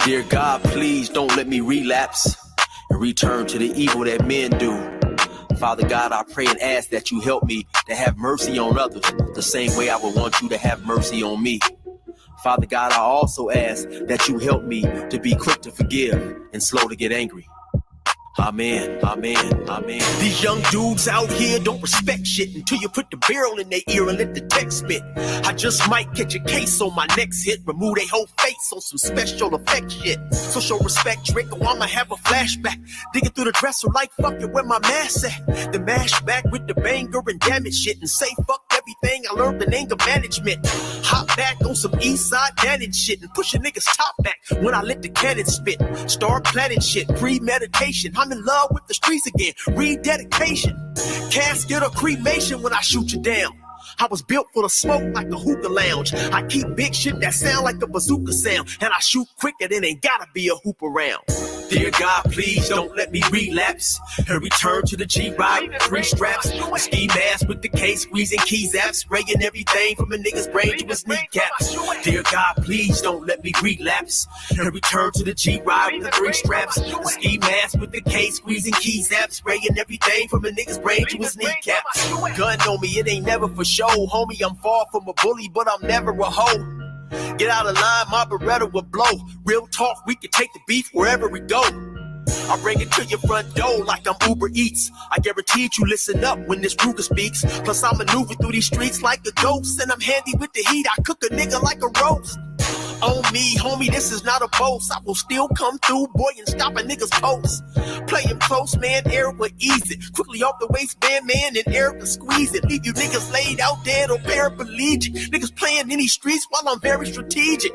Dear God, please don't let me relapse and return to the evil that men do. Father God, I pray and ask that you help me to have mercy on others the same way I would want you to have mercy on me. Father God, I also ask that you help me to be quick to forgive and slow to get angry. Amen, amen, amen. These young dudes out here don't respect shit until you put the barrel in their ear and let the text spit. I just might catch a case on my next hit, remove their whole face on some special effect shit. So show respect, Drake, or I'ma have a flashback. Digging through the dresser like fuck it, where my mask at? The mash back with the banger and damage shit and say fuck everything I learned in anger management. Hop back on some east side managed shit and push a nigga's top back when I let the cannon spit. Start planning shit, premeditation. I'm in love with the streets again, rededication. Casket or cremation when I shoot you down. I was built for the smoke like a hookah lounge. I keep big shit that sound like a bazooka sound, and I shoot quicker than ain't gotta be a hoop around. Dear God, please don't let me relapse and return to the G-Ride, 3 straps, ski mask with the case, squeezing keys apps, spraying everything from a nigga's brain to his kneecaps. Dear God, please don't let me relapse and return to the G-Ride with the 3 straps, ski mask with the case, squeezing keys apps, spraying everything from a nigga's brain to his kneecaps. Gun on me, it ain't never for show, homie. I'm far from a bully, but I'm never a hoe. Get out of line, my Beretta will blow. Real talk, we can take the beef wherever we go. I bring it to your front door like I'm Uber Eats. I guarantee you listen up when this Ruger speaks. Plus I maneuver through these streets like a ghost, and I'm handy with the heat. I cook a nigga like a roast. On me, homie, this is not a boast. I will still come through, boy, and stop a nigga's post. Play him close, man, air will ease it. Quickly off the waistband, man, and air will squeeze it. Leave you niggas laid out dead or paraplegic. Niggas playing in these streets while I'm very strategic.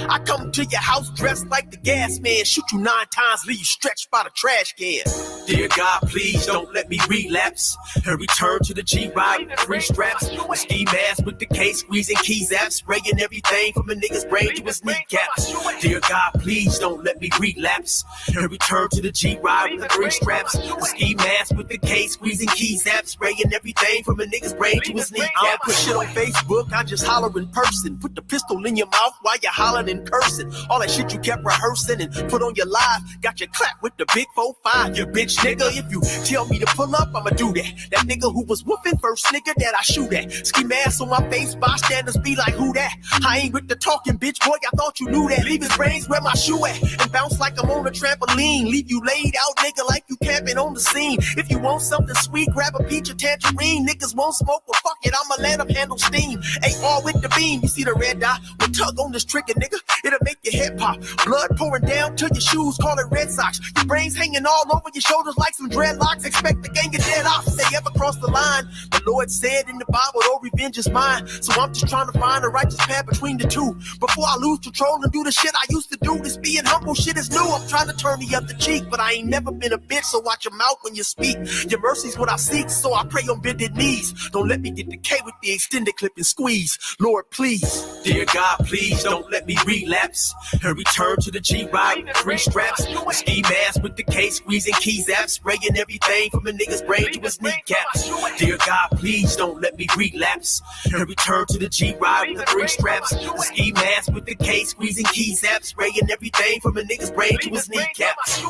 I come to your house dressed like the gas man. Shoot you 9 times, leave you stretched by the trash can. Dear God, please don't let me relapse and return to the G-Ride, 3 straps, ski mask with the case, squeezing keys apps, spraying everything from a nigga's brain to his kneecaps. Dear God, please don't let me relapse and return to the G-Ride with the 3 straps, ski mask with the case, squeezing keys apps, spraying everything from a nigga's brain to his kneecaps. I don't put shit on Facebook, I just holler in person. Put the pistol in your mouth while you're hollering in person. All that shit you kept rehearsing and put on your live, got your clap with the big 4-5. You bitch nigga, if you tell me to pull up, I'ma do that. That nigga who was whooping first nigga that I shoot at. Ski mask on my face, bystanders be like, who that? I ain't with the talking, bitch, boy, I thought you knew that. Leave his brains where my shoe at and bounce like I'm on a trampoline. Leave you laid out, nigga, like you camping on the scene. If you want something sweet, grab a peach or tangerine. Niggas won't smoke, well fuck it, I'ma let them handle steam. AR with the beam, you see the red dot? We'll tug on this trigger, nigga, it'll make your head pop. Blood pouring down to your shoes, call it Red Sox. Your brains hanging all over your shoulders like some dreadlocks. Expect the gang of dead off if they ever cross the line. The Lord said in the Bible, oh, revenge is mine. So I'm just trying to find a righteous path between the two. Before I lose control and do the shit I used to do. This being humble shit is new. I'm trying to turn the other cheek, but I ain't never been a bitch, so watch your mouth when you speak. Your mercy's what I seek, so I pray on bended knees. Don't let me get the K with the extended clip and squeeze. Lord, please. Dear God, please don't let me relapse and return to the G-Ride with 3 straps, a ski mask with the case, squeezing keys apps, spraying everything from a nigga's brain to his kneecaps. Dear God, please don't let me relapse and return to the G-Ride with 3 straps, a ski mask with the case, squeezing keys apps, spraying everything from a nigga's brain to his kneecaps.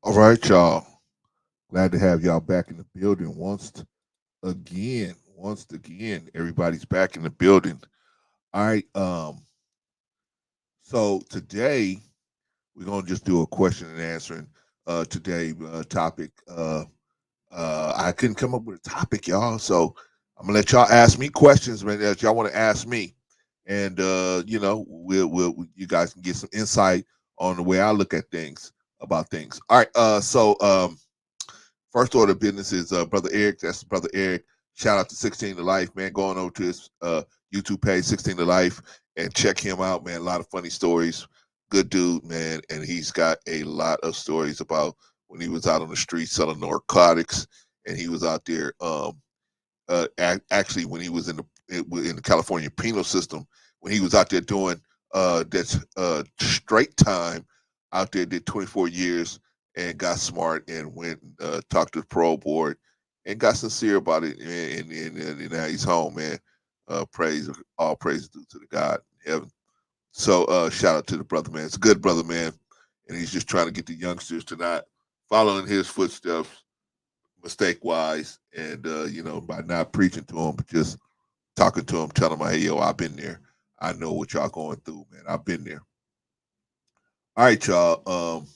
All right, y'all. Glad to have y'all back in the building once again. Everybody's back in the building. All right. So today we're gonna just do a question and answering. Today topic. I couldn't come up with a topic, y'all. So I'm gonna let y'all ask me questions that y'all want to ask me, and we'll you guys can get some insight on the way I look at things. About things. All right. So first order of business is Brother Eric. That's Brother Eric. Shout out to 16 to Life, man. Going over to his YouTube page, 16 to Life, and check him out, man. A lot of funny stories. Good dude, man, and he's got a lot of stories about when he was out on the street selling narcotics, and he was out there. Actually, when he was in the California penal system, when he was out there doing that straight time out there, did 24 years and got smart and went and talked to the parole board and got sincere about it, and now he's home, man. All praise due to the God in heaven. So shout out to the brother, man. It's a good brother, man, and he's just trying to get the youngsters to not follow in his footsteps mistake wise, and by not preaching to them, but just talking to them, telling them, hey, yo, I've been there. I know what y'all going through, man. I've been there. All right, y'all. All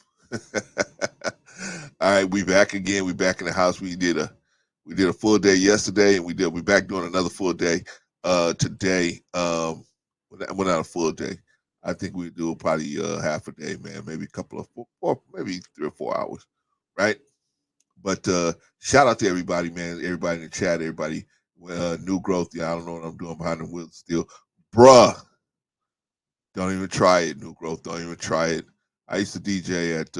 right, we back again. We back in the house. We did a full day yesterday, and we back doing another full day today. Well, not a full day. I think we do probably half a day, man. Maybe a couple of four, maybe 3 or 4 hours, right? But shout out to everybody, man. Everybody in the chat, everybody. New growth. Yeah, I don't know what I'm doing behind the wheels still. Bruh, don't even try it. New growth. Don't even try it. I used to DJ at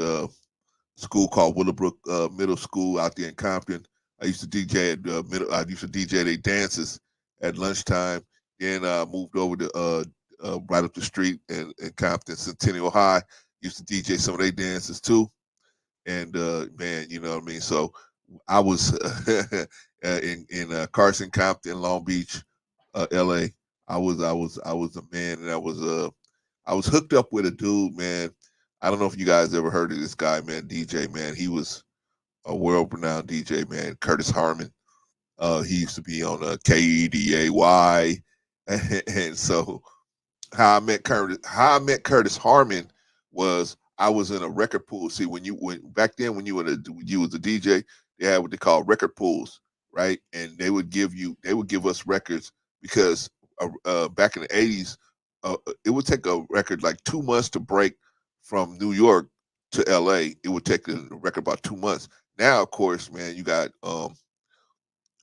school called Willowbrook Middle School out there in Compton. I used to DJ at I used to DJ their dances at lunchtime. Then I moved over to right up the street in Compton, Centennial High. Used to DJ some of their dances too. And man, you know what I mean. So I was in Carson, Compton, Long Beach, L.A. I was a man, and I was hooked up with a dude, man. I don't know if you guys ever heard of this guy, man. DJ, man. He was a world-renowned DJ, man. Curtis Harmon. He used to be on KEDAY, and so how I met Curtis Harmon was I was in a record pool. See, when back then when you was a DJ, they had what they call record pools, right? And they would give us records because back in the '80s, it would take a record like 2 months to break from New York to LA. It would take a record about 2 months. Now, of course, man, you got a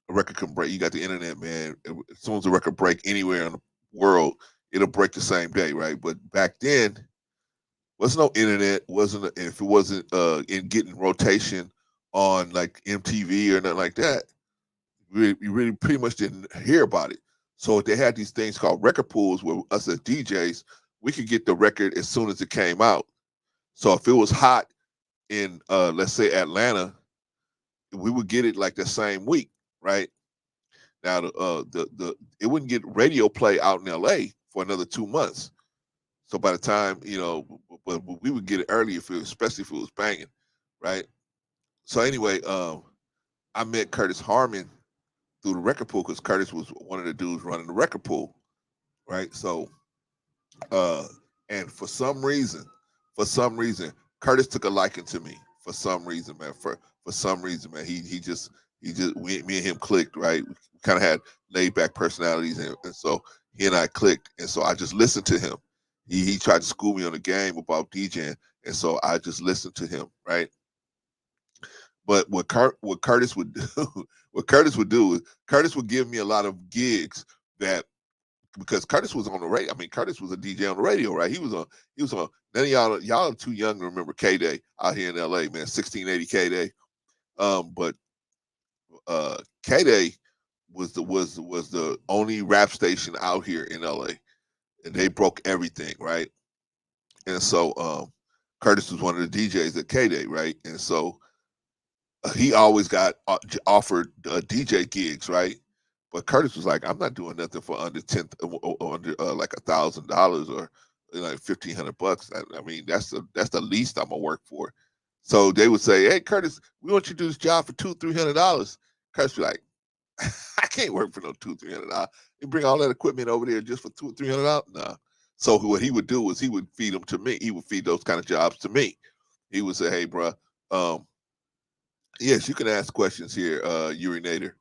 record can break. You got the internet, man. As soon as a record break anywhere in the world, it'll break the same day, right? But back then, was no internet. If it wasn't in getting rotation on like MTV or nothing like that, you really pretty much didn't hear about it. So they had these things called record pools where us as DJs, we could get the record as soon as it came out. So if it was hot in let's say Atlanta, we would get it like the same week, right? Now the it wouldn't get radio play out in LA for another 2 months. So by the time but we would get it early especially if it was banging, right? So anyway, I met Curtis Harmon through the record pool because Curtis was one of the dudes running the record pool, right? So uh, and for some reason, Curtis took a liking to me. For some reason, man. For some reason, man. He just me and him clicked, right? We kind of had laid back personalities, and so he and I clicked, and so I just listened to him. He tried to school me on the game about DJing, and so I just listened to him, right? But what Curtis would do, what Curtis would do is Curtis would give me a lot of gigs that because Curtis was on the radio. I mean, Curtis was a DJ on the radio, right? He was on. None of y'all are too young to remember K Day out here in LA, man. 1680 K Day. But K Day was the only rap station out here in LA, and they broke everything, right? And so Curtis was one of the DJs at K Day, right? And so he always got offered DJ gigs, right? But Curtis was like, I'm not doing nothing for under under like $1,000 or like $1,500. I mean, that's the least I'm gonna work for. So they would say, hey, Curtis, we want you to do this job for $200-300. Curtis would be like, I can't work for no $200-300. You bring all that equipment over there just for $200-300? Nah. So what he would do was he would feed them to me. He would feed those kind of jobs to me. He would say, hey, bro, yes, you can ask questions here, urinator.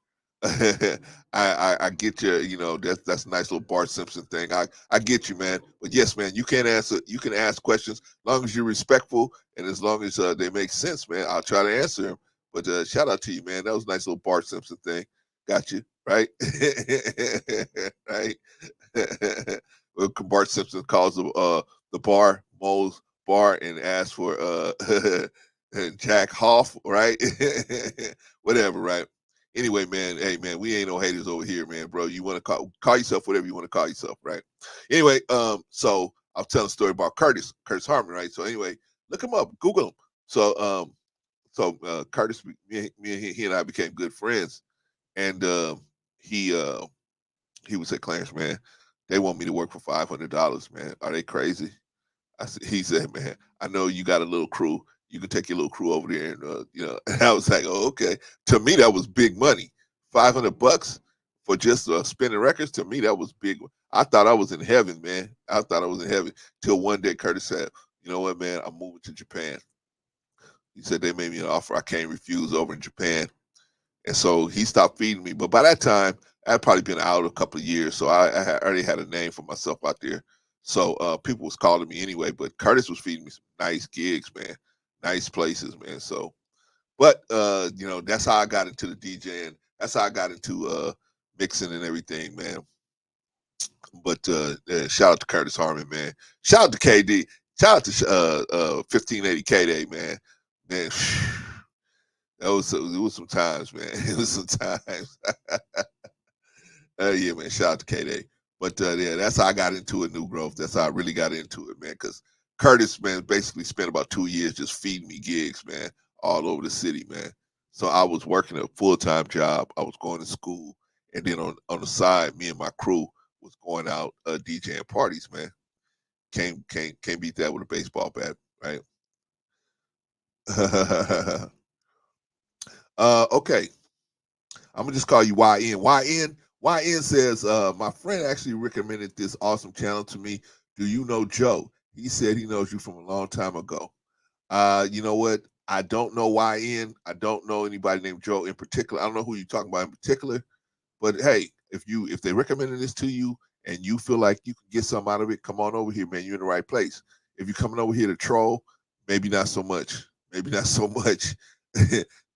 I get you. You know that's a nice little Bart Simpson thing. I get you, man. But yes, man, you can answer. You can ask questions as long as you're respectful and as long as they make sense, man. I'll try to answer them. But shout out to you, man. That was a nice little Bart Simpson thing. Got you right, right. Well, Bart Simpson calls the bar Mo's bar and ask for Jack Hoff, right? Whatever, right? Anyway, man, hey man, we ain't no haters over here, man, bro. You want to call yourself whatever you want to call yourself, right? Anyway, so I'll tell a story about Curtis Harmon, right? So anyway, look him up, Google him. So Curtis, he and I became good friends, and he he would say, Clarence, man, they want me to work for $500, man. Are they crazy? He said, man, I know you got a little crew. You can take your little crew over there, and And I was like, oh, okay. To me, that was big money. $500 for just spinning records. To me, that was big. I thought I was in heaven, man. I thought I was in heaven till one day Curtis said, you know what, man, I'm moving to Japan. He said they made me an offer I can't refuse over in Japan. And so he stopped feeding me. But by that time, I'd probably been out a couple of years, so I already had a name for myself out there. So people was calling me anyway. But Curtis was feeding me some nice gigs, man, nice places, man. So, but that's how I got into the DJing. That's how I got into mixing and everything, man. But shout out to Curtis Harmon, man. Shout out to KD. Shout out to 1580 KD, man. Man. It was some times, man. It was some times. Yeah, man. Shout out to K-Day. But yeah, that's how I got into it, New Growth. That's how I really got into it, man. Because Curtis, man, basically spent about 2 years just feeding me gigs, man, all over the city, man. So I was working a full-time job. I was going to school, and then on the side, me and my crew was going out DJing parties, man. Can't beat that with a baseball bat, right? Okay. I'm gonna just call you YN. YN says, my friend actually recommended this awesome channel to me. Do you know Joe? He said he knows you from a long time ago. You know what? I don't know YN. I don't know anybody named Joe in particular. I don't know who you're talking about in particular. But hey, if they recommended this to you and you feel like you can get something out of it, come on over here, man. You're in the right place. If you're coming over here to troll, maybe not so much. Maybe not so much.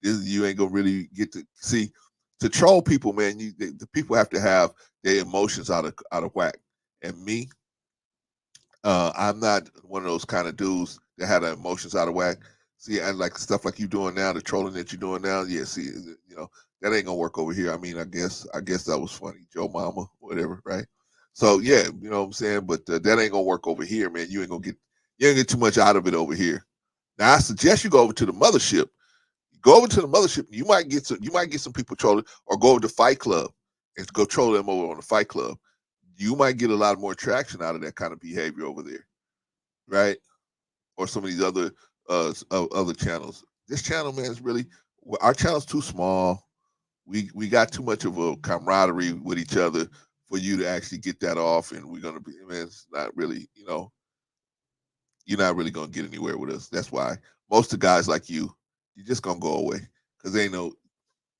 You ain't gonna really get to see. To troll people, man, the people have to have their emotions out of whack. And me, I'm not one of those kind of dudes that had their emotions out of whack. See, I like stuff like you doing now, the trolling that you're doing now. Yeah, see, that ain't gonna work over here. I mean, I guess that was funny, Joe Mama, whatever, right? So yeah, you know what I'm saying. But that ain't gonna work over here, man. You ain't get too much out of it over here. Now I suggest you go over to the mothership. Go over to the mothership. You might get some people trolling, or go over to Fight Club and go troll them over on the Fight Club. You might get a lot more traction out of that kind of behavior over there, right? Or some of these other channels. This channel, man, is really our channel's too small. We got too much of a camaraderie with each other for you to actually get that off, and we're gonna be, man. It's not really, you're not really gonna get anywhere with us. That's why most of the guys like you're just gonna go away because ain't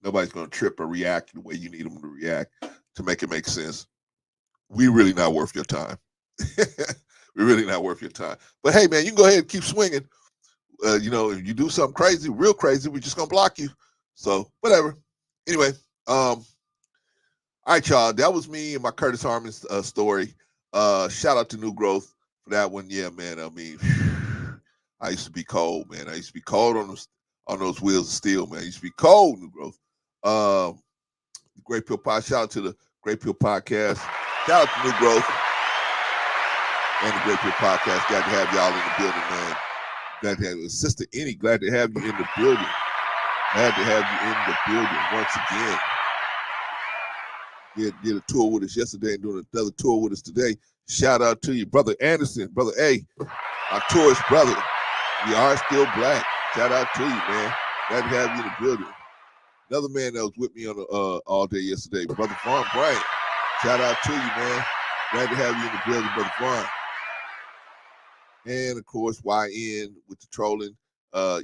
nobody's gonna trip or react the way you need them to react to make it make sense. We really not worth your time. We're really not worth your time. But hey, man, you can go ahead and keep swinging. If you do something crazy, real crazy, we're just gonna block you. So whatever. Anyway, all right, y'all. That was me and my Curtis Harmon story. Shout out to New Growth for that one. Yeah, man. I mean, I used to be cold, man. I used to be cold on those wheels of steel, man. I used to be cold, New Growth. The Great Pill Pod. Shout out to the Great Pill Podcast. Shout out to New Growth and the Great Pill Podcast. Glad to have y'all in the building, man. Glad to have Sister Annie. Glad to have you in the building. Glad to have you in the building once again. Did a tour with us yesterday and doing another tour with us today. Shout out to you, Brother Anderson. Brother A, our tourist brother. We are still black. Shout out to you, man. Glad to have you in the building. Another man that was with me on all day yesterday, Brother Vaughn Bryant. Shout out to you, man. Glad to have you in the building, Brother Vaughn. And of course, YN with the trolling.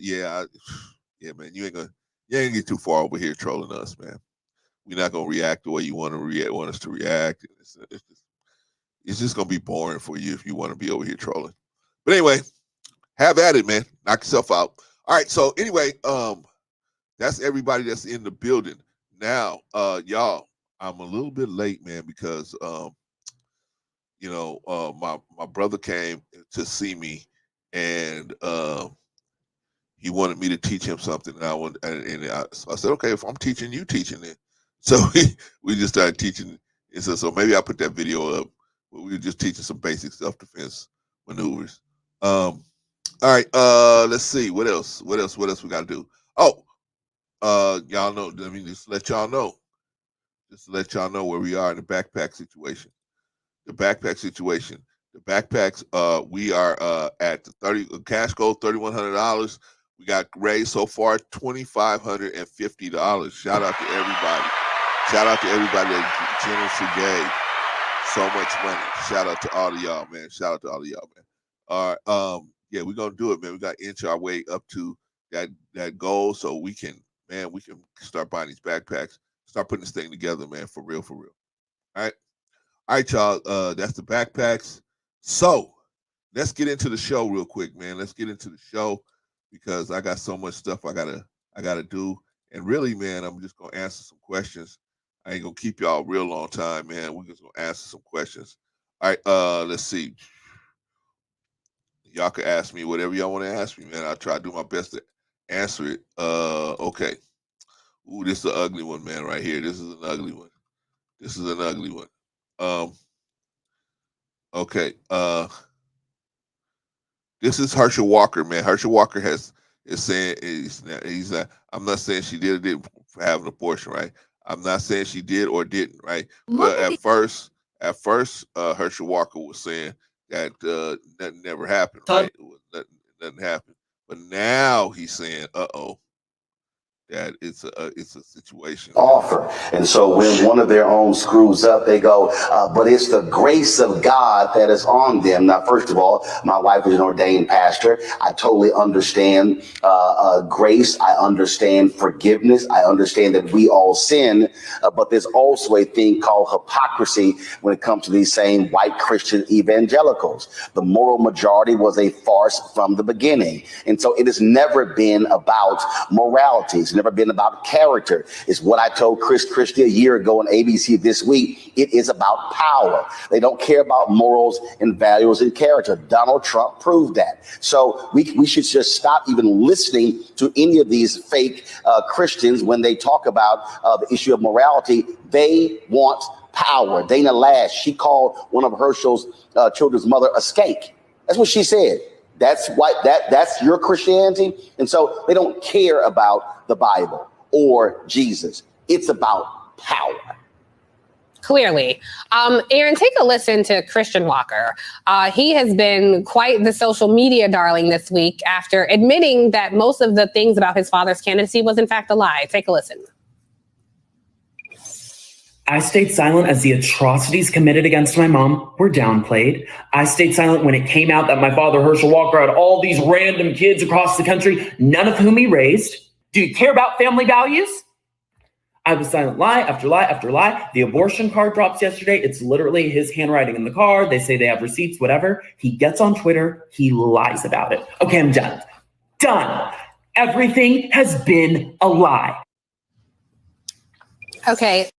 Yeah, man. You ain't gonna get too far over here trolling us, man. We're not gonna react the way you want us to react. It's just gonna be boring for you if you want to be over here trolling. But anyway, have at it, man. Knock yourself out. All right. So anyway, that's everybody that's in the building. Now, y'all, I'm a little bit late, man, because my brother came to see me and he wanted me to teach him something, so I said, okay, if I'm teaching, you teaching it. So we just started teaching. And so maybe I'll put that video up. But we were just teaching some basic self-defense maneuvers. All right, let's see what else. What else we got to do? Oh, y'all know. I mean, just to let y'all know. Just to let y'all know where we are in the backpack situation. The backpack situation. The backpacks. We are at the 30 cash goal $3,100. We got raised so far $2,550. Shout out to everybody. Shout out to everybody that generously gave so much money. Shout out to all of y'all, man. Shout out to all of y'all, man. All right, yeah, we're gonna do it, man. We got to inch our way up to that goal so we can start buying these backpacks, start putting this thing together, man, for real, for real. All right, y'all. That's the backpacks. So let's get into the show real quick, man. Let's get into the show because I got so much stuff I gotta do. And really, man, I'm just gonna answer some questions. I ain't gonna keep y'all a real long time, man. We're just gonna answer some questions. All right, let's see. Y'all can ask me whatever y'all want to ask me, man. I'll try to do my best to answer it. Okay. Ooh, this is an ugly one, man, right here. This is an ugly one. This is an ugly one. Okay. This is Herschel Walker, man. Herschel Walker is saying he's I'm not saying she did or didn't have an abortion, right? I'm not saying she did or didn't, right? But at first, Herschel Walker was saying that nothing never happened, right? Nothing happened. But now he's saying, that it's a situation. Offer. And so when one of their own screws up, they go, but it's the grace of God that is on them. Now, first of all, my wife is an ordained pastor. I totally understand grace. I understand forgiveness. I understand that we all sin, but there's also a thing called hypocrisy when it comes to these same white Christian evangelicals. The moral majority was a farce from the beginning. And so it has never been about morality. It's never been about character. It's what I told Chris Christie a year ago on ABC This Week. It is about power. They don't care about morals and values and character. Donald Trump proved that. So we should just stop even listening to any of these fake Christians when they talk about the issue of morality. They want power. Dana Lash, she called one of Herschel's children's mother a skank. That's what she said. That's your Christianity. And so they don't care about the Bible or Jesus. It's about power. Clearly. Aaron, take a listen to Christian Walker. He has been quite the social media darling this week after admitting that most of the things about his father's candidacy was in fact a lie. Take a listen. I stayed silent as the atrocities committed against my mom were downplayed. I stayed silent when it came out that my father, Herschel Walker, had all these random kids across the country, none of whom he raised. Do you care about family values? I was silent lie after lie after lie. The abortion card drops yesterday. It's literally his handwriting in the card. They say they have receipts, whatever. He gets on Twitter. He lies about it. Okay, I'm done. Done. Everything has been a lie. Okay.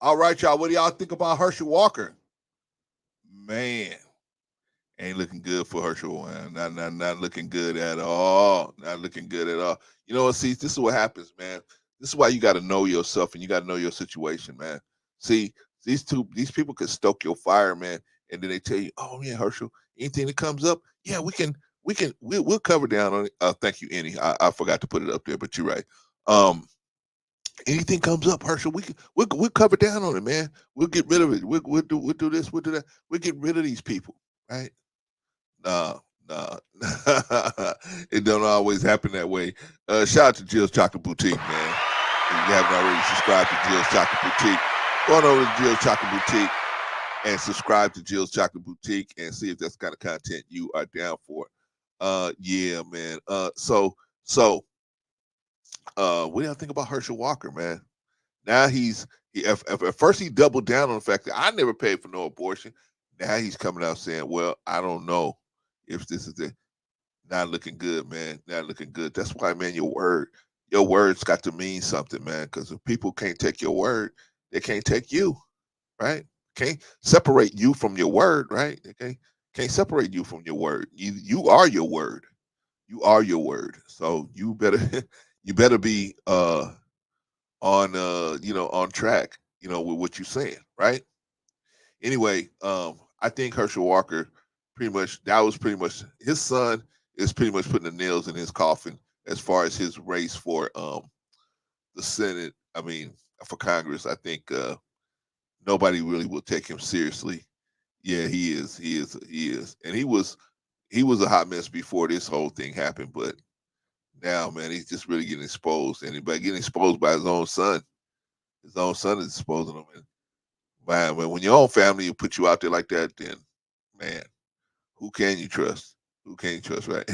All right, y'all. What do y'all think about Herschel Walker? Man, ain't looking good for Herschel. Man. Not looking good at all. Not looking good at all. You know what? See, this is what happens, man. This is why you got to know yourself and you got to know your situation, man. See, these people can stoke your fire, man, and then they tell you, "Oh, yeah, Herschel, anything that comes up, yeah, we'll cover down on it." Thank you, Annie. I forgot to put it up there, but you're right. Anything comes up, Herschel, we'll cover down on it, man. We'll get rid of it. We'll do this. We'll do that. We'll get rid of these people, right? Nah. It don't always happen that way. Shout out to Jill's Chocolate Boutique, man. If you haven't already subscribed to Jill's Chocolate Boutique, go on over to Jill's Chocolate Boutique and subscribe to Jill's Chocolate Boutique and see if that's the kind of content you are down for. Yeah, man. So what do y'all think about Herschel Walker, man? Now at first he doubled down on the fact that I never paid for no abortion. Now he's coming out saying, well, I don't know if this is it. Not looking good, man. Not looking good. That's why, man, your words got to mean something, man, because if people can't take your word, they can't take you, right? can't separate you from your word, right? Okay, can't separate you from your word. You are your word. You are your word. So you better you better be on on track, with what you're saying, right? Anyway, I think Herschel Walker that was pretty much his son is pretty much putting the nails in his coffin as far as his race for the Senate. I mean, for Congress. I think nobody really will take him seriously. Yeah, he is. He is. He is. And he was a hot mess before this whole thing happened, but now, man, he's just really getting exposed, and by getting exposed by his own son. His own son is exposing him. And man, when your own family put you out there like that, then man, who can you trust? Who can you trust, right?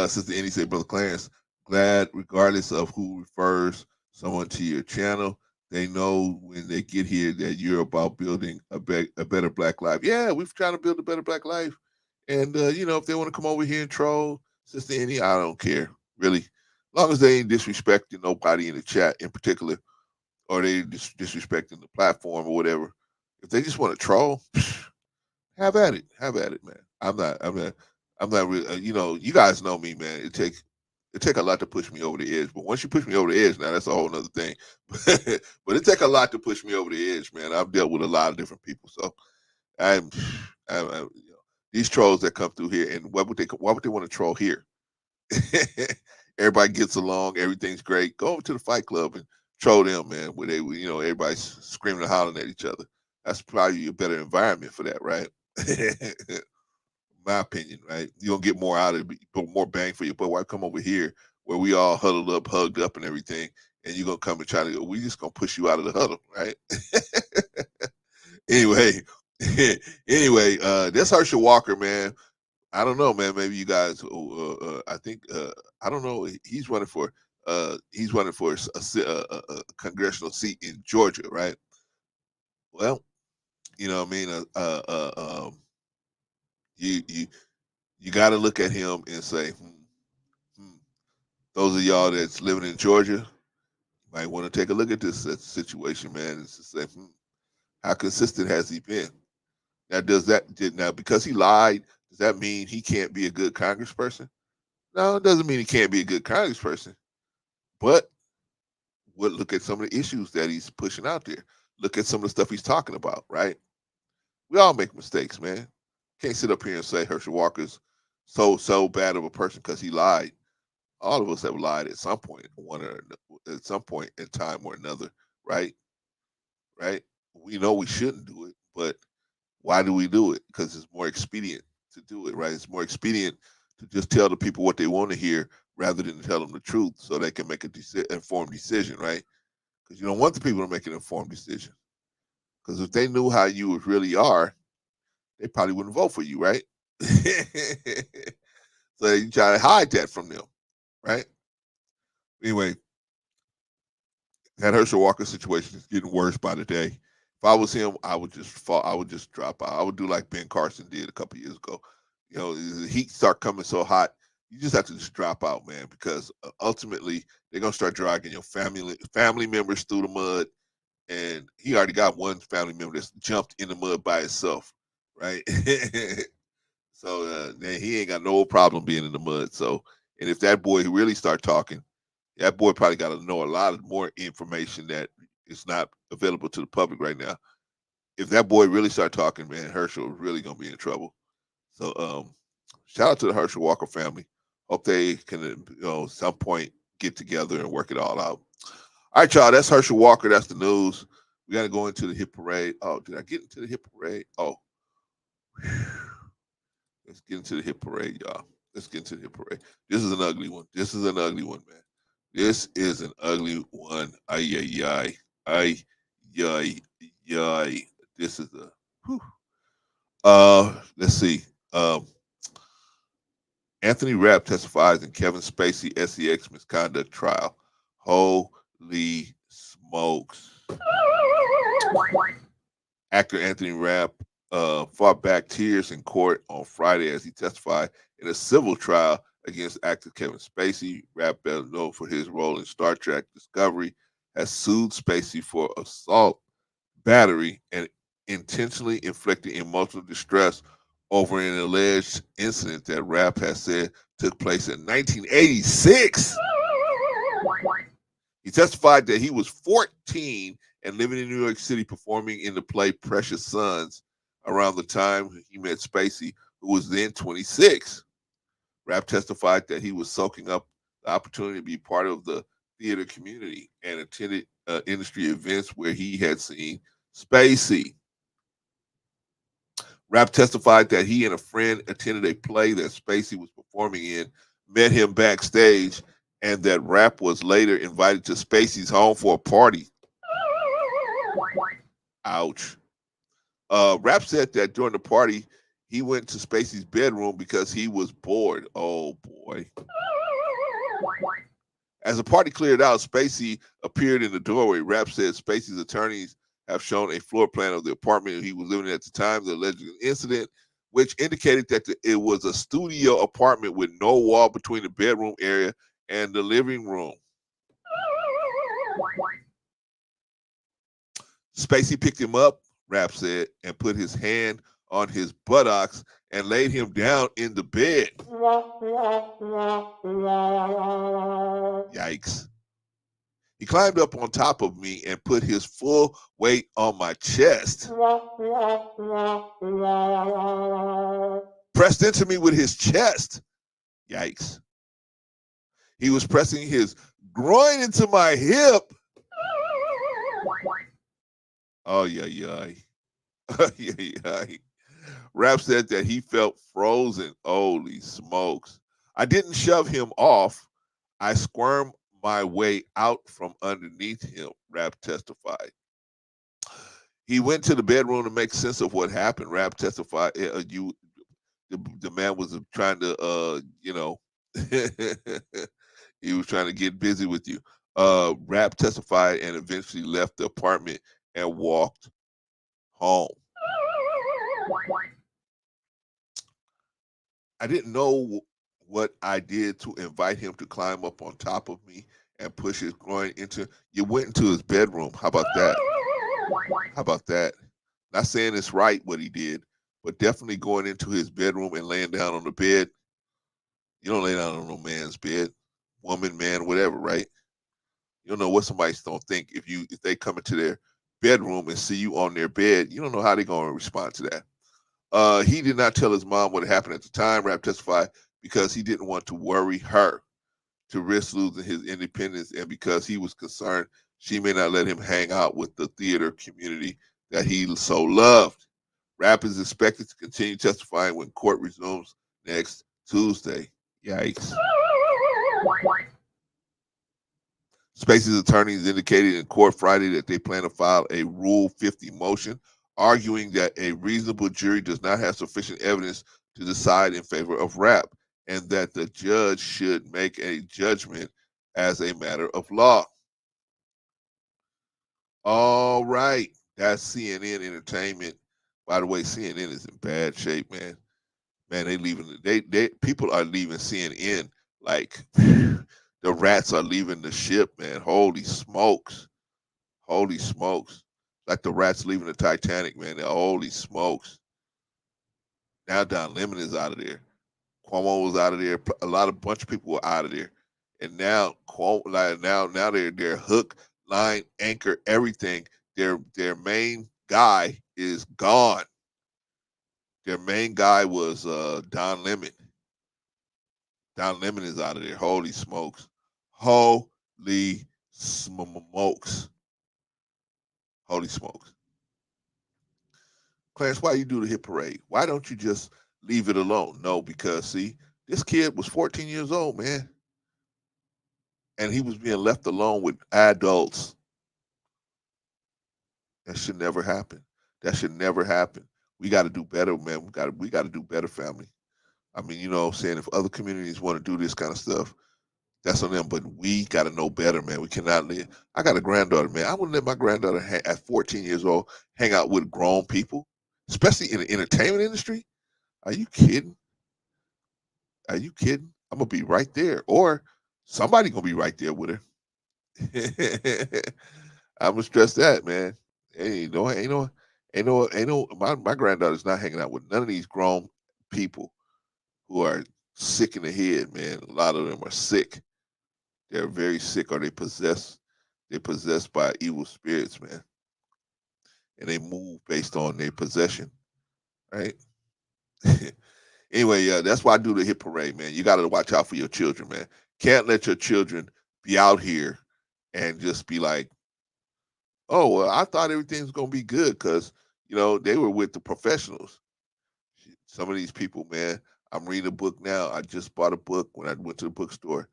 Sister Annie said, Brother Clarence, glad regardless of who refers someone to your channel, they know when they get here that you're about building a better black life. Yeah, we're trying to build a better black life. And, if they want to come over here and troll, Sister Annie, I don't care, really. As long as they ain't disrespecting nobody in the chat in particular, or they disrespecting the platform or whatever. If they just want to troll, have at it. Have at it, man. I'm not really. You guys know me, man. It take a lot to push me over the edge. But once you push me over the edge, now that's a whole nother thing. But it take a lot to push me over the edge, man. I've dealt with a lot of different people, so I'm these trolls that come through here, and why would they want to troll here? Everybody gets along, everything's great. Go over to the Fight Club and troll them, man. Where they, everybody's screaming and hollering at each other. That's probably a better environment for that, right? My opinion, right? You'll get more out of it, but more bang for your buck. Why come over here where we all huddled up, hugged up, and everything, and you're gonna come and try to? We just gonna push you out of the huddle, right? Anyway, anyway, that's Herschel Walker, man. I don't know, man. Maybe you guys. I think I don't know. He's running for a congressional seat in Georgia, right? Well, you know what I mean. You you got to look at him and say, hmm, those of y'all that's living in Georgia might want to take a look at this situation, man, and just say, how consistent has he been? Now, because he lied, does that mean he can't be a good congressperson? No, it doesn't mean he can't be a good congressperson. But look at some of the issues that he's pushing out there. Look at some of the stuff he's talking about, right? We all make mistakes, man. Can't sit up here and say Herschel Walker's so bad of a person because he lied. All of us have lied at some point, at some point in time or another, right? Right? We know we shouldn't do it, but why do we do it? Because it's more expedient to do it, right? It's more expedient to just tell the people what they want to hear rather than tell them the truth so they can make an informed decision, right? Because you don't want the people to make an informed decision. Because if they knew how you really are, they probably wouldn't vote for you, right? So you try to hide that from them, right? Anyway, that Herschel Walker situation is getting worse by the day. If I was him, I would just fall. I would just drop out. I would do like Ben Carson did a couple years ago. The heat start coming so hot, you just have to just drop out, man, because ultimately they're gonna start dragging your family members through the mud, and he already got one family member that's jumped in the mud by itself, right? So then he ain't got no problem being in the mud. So, and if that boy really start talking, that boy probably got to know a lot of more information that is not available to the public right now. If that boy really start talking, man, Herschel is really gonna be in trouble. So, shout out to the Herschel Walker family. Hope they can, some point get together and work it all out. All right, y'all. That's Herschel Walker. That's the news. We got to go into the hit parade. Oh, did I get into the hit parade? Oh, let's get into the hit parade, y'all. Let's get into the hit parade. This is an ugly one. This is an ugly one, man. This is an ugly one. Ay, ay, ay. Ay, ay, ay. This is a, whew. Let's see. Anthony Rapp testifies in Kevin Spacey SEX misconduct trial. Holy smokes. Actor Anthony Rapp fought back tears in court on Friday as he testified in a civil trial against actor Kevin Spacey. Rapp, better known for his role in Star Trek Discovery, has sued Spacey for assault, battery, and intentionally inflicting emotional distress over an alleged incident that Rapp has said took place in 1986. He testified that he was 14 and living in New York City performing in the play Precious Sons around the time he met Spacey, who was then 26. Rapp testified that he was soaking up the opportunity to be part of the theater community and attended industry events where he had seen Spacey. Rapp testified that he and a friend attended a play that Spacey was performing in, met him backstage, and that Rapp was later invited to Spacey's home for a party. Ouch. Rapp said that during the party, he went to Spacey's bedroom because he was bored. Oh, boy. As the party cleared out, Spacey appeared in the doorway. Rapp said Spacey's attorneys have shown a floor plan of the apartment he was living in at the time of the alleged incident, which indicated that it was a studio apartment with no wall between the bedroom area and the living room. Spacey picked him up, Rapp said, and put his hand on his buttocks and laid him down in the bed. Yikes. He climbed up on top of me and put his full weight on my chest. Pressed into me with his chest. Yikes. He was pressing his groin into my hip. Oh, yeah. Yeah. Rapp said that he felt frozen. Holy smokes. I didn't shove him off. I squirmed my way out from underneath him, Rapp testified. He went to the bedroom to make sense of what happened. Rapp testified, the man was trying to, he was trying to get busy with you. Rapp testified and eventually left the apartment and walked home. I didn't know what I did to invite him to climb up on top of me and push his groin into. You went into his bedroom. How about that? How about that? Not saying it's right what he did, but definitely going into his bedroom and laying down on the bed. You don't lay down on no man's bed, woman, man, whatever, right? You don't know what somebody's gonna think if they come into their bedroom and see you on their bed. You don't know how they're gonna respond to that. He did not tell his mom what happened at the time, Rapp testified, because he didn't want to worry her to risk losing his independence and because he was concerned she may not let him hang out with the theater community that he so loved. Rapp is expected to continue testifying when court resumes next Tuesday. Yikes. Spacey's attorneys indicated in court Friday that they plan to file a Rule 50 motion, arguing that a reasonable jury does not have sufficient evidence to decide in favor of Rapp, and that the judge should make a judgment as a matter of law. All right, that's CNN Entertainment. By the way, CNN is in bad shape, man. Man, they people are leaving CNN like the rats are leaving the ship, man. Holy smokes. Holy smokes. Like the rats leaving the Titanic, man. Holy smokes. Now Don Lemon is out of there. Cuomo was out of there. A bunch of people were out of there. And now now they're hook, line, anchor, everything. Their main guy is gone. Their main guy was Don Lemon. Don Lemon is out of there. Holy smokes. Holy smokes. Holy smokes. Clarence, why you do the hit parade? Why don't you just leave it alone? No, because see, this kid was 14 years old, man. And he was being left alone with adults. That should never happen. That should never happen. We got to do better, man. We got to do better, family. I mean, you know what I'm saying? If other communities want to do this kind of stuff, that's on them. But we got to know better, man. We cannot live. I got a granddaughter, man. I wouldn't let my granddaughter at 14 years old hang out with grown people, especially in the entertainment industry. Are you kidding? Are you kidding? I'm gonna be right there, or somebody gonna be right there with her. I'm gonna stress that, man. Ain't My granddaughter's not hanging out with none of these grown people who are sick in the head, man. A lot of them are sick. They're very sick, or they're possessed by evil spirits, man. And they move based on their possession, right? Anyway, yeah, that's why I do the hit parade, man. You got to watch out for your children, man. Can't let your children be out here and just be like, oh, well, I thought everything was going to be good because, they were with the professionals. Some of these people, man, I'm reading a book now. I just bought a book when I went to the bookstore.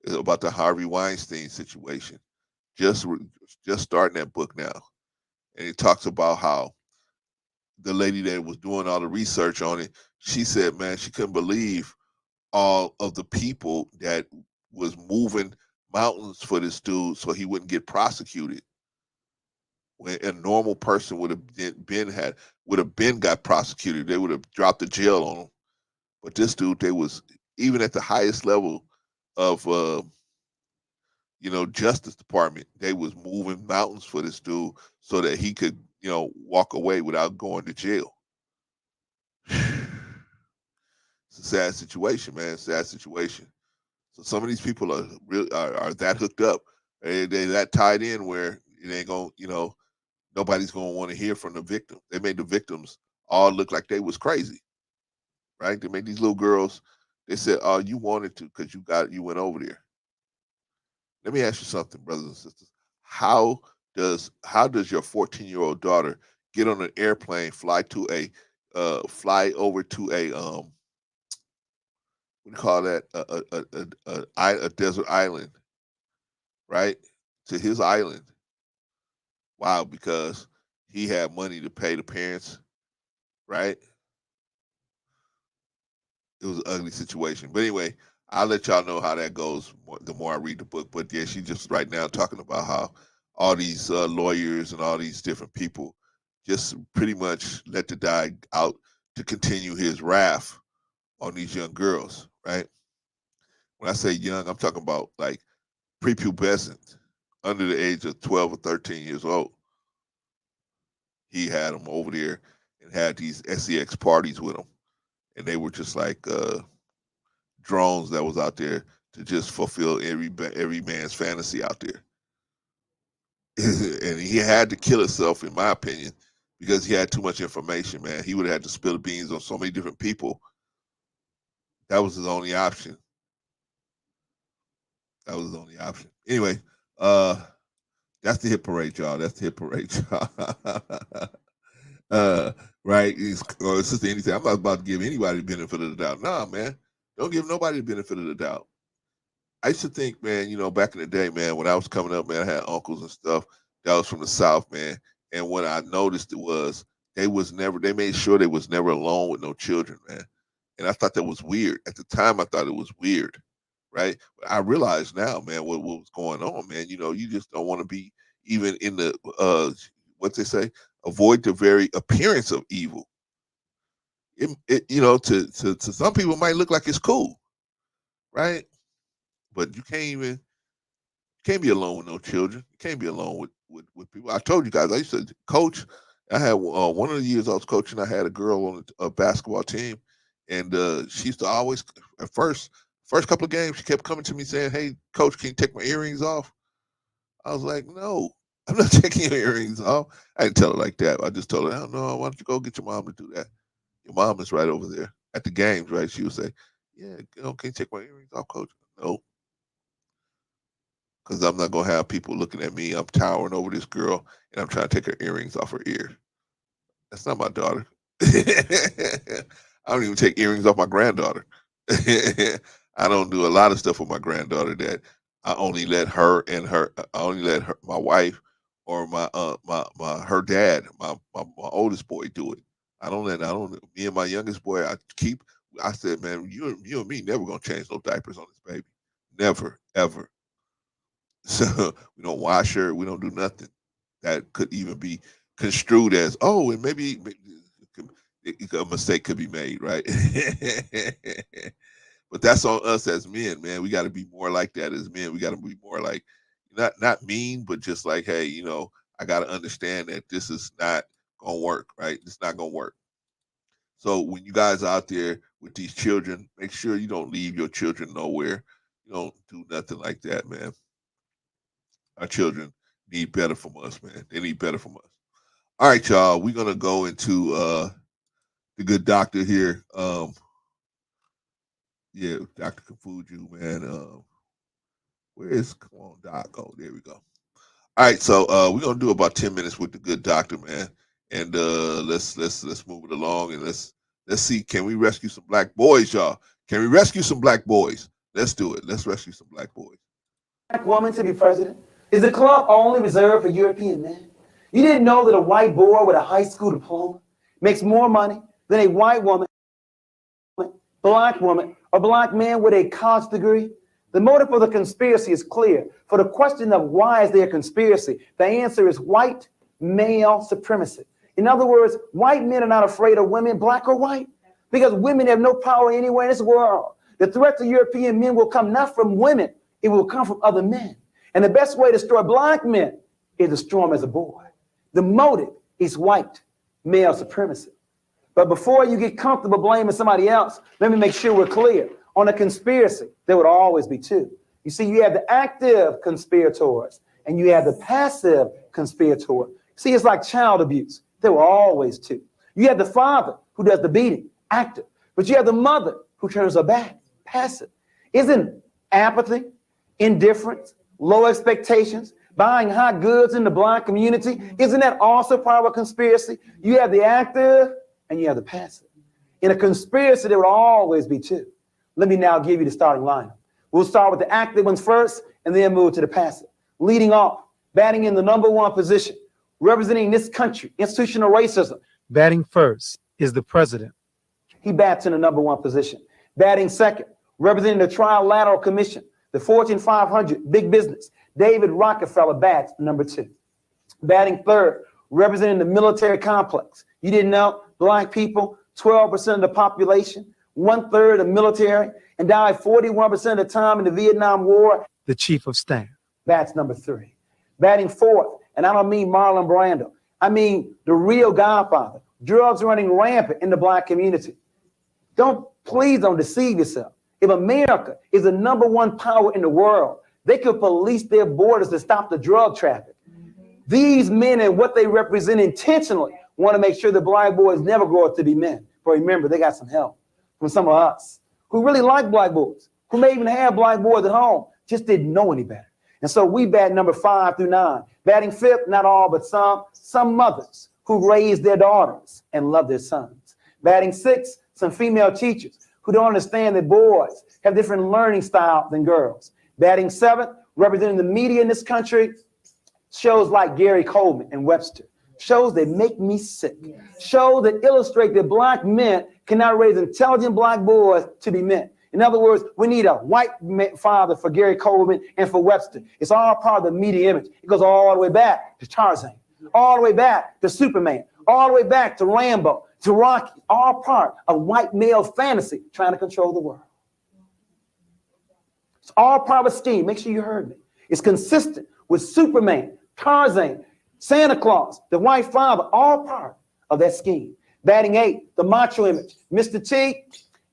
It's about the Harvey Weinstein situation. Just starting that book now. And it talks about how the lady that was doing all the research on it, she said, man, she couldn't believe all of the people that was moving mountains for this dude so he wouldn't get prosecuted. When a normal person would have been got prosecuted, they would have dropped the jail on him. But this dude, they was even at the highest level of Justice Department, they was moving mountains for this dude so that he could, walk away without going to jail. It's a sad situation, man. Sad situation. So some of these people are really are that hooked up. They that tied in where it ain't gonna, nobody's gonna want to hear from the victim. They made the victims all look like they was crazy, right? They made these little girls. They said, "Oh, you wanted to because you went over there." Let me ask you something, brothers and sisters. How does your 14-year-old daughter get on an airplane, fly over to a what do you call that, a desert island, right? To his island. Wow, because he had money to pay the parents, right? It was an ugly situation. But anyway, I'll let y'all know how that goes the more I read the book. But yeah, she just right now talking about how all these lawyers and all these different people just pretty much let the guy out to continue his wrath on these young girls, right? When I say young, I'm talking about like prepubescent, under the age of 12 or 13 years old. He had them over there and had these sex parties with them. And they were just like drones that was out there to just fulfill every man's fantasy out there. And he had to kill himself, in my opinion, because he had too much information, man. He would have had to spill the beans on so many different people. That was his only option. That was his only option. Anyway, that's the hit parade, y'all. That's the hit parade, y'all. Right? It's just anything. I'm not about to give anybody the benefit of the doubt. Nah, man. Don't give nobody the benefit of the doubt. I used to think, man, back in the day, man, when I was coming up, man, I had uncles and stuff that was from the South, man. And what I noticed was they made sure they was never alone with no children, man. And I thought that was weird. At the time, I thought it was weird, right? But I realize now, man, what was going on, man. You just don't want to be even in the, what they say, avoid the very appearance of evil. To some people it might look like it's cool, right? But you can't be alone with no children. You can't be alone with people. I told you guys, I used to coach. I had one of the years I was coaching, I had a girl on a basketball team, and she used to always, at first couple of games, she kept coming to me saying, "Hey, coach, can you take my earrings off?" I was like, "No, I'm not taking your earrings off." I didn't tell her like that. I just told her, "Oh, no, why don't you go get your mom to do that? Your mom is right over there at the games, right?" She would say, "Yeah, can you take my earrings off, coach?" No, because I'm not gonna have people looking at me. I'm towering over this girl, and I'm trying to take her earrings off her ear. That's not my daughter. I don't even take earrings off my granddaughter. I don't do a lot of stuff with my granddaughter that I only let my wife or her dad, my oldest boy do it. Me and my youngest boy, I said, man, you and me never gonna change no diapers on this baby. Never, ever. So we don't wash her. We don't do nothing that could even be construed as, oh, and maybe a mistake could be made, right? But that's on us as men, man. We got to be more like that as men. We got to be more like, not mean, but just like, hey, I got to understand that this is not gonna work, right? It's not gonna work. So when you guys are out there with these children, make sure you don't leave your children nowhere. You don't do nothing like that, man. Our children need better from us, man. They need better from us. All right, y'all. We're gonna go into the good doctor here. Yeah, Dr. Confuju, man. Where is come on, Doc? Oh, there we go. All right, so we're gonna do about 10 minutes with the good doctor, man. And let's move it along and let's see, can we rescue some black boys, y'all? Can we rescue some black boys? Let's do it. Let's rescue some black boys. Black woman to be president? Is the club only reserved for European men? You didn't know that a white boy with a high school diploma makes more money than a white woman, black woman, or black man with a college degree? The motive for the conspiracy is clear. For the question of why is there a conspiracy, the answer is white male supremacy. In other words, white men are not afraid of women, black or white, because women have no power anywhere in this world. The threat to European men will come not from women, it will come from other men. And the best way to destroy black men is to destroy them as a boy. The motive is white male supremacy. But before you get comfortable blaming somebody else, let me make sure we're clear. On a conspiracy, there would always be two. You see, you have the active conspirators and you have the passive conspirator. See, it's like child abuse. There were always two. You have the father who does the beating, active, but you have the mother who turns her back, passive. Isn't apathy, indifference, low expectations, buying hot goods in the black community, isn't that also part of a conspiracy? You have the active and you have the passive. In a conspiracy, there will always be two. Let me now give you the starting lineup. We'll start with the active ones first and then move to the passive. Leading off, batting in the number one position, representing this country, institutional racism. Batting first is the president. He bats in the number one position. Batting second, representing the Trilateral Commission, the Fortune 500, big business. David Rockefeller bats number two. Batting third, representing the military complex. You didn't know, black people, 12% of the population, 1/3 of the military, and died 41% of the time in the Vietnam War. The chief of staff. Bats number three. Batting fourth, and I don't mean Marlon Brando. I mean the real Godfather. Drugs running rampant in the black community. Please don't deceive yourself. If America is the number one power in the world, they could police their borders to stop the drug traffic. These men and what they represent intentionally want to make sure the black boys never grow up to be men. But remember, they got some help from some of us who really like black boys, who may even have black boys at home, just didn't know any better. And so we bat number 5 through 9. Batting fifth, not all, but some mothers who raise their daughters and love their sons. Batting sixth, some female teachers who don't understand that boys have different learning style than girls. Batting seventh, representing the media in this country, shows like Gary Coleman and Webster. Shows that make me sick. Shows that illustrate that black men cannot raise intelligent black boys to be men. In other words, we need a white father for Gary Coleman and for Webster. It's all part of the media image. It goes all the way back to Tarzan, all the way back to Superman, all the way back to Rambo, to Rocky, all part of white male fantasy trying to control the world. It's all part of a scheme. Make sure you heard me. It's consistent with Superman, Tarzan, Santa Claus, the white father, all part of that scheme. Batting 8, the macho image, Mr. T,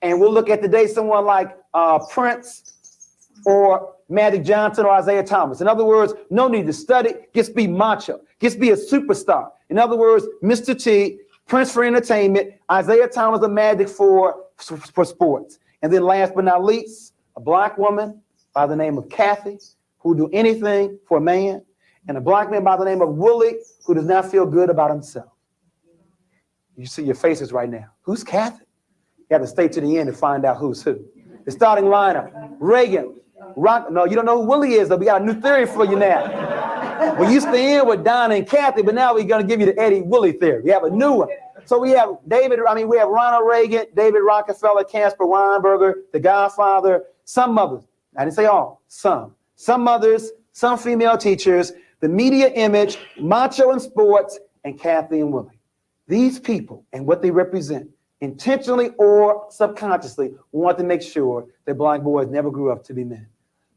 and we'll look at today someone like Prince or Magic Johnson or Isaiah Thomas. In other words, no need to study, just be macho, just be a superstar. In other words, Mr. T, Prince for entertainment, Isaiah Thomas, the Magic for sports. And then last but not least, a black woman by the name of Kathy, who will do anything for a man, and a black man by the name of Willie, who does not feel good about himself. You see your faces right now. Who's Kathy? You have to stay to the end to find out who's who. The starting lineup, Reagan, no, you don't know who Willie is, though. We got a new theory for you now. We used to end with Donna and Kathy, but now we're going to give you the Eddie Willie theory. We have a new one. So we have we have Ronald Reagan, David Rockefeller, Caspar Weinberger, the Godfather, some mothers. I didn't say all, some mothers, some female teachers, the media image, macho in sports, and Kathy and Willie. These people and what they represent, intentionally or subconsciously, want to make sure that black boys never grew up to be men.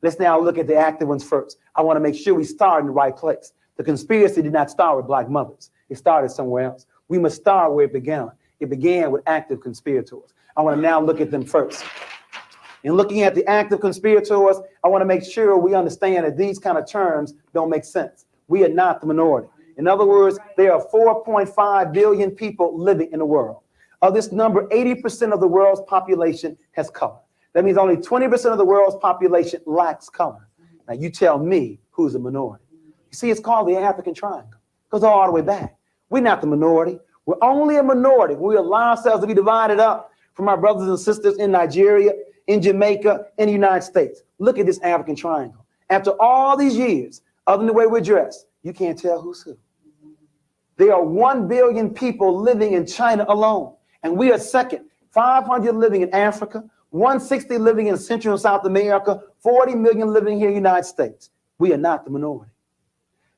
Let's now look at the active ones first. I want to make sure we start in the right place. The conspiracy did not start with black mothers. It started somewhere else. We must start where it began. It began with active conspirators. I want to now look at them first. In looking at the active conspirators, I want to make sure we understand that these kind of terms don't make sense. We are not the minority. In other words, there are 4.5 billion people living in the world. Of this number, 80% of the world's population has color. That means only 20% of the world's population lacks color. Now you tell me who's a minority. You see, it's called the African Triangle. It goes all the way back. We're not the minority. We're only a minority. We allow ourselves to be divided up from our brothers and sisters in Nigeria, in Jamaica, in the United States. Look at this African Triangle. After all these years, other than the way we're dressed, you can't tell who's who. There are 1 billion people living in China alone, and we are second. 500 living in Africa, 160 living in Central and South America, 40 million living here in the United States. We are not the minority.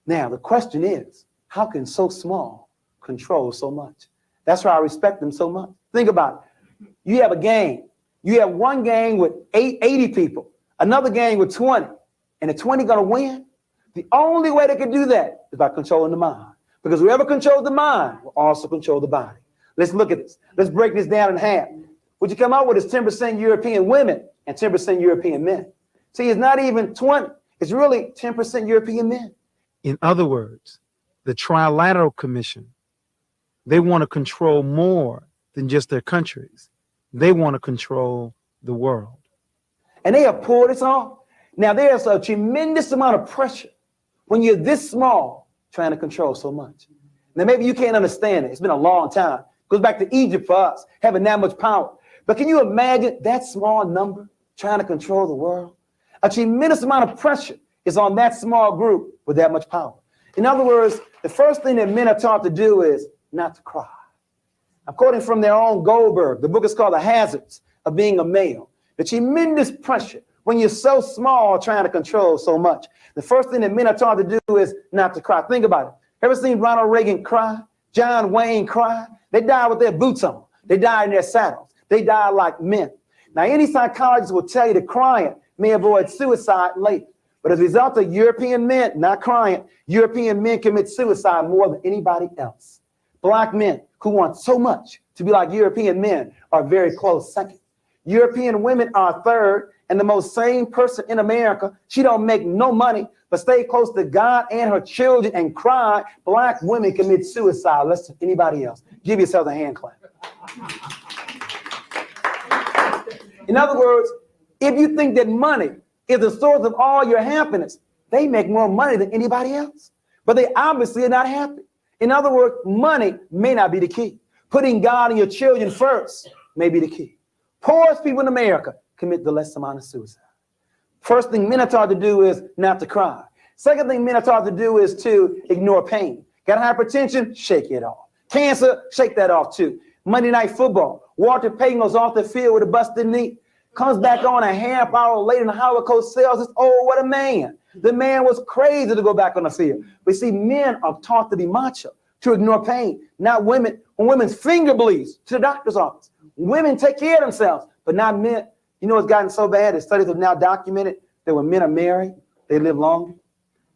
Now, the question is, how can so small control so much? That's why I respect them so much. Think about it. You have a gang. You have one gang with 80 people, another gang with 20, and the 20 going to win? The only way they can do that is by controlling the mind. Because whoever controls the mind will also control the body. Let's look at this. Let's break this down in half. What you come up with is 10% European women and 10% European men. See, it's not even 20. It's really 10% European men. In other words, the Trilateral Commission, they want to control more than just their countries. They want to control the world. And they have pulled this off. Now, there's a tremendous amount of pressure when you're this small trying to control so much. Now, maybe you can't understand it. It's been a long time. It goes back to Egypt for us, having that much power. But can you imagine that small number trying to control the world? A tremendous amount of pressure is on that small group with that much power. In other words, the first thing that men are taught to do is not to cry. I'm quoting from their own Goldberg. The book is called The Hazards of Being a Male. The tremendous pressure when you're so small trying to control so much. The first thing that men are taught to do is not to cry. Think about it. Ever seen Ronald Reagan cry? John Wayne cry? They died with their boots on. They died in their saddles. They died like men. Now, any psychologist will tell you that crying may avoid suicide later. But as a result of European men not crying, European men commit suicide more than anybody else. Black men who want so much to be like European men are very close second. European women are third, and the most sane person in America, she don't make no money, but stay close to God and her children and cry. Black women commit suicide less than anybody else. Give yourselves a hand clap. In other words, if you think that money is the source of all your happiness, they make more money than anybody else. But they obviously are not happy. In other words, money may not be the key. Putting God and your children first may be the key. Poorest people in America commit the less amount of suicide. First thing men are taught to do is not to cry. Second thing men are taught to do is to ignore pain. Got hypertension? Shake it off. Cancer? Shake that off too. Monday Night Football. Walter Payton goes off the field with a busted knee. Comes back on a half hour later and the Holocaust sells us. Oh, what a man. The man was crazy to go back on the field. But see, men are taught to be macho, to ignore pain, not women. When women's finger bleeds, to the doctor's office. Women take care of themselves, but not men. You know, it's gotten so bad that studies have now documented that when men are married, they live longer.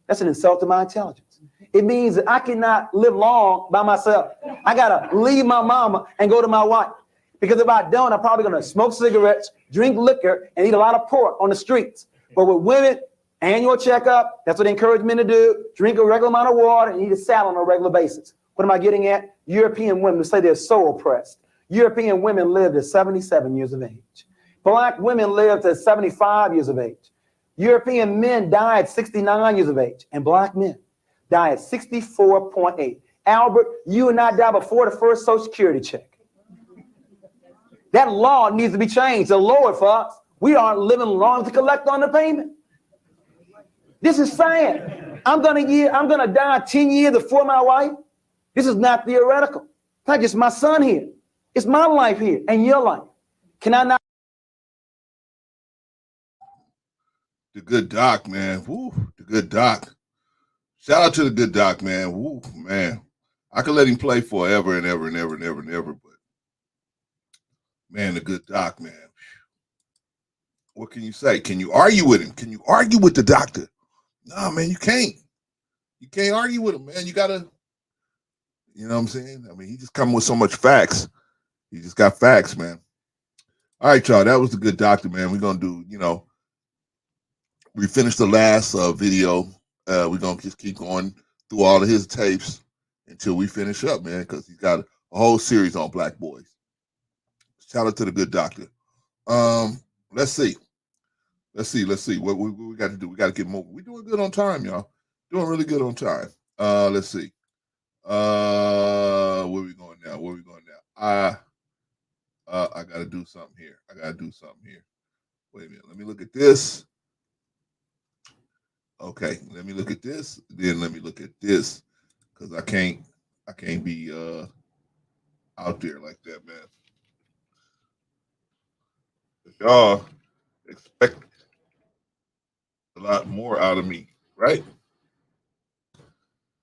That's an insult to my intelligence. It means that I cannot live long by myself. I got to leave my mama and go to my wife. Because if I don't, I'm probably going to smoke cigarettes, drink liquor, and eat a lot of pork on the streets. But with women, annual checkup, that's what they encourage men to do. Drink a regular amount of water and eat a salad on a regular basis. What am I getting at? European women who say they're so oppressed. European women live to 77 years of age. Black women live to 75 years of age. European men die at 69 years of age, and black men die at 64.8. Albert, you and I die before the first Social Security check. That law needs to be changed to lower it for us. We aren't living long to collect on the payment. This is sad. I'm gonna die 10 years before my wife. This is not theoretical. It's not just my son here. It's my life here and your life. Can I not? The good doc, man. Woo, the good doc. Shout out to the good doc, man. Woo, man. I could let him play forever and ever and ever and ever and ever, but man, the good doc, man. What can you say? Can you argue with him? Can you argue with the doctor? No, man, you can't. You can't argue with him, man. You gotta You know what I'm saying? I mean, he just come with so much facts. He just got facts, man. All right, y'all. That was a good doctor, man. We're gonna do, we finished the last video. We're gonna just keep going through all of his tapes until we finish up, man, because he's got a whole series on black boys. Shout out to the good doctor. Let's see. What we got to do. We got to get moving. We're doing good on time, y'all. Doing really good on time. Let's see. Where we going now? I gotta do something here. Wait a minute. Let me look at this. Okay, let me look at this. Then let me look at this. Cause I can't be out there like that, man. Y'all expect a lot more out of me, right?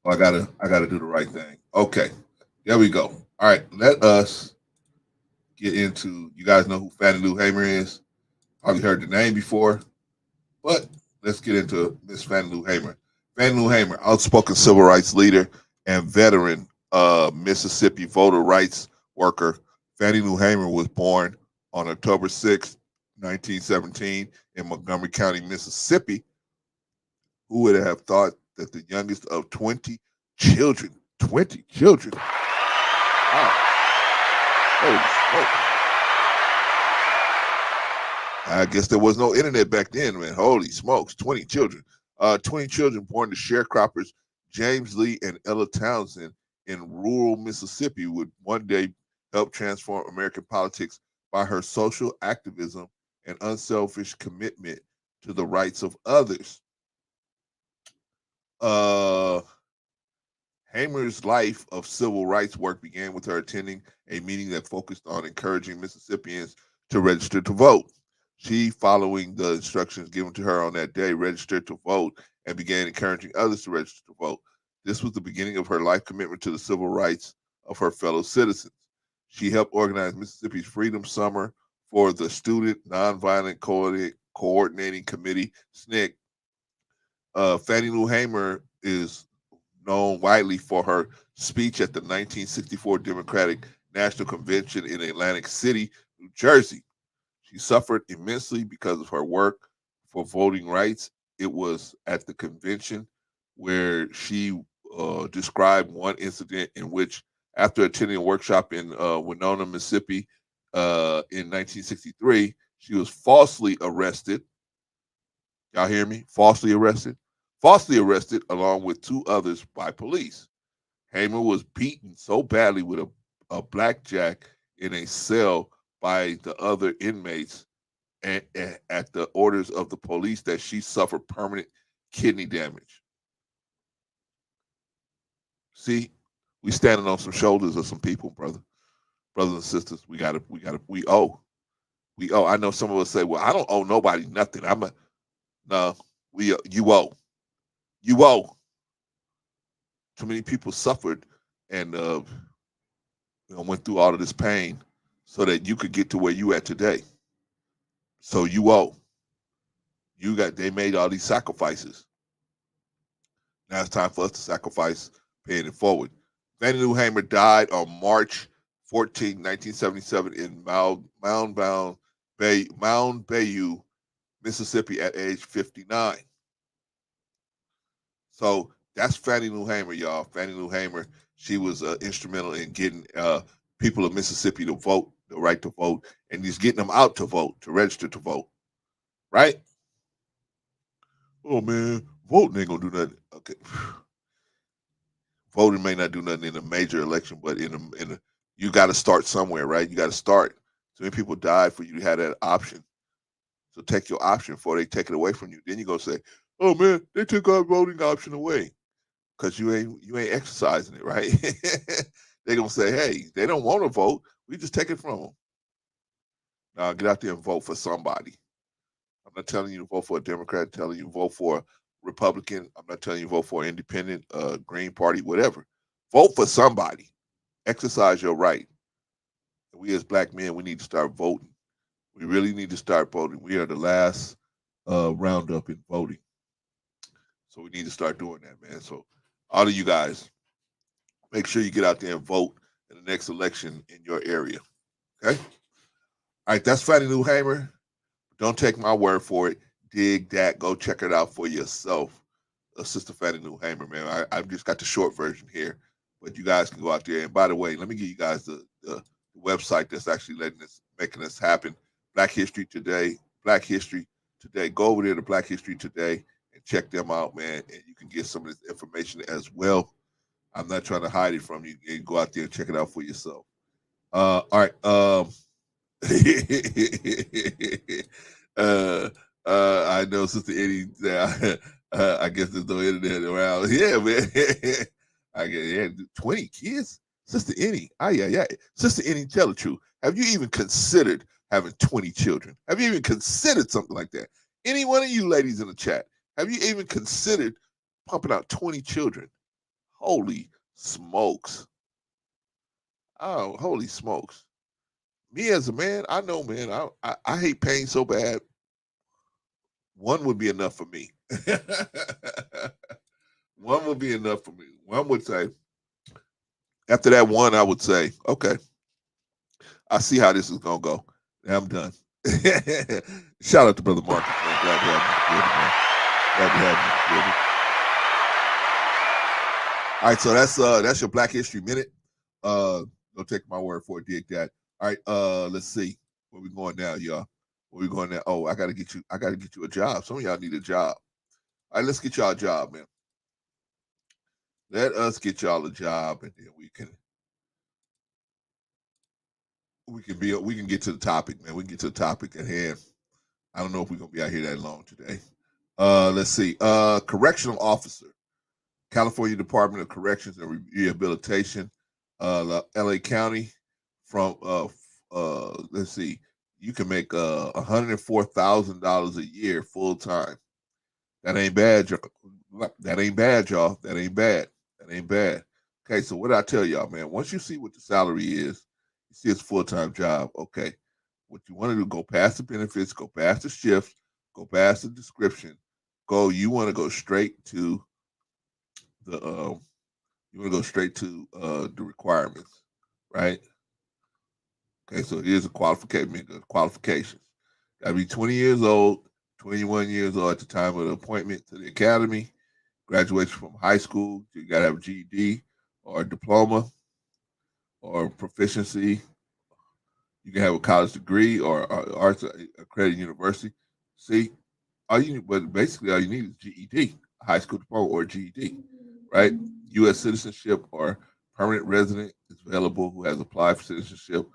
Well, I gotta do the right thing. Okay, there we go. All right, let us get into. You guys know who Fannie Lou Hamer is? Probably heard the name before, but let's get into Miss Fannie Lou Hamer. Fannie Lou Hamer, outspoken civil rights leader and veteran Mississippi voter rights worker. Fannie Lou Hamer was born on October 6, 1917, in Montgomery County, Mississippi. Who would have thought that the youngest of 20 children, wow, holy smoke. I guess there was no internet back then, man. Holy smokes, 20 children. 20 children born to sharecroppers James Lee and Ella Townsend in rural Mississippi would one day help transform American politics by her social activism and unselfish commitment to the rights of others. Hamer's life of civil rights work began with her attending a meeting that focused on encouraging Mississippians to register to vote. She, following the instructions given to her on that day, registered to vote and began encouraging others to register to vote. This was the beginning of her life commitment to the civil rights of her fellow citizens. She helped organize Mississippi's Freedom Summer for the Student Nonviolent Coordinating Committee, SNCC. Fannie Lou Hamer is known widely for her speech at the 1964 Democratic National Convention in Atlantic City, New Jersey. She suffered immensely because of her work for voting rights. It was at the convention where she described one incident in which, after attending a workshop in Winona, Mississippi in 1963, she was falsely arrested. Y'all hear me? Falsely arrested? Falsely arrested along with two others by police. Hamer was beaten so badly with a blackjack in a cell by the other inmates and at the orders of the police that she suffered permanent kidney damage. See, we standing on some shoulders of some people, brothers and sisters. We owe. I know some of us say, well, I don't owe nobody nothing. No, you owe. You owe. Too many people suffered and went through all of this pain so that you could get to where you at today. So you owe. They made all these sacrifices. Now it's time for us to sacrifice paying it forward. Fannie Lou Hamer died on March 14, 1977 in Mound Bayou, Mississippi at age 59. So that's Fannie Lou Hamer, y'all. Fannie Lou Hamer, she was instrumental in getting people of Mississippi to vote, the right to vote, and just getting them out to vote, to register to vote. Right? Oh, man, voting ain't going to do nothing. Okay. Voting may not do nothing in a major election, but you got to start somewhere, right? You got to start. So many people died for you to have that option. So take your option before they take it away from you. Then you're going to say, oh, man, they took our voting option away. Because you ain't exercising it, right? They're going to say, hey, they don't want to vote. We just take it from them. Now, get out there and vote for somebody. I'm not telling you to vote for a Democrat. I'm telling you to vote for a Republican. I'm not telling you to vote for an independent, Green Party, whatever. Vote for somebody. Exercise your right. And we as black men, we need to start voting. We really need to start voting. We are the last roundup in voting. So we need to start doing that, man. So all of you guys, make sure you get out there and vote in the next election in your area. Okay? All right, that's Fannie Lou Hamer. Don't take my word for it. Dig that. Go check it out for yourself. Sister Fannie Lou Hamer, man. I've just got the short version here, but you guys can go out there. And by the way, let me give you guys the website that's actually making this happen. Black History Today. Black History Today. Go over there to Black History Today and check them out, man. And you can get some of this information as well. I'm not trying to hide it from you. And go out there and check it out for yourself. All right. I know Sister Eddie. I guess there's no internet around. Yeah, man. I guess 20 kids. Sister Eddie. Yeah. Sister Eddie, tell the truth. Have you even considered having 20 children? Have you even considered something like that? Any one of you ladies in the chat, have you even considered pumping out 20 children? Holy smokes. Oh, holy smokes. Me as a man, I know, man, I hate pain so bad. One would be enough for me. One would be enough for me. One would say, after that one, I would say, okay, I see how this is going to go. And I'm done. Shout out to Brother Marcus, man. Glad to have you, man. Glad to have you. All right, so that's your Black History Minute. Don't take my word for it. Dig that. All right, let's see where we going now, y'all. Where we going now? Oh, I gotta get you a job. Some of y'all need a job. All right, let's get y'all a job, man. Let us get y'all a job, and then we can get to the topic, man. We can get to the topic at hand. I don't know if we're gonna be out here that long today. Let's see. Correctional officer, California Department of Corrections and Rehabilitation, LA County. From let's see, you can make $104,000 a year full time. That ain't bad, y'all. That ain't bad, y'all. That ain't bad. That ain't bad. Okay, so what I tell y'all, man, once you see what the salary is, you see it's a full-time job. Okay, what you want to do, go past the benefits, go past the shift, go past the description. You want to go straight to the the requirements, right? Okay, so here's a qualifications. Got to be 20 years old, 21 years old at the time of the appointment to the academy. Graduation from high school, you got to have a GED or a diploma or proficiency. You can have a college degree or arts accredited university. See, basically all you need is GED, a high school diploma or GED, right? U.S. citizenship or permanent resident is available who has applied for citizenship.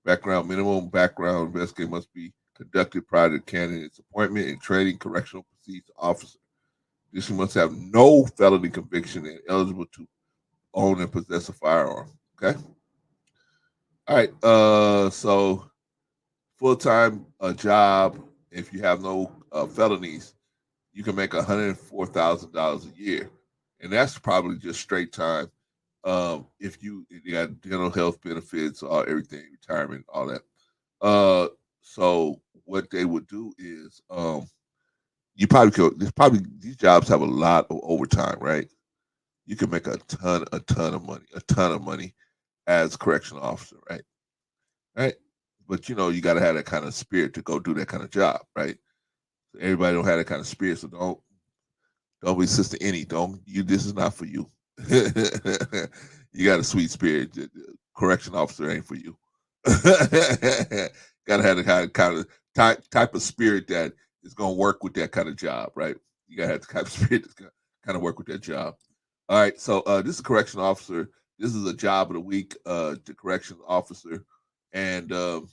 Minimum background investigation must be conducted prior to the candidate's appointment and training correctional procedure officer. This must have no felony conviction and eligible to own and possess a firearm. Okay. All right. So full-time job, if you have no felonies, you can make $104,000 a year, and that's probably just straight time. If you got dental health benefits, everything, retirement, all that. So what they would do is, you probably could. These jobs have a lot of overtime, right? You can make a ton of money as a correctional officer, right? Right. But you got to have that kind of spirit to go do that kind of job, right? So everybody don't have that kind of spirit, so don't be Sister Any. This is not for you. You got a sweet spirit. The correction officer ain't for you. Gotta have the kind of type of spirit that is gonna work with that kind of job, right? You gotta have the kind of spirit that's gonna kind of work with that job. All right, so this is a correction officer. This is a job of the week, the corrections officer, and you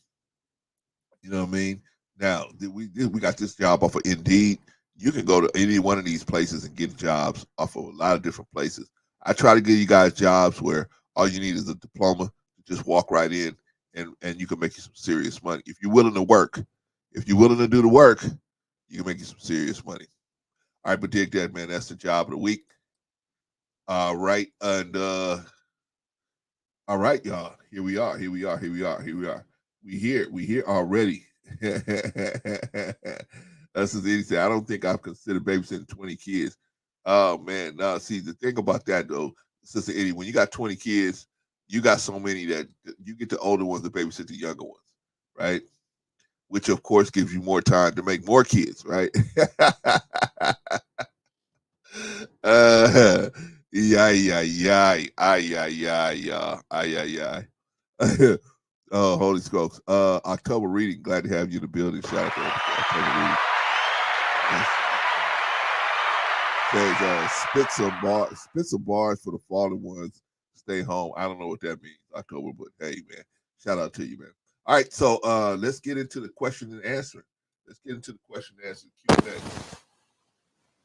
know what I mean. Now we got this job off of Indeed. You can go to any one of these places and get jobs off of a lot of different places. I try to give you guys jobs where all you need is a diploma. Just walk right in, and you can make you some serious money. If you're willing to work, if you're willing to do the work, you can make you some serious money. All right, but dig that, man. That's the job of the week. All right, and all right, y'all. Here we are. We here already. That's the thing. I don't think I've considered babysitting 20 kids. Oh man, no. See, the thing about that though, Sister Eddie, when you got 20 kids, you got so many that you get the older ones to babysit the younger ones, right? Which of course gives you more time to make more kids, right? Yeah, yeah, yeah, ay, ay, ay, ay, ay, ay. Oh, Holy Scopes. October reading. Glad to have you in the building. Shout out to October reading. Says spit some bars for the fallen ones. Stay home. I don't know what that means, October, but hey, man, shout out to you, man. All right, so let's get into the question and answer. Let's get into the question and answer Q&A.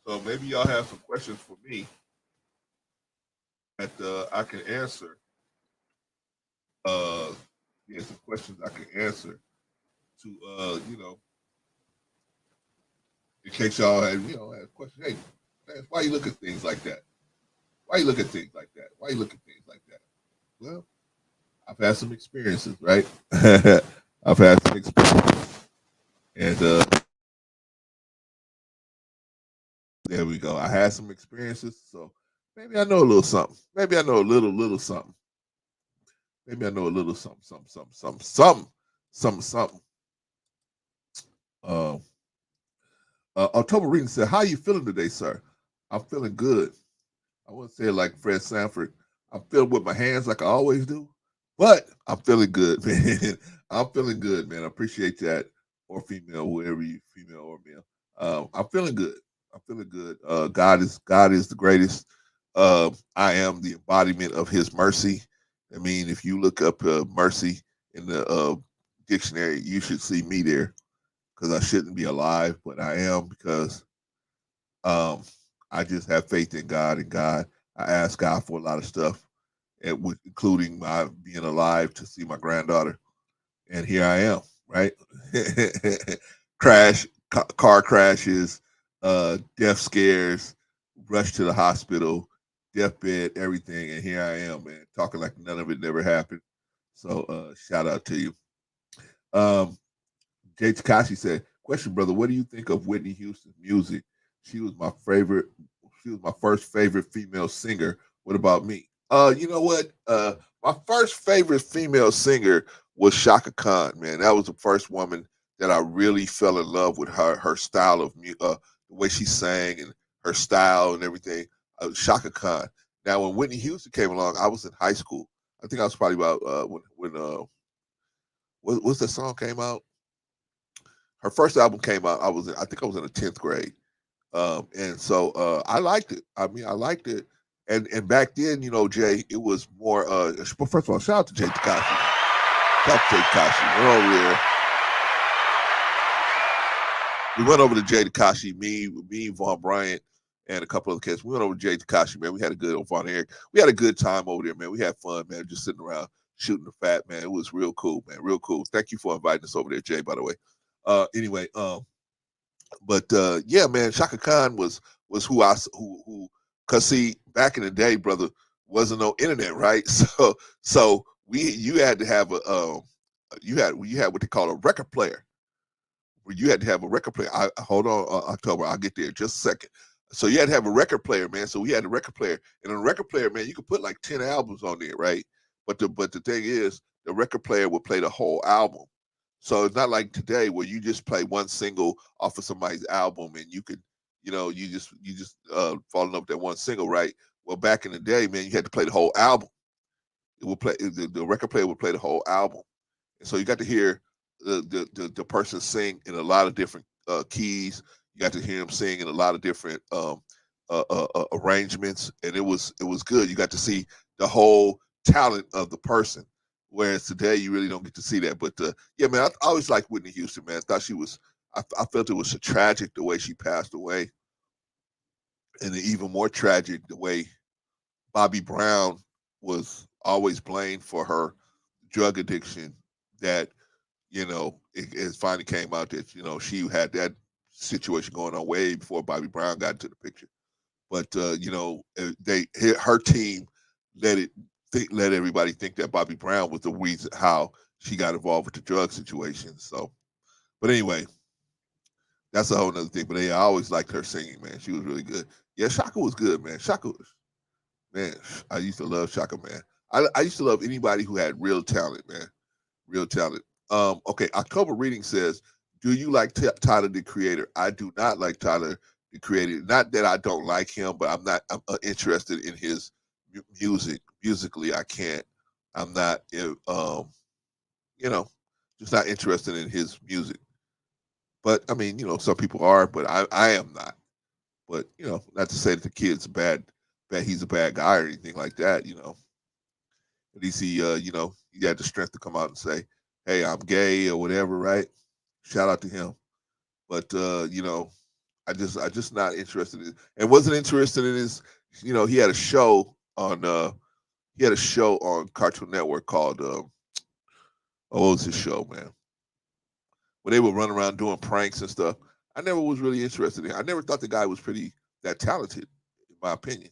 So maybe y'all have some questions for me that I can answer. Yeah, some questions I can answer to in case y'all had had questions. Hey, man, why you look at things like that? Why you look at things like that? Why you look at things like that? Well, I've had some experiences, right? I've had some experiences, and there we go. I had some experiences, so maybe I know a little something. Maybe I know a little something. Maybe I know a little something. Uh, October Reading said, "How are you feeling today, sir?" I'm feeling good. I wouldn't say it like Fred Sanford. I'm feeling with my hands like I always do, but I'm feeling good, man. I'm feeling good, man. I appreciate that, or female, whoever you, female or male. I'm feeling good. I'm feeling good. God is the greatest. I am the embodiment of His mercy. I mean, if you look up mercy in the dictionary, you should see me there because I shouldn't be alive, but I am because um, I just have faith in God, and God, I ask God for a lot of stuff, and including my being alive to see my granddaughter, and here I am, right? Car crashes, death scares, rush to the hospital, deathbed, everything, and here I am, man, talking like none of it never happened. So, shout out to you. Jay Takashi said, "Question, brother, what do you think of Whitney Houston's music? She was my favorite. She was my first favorite female singer. What about me? You know what? My first favorite female singer was Shaka Khan. Man, that was the first woman that I really fell in love with her style of the way she sang and her style and everything. Shaka Khan. Now, when Whitney Houston came along, I was in high school. I think I was probably about when what's that song came out? Her first album came out. I think I was in the 10th grade, and so I liked it. I mean, I liked it, and back then, Jay, it was more. First of all, shout out to Jay Takashi. Shout out to Jay Takashi. Went over there. We went over to Jay Takashi. Me, Vaughn Bryant, and a couple of kids. We went over to Jay Takashi. Man, we had a good Vaughn Eric. We had a good time over there, man. We had fun, man. Just sitting around shooting the fat, man. It was real cool, man. Real cool. Thank you for inviting us over there, Jay. By the way. Anyway, but yeah, man, Shaka Khan was who cause see back in the day, brother, wasn't no internet, right? So you had to have you had what they call a record player. Where you had to have a record player. Hold on, October, I'll get there just a second. So you had to have a record player, man. So we had a record player, and on a record player, man, you could put like 10 albums on there, right? But the thing is, the record player would play the whole album. So it's not like today where you just play one single off of somebody's album and you could, you just fall in love with that one single, right? Well, back in the day, man, you had to play the whole album. It would play the record player would play the whole album, and so you got to hear the person sing in a lot of different keys. You got to hear him sing in a lot of different arrangements, and it was good. You got to see the whole talent of the person. Whereas today, you really don't get to see that. But yeah, man, I always liked Whitney Houston, man. I thought she was. I felt it was so tragic the way she passed away, and even more tragic the way Bobby Brown was always blamed for her drug addiction. That it finally came out that she had that situation going on way before Bobby Brown got into the picture. But her team let everybody think that Bobby Brown was the reason how she got involved with the drug situation. So, but anyway, that's a whole nother thing. But yeah, I always liked her singing, man. She was really good. Yeah, Shaka was good, man. Man, I used to love Shaka Man. I used to love anybody who had real talent, man. Real talent. Okay, October reading says, do you like Tyler the Creator? I do not like Tyler the Creator. Not that I don't like him, but I'm interested in his music. Musically, I can't. I'm not, you know, just not interested in his music. But I mean, some people are, but I am not. But not to say that the kid's he's a bad guy or anything like that. At least he had the strength to come out and say, "Hey, I'm gay" or whatever, right? Shout out to him. But I just not interested in, and wasn't interested in his. He had a show on Cartoon Network called what was his show, man? Where they would run around doing pranks and stuff. I never was really interested in. I never thought the guy was pretty that talented, in my opinion.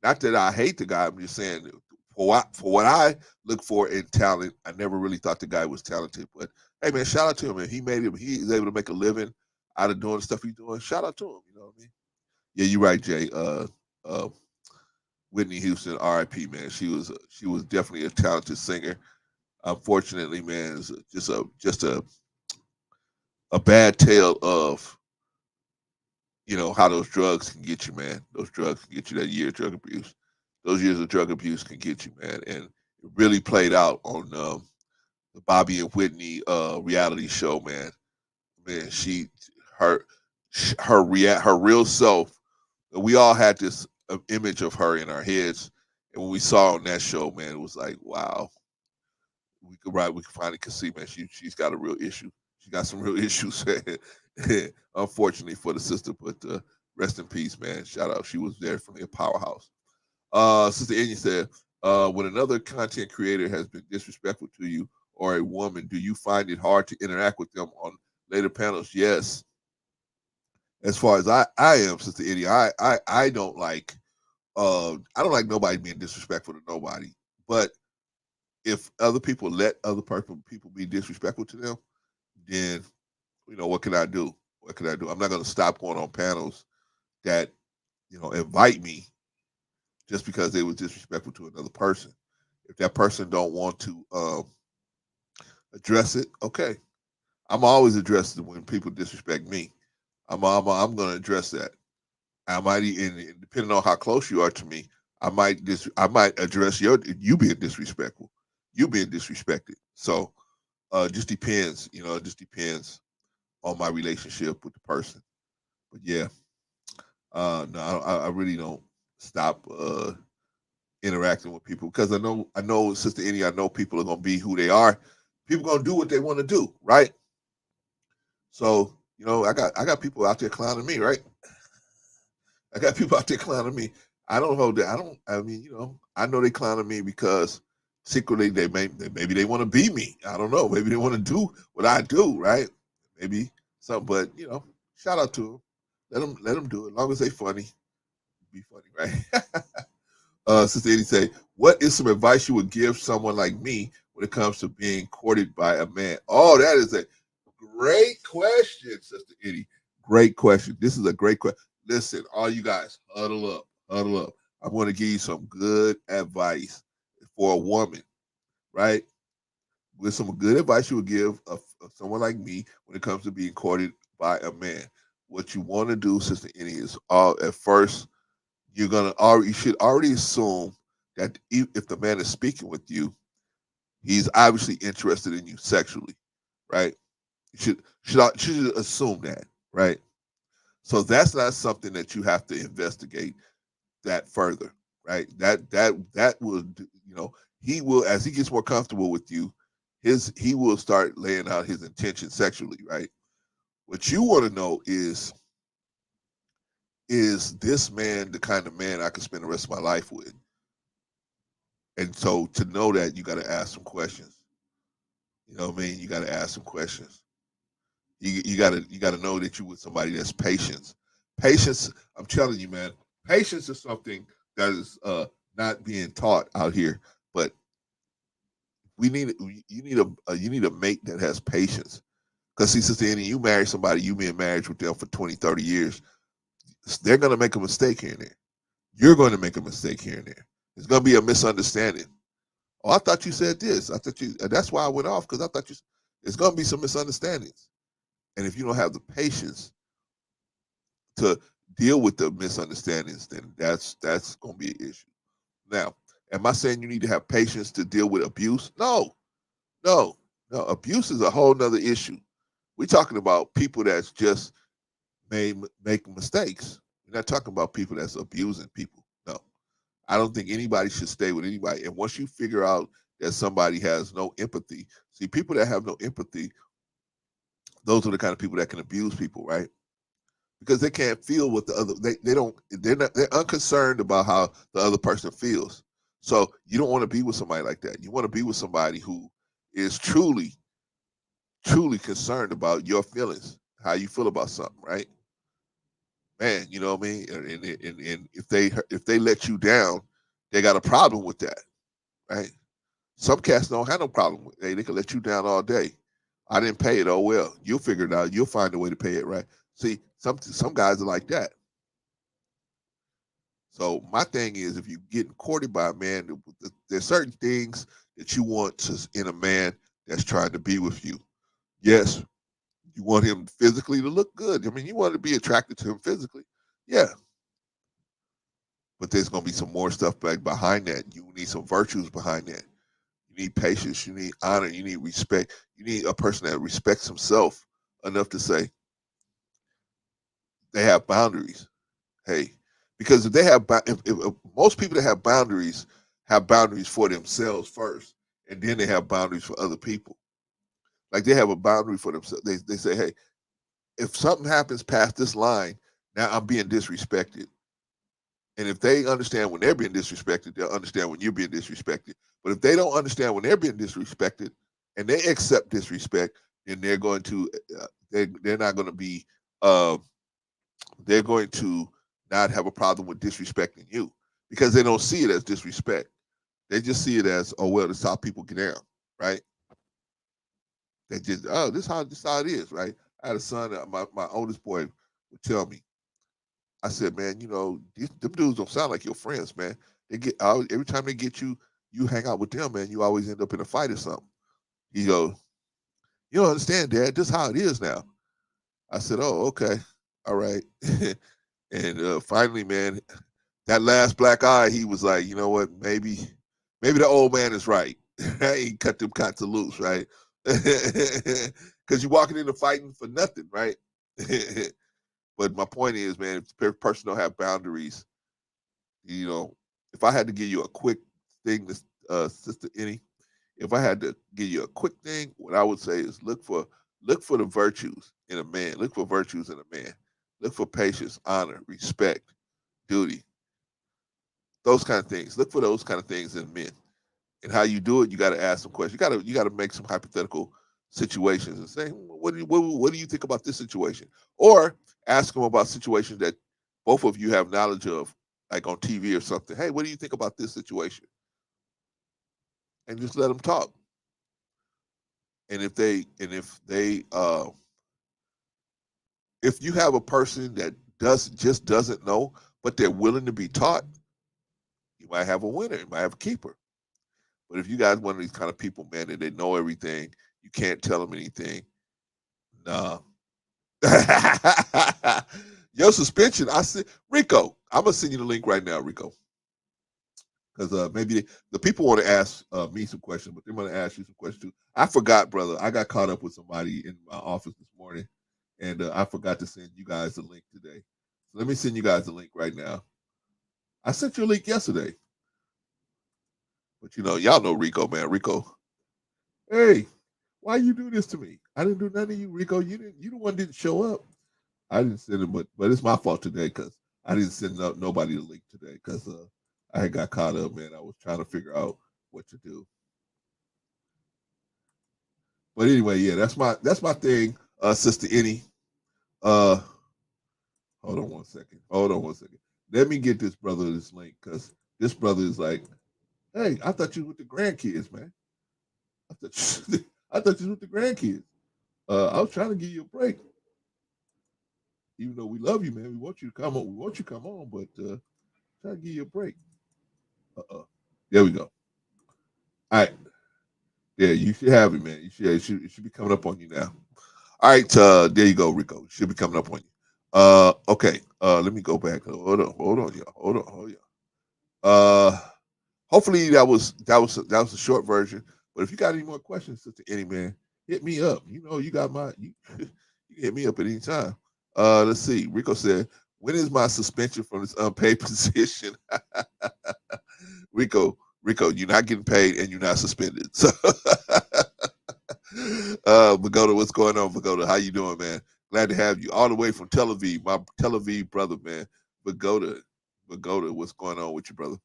Not that I hate the guy. I'm just saying for what I look for in talent, I never really thought the guy was talented. But hey, man, shout out to him, man. He's able to make a living out of doing the stuff he's doing. Shout out to him. You know what I mean? Yeah, you're right, Jay. Whitney Houston, R.I.P. Man. She was definitely a talented singer. Unfortunately, man, it's just a bad tale of how those drugs can get you, man. Those drugs can get you, that year of drug abuse. Those years of drug abuse can get you, man. And it really played out on the Bobby and Whitney reality show, man. Man, her real self. We all had this image of her in our heads, and when we saw her on that show, man, it was like, wow. We could finally see, man. She's got a real issue. She got some real issues. Unfortunately for the sister, but rest in peace, man. Shout out. She was definitely a powerhouse. Sister Enya said, when another content creator has been disrespectful to you or a woman, do you find it hard to interact with them on later panels? Yes. As far as I am, Sister Enya, I don't like nobody being disrespectful to nobody. But if other people let other people be disrespectful to them, then what can I do? What can I do? I'm not going to stop going on panels that invite me just because they was disrespectful to another person. If that person don't want to address it, okay. I'm always addressing when people disrespect me. I'm going to address that. I might, and depending on how close you are to me, I might address you being disrespectful, you being disrespected. So just depends, it just depends on my relationship with the person. But yeah, no, I really don't stop interacting with people because I know, Sister Enya, I know people are gonna be who they are. People gonna do what they want to do, right? So I got people out there clowning me, right? I got people out there clowning me. I don't know that. I mean, I know they clowning me because secretly maybe they want to be me. I don't know. Maybe they want to do what I do, right? Maybe something. But shout out to them. Let them do it. As long as they funny, be funny, right? Sister Eddie say, what is some advice you would give someone like me when it comes to being courted by a man? Oh, that is a great question, Sister Eddie. Great question. This is a great question. Listen, all you guys, huddle up. I'm going to give you some good advice for a woman, right? With some good advice you would give someone like me when it comes to being courted by a man. What you want to do, Sister Annie, is at first you should already assume that if the man is speaking with you, he's obviously interested in you sexually, right? You should assume that, right? So that's not something that you have to investigate that further, right? That will, he will, as he gets more comfortable with you, he will start laying out his intention sexually, right? What you want to know is this man the kind of man I can spend the rest of my life with? And so to know that, you got to ask some questions. You know what I mean? You got to ask some questions. You got to know that you're with somebody that's patient. Patience, I'm telling you, man, patience is something that is not being taught out here. But you need a mate that has patience. Because see, Sister Annie, you marry somebody, you been married with them for 20, 30 years, they're gonna make a mistake here and there. You're going to make a mistake here and there. It's gonna be a misunderstanding. Oh, I thought you said this. I thought you. That's why I went off, because I thought you. It's gonna be some misunderstandings, and if you don't have the patience to deal with the misunderstandings, then that's gonna be an issue. Now, am I saying you need to have patience to deal with abuse? No, no, no. Abuse is a whole nother issue. We're talking about people that's just make mistakes. We're not talking about people that's abusing people. No, I don't think anybody should stay with anybody. And once you figure out that somebody has no empathy, see, people that have no empathy, those are the kind of people that can abuse people, right? Because they can't feel what the other they're unconcerned about how the other person feels. So you don't want to be with somebody like that. You want to be with somebody who is truly concerned about your feelings, how you feel about something, right? Man, you know what I mean? And if they let you down, they got a problem with that, right? Some cats don't have no problem with it. They can let you down all day. I didn't pay it. Oh well, you'll figure it out. You'll find a way to pay it, right? See, some guys are like that. So my thing is, if you're getting courted by a man, there's certain things that you want in a man that's trying to be with you. Yes, you want him physically to look good. I mean, you want to be attracted to him physically. Yeah. But there's going to be some more stuff back behind that. You need some virtues behind that. You need patience. You need honor. You need respect. You need a person that respects himself enough to say they have boundaries. Hey, because if they have, if most people that have boundaries for themselves first, and then they have boundaries for other people. Like they have a boundary for themselves. They say, hey, if something happens past this line, now I'm being disrespected. And if they understand when they're being disrespected, they'll understand when you're being disrespected. But if they don't understand when they're being disrespected and they accept disrespect, then they're going to they're not going to be they're going to not have a problem with disrespecting you because they don't see it as disrespect. They just see it as, oh well, this is how people get down, right? They just, oh, this is how it is, right? I had a son, my oldest boy would tell me, I said, man, you know, them dudes don't sound like your friends, man. They get every time they get you, you hang out with them, man. You always end up in a fight or something. He goes, you don't understand, Dad. This is how it is now. I said, oh, okay, all right. And finally, man, that last black eye, he was like, you know what? Maybe the old man is right. He cut them cats loose, right? Because you're walking into fighting for nothing, right? But my point is, man, if the person don't have boundaries, you know, if I had to give you a quick thing, Sister Annie, if I had to give you a quick thing, what I would say is look for the virtues in a man. Look for virtues in a man. Look for patience, honor, respect, duty, those kind of things. Look for those kind of things in men. And how you do it, you got to ask some questions. You got to make some hypothetical situations and say, what do you think about this situation? Or ask them about situations that both of you have knowledge of, like on TV or something. Hey, what do you think about this situation? And just let them talk. And if you have a person that doesn't know, but they're willing to be taught, you might have a winner. You might have a keeper. But if you guys one of these kind of people, man, that they know everything, you can't tell them anything. Nah. Your suspension, I see. Rico, I'm gonna send you the link right now, Rico. Because maybe the people want to ask me some questions, but they're gonna ask you some questions too. I forgot, brother. I got caught up with somebody in my office this morning, and I forgot to send you guys the link today. So let me send you guys the link right now. I sent you a link yesterday, but you know, y'all know Rico, man. Rico, hey, why you do this to me? I didn't do nothing to you, Rico. You the one didn't show up. I didn't send it, but it's my fault today because I didn't send nobody the link today because I had got caught up, man. I was trying to figure out what to do. But anyway, yeah, that's my thing, Sister Annie. Uh, hold on one second. Let me get this brother this link because this brother is like, hey, I thought you was with the grandkids, man. I thought you was with the grandkids. I was trying to give you a break. Even though we love you, man, we want you to come on. But try to give you a break. There we go. All right. Yeah, you should have it, man. It should be coming up on you now. All right, there you go, Rico. It should be coming up on you. Okay. Let me go back. Hold on, y'all. Hold on. Hopefully that was a short version. But if you got any more questions, Sister Annie, man, hit me up. You know, you got you can hit me up at any time. Let's see. Rico said, when is my suspension from this unpaid position? Rico, you're not getting paid and you're not suspended. So Pagoda, what's going on, Pagoda? How you doing, man? Glad to have you all the way from Tel Aviv, my Tel Aviv brother, man. Pagoda, what's going on with you, brother?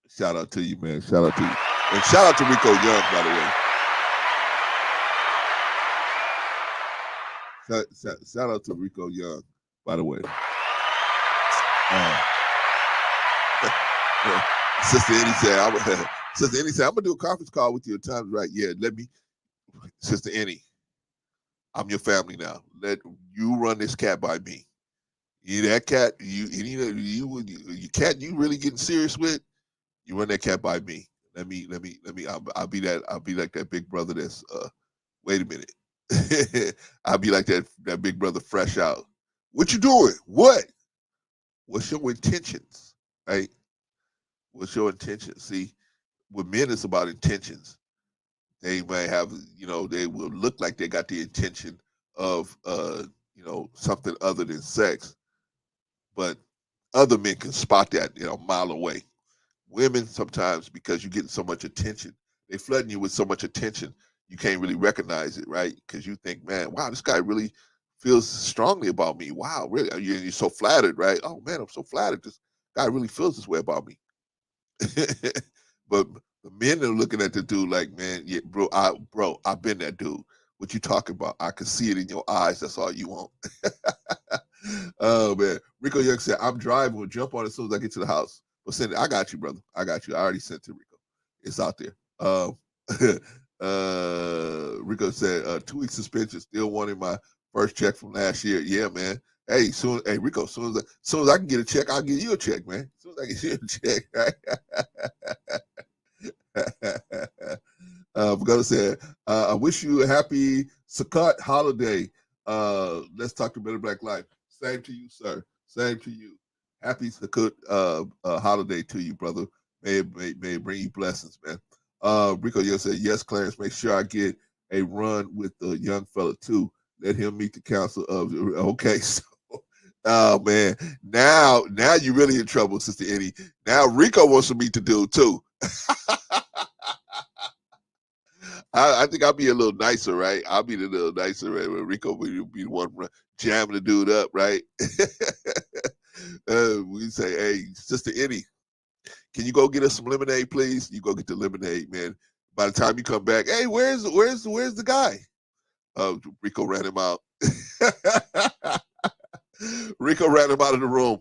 Shout out to you, man. Shout out to you. And shout out to Rico Young, by the way. Shout out to Rico Young, by the way. Sister Annie said, I'm gonna do a conference call with you at times, right? Yeah, Sister Annie, I'm your family now. Let you run this cat by me. That cat, you cat you really getting serious with, you run that cat by me. Let me, I'll be like that big brother that's, wait a minute. I'll be like that big brother fresh out. What you doing? What? What's your intentions? Right? What's your intention? See, with men, it's about intentions. They may have, they will look like they got the intention of, something other than sex, but other men can spot that, a mile away. Women sometimes, because you're getting so much attention, they flooding you with so much attention, you can't really recognize it, right? Because you think, man, wow, this guy really feels strongly about me. Wow, really? You're so flattered, right? Oh man, I'm so flattered. This guy really feels this way about me. But the men are looking at the dude like, man, yeah, bro, I've been that dude. What you talking about? I can see it in your eyes. That's all you want. Oh man, Rico Young said, I'm driving. We'll jump on it as soon as I get to the house. But send it. I got you, brother. I got you. I already sent it, Rico. It's out there. Rico said, 2 week suspension. Still wanting my first check from last year. Yeah, man. Hey, Rico, soon as I can get a check, I'll give you a check, man. As soon as I get you a check, right? Pagoda said, I wish you a happy Sukkot holiday. Let's talk to Better Black Life. Same to you, sir. Same to you. Happy Sukkot holiday to you, brother. May it bring you blessings, man. Rico Young said, yes, Clarence, make sure I get a run with the young fella too. Let him meet the council of, okay, so, oh man, now you're really in trouble, Sister Eddie. Now Rico wants to meet the dude too. I think I'll be a little nicer, right? I'll be a little nicer, right? When Rico will be the one jamming the dude up, right? We say, hey, Sister Eddie, can you go get us some lemonade, please? You go get the lemonade, man. By the time you come back, hey, where's the guy? Rico ran him out. Rico ran him out of the room.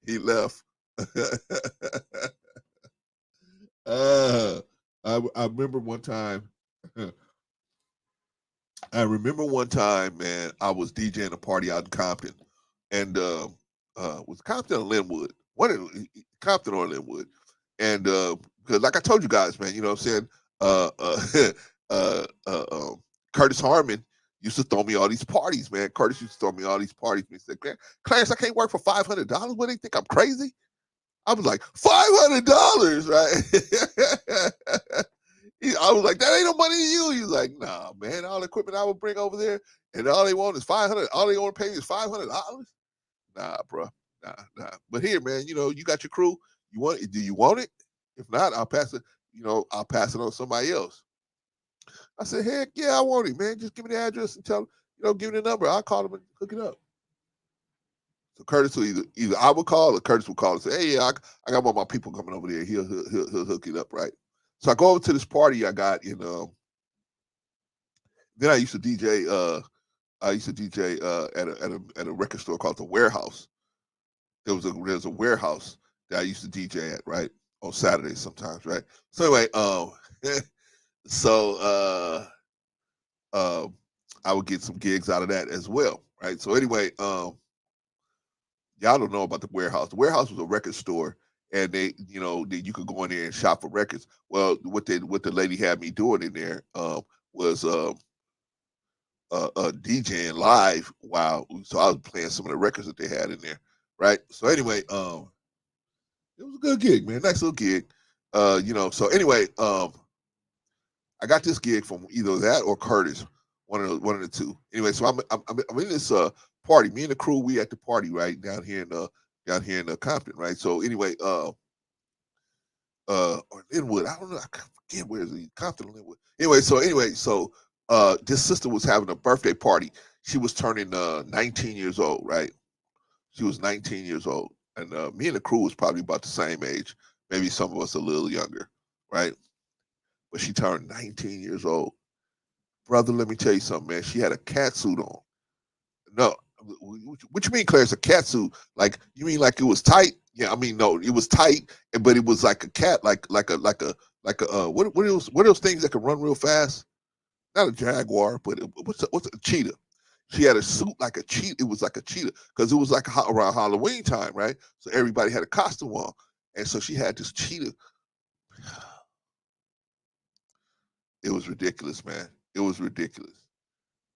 He left. I remember one time. Man, I was DJing a party out in Compton, and was Compton or Linwood? Compton or Linwood? And because, like I told you guys, man, you know what I'm saying? Curtis Harmon used to throw me all these parties, man. Curtis used to throw me all these parties. He said, Clarence, I can't work for $500. What, do you think I'm crazy? I was like, $500, right? I was like, that ain't no money to you. He's like, nah, man, all the equipment I would bring over there, and all they want is $500. All they want to pay me is $500. Nah, bro, nah. But here, man, you got your crew. Do you want it? If not, I'll pass it. I'll pass it on to somebody else. I said, heck yeah, I want it, man. Just give me the address and tell give me the number. I'll call them and hook it up. So Curtis will either I would call or Curtis will call and say, hey, yeah, I got one of my people coming over there. He'll hook it up, right? So I go over to this party I got in. Then I used to DJ. At a record store called the Warehouse. There's a warehouse that I used to DJ at, right, on Saturdays sometimes, right. So anyway, I would get some gigs out of that as well, right. So anyway, Y'all don't know about the warehouse. The warehouse was a record store, and you could go in there and shop for records. Well, what the lady had me doing in there was DJing live. Wow! So I was playing some of the records that they had in there, right? So anyway, it was a good gig, man. Nice little gig. So anyway, I got this gig from either that or Curtis, one of the two. Anyway, so I'm in this party. Me and the crew, we at the party right down here in Compton, right? So anyway, or Linwood, I don't know, I forget where is it, Compton, or Linwood. Anyway, so this sister was having a birthday party. She was turning 19 years old, right? She was 19 years old, and me and the crew was probably about the same age, maybe some of us a little younger, right? But she turned 19 years old. Brother, let me tell you something, man. She had a cat suit on. No, what you mean, Claire? It's a cat suit? Like, you mean like it was tight? Yeah, I mean, no, it was tight, but it was like a cat, like what are those things that can run real fast? Not a jaguar, but what's a cheetah? She had a suit like a cheetah. It was like a cheetah because it was like around Halloween time, right? So everybody had a costume on, and so she had this cheetah. It was ridiculous, man. It was ridiculous.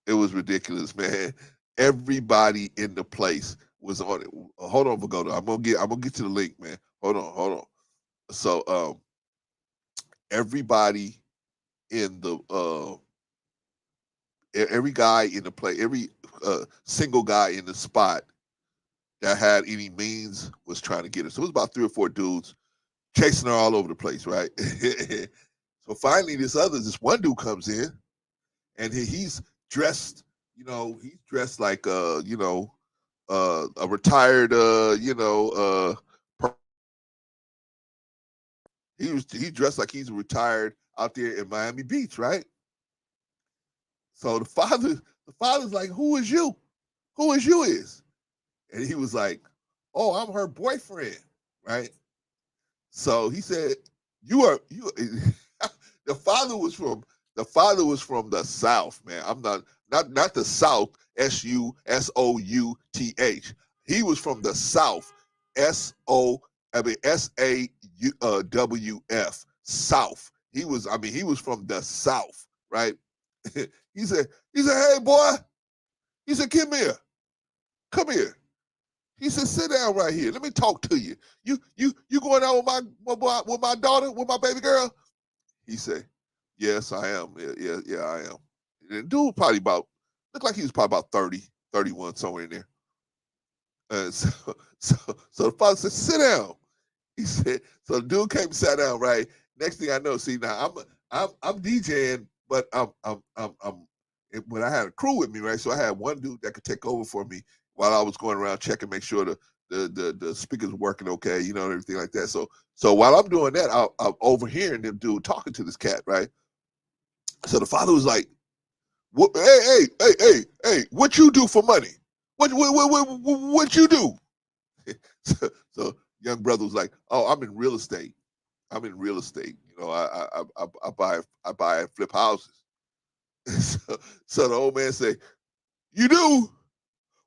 It was ridiculous, man. Everybody in the place was on it. Hold on, Vagoda. I'm gonna get to the link, man. Hold on. So everybody in the every guy in the play, every single guy in the spot that had any means was trying to get her. So it was about 3 or 4 dudes chasing her all over the place, right? So finally, this one dude comes in, and he's dressed, he's dressed like a retired he dressed like he's retired out there in Miami Beach, right? So the father's like, who is you? Who is you is? And he was like, oh, I'm her boyfriend, right? So he said, you are you the father was from the South, man. I'm not the South, SUSOUTH. He was from the South, SAWF, South. He was from the South, right? he said, hey boy. He said, come here. He said, sit down right here. Let me talk to you. You going out with my daughter, with my baby girl? He said, yes, I am. Yeah, I am. And the dude looked like he was probably about 30, 31, somewhere in there. So the father said, sit down. He said, so the dude came and sat down, right? Next thing I know, see, now I'm DJing, but when I had a crew with me, right? So I had one dude that could take over for me while I was going around checking, make sure the speakers were working okay, and everything like that. So while I'm doing that, I'm overhearing them dude talking to this cat, right? So the father was like, what, hey, what you do for money? What you do? So young brother was like, oh, I'm in real estate. I'm in real estate. I buy and flip houses. So the old man say, you do?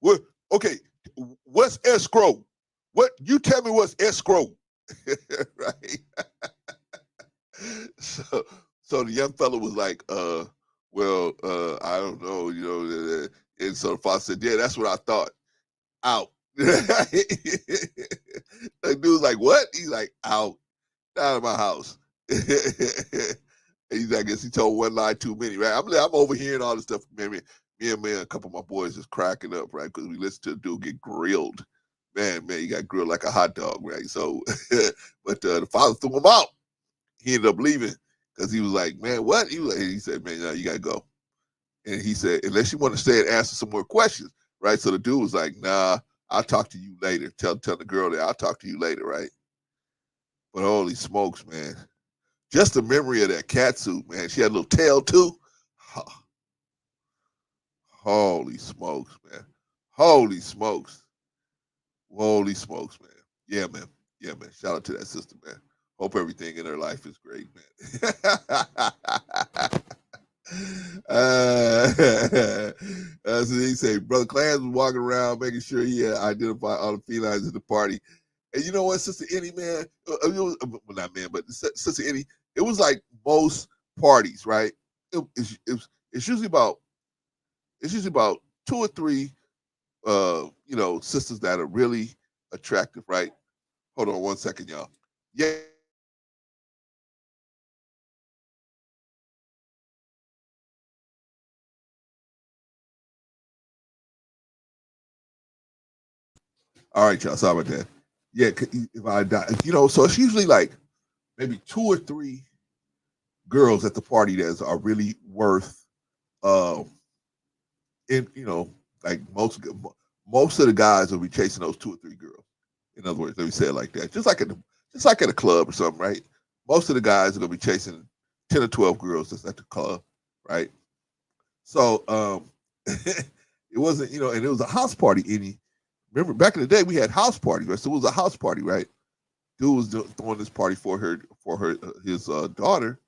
Well, okay, what's escrow? What you tell me what's escrow? Right? So the young fellow was like, I don't know, and so the father said, yeah, that's what I thought. Out. The dude's like, what? He's like, out of my house. He's, I guess he told one lie too many, right? I'm overhearing all this stuff. Me and a couple of my boys is cracking up, right? Because we listened to the dude get grilled. Man, he got grilled like a hot dog, right? So, but the father threw him out. He ended up leaving because he was like, man, what? He said, man, no, you got to go. And he said, unless you want to stay and answer some more questions, right? So the dude was like, nah, I'll talk to you later. Tell the girl that I'll talk to you later, right? But holy smokes, man. Just the memory of that cat suit, man. She had a little tail too. Holy smokes, man. Holy smokes. Holy smokes, man. Yeah, man. Yeah, man. Shout out to that sister, man. Hope everything in her life is great, man. So say Brother Clarence was walking around making sure he had identified all the felines at the party. And you know what, Sister Annie, man, well, not man, but Sister Annie, it was like most parties, right? It's usually about 2 or 3 sisters that are really attractive, right? Hold on 1 second, y'all. Yeah. All right, y'all. Sorry about that. Yeah, if I die, so it's usually like maybe 2 or 3 girls at the party that are really worth, in like most of the guys will be chasing those 2 or 3 girls. In other words, let me say it like that. Just like at a club or something, right? Most of the guys are gonna be chasing 10 or 12 girls that's at the club, right? So it wasn't, and it was a house party. Remember back in the day we had house parties, right? So it was a house party, right? Dude was throwing this party for his daughter,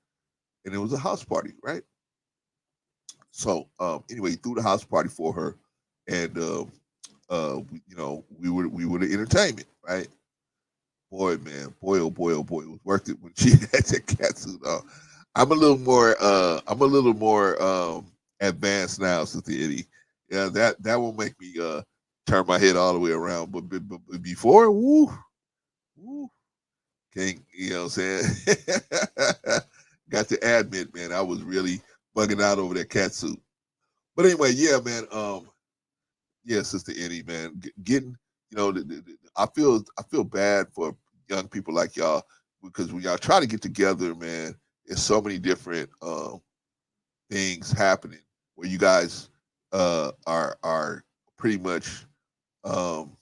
and it was a house party, right? So anyway, he threw the house party for her, and we were the entertainment, right? Boy, man, boy, oh boy, it was worth it when she had that cat suit on. I'm a little more advanced now, Sister Eddie. Yeah, that will make me turn my head all the way around. But before, woo, can't, you know what I'm saying? Got to admit, man, I was really bugging out over that cat suit. But anyway, yeah, man. Yeah, Sister Eddie, man, getting, I feel bad for young people like y'all, because when y'all try to get together, man, there's so many different things happening where you guys are pretty much um,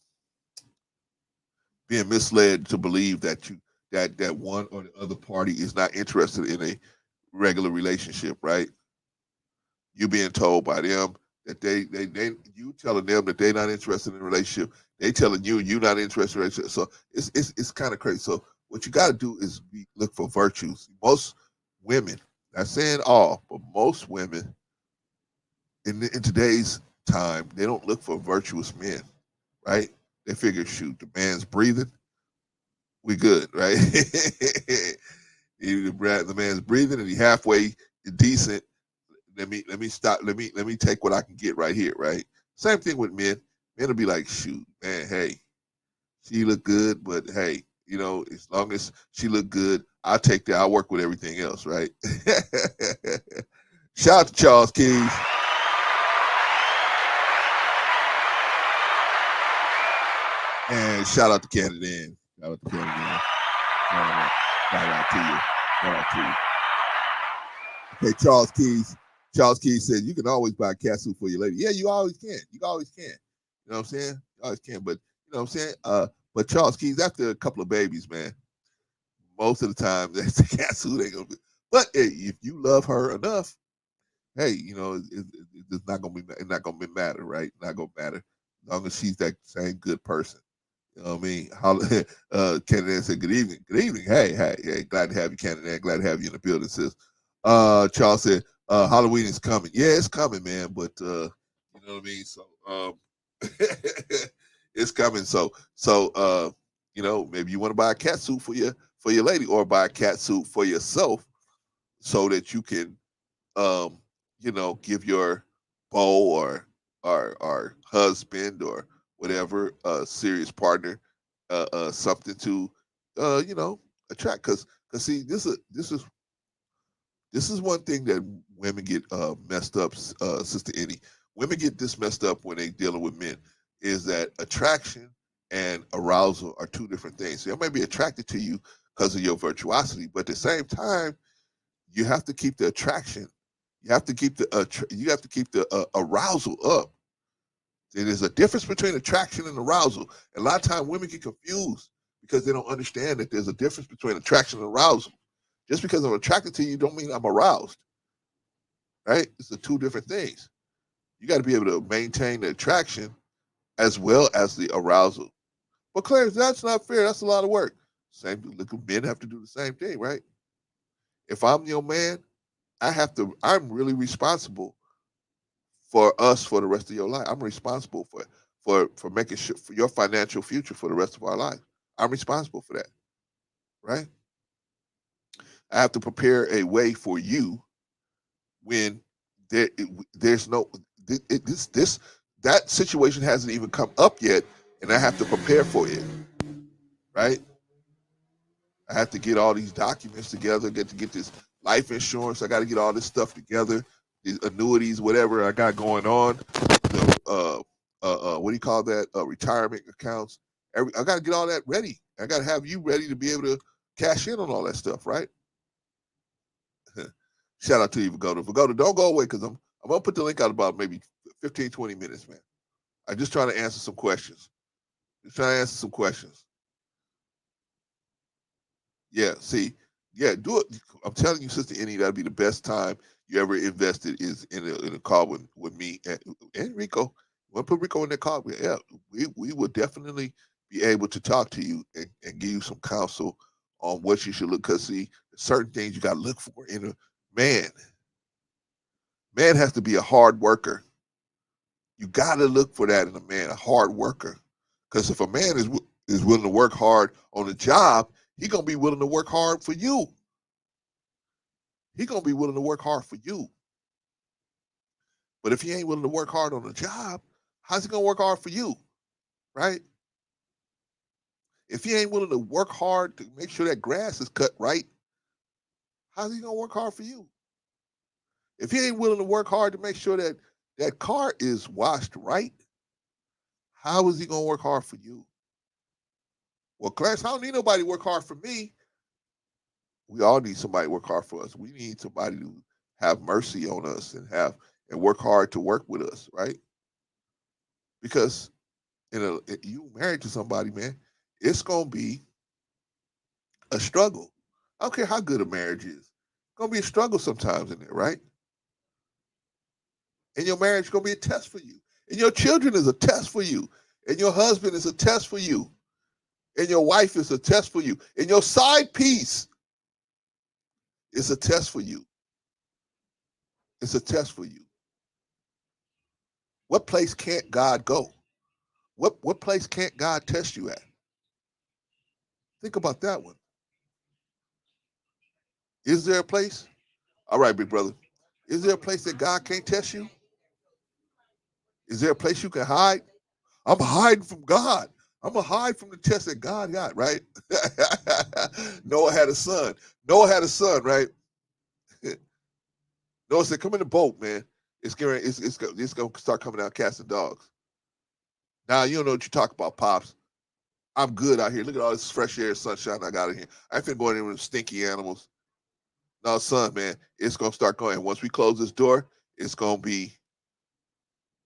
being misled to believe that that one or the other party is not interested in a regular relationship, right? You being told by them that they you telling them that they're not interested in a relationship. They telling you not interested in a relationship. So it's kind of crazy. So what you got to do is look for virtues. Most women, not saying all, but most women in today's time, they don't look for virtuous men, right? They figure, shoot, the man's breathing, we good, right? The man's breathing and he halfway decent. Let me stop. Let me take what I can get right here, right? Same thing with men. Men will be like, shoot, man, hey, she look good, but hey, as long as she look good, I'll take that. I'll work with everything else, right? Shout out to Charles Keys. And shout out to Canada Ann. Shout out to Canada Ann. Shout out to you. Shout out to you. Okay, Charles Keys. Charles Keys said you can always buy a cat suit for your lady. Yeah, you always can. You always can. You know what I'm saying? You always can. But you know what I'm saying? But Charles Keys, after a couple of babies, man, most of the time that's the cat suit ain't gonna be. But hey, if you love her enough, hey, it's not gonna be matter, right? Not gonna matter as long as she's that same good person. You know what I mean? Canada said, good evening. Good evening. Hey. Glad to have you, Canada. Glad to have you in the building, sis. Charles said, Halloween is coming. Yeah, it's coming, man. But you know what I mean? So it's coming. So maybe you want to buy a cat suit for your lady, or buy a cat suit for yourself so that you can give your beau or husband or whatever serious partner something to attract. Because see, this is one thing that women get messed up, Sister Annie. Women get this messed up when they dealing with men, is that attraction and arousal are two different things. So I may be attracted to you because of your virtuosity, but at the same time, you have to keep the attraction. You have to keep the arousal up. There's a difference between attraction and arousal. And a lot of times women get confused because they don't understand that there's a difference between attraction and arousal. Just because I'm attracted to you don't mean I'm aroused, right? It's the two different things. You got to be able to maintain the attraction as well as the arousal. But Clarence, that's not fair. That's a lot of work. Men have to do the same thing, right? If I'm your man, I'm really responsible for us for the rest of your life. I'm responsible for making sure for your financial future for the rest of our life. I'm responsible for that, right? I have to prepare a way for you when there's no this that situation hasn't even come up yet, and I have to prepare for it, right? I have to get all these documents together, get this life insurance. I got to get all this stuff together, these annuities, whatever I got going on. What do you call that? Retirement accounts. I got to get all that ready. I got to have you ready to be able to cash in on all that stuff, right? Shout out to you, Vagoda. Vagoda, don't go away because I'm going to put the link out about maybe 15, 20 minutes, man. I'm just trying to answer some questions. Yeah, see, yeah, do it. I'm telling you, Sister Annie, that'd be the best time you ever invested is in a call with me and Rico. We'll put Rico in that call. Yeah, we will definitely be able to talk to you and give you some counsel on what you should look. Because see, certain things you got to look for in a man. Man has to be a hard worker. You got to look for that in a man, a hard worker. Because if a man is willing to work hard on a job, he's gonna be willing to work hard for you. He's gonna be willing to work hard for you. But if he ain't willing to work hard on a job, how's he gonna work hard for you? Right? If he ain't willing to work hard to make sure that grass is cut right, how's he gonna work hard for you? If he ain't willing to work hard to make sure that that car is washed right, how is he gonna work hard for you? Well, Clarence, I don't need nobody to work hard for me. We all need somebody to work hard for us. We need somebody to have mercy on us and work hard to work with us, right? Because you married to somebody, man, it's gonna be a struggle. I don't care how good a marriage is. It's gonna be a struggle sometimes in there, right? And your marriage is gonna be a test for you. And your children is a test for you. And your husband is a test for you. And your wife is a test for you. And your side piece is a test for you. It's a test for you. What place can't God go? What place can't God test you at? Think about that one. Is there a place? All right, big brother. Is there a place that God can't test you? Is there a place you can hide? I'm hiding from God. I'm gonna hide from the test that God got, right? Noah had a son. Noah had a son, right? Noah said, "Come in the boat, man. It's gonna start coming out casting dogs." Now you don't know what you talk about, pops. I'm good out here. Look at all this fresh air, sunshine I got in here. I ain't finna go in there with stinky animals. No, son, man, it's gonna start going. Once we close this door, it's gonna be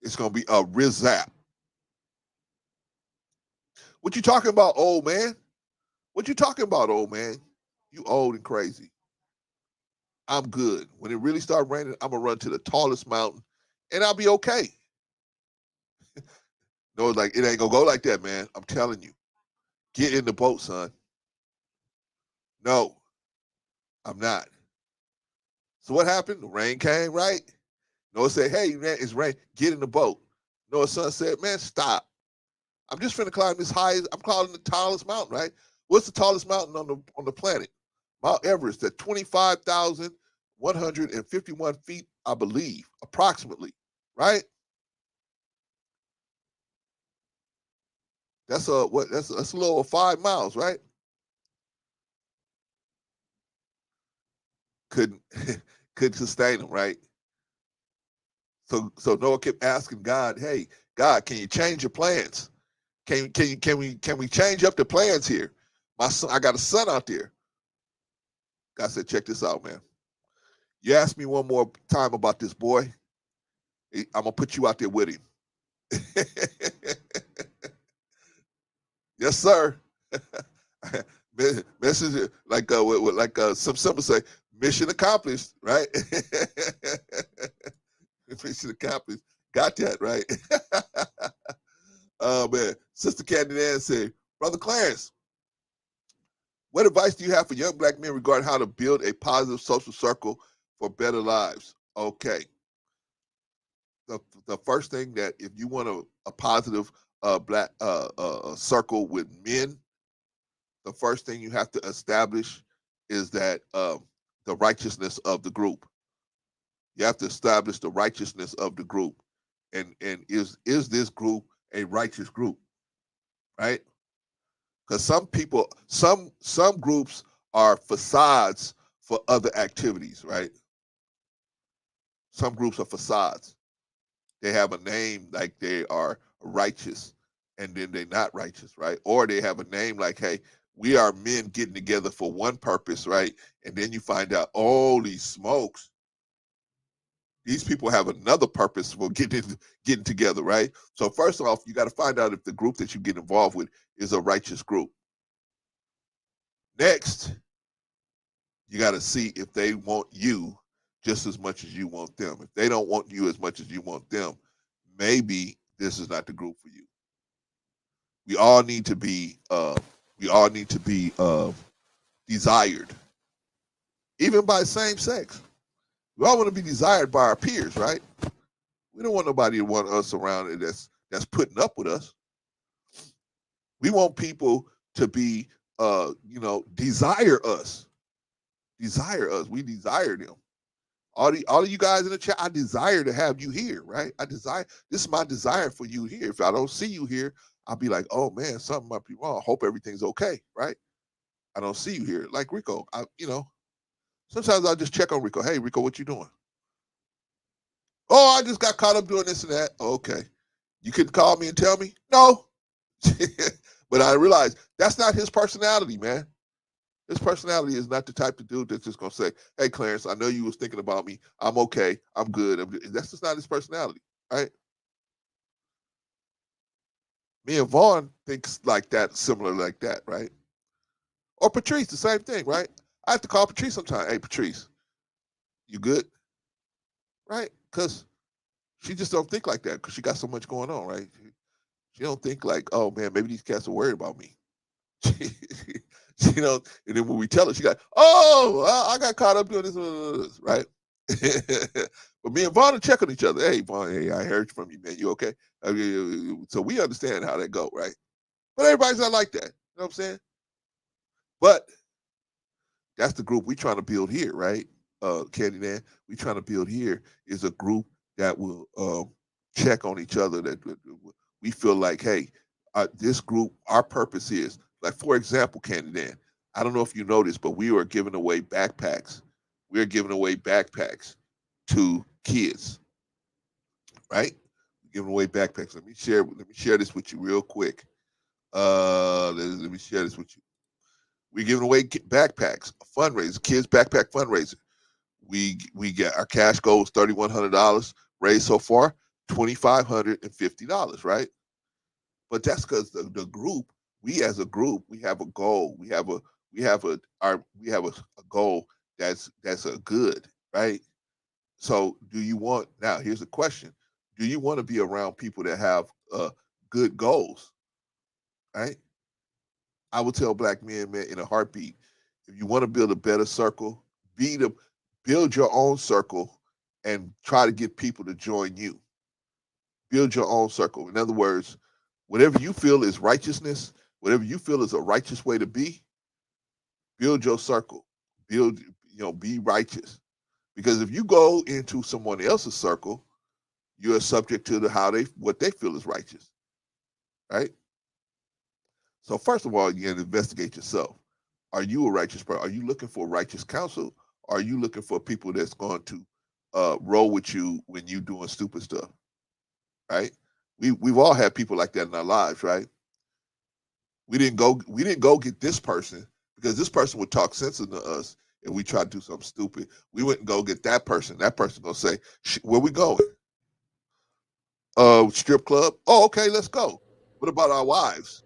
a rizap. What you talking about, old man? What you talking about, old man? You old and crazy. I'm good. When it really start raining, I'm gonna run to the tallest mountain, and I'll be okay. No, it's like it ain't gonna go like that, man. I'm telling you. Get in the boat, son. No, I'm not. So what happened? The rain came, right? Noah said, "Hey, man, it's rain. Get in the boat." Noah's son said, "Man, stop. I'm just finna climb this highest. I'm climbing the tallest mountain, right? What's the tallest mountain on the planet? Mount Everest at 25,151 feet, I believe, approximately, right? That's a what? That's a little over 5 miles, right? Couldn't couldn't sustain them, right? So Noah kept asking God, "Hey, God, can you change your plans? Can we change up the plans here? My son, I got a son out there." God said, "Check this out, man. You ask me one more time about this boy, I'm gonna put you out there with him." Yes, sir. Message like some simple say, mission accomplished, right? Mission accomplished. Got that right. Oh man, Sister Candy Ann said, "Brother Clarence, what advice do you have for young black men regarding how to build a positive social circle for better lives?" Okay. the first thing that if you want a positive black circle with men, the first thing you have to establish is that the righteousness of the group. You have to establish the righteousness of the group, and is this group a righteous group, right? Because some groups are facades for other activities, right? Some groups are facades. They have a name like they are righteous, and then they're not righteous, right? Or they have a name like, hey, we are men getting together for one purpose, right? And then you find out, holy smokes, these people have another purpose for getting together, right? So first off, you got to find out if the group that you get involved with is a righteous group. Next, you got to see if they want you just as much as you want them. If they don't want you as much as you want them, maybe this is not the group for you. We all need to be desired, even by same sex. We all want to be desired by our peers, right? We don't want nobody to want us around that's putting up with us. We want people to be, desire us. Desire us. We desire them. All of you guys in the chat, I desire to have you here, right? This is my desire for you here. If I don't see you here, I'll be like, oh man, something might be wrong. Hope everything's okay, right? I don't see you here. Like Rico, sometimes I'll just check on Rico. Hey, Rico, what you doing? Oh, I just got caught up doing this and that. Okay. You couldn't call me and tell me? No. But I realized that's not his personality, man. His personality is not the type of dude that's just going to say, hey, Clarence, I know you was thinking about me. I'm okay. I'm good. That's just not his personality, right? Me and Vaughn thinks like that, similar like that, right? Or Patrice, the same thing, right? I have to call Patrice sometime. Hey, Patrice, you good? Right? Because she just don't think like that because she got so much going on, right? She don't think like, oh, man, maybe these cats are worried about me. And then when we tell her, she got, oh, I got caught up doing this, right? But me and Vaughn check on each other. Hey, Vaughn, hey, I heard from you, man. You okay? So we understand how that go, right? But everybody's not like that. You know what I'm saying? But that's the group we trying to build here, right? Candyman, we trying to build here is a group that will check on each other. That we feel like, hey, this group, our purpose is, like, for example, Candyman, I don't know if you noticed, but we are giving away backpacks. We're giving away backpacks to kids, right? We're giving away backpacks. Let me share this with you real quick. Let me share this with you. We're giving away backpacks, a fundraiser, kids backpack fundraiser. We get our cash goes $3,100 raised so far, $2,550, right? But that's because the group, we as a group, we have a goal. We have a goal that's a good, right? So now here's a question. Do you want to be around people that have good goals? Right? I would tell black men, man, in a heartbeat, if you want to build a better circle, build your own circle and try to get people to join you. Build your own circle. In other words, whatever you feel is righteousness, whatever you feel is a righteous way to be, build your circle. Be righteous. Because if you go into someone else's circle, you're subject to what they feel is righteous. Right? So first of all, you have to investigate yourself. Are you a righteous person? Are you looking for righteous counsel? Or are you looking for people that's going to roll with you when you're doing stupid stuff? Right? We've all had people like that in our lives, right? We didn't go get this person because this person would talk sense into us if we tried to do something stupid. We wouldn't go get that person. That person gonna say, where we going? Strip club? Oh, okay, let's go. What about our wives?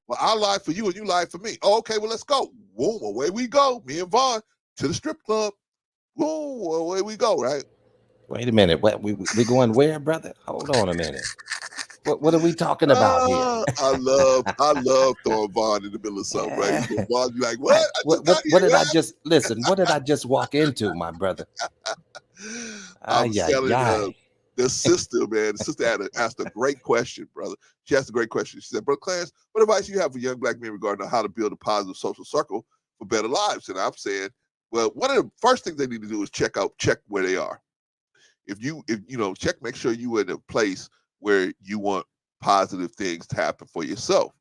Well, I lied for you and you lied for me. Oh, okay, well, let's go. Boom, away we go. Me and Vaughn to the strip club. Boom, away we go, right? Wait a minute. What we going where, brother? Hold on a minute. What are we talking about here? I love throwing Vaughn in the middle of something, right? So Vaughn be like, what? Right. What did I just walk into, my brother? I'm selling the sister, man, the sister asked a great question, brother. She asked a great question. She said, Brother Clarence, what advice you have for young black men regarding how to build a positive social circle for better lives? And I'm saying, well, one of the first things they need to do is check where they are. If you check, make sure you in a place where you want positive things to happen for yourself.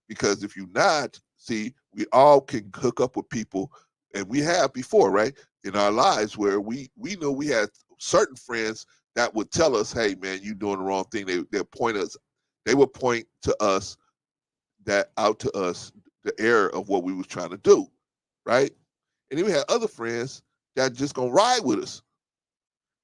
Because if you're not, see, we all can hook up with people, and we have before, right, in our lives where we know we had certain friends that would tell us, hey man, you doing the wrong thing. They would point to us out to us the error of what we was trying to do, right? And then we had other friends that just gonna ride with us.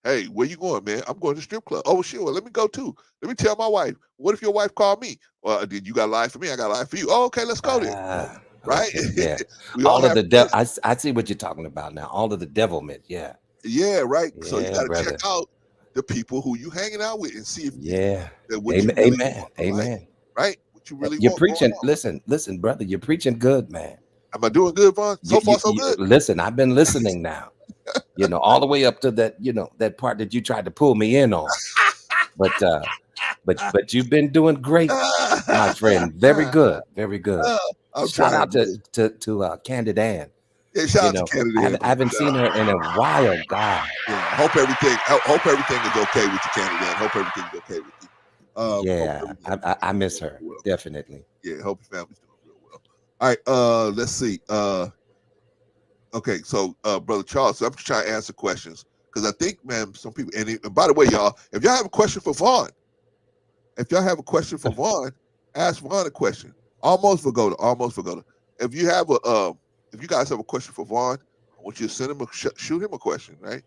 Hey, where you going, man? I'm going to the strip club. Oh, sure. Well, let me go too. Let me tell my wife. What if your wife called me? Well, did you got a lie for me? I got a lie for you. Oh, okay, let's go there. Right? Okay, yeah. We all all of the I see what you're talking about now. All of the devilment. Yeah. Yeah, right. Yeah, so you got to brother. check out the people who you hanging out with and see if what Amen. you really Amen. want, Amen. Right? What you really You're want. preaching. Listen, brother. You're preaching good, man. Am I doing good, Vaughn? So far, so good. Listen, I've been listening now. All the way up to that, that part that you tried to pull me in on. But you've been doing great, my friend. Very good, very good. Shout out to Candid Ann. Yeah, shout out to Candid Ann. I haven't seen her in a while, God. Yeah, hope everything is okay with you, Candid Ann. Hope everything's okay with you. Yeah, I miss her definitely. Yeah, hope your family's doing real well. All right, let's see. Okay, so Brother Charles, I'm just trying to answer questions because I think, man, some people. And by the way, y'all, if y'all have a question for Vaughn, ask Vaughn a question. Almost Vagoda. If you have if you guys have a question for Vaughn, I want you to send him shoot him a question, right?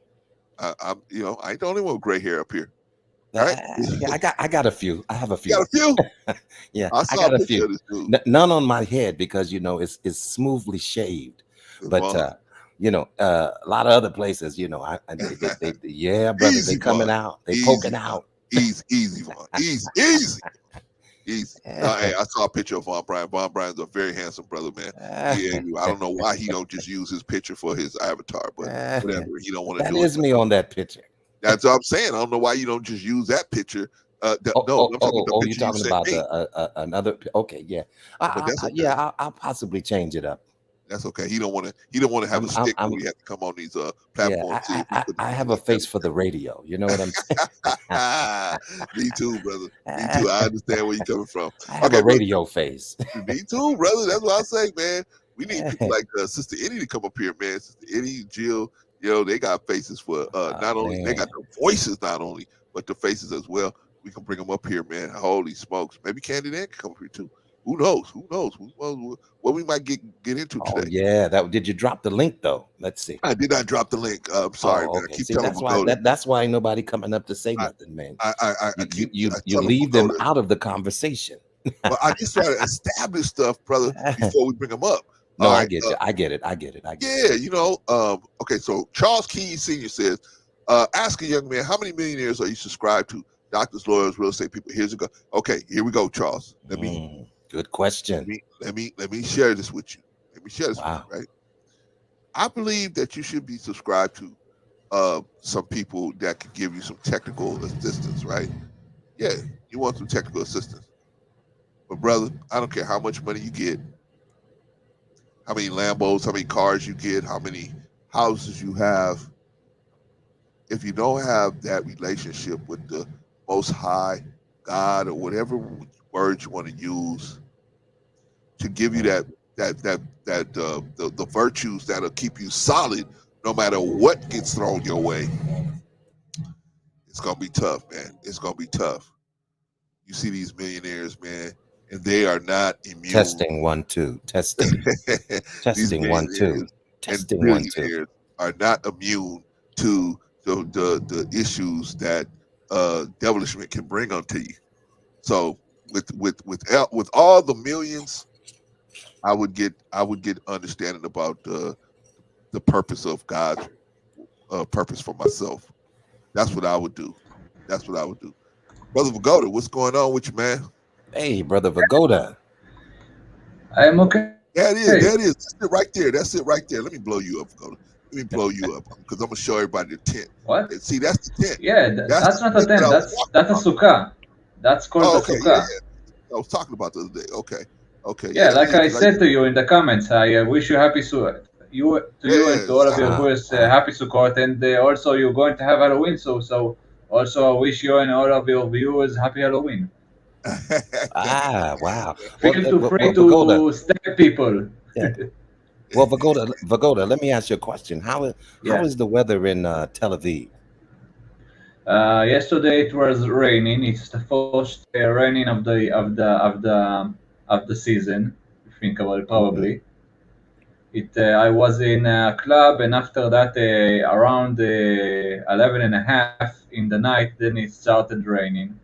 I ain't the only one with gray hair up here. Right? Yeah, I got a few. I have a few. You got a few? Yeah, I got a few. Of this dude. None on my head because it's smoothly shaved, but a lot of other places, yeah, brother, easy, they coming Vaughn. out, they poking out. Easy, Vaughn. Easy. Hey, I saw a picture of Vaughn Bryan. Vaughn Bryan's a very handsome brother, man. Yeah, I don't know why he don't just use his picture for his avatar, but whatever. He don't want to do it. That is me on that picture. That's what I'm saying. I don't know why you don't just use that picture. I'm talking about you're talking about another. Okay, yeah, I'll possibly change it up. That's okay. He don't want to have a stick when he has to come on these platforms. Yeah, I have a face for the radio. You know what I'm saying? Me too, brother. Me too. I understand where you're coming from. I have a radio face. Me too, brother. That's what I say, man. We need people like Sister Eddie to come up here, man. Sister Eddie, Jill, they got faces for not only they got the voices, not only but the faces as well. We can bring them up here, man. Holy smokes! Maybe Candy Dan can come up here too. Who knows? What we might get into today. Yeah, did you drop the link though? Let's see. I did not drop the link. I'm sorry, man. Okay. I keep telling that's why ain't nobody coming up to say nothing, man. You leave them out of the conversation. Well, I just try to establish stuff, brother, before we bring them up. No, I get it. Yeah, okay, so Charles Keys Sr. says, ask a young man, how many millionaires are you subscribed to? Doctors, lawyers, real estate people. Here's a go. Okay, here we go, Charles. Good question. Let me share this with you. With you, right? I believe that you should be subscribed to some people that can give you some technical assistance, right? Yeah, you want some technical assistance. But brother, I don't care how much money you get, how many Lambos, how many cars you get, how many houses you have. If you don't have that relationship with the Most High, God, or whatever word you want to use to give you the virtues that'll keep you solid no matter what gets thrown your way, it's gonna be tough, man. It's gonna be tough. You see these millionaires, man, and they are not immune. Testing 1 2. Testing. Testing 1 2. Testing 1 2. Are not immune to the issues that devilishment can bring onto you. So with all the millions, I would get understanding about the purpose of God's purpose for myself. That's what I would do. Brother Vagoda, what's going on with you, man? Hey, Brother Vagoda. I am okay. That is. That's it right there. Let me blow you up, Vagoda. Let me blow you up because I'm gonna show everybody the tent. What? See, that's the tent. Yeah, That's that's the not a tent that tent. I was That's talking a about. sukkah. That's called Oh, a okay, yeah, sukkah. yeah. I was talking about the other day. Okay, Yeah, yeah, like yeah. I Because said to you in the comments, I wish you happy you and to all of your Ah, viewers ah, happy Sukkot, and also you're going to have Halloween, so also I wish you and all of your viewers happy Halloween. wow. Well, Feel too free Vagoda, to stab people. yeah. Well, Vagoda, let me ask you a question. How Yeah. is the weather in Tel Aviv? Yesterday it was raining. It's the first raining of the season. If you think about it, Hmm. probably. I was in a club, and after that, around 11 and a half in the night, then it started raining.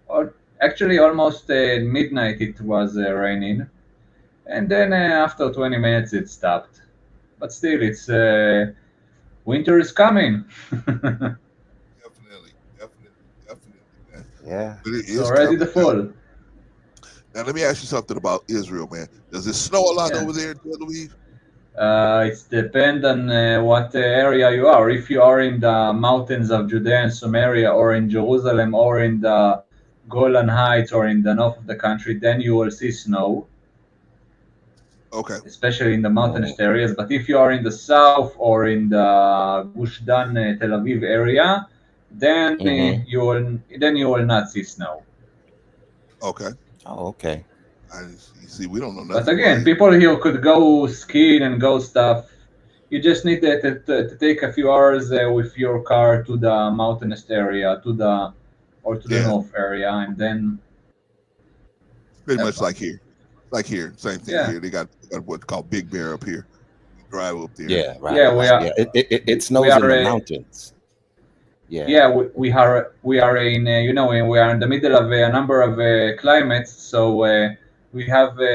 Or actually, almost midnight it was raining, and then after 20 minutes it stopped. But still, it's winter is coming. definitely, man. Yeah. But it It's is already coming, the man. fall. Now let me ask you something about Israel, man. Does it snow a lot Yeah. over there in Tel Aviv? It depends on what area you are. If you are in the mountains of Judea and Samaria, or in Jerusalem, or in the Golan Heights, or in the north of the country, then you will see snow, Okay, especially in the mountainous Mm, areas. But if you are in the south or in the Gush Dan, Tel Aviv area, hmm. then you will not see snow. okay. Oh, okay. You see, we don't know But nothing about again, Israel. people here could go skiing and go stuff. You just need to take a few hours with your car to the mountainous area, to the Yeah, north area, and then it's have pretty much fun. like here. Like here, same thing Yeah, here. They got what's called Big Bear up here. You drive up there. Yeah, right, yeah, right. Yeah, it we snows in are the mountains. Yeah. yeah we are in we are in the middle of a number of climates, so we have we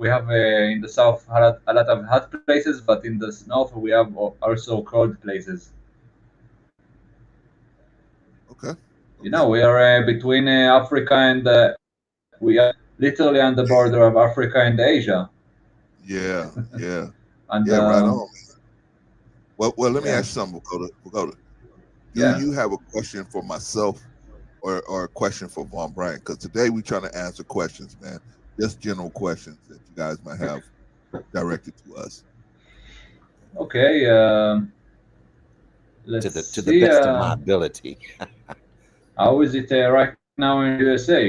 have in the south a lot of hot places, but in the north we have also cold places. Okay, You okay. know, we are between Africa and we are literally on the border of Africa and Asia. Yeah, yeah, And yeah. Right on. Well, let me yeah, ask you something, Dakota. Do yeah. you have a question for myself or a question for Von Bryant? Because today we're trying to answer questions, man. Just general questions that you guys might have directed to us. Okay. Let's To the see. best of my ability. How is it right now in the USA?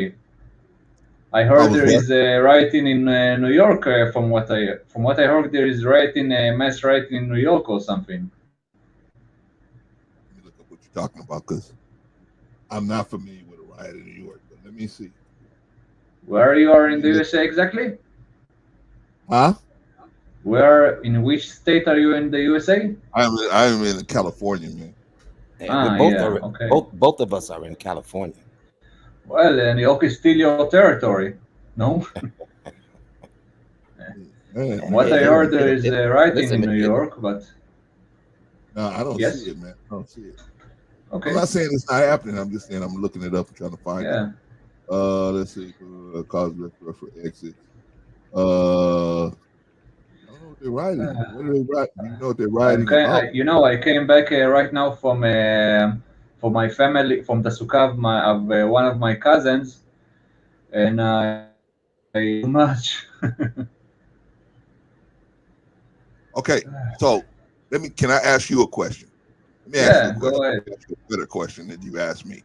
I heard I there was is what? rioting in New York. From what I heard, there is rioting, mass rioting in New York or something. Let me look up what you're talking about because I'm not familiar with a riot in New York. But let me see. Where you are Let in me the look. USA exactly? Huh? Where in which state are you in the USA? I'm in California, man. Yeah, we Ah, both yeah. are Okay. both of us are in California. Well, New York is still your territory. No. Man, From what Hey, I yeah, heard, man. there is rioting listen, in New York, but No, I don't see yes. it, man. I don't see it. I'm Okay. not saying it's not happening. I'm just saying I'm looking it up and trying to find it. Yeah. Let's see. Cause for exits. I don't know what they're writing. Uh, What are they writing? Do you know what they're writing about? I came back right now from my family, from the sukkah of one of my cousins, and I too much. Okay, so can I ask you a question? Let me ask you a Yeah, question. go ahead. Ask you a better question than you asked me.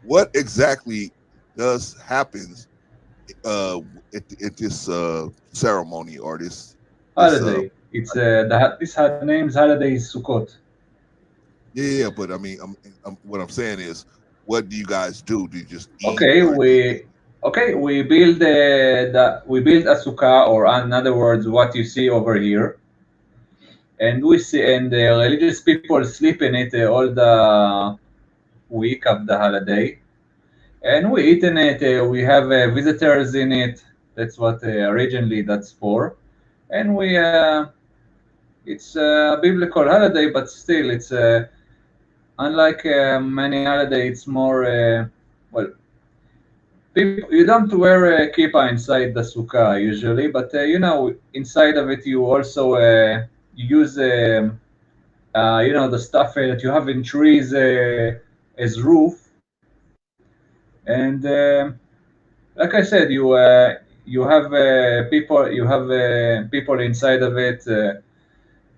What exactly does happens at this ceremony or this Holiday. It's this name's holiday is Sukkot. yeah, but I mean what I'm saying is what do you guys do? Do you just eat Okay, or do you we build a sukkah, or in other words, what you see over here, and we see, and the religious people sleep in it all the week of the holiday, and we eat in it. We have visitors in it. That's what originally that's for, and we it's a biblical holiday, but still it's unlike many holiday. It's more well, You don't wear a kippah inside the sukkah usually, but inside of it you also use the stuff that you have in trees as roof, and like I said, you have people inside of it.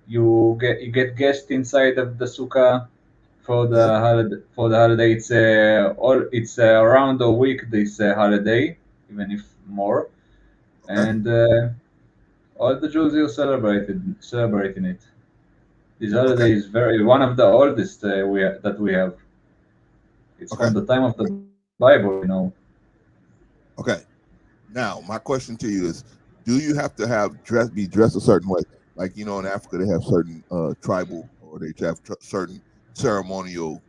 You get guests inside of the sukkah for the Yeah. holiday. It's around a week this holiday, even if more, Okay. and all the Jews here celebrating it. This Okay. holiday is very one of the oldest that we have. It's Okay. from the time of the Bible. Okay. Now, my question to you is: do you have to be dressed a certain way? Like in Africa, they have certain tribal, or they have certain ceremonial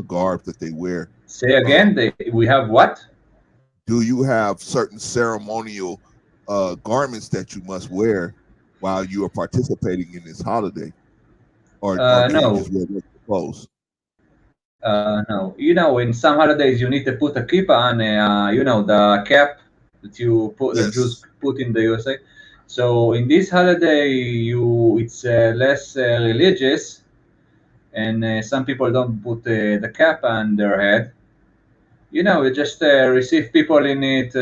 garb that they wear. Say Uh, again, we have what? do you have certain ceremonial garments that you must wear while you are participating in this holiday, or can you No, just wear regular clothes? no. In some holidays you need to put a kippah on. The cap that Jews Yes. put in the USA. So in this holiday, it's less religious, and some people don't put the cap on their head. You just receive people in it,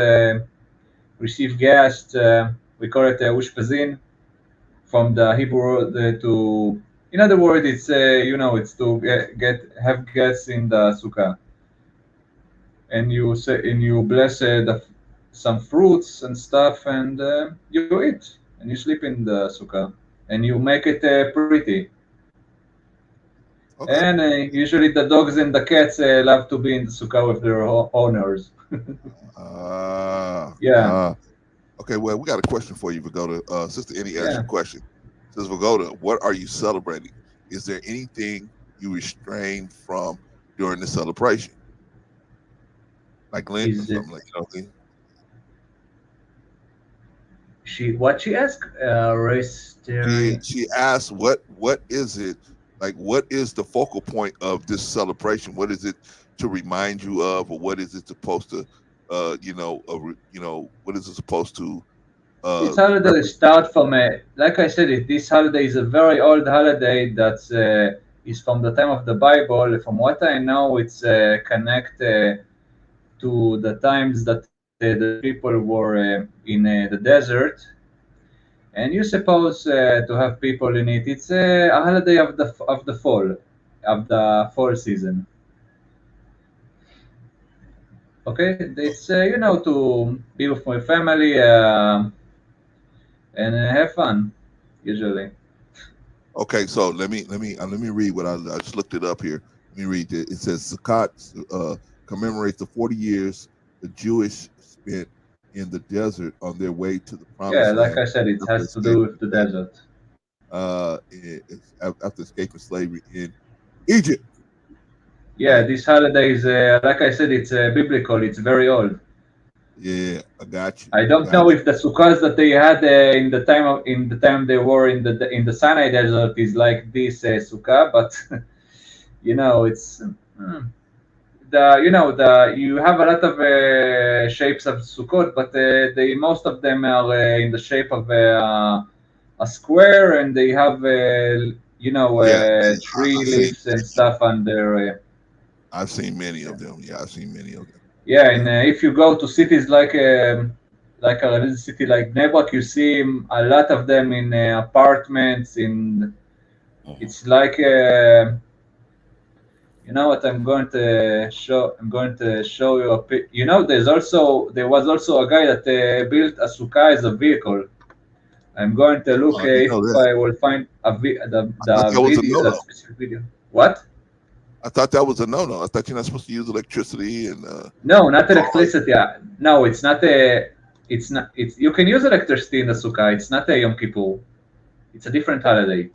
receive guests. We call it ushpazin from the Hebrew to. In other words, it's to have guests in the sukkah, and you bless some fruits and stuff, and you eat and you sleep in the sukkah, and you make it pretty. Okay. And usually the dogs and the cats love to be in the sukkah with their owners. Ah. Yeah, Okay. Well, we got a question for you, Vagoda. Sister Annie asked you yeah. a question. Says Vagoda, what are you celebrating? Is there anything you refrain from during the celebration, like Lent or Is it something like that? what she asked? Restary. She asked, what is it like? What is the focal point of this celebration? What is it to remind you of, or what is it supposed to, what is it supposed to This holiday represent? start from like I said, this holiday is a very old holiday that is from the time of the Bible. From what I know, it's connected to the times that the people were in the desert, and you're supposed to have people in it. It's a holiday of the fall season. Okay, it's to be with my family and have fun usually. Okay, so let me read what I just looked it up here. Let me read it. It says Sukkot commemorates the 40 years the Jewish spent in the desert on their way to the Yeah, promised like land I said, it after has to do escaping with the slavery. desert. After escaping slavery in Egypt. Yeah, Right. this holiday is, like I said, it's biblical. It's very old. Yeah, I got you. I I don't know got you. if the sukkahs that they had in the time they were in the Sinai desert is like this sukkah, but it's you have a lot of shapes of sukkot, but they most of them are in the shape of a square, and they have Yeah, tree I've seen leaves and stuff under. I've seen many Yeah. of them. Yeah, I've seen many of them. Yeah, Yeah. and if you go to cities like a religious city like Bnei Brak, you see a lot of them in apartments. It's like you know what I'm going to show. I'm going to show you a pic. There was also a guy that built a sukkah as a vehicle. I'm going to look I didn't if know that. I will find I thought the that was a video, the no-no. specific video. What? I thought that was a no-no. I thought you're not supposed to use electricity and No, not cars. electricity. No, it's not a. It's not. It's you can use electricity in the sukkah. It's not a Yom Kippur. It's a different holiday.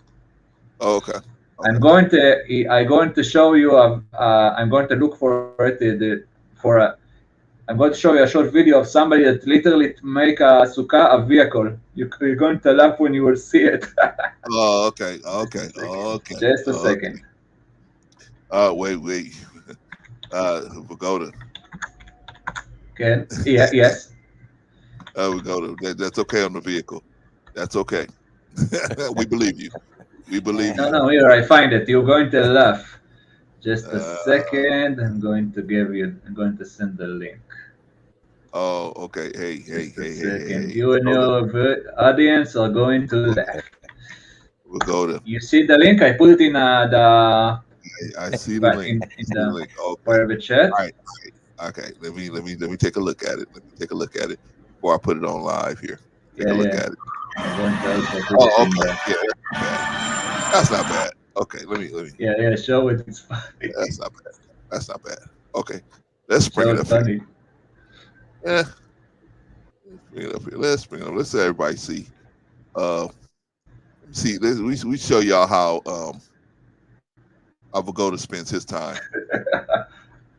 Oh, okay. I'm Okay. going to. I'm going to show you. I'm going to look for it. For a, I'm going to show you a short video of somebody that literally make a sukkah a vehicle. You're going to laugh when you will see it. Oh, okay. Okay. Just a second. Okay. Just a Okay. second. Wait. Pagoda. Can yeah, yes. We go to that's okay on the vehicle. That's okay. We believe you. We believe No, you. no, here I find it. You're going to laugh. Just a Uh, second. I'm going to give you. I'm going to send the link. oh, okay. Hey, Just a hey. second. You and We'll go your audience are going to laugh. we'll go to. You see the link? I put it in the I see the link. in See the the link. Okay. private chat. All right. Okay. Let me take a look at it. Let me take a look at it before I put it on live here. Take a Yeah, look yeah. at it. I'm going to also put Oh, it in okay. the. Yeah, that's not bad. Okay, let me. Yeah, yeah. Show it. It's funny. That's not bad. That's not bad. Okay, let's bring Show it it up here. funny. Yeah, let's bring it up here. Let's bring it up. Let's let everybody see. Let me see. We show y'all how Avogoda spends his time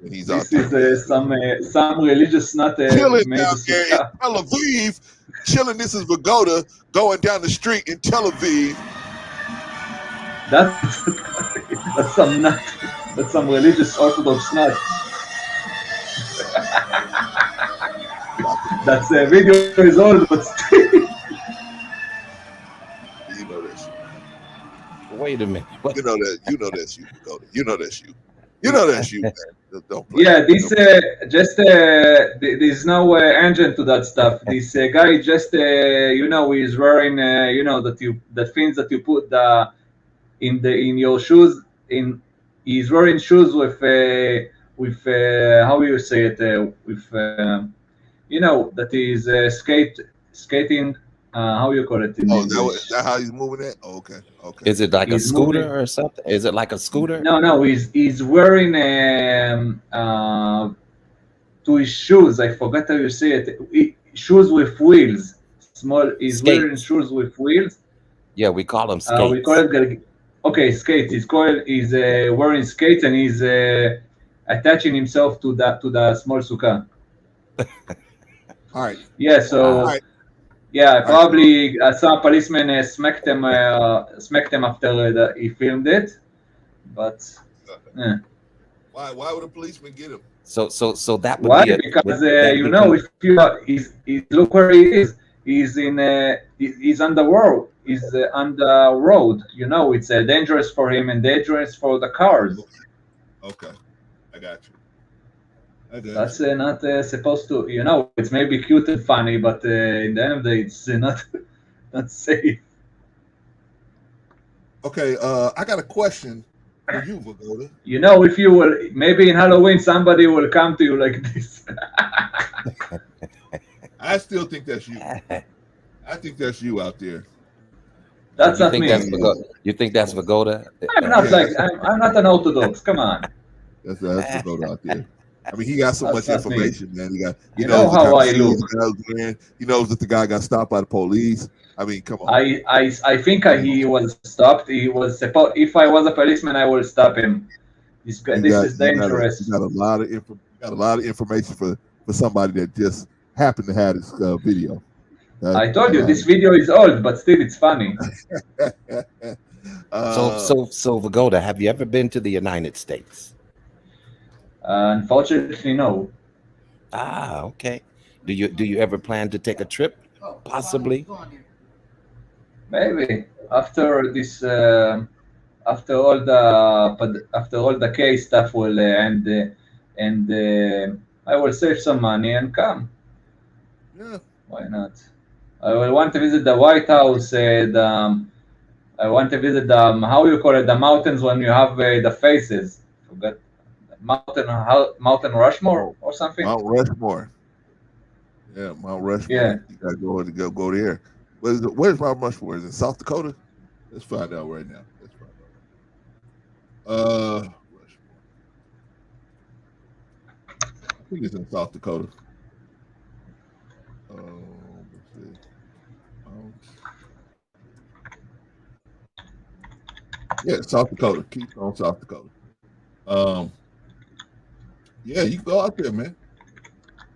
when he's out This there, man. is some religious nut Chilling made down a there in sukkah. Tel Aviv. Chilling. This is Vagoda going down the street in Tel Aviv. That's some nut. That's some religious Orthodox nut. That's a video is old, but still. You know that shit. Wait a minute. What? You know that. You know that's you, Vagoda. You know that's you. You know that's you, man. Don't play. Yeah, this just there's no engine to that stuff. This guy just he's wearing the things that you put in your shoes. He's wearing shoes with how you say it with that is skating. How you call it in English? That how he's moving it? Oh, okay. Is it like a He's scooter moving. or something? Is it like a scooter? No. He's wearing to his shoes. I forgot how you say it. Shoes with wheels. Small. He's wearing Skates. shoes with wheels. Yeah, we call them skates. We call it. Okay, skates. He's wearing skates and he's attaching himself to the small sukkah. All right. Yeah. So. All right. Yeah, probably some policeman smacked him after he filmed it, but yeah. Why would a policeman get him? So that would Why? be Because if you look where he is, he's on the road. He's on the road. It's dangerous for him and dangerous for the cars. Okay, I got you. That's not supposed to. It's maybe cute and funny, but in the end of the day, it's not safe. Okay, I got a question for you, Vagoda. If you will, maybe in Halloween, somebody will come to you like this. I still think that's you. I think that's you out there. That's not me. You think that's Vagoda? I'm not I'm not an Orthodox. Come on. That's Vagoda out there. I mean, he got so much information, man. He knows how I look. He knows that the guy got stopped by the police. I mean, come on. I think he was stopped. He was supposed. If I was a policeman, I would stop him. This is dangerous. You got a lot of information for somebody that just happened to have this video. I told you this video is old, but still it's funny. So Vagoda, have you ever been to the United States? Unfortunately, no. Ah, okay. Do you ever plan to take a trip? Possibly. Maybe after this, after all the case stuff will end, and I will save some money and come. Yeah. Why not? I will want to visit the White House. I want to visit how you call it, the mountains when you have the faces. Forgot. Mountain Rushmore or something. Mount Rushmore. Yeah, Mount Rushmore. Yeah. You gotta go there. Where's Mount Rushmore? Is it South Dakota? Let's find out right now. Rushmore. I think it's in South Dakota. Let's see. Yeah, South Dakota. Keystone, South Dakota. Yeah, you can go out there, man.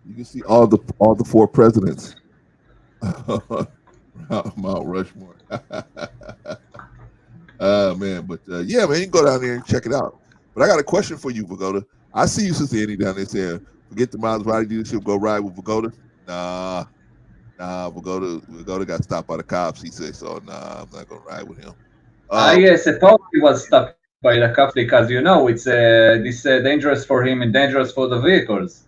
You can see all the four presidents. Mount Rushmore. Man, but yeah, man, you can go down there and check it out. But I got a question for you, Vagoda. I see you, Sister Annie, down there saying, Forget the Maserati dealership. Go ride with Vagoda. Nah, Vagoda got stopped by the cops. He said so. Nah, I'm not gonna ride with him. I suppose he was stopped by the cops because it's this dangerous for him and dangerous for the vehicles.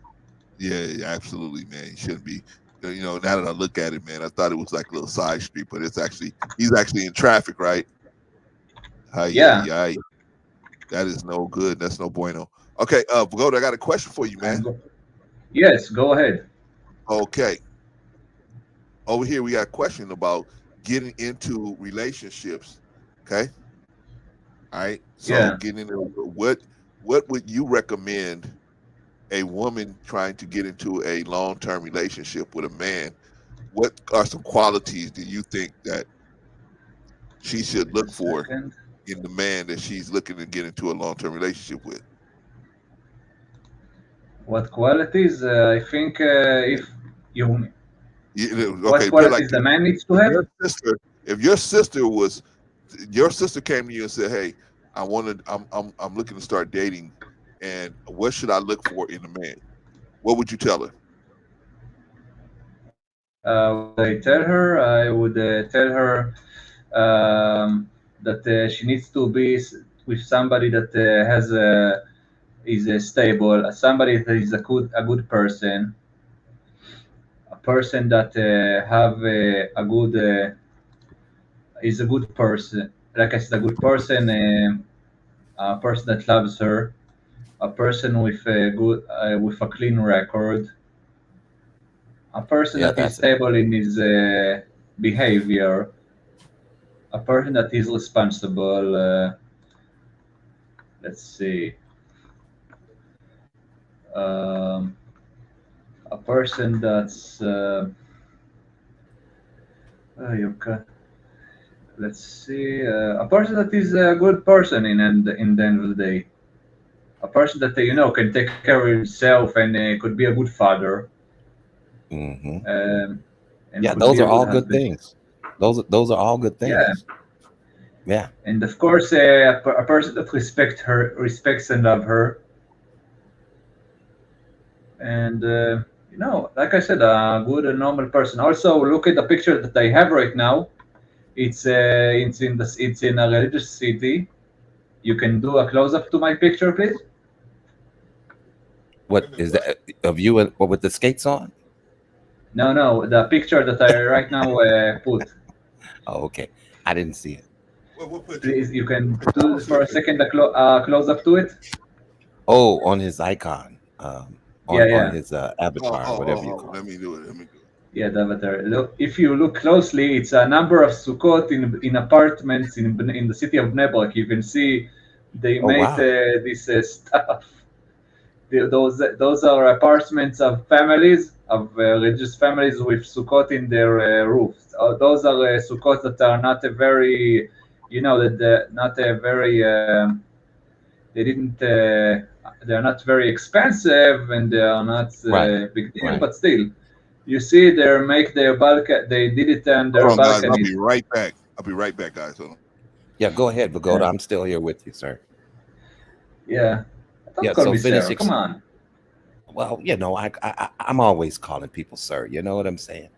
Yeah, absolutely, man. He shouldn't be. Now that I look at it, man, I thought it was like a little side street, but he's actually in traffic, right? Yeah. That is no good. That's no bueno. Okay, Vagoda, I got a question for you, man. Yes, go ahead. Okay. Over here, we got a question about getting into relationships. Okay. All right. So getting into what would you recommend a woman trying to get into a long-term relationship with a man? What are some qualities do you think that she should look for in the man that she's looking to get into a long-term relationship with? What qualities? I think if you what Okay, qualities the man needs to have? If your sister came to you and said, "Hey, I'm looking to start dating, and what should I look for in a man?" What would you tell her? What I tell her, I would tell her that she needs to be with somebody that is stable, somebody that is a good person, a person that have a good is a good person. Like I said, a good person, a person that loves her, a person with a good with a clean record, a person that is stable in his behavior, a person that is responsible. Let's see. Um, a person that's let's see, a person that is a good person in the end of the day, a person that can take care of himself and could be a good father. And yeah, could those be are a good all good husband. things. Those are all good things. Yeah. And of course, a person that respects and love her. And like I said, a good and normal person. Also, look at the picture that I have right now. It's in a religious city. You can do a close up to my picture, please. What is that of you and what with the skates on? No, the picture that I right now put. Oh, okay. I didn't see it. Please, you can do for a second a close up to it. Oh, on his icon, on his avatar, whatever you call it. Let me do it. Yeah, the avatar. Look, if you look closely, it's a number of sukkot in apartments in the city of Bnei Brak. You can see they made this stuff. Those are apartments of families, of religious families with sukkot in their roofs. Those are sukkot that are not a very, not a very. They didn't. They are not very expensive, and they are not big deal. But still, you see, they make their balcony. They did it on their balcony. Guys, I'll be right back. Guys. Hold on. Yeah, go ahead, Vagoda. I'm still here with you, sir. Yeah. Don't call me finish. Sarah. Come on. Well, I'm always calling people sir. You know what I'm saying?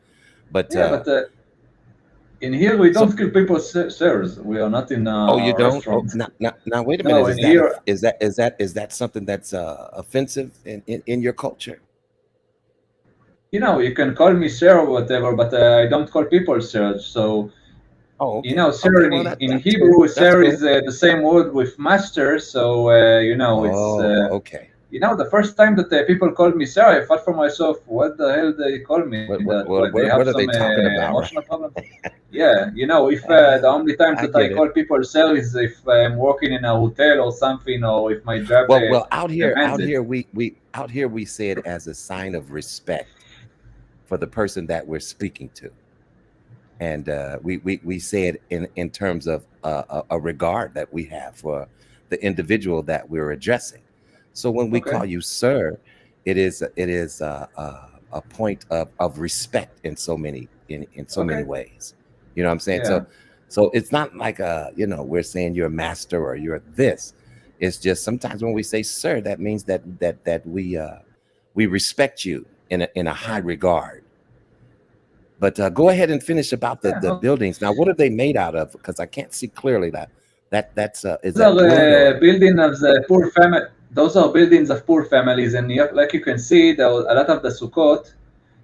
But in here we don't call people sirs. We are not in a you don't? restaurant. Now wait a minute. No, is that something that's offensive in your culture? You can call me sir or whatever, but I don't call people sir. So, sir in Hebrew, sir is the same word with master. So, it's okay. The first time that people called me sir, I thought for myself, what the hell they call me? What are they talking about? Emotional problem? Yeah, if the only time that I call people sir is if I'm working in a hotel or something, or if my job. Well, out here we say it as a sign of respect for the person that we're speaking to, and we say it in terms of a regard that we have for the individual that we're addressing. So when we call you sir, it is a point of respect in so many many ways. You know what I'm saying? Yeah. So it's not like we're saying you're a master or you're this. It's just sometimes when we say sir, that means that we respect you in a high regard. But go ahead and finish about the buildings. Now, what are they made out of? Because I can't see clearly that's is that wood or building of the poor family. Those are buildings of poor families, and like you can see, there was a lot of the sukkot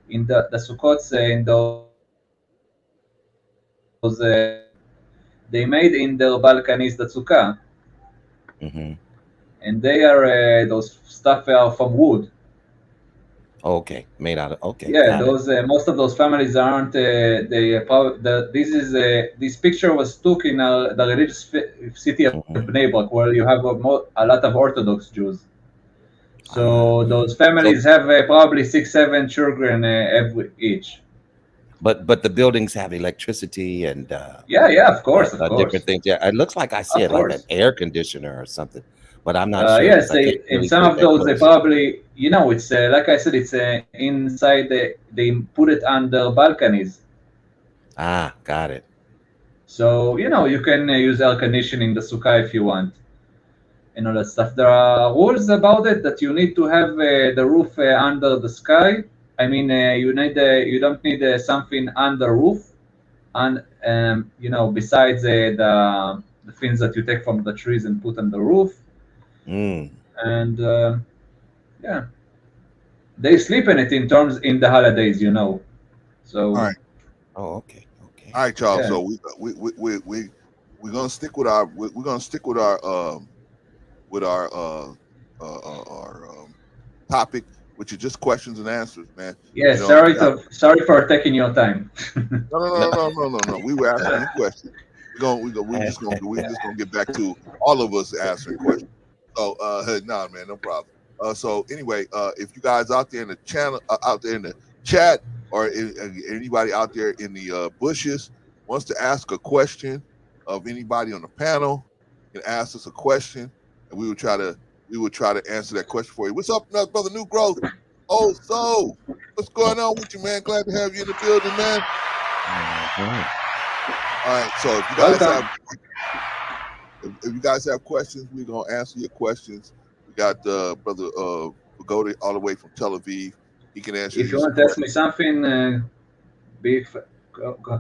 in the sukkots in those they made in their balconies the sukkah, and they are those stuff are from wood. Okay, made out of okay. Yeah, those most of those families aren't. This picture was took in the religious city of Bnei Brak, where you have a lot of Orthodox Jews. So those families have probably 6-7 children each. But the buildings have electricity and yeah, of course, different things. Yeah, it looks like I see it like an air conditioner or something, but I'm not sure. Yes, in some of those they probably, it's like I said, it's inside. They put it under balconies. Ah, got it. So you can use air conditioning the sukkah if you want, and all that stuff. There are rules about it that you need to have the roof under the sky. I mean, you don't need something under roof, and besides the things that you take from the trees and put on the roof. And yeah, they sleep in it in the holidays, So. All right. Oh, okay. All right, y'all. Yeah. So we're gonna stick with our topic, which is just questions and answers, man. Yeah, sorry for taking your time. No. We were asking you questions. We're just gonna get back to all of us answering questions. So nah, man, no problem. So anyway, if you guys out there in the channel, out there in the chat, or anybody out there in the bushes wants to ask a question of anybody on the panel, can ask us a question, and we would try to answer that question for you. What's up, brother New Growth? Oh, so what's going on with you, man? Glad to have you in the building, man. All right, so if you guys have questions, we're gonna answer your questions. We got brother Pagoda all the way from Tel Aviv. He can answer. If you want to ask me something,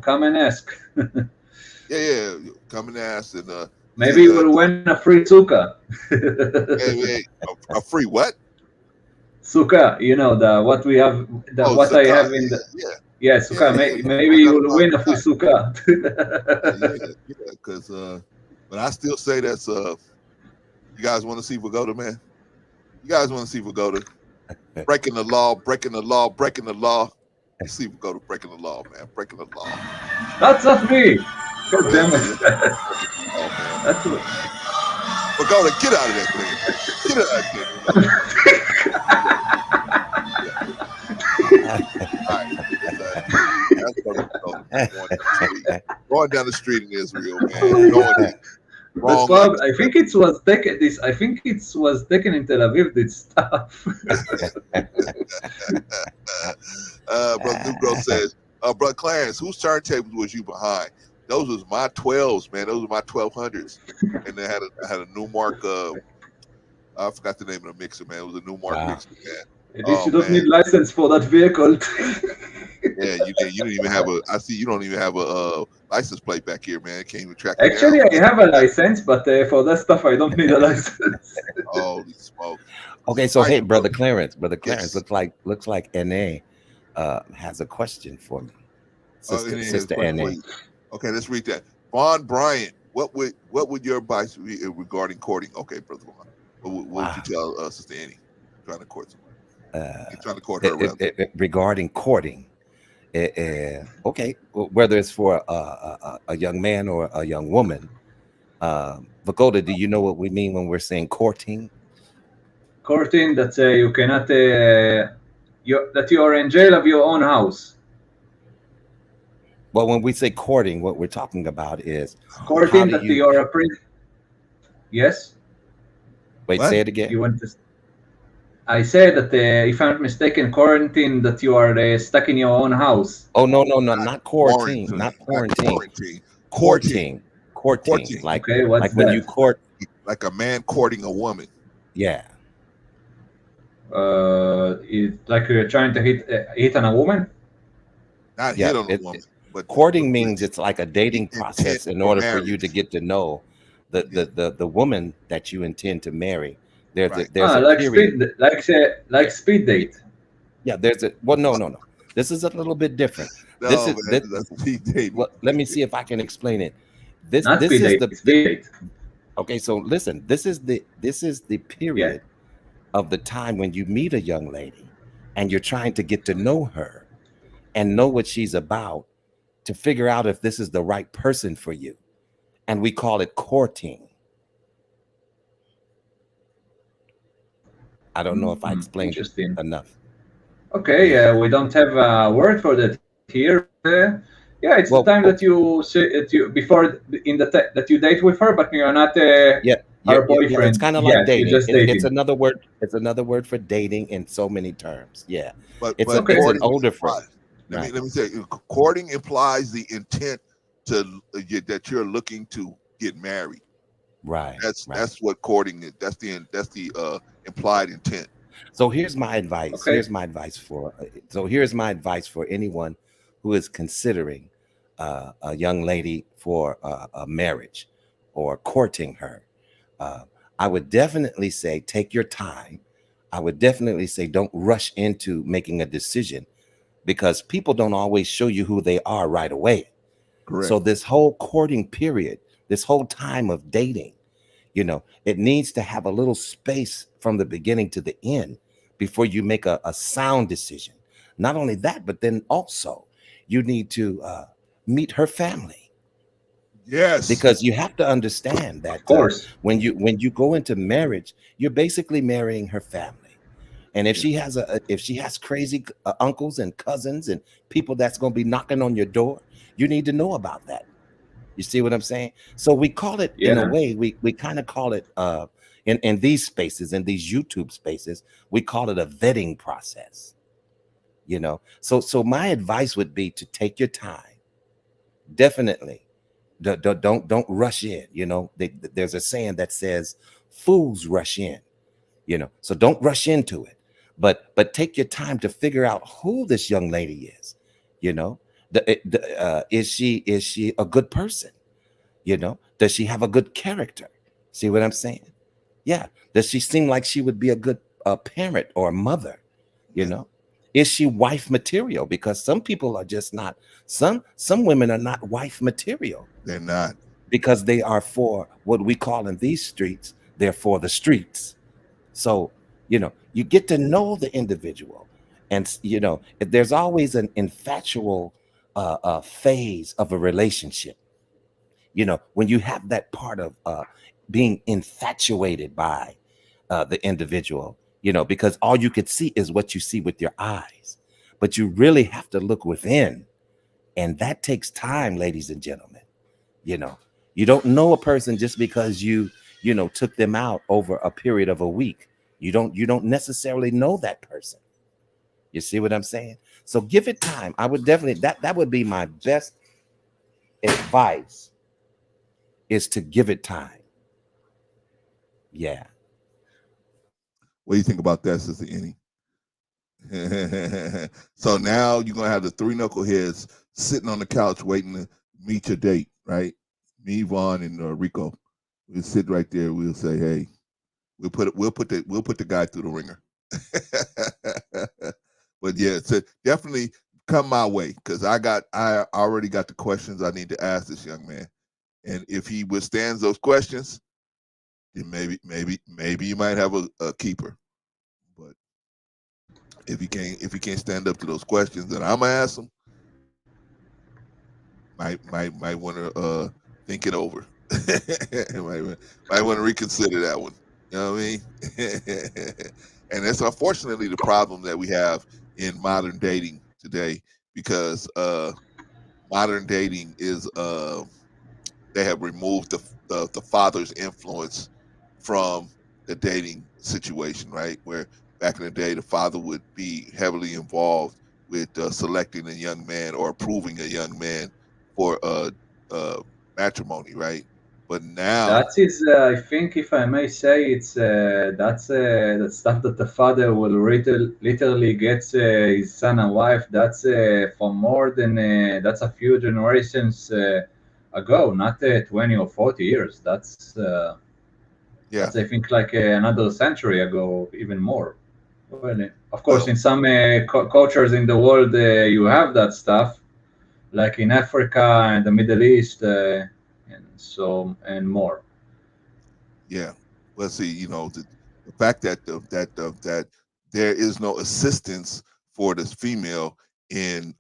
come and ask. yeah, come and ask, and maybe you will win a free sukkah. A free what? Sukkah, what we have, what sukkah, I have in the sukkah. Maybe you will win a free sukkah. Because but I still say that's you guys want to see Pagoda, man? You guys want to see Pagoda breaking the law? You see Pagoda breaking the law, man, breaking the law. That's not me. God damn it. That's what. Pagoda, get out of there, man. Get out of there. Going down the street in Israel, man. I think it was taken. I think it was taken in Tel Aviv. This stuff. Brother Nugro says, Brother Clarence, whose turntables was you behind? Those was my 12s, man. Those were my 1200s, and they had a Newmark. I forgot the name of the mixer, man. It was a Newmark mixer, man. At least you don't need license for that vehicle. Yeah, you don't even have a. I see you don't even have a license plate back here, man. It can't even track. Actually, I have a license, but for that stuff, I don't need a license. Holy smoke! Okay, so hey, brother Clarence, yes. looks like NA has a question for me. Sister NA. Okay, let's read that. Vaughn Bryant, what would your advice be regarding courting? Okay, brother Vaughn, what would you tell Sister Annie trying to court somebody? Trying to court her regarding courting. Okay, whether it's for a young man or a young woman. Vagoda, do you know what we mean when we're saying courting? Courting, that you cannot, that you are in jail of your own house. Well, when we say courting, what we're talking about is courting that you are a prince. Yes. Wait, say it again. You want to? I said that if I'm not mistaken, quarantine that you are stuck in your own house. Oh no, not quarantine, not quarantine. Courting. Like, okay, what's like when you court, like a man courting a woman. Yeah. It's like you're trying to hit on a woman. Not Yeah, hit on a woman, but courting with means it's like a dating the intent process in for order for you to marriage. get to know Yeah, the woman that you intend to marry. right. There's a Like period. like Yeah, speed yeah, date. yeah. There's a well, no. This is a little bit different. This No, is man, that. that's speed dating. Well, let me see if I can explain it. Not This speed is date. Speed date. okay. So listen, this is the Yeah. period of the time when you meet a young lady and you're trying to get to know her and know what she's about to figure out if this is the right person for you. And we call it courting. I don't know if I explained it Interesting. enough. Okay, Yeah. we don't have a word for that here, but yeah, it's the Well, time that you say that you before in that you date with her, but you're not yeah, her yeah. It's boyfriend kind of like yet. You're dating. just dating. It's another word. It's another word for dating in so many terms. Yeah. But It's an Okay. courting older phrase. implies. Right. Let me say, courting implies the intent to that you're looking to get married. Right. Right. That's what courting is. That's the implied intent. So here's my advice. Okay. Here's my advice for anyone who is considering a young lady for a marriage or courting her. Uh, I would definitely say take your time. I would definitely say don't rush into making a decision because people don't always show you who they are right away. Correct. So this whole courting period, this whole time of dating, it needs to have a little space from the beginning to the end before you make a sound decision. Not only that, but then also you need to meet her family Yes. because you have to understand Of that course. when you go into marriage, you're basically marrying her family. And Yeah. if she has crazy uncles and cousins and people that's going to be knocking on your door, you need to know about that. You see what I'm saying? So we call it in a Yeah. way, we kind of call it in these spaces, in these YouTube spaces, we call it a vetting process. So my advice would be to take your time. Definitely. Don't rush in. There's a saying that says fools rush in, so don't rush into it. But take your time to figure out who this young lady is. You know, is she a good person? Does she have a good character? See what I'm saying? Yeah. Does she seem like she would be a good parent or a mother? You Yeah. know, is she wife material? Because some people are just not. Some women are not wife material They're not. because they are for what we call in these streets. They're for the streets. So you get to know the individual, and there's always an infatual phase of a relationship. When you have that part of being infatuated by the individual, because all you could see is what you see with your eyes, but you really have to look within, and that takes time, ladies and gentlemen. you know you don't know a person just because you took them out over a period of a week. You don't necessarily know that person. You see what I'm saying? So give it time. I would definitely, that would be my best advice, is to give it time. Yeah. What do you think about that, Sister Annie? So now you're gonna have the three knuckleheads sitting on the couch waiting to meet your date, right? Me, Vaughn, and Rico. We'll sit right there. We'll say, "Hey, we'll put the guy through the ringer." But yeah, so definitely come my way because I already got the questions I need to ask this young man, and if he withstands those questions, then maybe you might have a keeper. But if he can't stand up to those questions that I'm gonna ask him, might want to think it over. might want to reconsider that one. You know what I mean? And that's unfortunately the problem that we have in modern dating today, because modern dating is they have removed the father's influence from the dating situation, right? Where back in the day, the father would be heavily involved with selecting a young man or approving a young man for matrimony, right? But now, That is, I think, if I may say, it's that stuff that the father will literally get his son and wife. That's for more than that's a few generations ago, not 20 or 40 years. yeah, That's I think like another century ago, even more. Well, of course, well, in some cultures in the world, you have that stuff, like in Africa and the Middle East, and so and more. yeah. Well, see, the fact that that there is no assistance for this female in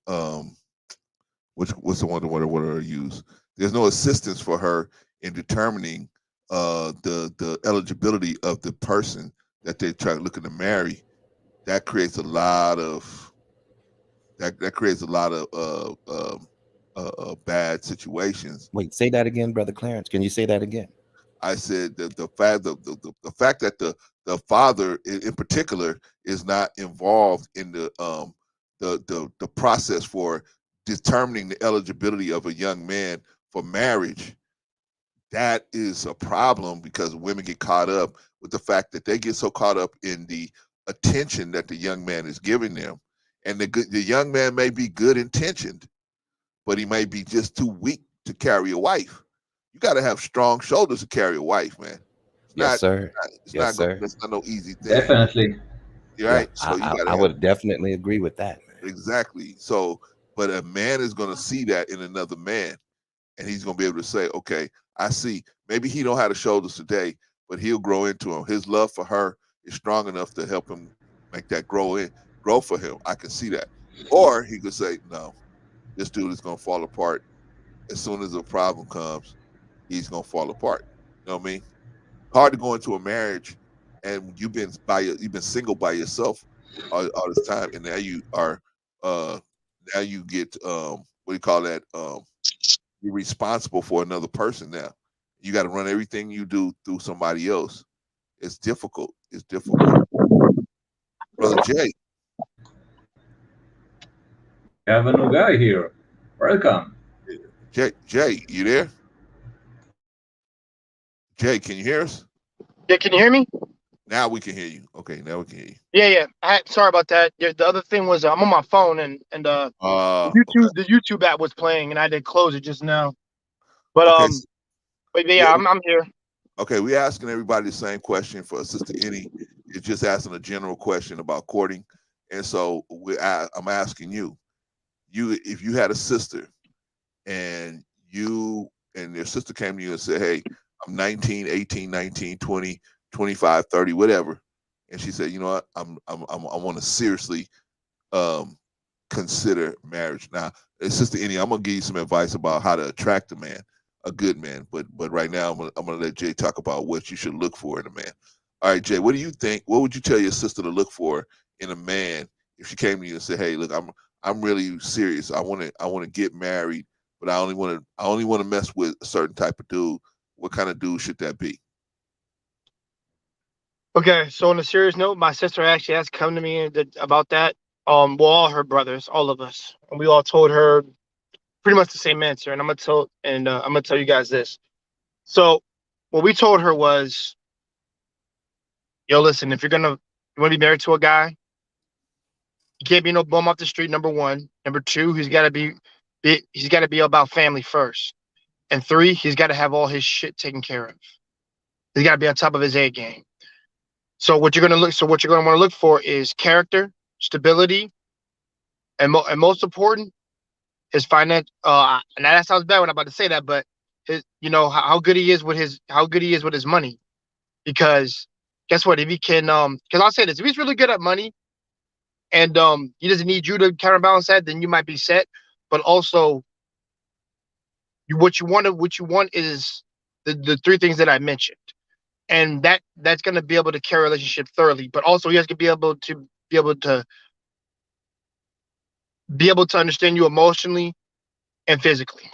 what's the one what are use? There's no assistance for her in determining the eligibility of the person that they try looking to marry. That creates a lot of that creates a lot of bad situations. Wait, say that again, Brother Clarence. Can you say that again? I said the fact that the father in particular is not involved in the process for determining the eligibility of a young man for marriage, that is a problem because women get caught up with the fact that they get so caught up in the attention that the young man is giving them, and the young man may be good intentioned, but he may be just too weak to carry a wife. You got to have strong shoulders to carry a wife, man. It's Yes, not. sir. It's Yes, not. sir. That's not no easy thing. Definitely. Yeah, Right? So you got I to have would definitely agree with that, man. exactly. So, but a man is going to see that in another man, and he's going to be able to say, "Okay, I see. Maybe he don't have the shoulders today, but he'll grow into him. His love for her is strong enough to help him make that grow for him. I can see that." Or he could say, "No, this dude is going to fall apart as soon as a problem comes. He's going to fall apart." You know what I mean? Hard to go into a marriage and you've been single by yourself all this time, and now you are now you get what do you call that? You're responsible for another person now. You got to run everything you do through somebody else. It's difficult. It's difficult. Brother Jay, We have a new guy here. Welcome. Jay, you there? Jay, can you hear us? Yeah, can you hear me? Now we can hear you. Okay, now we can hear you. Yeah. Sorry about that. Yeah, the other thing was I'm on my phone and Okay, the YouTube app was playing and I did close it just now. But okay, yeah, yeah, I'm here. okay. We're asking everybody the same question for Sister Any. It's just asking a general question about courting, and so I'm asking you, if you had a sister and you and your sister came to you and said, "Hey, I'm 19, 18, 19, 20, 25, 30, whatever," and she said, "You know what? I want to seriously um, consider marriage." Now, Sister Any, I'm gonna give you some advice about how to attract a man, a good man. But right now, I'm gonna let Jay talk about what you should look for in a man. All right, Jay, what do you think? What would you tell your sister to look for in a man if she came to you and said, "Hey, look, I'm really serious. I want to get married, but I only want to mess with a certain type of dude." What kind of dude should that be? Okay, so on a serious note, my sister actually has come to me about that. Well, all her brothers, all of us, and we all told her pretty much the same answer. And I'm gonna tell you guys this. So what we told her was, yo, listen, if you want to be married to a guy, you can't be no bum off the street. Number one. Number two, he's got to be about family first. And three, he's got to have all his shit taken care of. He's got to be on top of his A game. So what you're gonna want to look for is character, stability, and most important, his finance. And that sounds bad when I'm about to say that, but his, how good he is with his money. Because guess what? If he can, because I'll say this, if he's really good at money, and he doesn't need you to counterbalance that, then you might be set. But also, what you want is the three things that I mentioned, and that's going to be able to carry a relationship thoroughly. But also, he has to be able to understand you emotionally and physically.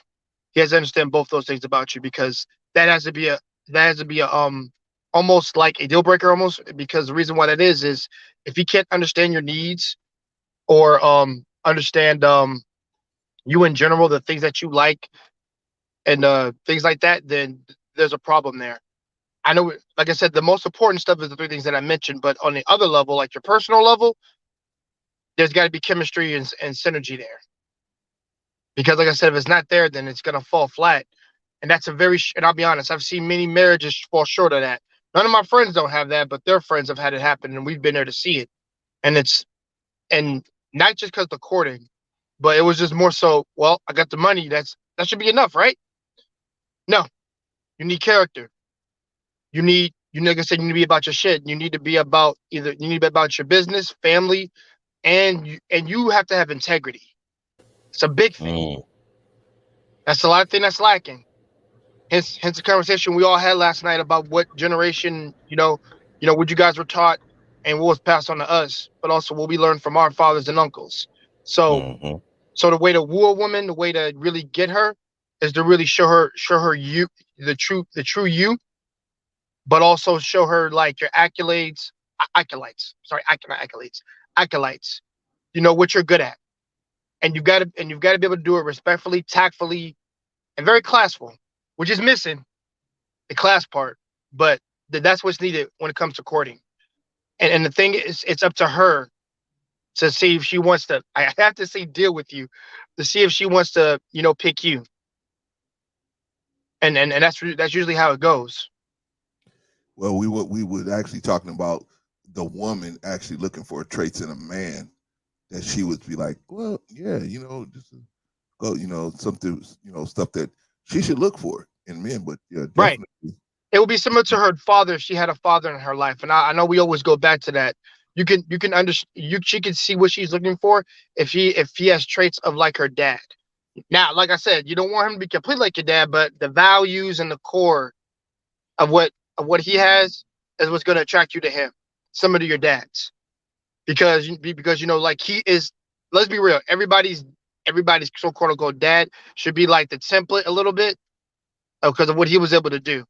He has to understand both those things about you, because that has to be a almost like a deal breaker, almost, because the reason why that is if he can't understand your needs, or understand you in general, the things that you like, and things like that, then there's a problem there. I know, like I said, the most important stuff is the three things that I mentioned, but on the other level, like your personal level, there's got to be chemistry and synergy there. Because, like I said, if it's not there, then it's gonna fall flat. And that's a very, and I'll be honest, I've seen many marriages fall short of that. None of my friends don't have that, but their friends have had it happen, and we've been there to see it. And and not just because of the courting, but it was just more so, well, I got the money, that should be enough, right? No, you need character. Like I said, you need to be about your shit. You need to be about you need to be about your business, family, and you have to have integrity. It's a big thing. Mm. That's a lot of thing that's lacking. Hence the conversation we all had last night about what generation, what you guys were taught and what was passed on to us, but also what we learned from our fathers and uncles. So Mm-hmm. so the way to woo a woman, the way to really get her is to really show her you the true you, but also show her like your acolytes. Sorry, acolytes. You know what you're good at. And you've got to be able to do it respectfully, tactfully, and very classful, which is missing the class part, but that's what's needed when it comes to courting. And the thing is, it's up to her to see if she wants to. I have to say, deal with you, to see if she wants to, pick you. And that's usually how it goes. Well, we were actually talking about the woman actually looking for traits in a man that she would be like, well, yeah, just go, something, stuff that she should look for in men. But yeah, Right. definitely. It would be similar to her father if she had a father in her life. And I know we always go back to that. You can understand. She can see what she's looking for if he has traits of like her dad. Now, like I said, you don't want him to be completely like your dad, but the values and the core of what he has is what's going to attract you to him, similar to your dad's, because like he is. Let's be real. Everybody's so quote unquote dad should be like the template a little bit because of what he was able to do.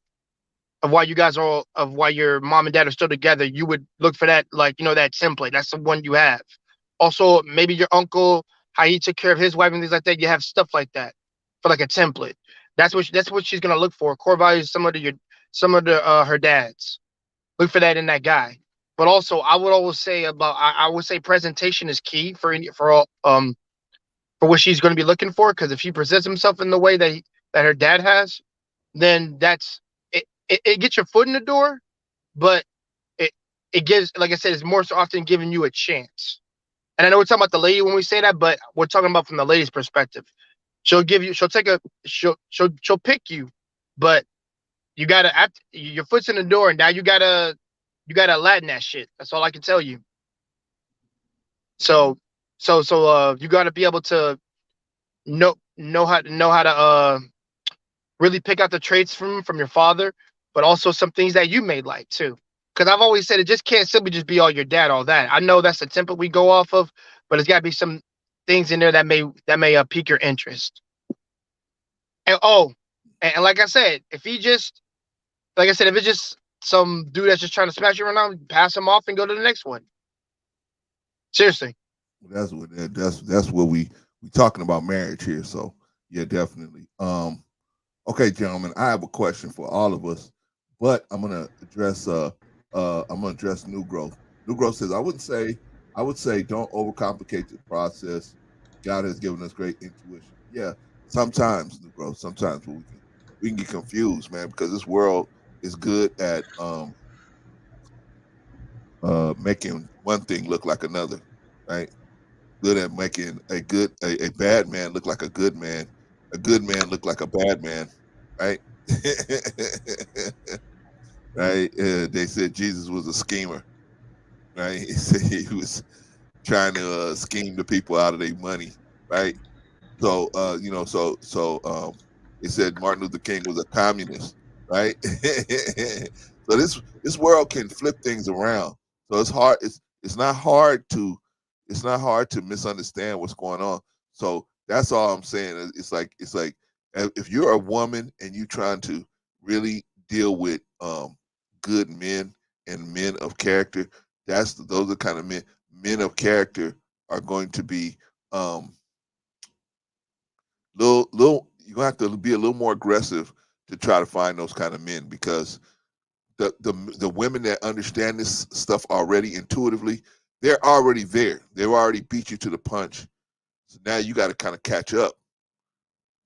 Of why your mom and dad are still together. You would look for that, like, that template. That's the one you have. Also, maybe your uncle, how he took care of his wife and things like that. You have stuff like that for like a template. That's what she's gonna look for. Core values, some of the her dad's. Look for that in that guy. But also, I would say presentation is key for what she's going to be looking for. Because if he presents himself in the way that her dad has, then it gets your foot in the door, but it gives, like I said, it's more so often giving you a chance. And I know we're talking about the lady when we say that, but we're talking about from the lady's perspective. She'll pick you, but you gotta your foot's in the door, and now you gotta Latin that shit. That's all I can tell you. So you gotta be able to know how to really pick out the traits from your father, but also some things that you may like too. Because I've always said it just can't simply just be all your dad, all that. I know that's the template we go off of, but it's got to be some things in there that may pique your interest. And and like I said, if it's just some dude that's just trying to smash you right now, pass him off and go to the next one. Seriously. That's what we talking about marriage here. So yeah, definitely. Okay, gentlemen, I have a question for all of us, but I'm gonna address New Growth. New Growth says I would say don't overcomplicate the process. God has given us great intuition. Yeah, sometimes New Growth, sometimes we can get confused, man, because this world is good at making one thing look like another, right? Good at making a bad man look like a good man look like a bad man, right? Right? They said Jesus was a schemer, right? He said he was trying to scheme the people out of their money, right? So they said Martin Luther King was a communist, right? So this world can flip things around. So it's hard. It's not hard to misunderstand what's going on. So that's all I'm saying. It's like if you're a woman and you trying to really deal with good men and men of character, those are kind of men of character are going to be little you're gonna have to be a little more aggressive to try to find those kind of men, because the women that understand this stuff already intuitively, they're already there. They've already beat you to the punch. So now you got to kind of catch up.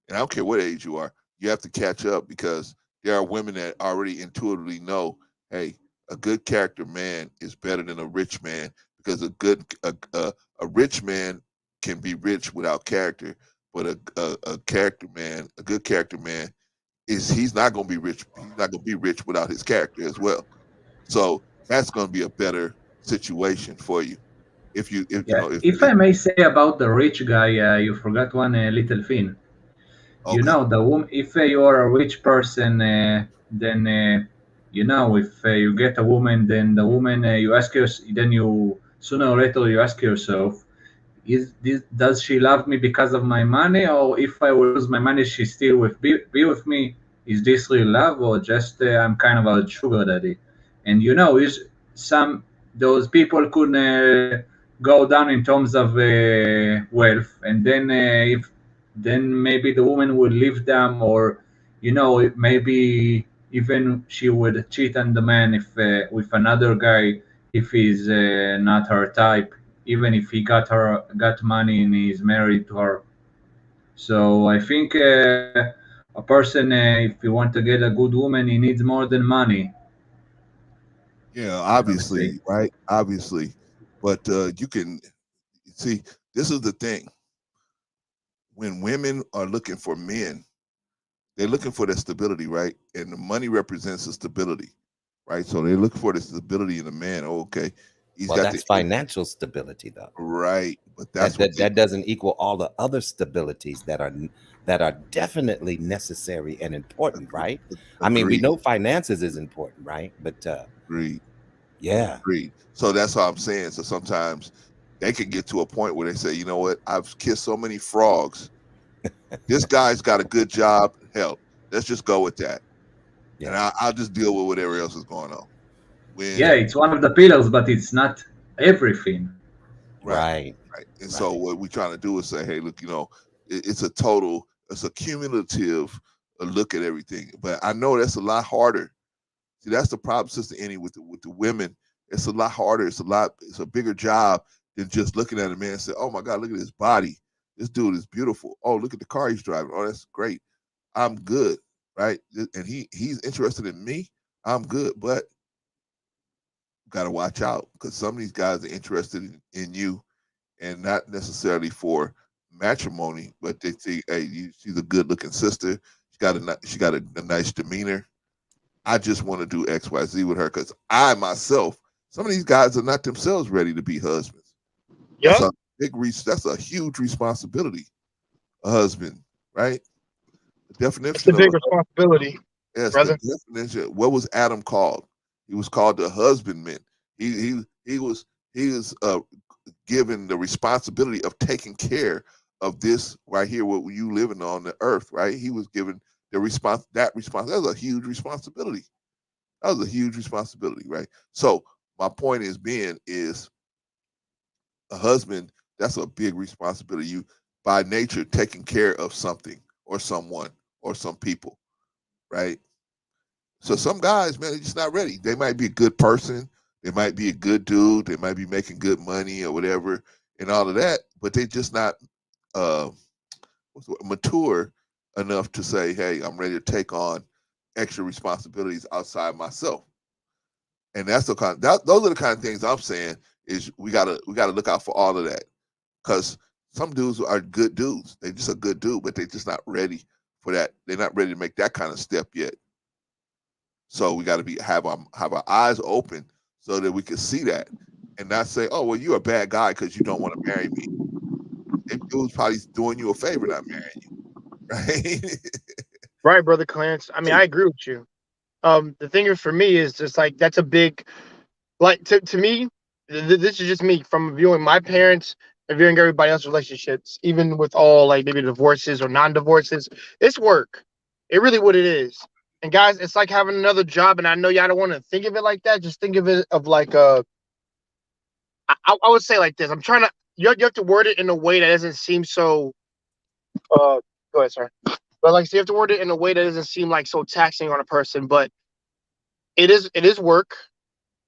And I don't care what age you are, you have to catch up, because there are women that already intuitively know, hey, a good character man is better than a rich man, because a rich man can be rich without character, but a character man, a good character man, he's not going to be rich. He's not going to be rich without his character as well. So that's going to be a better situation for you. If you Yeah, if I may say about the rich guy, you forgot one little thing. You okay. know, the woman. If you are a rich person, then you know, if you get a woman, then the woman you ask yourself, then you sooner or later you ask yourself, does she love me because of my money, or if I will lose my money, she still be with me? Is this real love, or just I'm kind of a sugar daddy? And you know, is some those people could go down in terms of wealth, and then if then maybe the woman would leave them, or you know, maybe even she would cheat on the man if with another guy if he's not her type, even if he got money and he's married to her. So I think a person, if he want to get a good woman, he needs more than money. Yeah, You know what I'm saying? obviously, right? Obviously. But you can see, this is the thing. When women are looking for men, they're looking for their stability, right? And the money represents the stability, right? So they look for the stability in a man. Oh, okay, he's Well, got the that's financial stability, though. right, but That that's what that, they that doesn't equal all the other stabilities that are definitely necessary and important, right? I mean, we agree, know finances is important, right? But agree, yeah, agree. So that's what I'm saying. So sometimes they can get to a point where they say, you know what, I've kissed so many frogs. This guy's got a good job. Hell, let's just go with that, and yeah, I'll just deal with whatever else is going on. Yeah, When it's one of the pillars, but it's not everything. right, right, right. And so right. what we're trying to do is say, hey, look, it's a total, it's a cumulative look at everything. But I know that's a lot harder. See, that's the problem, Sister Annie, with the women. It's a lot harder. It's a bigger job than just looking at a man and say, oh my God, look at his body. This dude is beautiful. Oh, look at the car he's driving. Oh, that's great. I'm good, right? And he's interested in me. I'm good, but got to watch out, because some of these guys are interested in you, and not necessarily for matrimony, but they see, hey, she's a good looking sister. She got a nice demeanor. I just want to do X, Y, Z with her, because I myself, some of these guys are not themselves ready to be husbands. That's Yep. that's a huge responsibility. A husband, right? The It's a definition of big responsibility, yes, the brother. definition. What was Adam called? He was called the husbandman. He was given the responsibility of taking care of this right here, what you living on the earth, right? He was given the response. That was a huge responsibility. That was a huge responsibility, right? So my point is a husband. That's a big responsibility. You, by nature, taking care of something or someone or some people, right? So some guys, man, they're just not ready. They might be a good person, they might be a good dude, they might be making good money or whatever, and all of that, but they just not uh, mature enough to say, "Hey, I'm ready to take on extra responsibilities outside myself." And that's those are the kind of things I'm saying is we gotta look out for all of that, because some dudes are good dudes. They just a good dude, but they're just not ready for that. They're not ready to make that kind of step yet. So we got to have our eyes open so that we can see that, and not say, "Oh, well, you're a bad guy because you don't want to marry me." That dude's probably doing you a favor not marrying you, right? Right, brother Clarence. I mean, So, I agree with you. The thing is for me is just like that's a big like to me. This is just me from viewing my parents and viewing everybody else's relationships, even with all like maybe divorces or non-divorces. It's work. It really what it is. And guys, it's like having another job. And I know y'all don't want to think of it like that. Just think of it of like I would say like this. I'm trying to you have to word it in a way that doesn't seem so. Go ahead, sir. But like, so you have to word it in a way that doesn't seem like so taxing on a person. But it is work,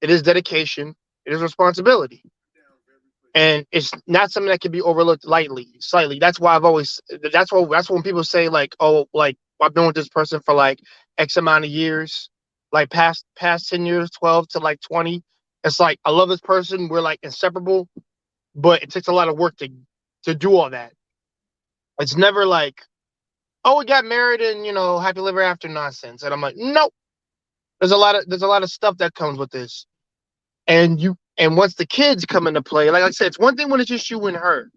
it is dedication, it is responsibility, and it's not something that can be overlooked slightly. That's why I've always. That's when people say like, oh, like I've been with this person for like X amount of years, like past 10 years, 12 to like 20. It's like I love this person. We're like inseparable, but it takes a lot of work to do all that. It's never like, oh, we got married and happy ever after nonsense. And I'm like, nope. There's a lot of stuff that comes with this. And once the kids come into play, like I said, it's one thing when it's just you and her.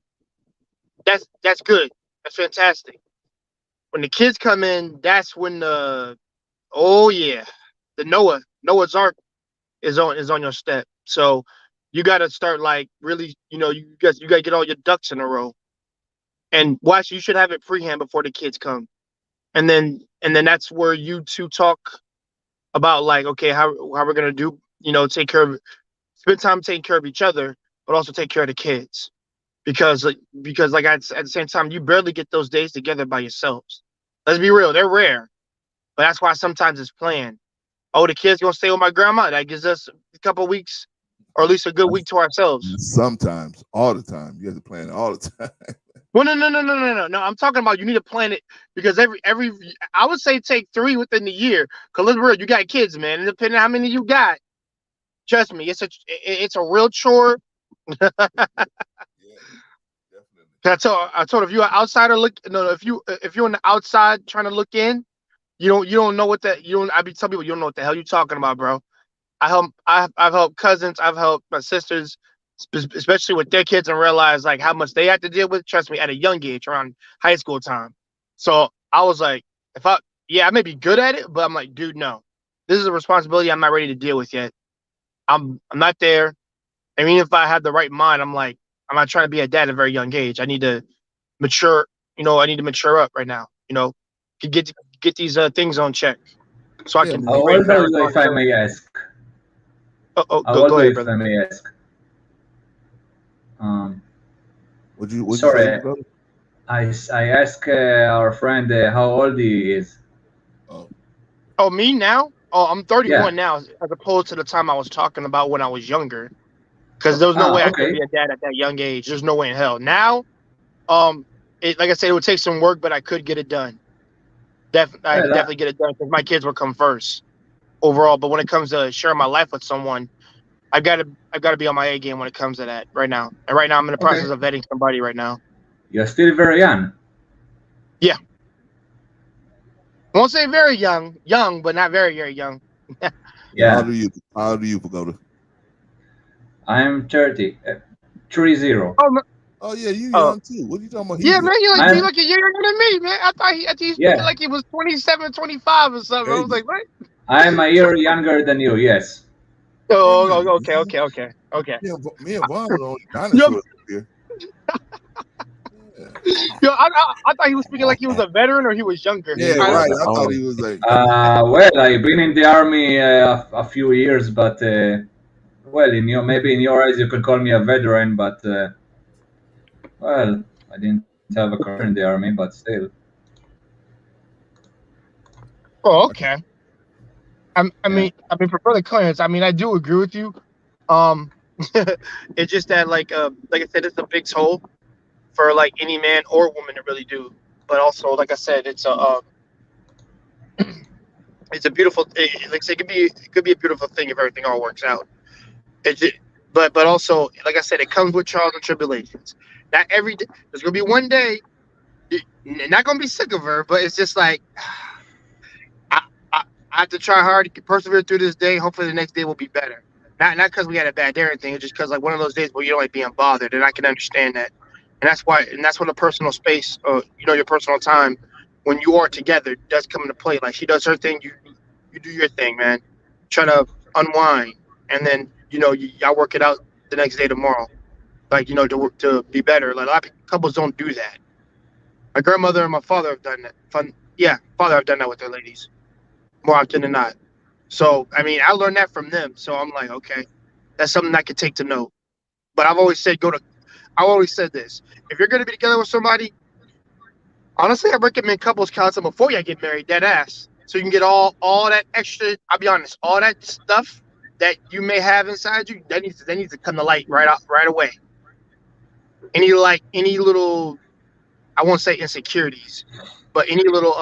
That's good. That's fantastic. When the kids come in, that's when oh yeah, the Noah's Ark is on your step. So you got to start like really, you got to get all your ducks in a row. And watch, you should have it freehand before the kids come. And then that's where you two talk about like, okay, how we're gonna do, take care of, spend time taking care of each other, but also take care of the kids. Because like at the same time, you barely get those days together by yourselves. Let's be real, they're rare. But that's why sometimes it's planned. Oh, the kids gonna stay with my grandma. That gives us a couple of weeks, or at least a good week to ourselves. Sometimes, all the time, you have to plan it all the time. Well, no. I'm talking about you need to plan it because every I would say take 3 within the year. Cause let's be real, you got kids, man. And depending on how many you got, trust me, it's a real chore. Yeah, definitely. I told if you're an outsider if you're on the outside trying to look in, you don't know what that you don't. I be telling people you don't know what the hell you're talking about, bro. I've helped cousins, I've helped my sisters, especially with their kids, and realize like how much they have to deal with. Trust me, at a young age, around high school time. So I was like, I may be good at it, but I'm like, dude, no, this is a responsibility I'm not ready to deal with yet. I'm not there. I mean, if I had the right mind, I'm not trying to be a dad at a very young age. I need to mature. I need to mature up right now. To get these things on check, so I can How be ready old for that are you, if I responsibility. may ask? Go How old are ahead, you, if brother. I may ask? What'd you say, Sorry, brother? I asked our friend how old he is. Oh, me now? Oh, I'm Yeah. 31 now, as opposed to the time I was talking about when I was younger. Because there was no way I could Okay. be a dad at that young age. There's no way in hell. Now, like I said, it would take some work, but I could get it done. I could Well, definitely get it done because my kids would come first overall. But when it comes to sharing my life with someone, I've got to be on my A game when it comes to that right now. And right now, I'm in the okay. process of vetting somebody right now. You're still very young. Yeah, I won't say very young, but not very, very young. How old Yeah. are you? How old are you, Pagoda? I'm 30. 30. Oh, no- Oh yeah, you oh, young too. What are you talking about? yeah, He's young. man, you I'm like a year younger than me, man. I thought he was speaking yeah. like he was 27, 25 or something. I was Hey, like, what? I'm a year younger than you. Yes. Oh, yeah, okay. me and Vaughn are the only Yo, dinosaurs here. Yeah, I thought he was speaking like he was a veteran or he was younger. yeah, You I, are right. the I thought only. he was like, Well, I've been in the army a few years, but well, maybe in your eyes you could call me a veteran, but well, I didn't have a career in the army, but still. oh, okay. I Yeah. mean, for brother Clarence, I do agree with you. Um, it's just that like I said, it's a big toll for like any man or woman to really do. But also, like I said, it's a beautiful. Like I said, it could be a beautiful thing if everything all works out. But also, like I said, it comes with trials and tribulations. Not every day. There's gonna be one day. You're not gonna be sick of her, but it's just like I, I, I have to try hard to persevere through this day. Hopefully, the next day will be better. Not because we had a bad day or anything. It's just because like one of those days where you don't like being bothered, and I can understand that. And that's when the personal space, your personal time, when you are together, does come into play. Like she does her thing, you do your thing, man. Try to unwind, and then y'all work it out the next day tomorrow. Like to be better. Like a lot of couples don't do that. My grandmother and my father have done that. Father have done that with their ladies more often than not. So I mean, I learned that from them. So I'm like, okay, that's something I could take to note. But I've always said this: if you're gonna be together with somebody, Honestly, I recommend couples counseling before you get married, dead ass. So you can get all that extra, I'll be honest, all that stuff that you may have inside you, that needs to come to light right away. Any little, I won't say insecurities, but any little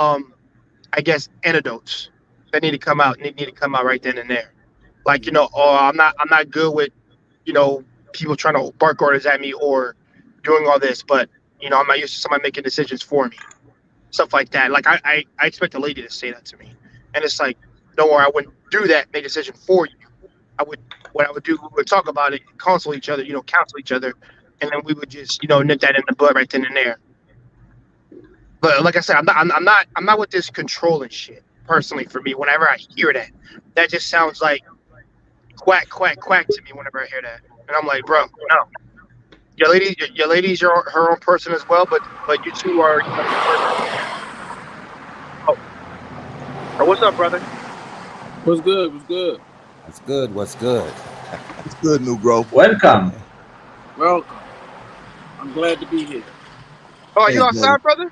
I guess antidotes that need to come out, need to come out right then and there. Like, oh, I'm not good with, people trying to bark orders at me or doing all this, but I'm not used to somebody making decisions for me. Stuff like that. Like I expect a lady to say that to me. And it's like, don't worry, I wouldn't do that, make a decision for you. What I would do, we would talk about it, counsel each other, and then we would just, nip that in the bud right then and there. But like I said, I'm not with this controlling shit. Personally, for me, whenever I hear that, that just sounds like quack, quack, quack to me. Whenever I hear that, and I'm like, bro, no, your lady's her own person as well, but you two are each other's person. Oh, what's up, brother? What's good? What's good? What's good? What's good? It's good, new bro. Welcome. Welcome. I'm glad to be here. Oh, are you outside, brother?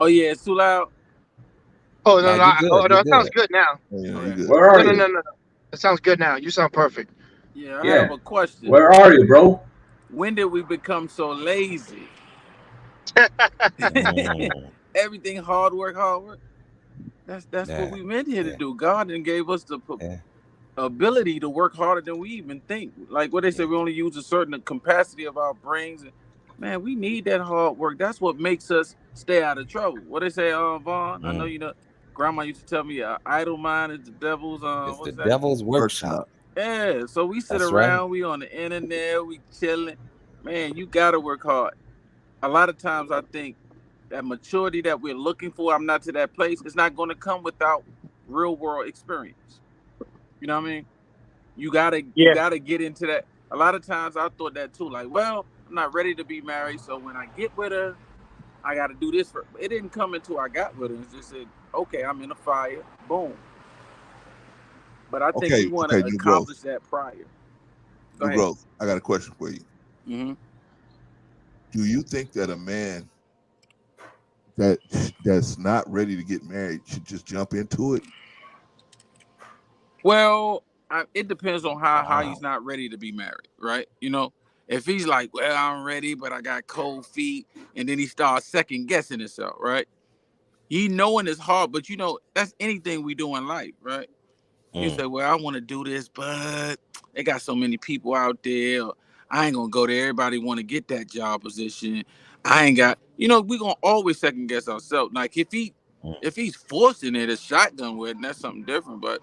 Oh yeah, it's too loud. Oh no, no, it sounds good now. Yeah, you good. Where are you? No. It sounds good now. You sound perfect. Yeah, I have a question. Where are you, bro? When did we become so lazy? Everything hard work. That's what we meant here to do. God then gave us the ability to work harder than we even think. Like what they say, we only use a certain capacity of our brains. Man, we need that hard work. That's what makes us stay out of trouble. What they say, Vaughn? I know Grandma used to tell me, idle mind is the devil's. It's the devil's workshop. Yeah, so we sit around, we on the internet, we chilling. Man, you gotta work hard. A lot of times I think that maturity that we're looking for, I'm not to that place, it's not going to come without real world experience. You know what I mean? You gotta get into that. A lot of times I thought that too, like, well, I'm not ready to be married, so when I get with her, I gotta do this for. It didn't come until I got with her. It just said, okay, I'm in a fire, boom. But I think we want to accomplish that prior. New growth. I got a question for you. Mm-hmm. Do you think that a man that's not ready to get married should just jump into it? Well, it depends on how he's not ready to be married, right? If he's like, well, I'm ready, but I got cold feet, and then he starts second guessing himself, right? He knowing it's hard, but that's anything we do in life, right? You say, well, I want to do this, but they got so many people out there. I ain't gonna go there. Everybody want to get that job position. I ain't got, we gonna always second guess ourselves. Like if he's forcing it, a shotgun wedding, that's something different. But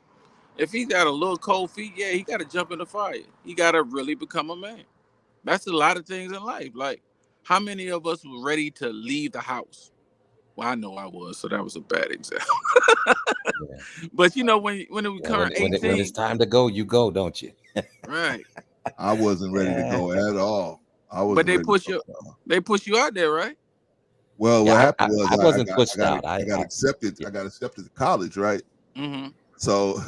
if he got a little cold feet, yeah, he got to jump in the fire. He got to really become a man. That's a lot of things in life. Like, how many of us were ready to leave the house? Well, I know I was, so that was a bad example. But when we turn 18, when it's time to go, you go, don't you? Right. I wasn't ready to go at all. But they push you out there, right? Well, what happened was I wasn't pushed out. I got accepted. I got accepted to college, right? Mm-hmm. So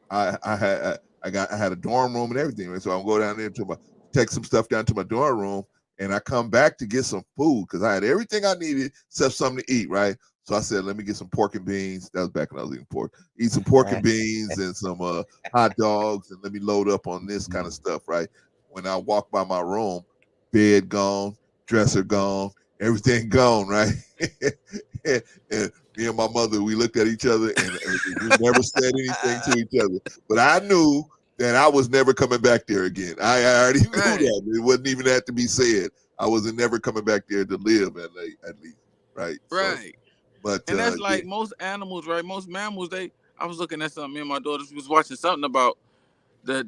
I had a dorm room and everything, right? So I'll go down there take some stuff down to my dorm room, and I come back to get some food because I had everything I needed except something to eat, right? So I said, let me get some pork and beans. That was back when I was eating pork. Eat some pork and beans and some hot dogs, and let me load up on this kind of stuff, right? When I walk by my room, bed gone, dresser gone, everything gone, right? and me and my mother, we looked at each other and we never said anything to each other. But I knew that I was never coming back there again. I already knew that. It wasn't even have to be said. I wasn't never coming back there to live at least, right? Right. So, and that's like most animals, right? Most mammals, I was looking at something, me and my daughter was watching something about the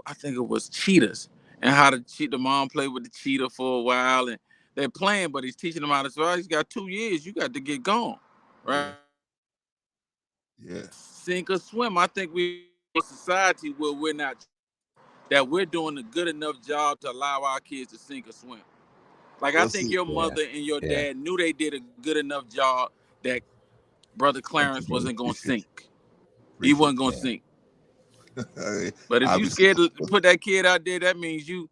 I think it was cheetahs and how the mom played with the cheetah for a while and they're playing, but he's teaching them how to survive. He's got 2 years, you got to get gone, right? Yeah. Sink or swim. I think we in a society where we're doing a good enough job to allow our kids to sink or swim. Like I think your mother and your dad knew they did a good enough job that Brother Clarence wasn't gonna sink. He wasn't gonna sink. But if you scared to put that kid out there, that means you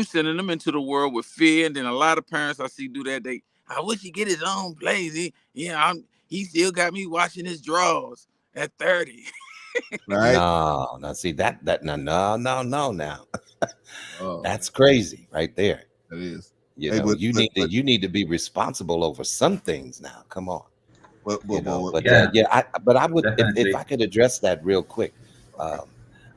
sending them into the world with fear. And then a lot of parents I see do that. I wish he get his own place. He still got me washing his drawers at 30. Right? No, now see that no now. Oh, That's crazy right there. that is. You Hey, know, but but but you need to be responsible over some things now. Come on. You know, but Yeah, I would, if definitely. I could address that real quick, okay. um,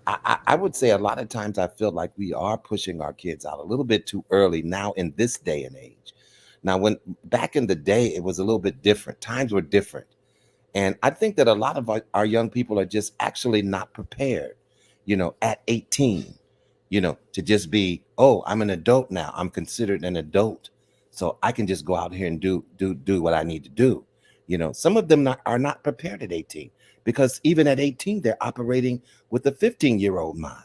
I would say a lot of times I feel like we are pushing our kids out a little bit too early now in this day and age. Now, when back in the day, it was a little bit different. Times were different. And I think that a lot of our young people are just actually not prepared, at 18, to just be, oh, I'm an adult now. I'm considered an adult. So I can just go out here and do what I need to do. Some of them are not prepared at 18 because even at 18, they're operating with a 15-year-old mind.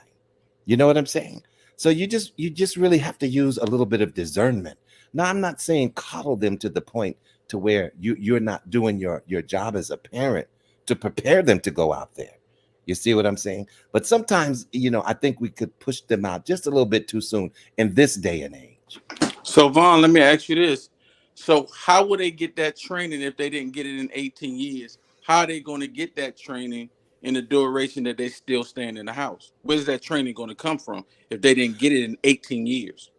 You know what I'm saying? So you just really have to use a little bit of discernment. Now, I'm not saying coddle them to the point to where you're not doing your job as a parent to prepare them to go out there. You see what I'm saying? But sometimes, I think we could push them out just a little bit too soon in this day and age. So Vaughn, let me ask you this. So how would they get that training if they didn't get it in 18 years? How are they going to get that training in the duration that they still staying in the house? Where's that training going to come from if they didn't get it in 18 years?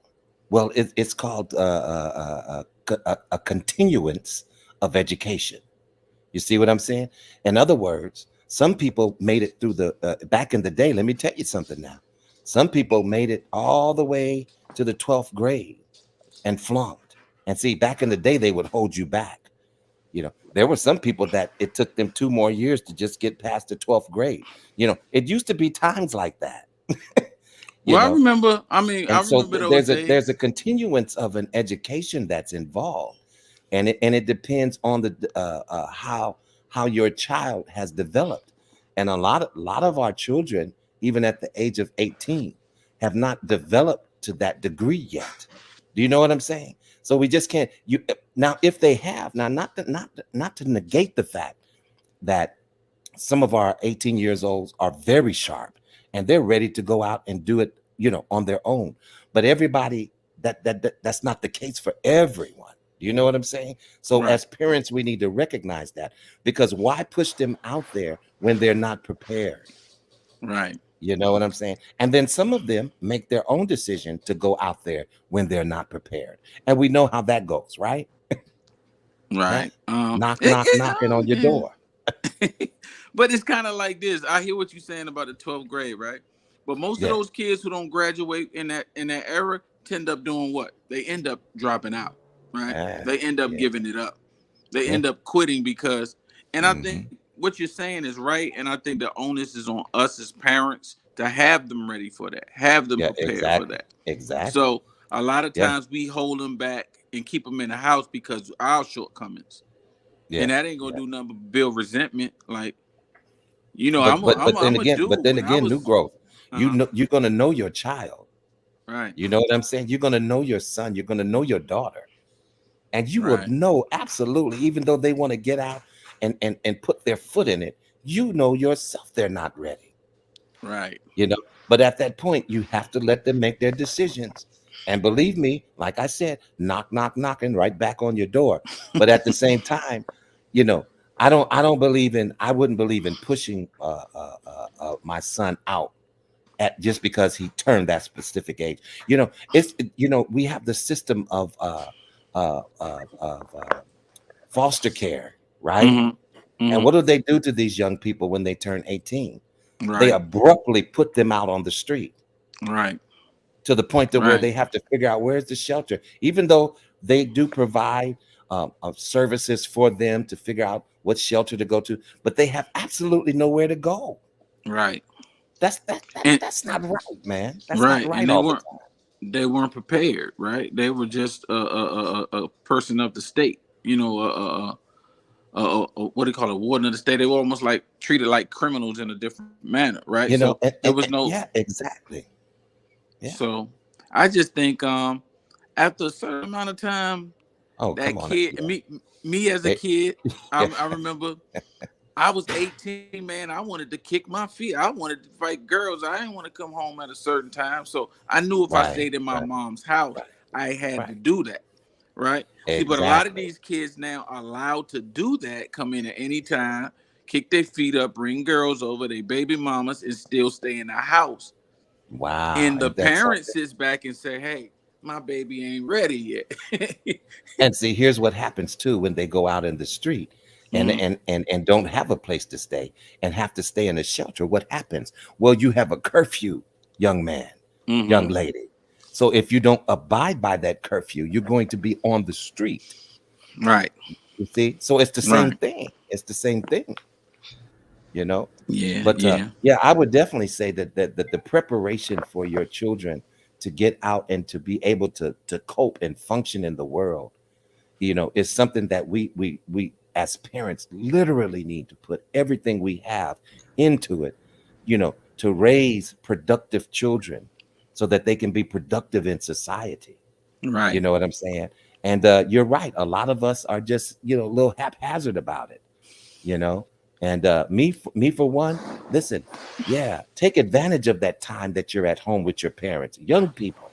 Well, it's called a continuance of education. You see what I'm saying? In other words, some people made it through back in the day. Let me tell you something now. Some people made it all the way to the 12th grade and flunked. And see, back in the day, they would hold you back. There were some people that it took them 2 more years to just get past the 12th grade. It used to be times like that. you Well, I know, remember. I mean, I and so remember those there's a days. continuance of an education that's involved, and it depends on the how your child has developed. And a lot of our children, even at the age of 18, have not developed to that degree yet. Do you know what I'm saying? So we just can't, you now, if they have, now, not to negate the fact that some of our 18 years olds are very sharp and they're ready to go out and do it, on their own. But everybody, that's not the case for everyone. Do you know what I'm saying? So Right, as parents, we need to recognize that, because why push them out there when they're not prepared? right, You know what I'm saying? And then some of them make their own decision to go out there when they're not prepared. And we know how that goes, right? Huh? right. Knock, knock, knocking on your Yeah. door. But it's kind of like this. I hear what you're saying about the 12th grade, right? But most of Yeah. those kids who don't graduate in that era tend up doing what? They end up dropping out, right? Ah, They end up yeah. giving it up. They Yeah. end up quitting because, and I think Hmm. what you're saying is right, and I think the onus is on us as parents to have them ready for that, have them Yeah, prepared for exactly. that. Exactly. So a lot of Yeah. times we hold them back and keep them in the house because of our shortcomings, Yeah. and that ain't gonna Yeah. do nothing but build resentment. Like, But but I'm a but dude. then When I again, new was, growth. uh-huh, You're gonna know your child. right, You know what I'm saying? You're gonna know your son. You're gonna know your daughter, and you will right, know absolutely, even though they want to get out and put their foot in it. You know yourself they're not ready. right, you know but at that point, you have to let them make their decisions. And believe me, like I said, knock, knock, knocking right back on your door. But at the same time, you know I wouldn't believe in pushing my son out at just because he turned that specific age. We have the system of foster care, right? hmm, And hmm, what do they do to these young people when they turn 18? They right, abruptly put them out on the street, right, to the point to where right, they have to figure out where's the shelter, even though they do provide services for them to figure out what shelter to go to, but they have absolutely nowhere to go. right, and That's not right, man. That's not right, and right all the time. they weren't prepared, right? They were just a person of the state, what do you call it, warden of the state. They were almost like treated like criminals in a different manner, right? So there was no. Yeah, exactly. Yeah. So I just think after a certain amount of time, Oh, come that on. kid, Yeah. me as a They- kid, yeah. I remember I was 18, man. I wanted to kick my feet. I wanted to fight girls. I didn't want to come home at a certain time. So I knew if I Right, stayed in my right, mom's house, right, I had to right. do that. right? See, but a lot of these kids now are allowed to do that, come in at any time, kick their feet up, bring girls over, they baby mamas, and still stay in the house. Wow. And the Ain't that parent something? sits back and say, hey, my baby ain't ready yet. And see, here's what happens too when they go out in the street and Mhm. and don't have a place to stay and have to stay in a shelter. What happens? Well, you have a curfew, young man, young Mhm. lady. So if you don't abide by that curfew, you're going to be on the street. Right. You see? So it's the same Right. thing. It's the same thing, you know. Yeah. But Yeah. yeah, I would definitely say that the preparation for your children to get out and to be able to cope and function in the world, you know, is something that we as parents literally need to put everything we have into it, you know, to raise productive children so that they can be productive in society. You Right. know what I'm saying? And you're right. A lot of us are just, you know, a little haphazard about it, you know. And me for one, listen, yeah, take advantage of that time that you're at home with your parents. Young people,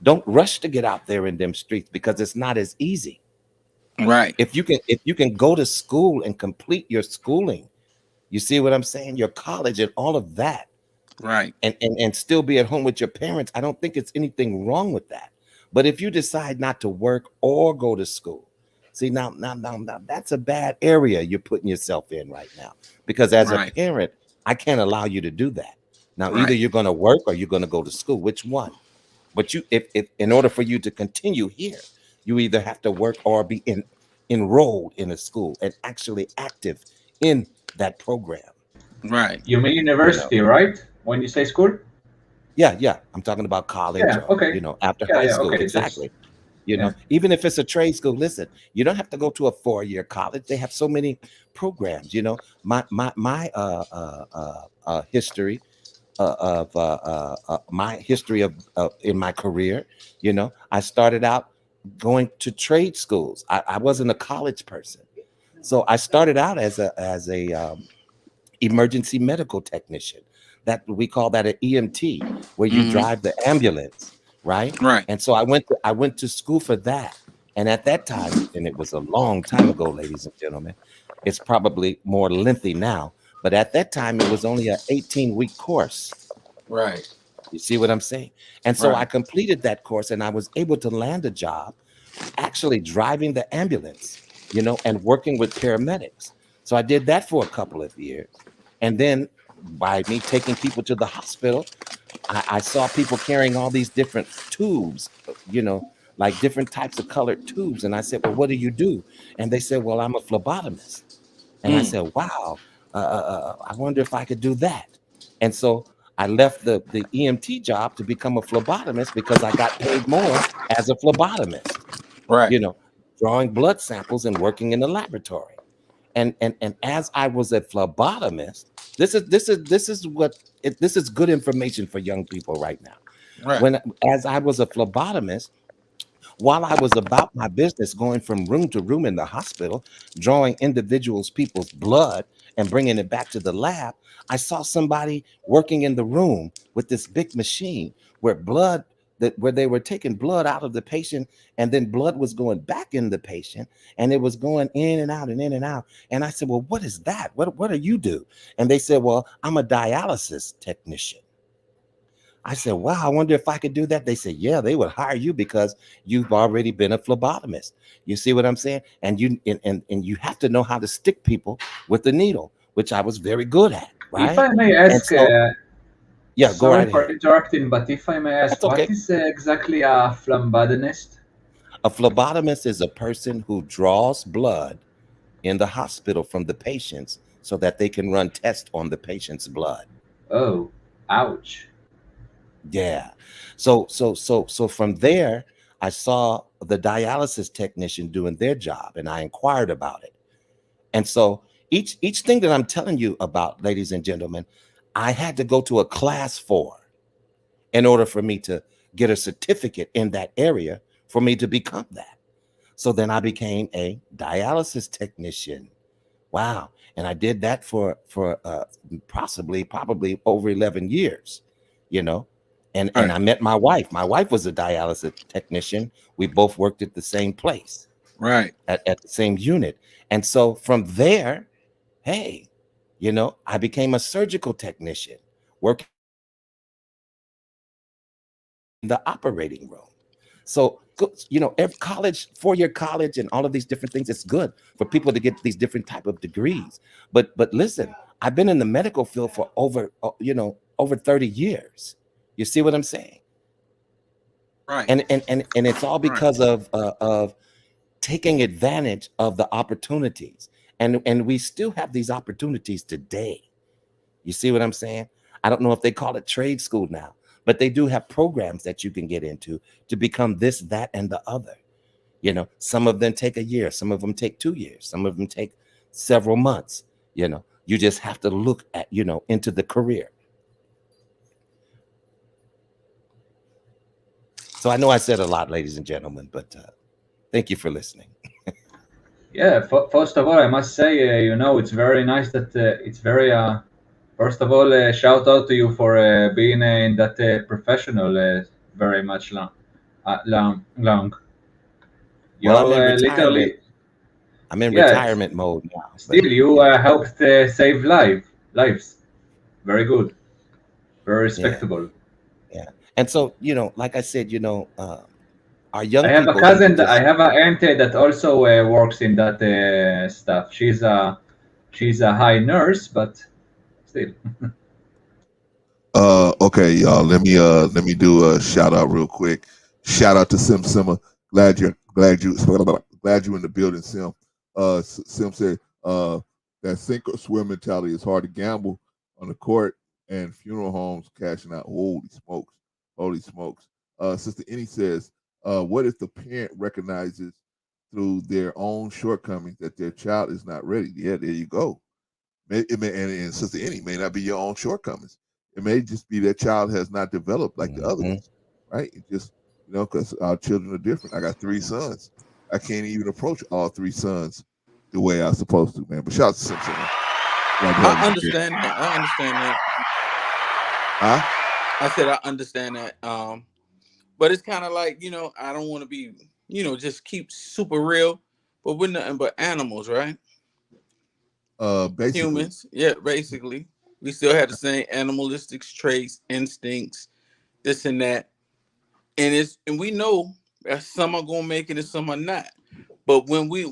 don't rush to get out there in them streets because it's not as easy. Right. If you can go to school and complete your schooling, you see what I'm saying? Your college and all of that, Right. and still be at home with your parents, I don't think it's anything wrong with that. But if you decide not to work or go to school, see now that's a bad area you're putting yourself in right now. Because as a Right. parent, I can't allow you to do that. Now either Right. you're going to work or you're going to go to school. Which one? But you, if in order for you to continue here, you either have to work or be enrolled in a school and actually active in that program. Right. You mean You know, university, right? When you say school? yeah. I'm talking about college Yeah. or Okay. after Yeah. high Yeah. school. Okay. Just Exactly. You yeah. know, even if it's a trade school, listen, you don't have to go to a 4-year college. They have so many programs. You know, my history my history of in my career. You know, I started out going to trade schools. I wasn't a college person, so I started out as a emergency medical technician. That we call that an EMT, where you Mhm. drive the ambulance, right? Right. And so I went to school for that. And at that time, and it was a long time ago, ladies and gentlemen, it's probably more lengthy now, but at that time it was only an 18-week course. Right. You see what I'm saying? And so I Right. completed that course and I was able to land a job actually driving the ambulance, you know, and working with paramedics. So I did that for a couple of years. And then by me taking people to the hospital, I saw people carrying all these different tubes, you know, like different types of colored tubes. And I said, well, what do you do? And they said, well, I'm a phlebotomist. And I Mm. said, wow, I wonder if I could do that. And so I left the EMT job to become a phlebotomist because I got paid more as a phlebotomist, Right. you know, drawing blood samples and working in the laboratory. And as I was a phlebotomist, this is what this is good information for young people right now. Right. When as I was a phlebotomist, while I was about my business, going from room to room in the hospital, drawing people's blood and bringing it back to the lab, I saw somebody working in the room with this big machine where they were taking blood out of the patient and then blood was going back in the patient and it was going in and out and in and out. And I said, well, what is that? What do you do? And they said, well, I'm a dialysis technician. I said, wow, I wonder if I could do that. They said, yeah, they would hire you because you've already been a phlebotomist. You see what I'm saying? And and you have to know how to stick people with the needle, which I was very good at, If right? I may And ask, so, yeah, go sorry right for ahead. interrupting, but if I may ask, That's what okay. is exactly a phlebotomist? A phlebotomist is a person who draws blood in the hospital from the patients so that they can run tests on the patient's blood. Oh, ouch. Yeah. So from there, I saw the dialysis technician doing their job and I inquired about it. And so each thing that I'm telling you about, ladies and gentlemen, I had to go to a class for in order for me to get a certificate in that area for me to become that. So then I became a dialysis technician. Wow. And I did that for probably over 11 years, you know. And I met my wife. My wife was a dialysis technician. We both worked at the same place, right, at the same unit. And so from there, hey, you know, I became a surgical technician, working in the operating room. So, you know, every college, 4-year college and all of these different things, it's good for people to get these different type of degrees. But listen, I've been in the medical field for over 30 years. You see what I'm saying? right, And it's all because of taking advantage of the opportunities. And we still have these opportunities today. You see what I'm saying? I don't know if they call it trade school now, but they do have programs that you can get into to become this, that, and the other. You know, some of them take a year, some of them take 2 years, some of them take several months. You know, you just have to look at, you know, into the career. So I know I said a lot, ladies and gentlemen, but thank you for listening. Yeah, first of all, I must say, you know, it's very nice that it's very. First of all, shout out to you for being in that professional very much long. Well, I'm in You're retirement. literally, I'm in yeah. retirement mode now. But Still, you yeah, helped save lives. Very good, very yeah, respectable. yeah. And so, you know, like I said, you know, our I young have a people need to cousin. I just. have an aunt that also works in that stuff. She's a high nurse, but still. Okay, y'all. Let me do a shout out real quick. Shout out to Sim Simma. Glad you glad you in the building, Sim. Sim said that sink or swim mentality is hard to gamble on the court and funeral homes cashing out. Holy smokes. Holy smokes. Sister Annie says, what if the parent recognizes through their own shortcomings that their child is not ready? Yeah, there you go. And Sister Annie, may not be your own shortcomings. It may just be that child has not developed like the other Mhm. ones, right? It just, you know, because our children are different. I got 3 sons. I can't even approach all 3 sons the way I'm supposed to, man. But shout out to Simpson, man. Glad to have I you here. understand that. I understand that. Huh? I said I understand that. But it's kind of like, you know, I don't want to be, you know, just keep super real, but we're nothing but animals, right? Basically. Humans, yeah, basically. We still have the same animalistic traits, instincts, this and that, and we know that some are gonna make it and some are not. But when we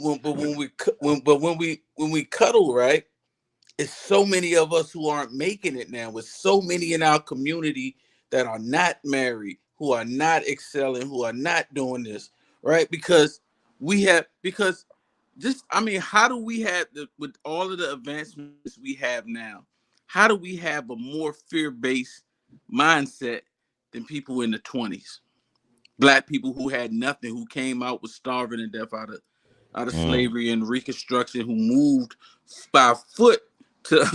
cuddle, right? It's so many of us who aren't making it now. With so many in our community that are not married, who are not excelling, who are not doing this, right? Because just I mean, how do we have with all of the advancements we have now? How do we have a more fear-based mindset than people in the 20s? Black people who had nothing, who came out with starving to death out of Mm. slavery and Reconstruction, who moved by foot to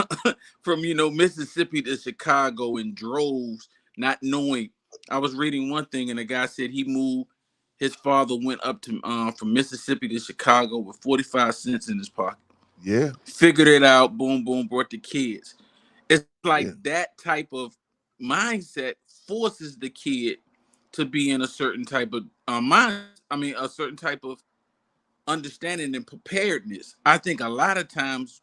from Mississippi to Chicago in droves, not knowing. I was reading one thing, and the guy said he moved. His father went up to from Mississippi to Chicago with 45 cents in his pocket. Yeah. Figured it out. Boom, boom. Brought the kids. It's like Yeah. that type of mindset forces the kid to be in a certain type of mind. I mean, a certain type of understanding and preparedness. I think a lot of times,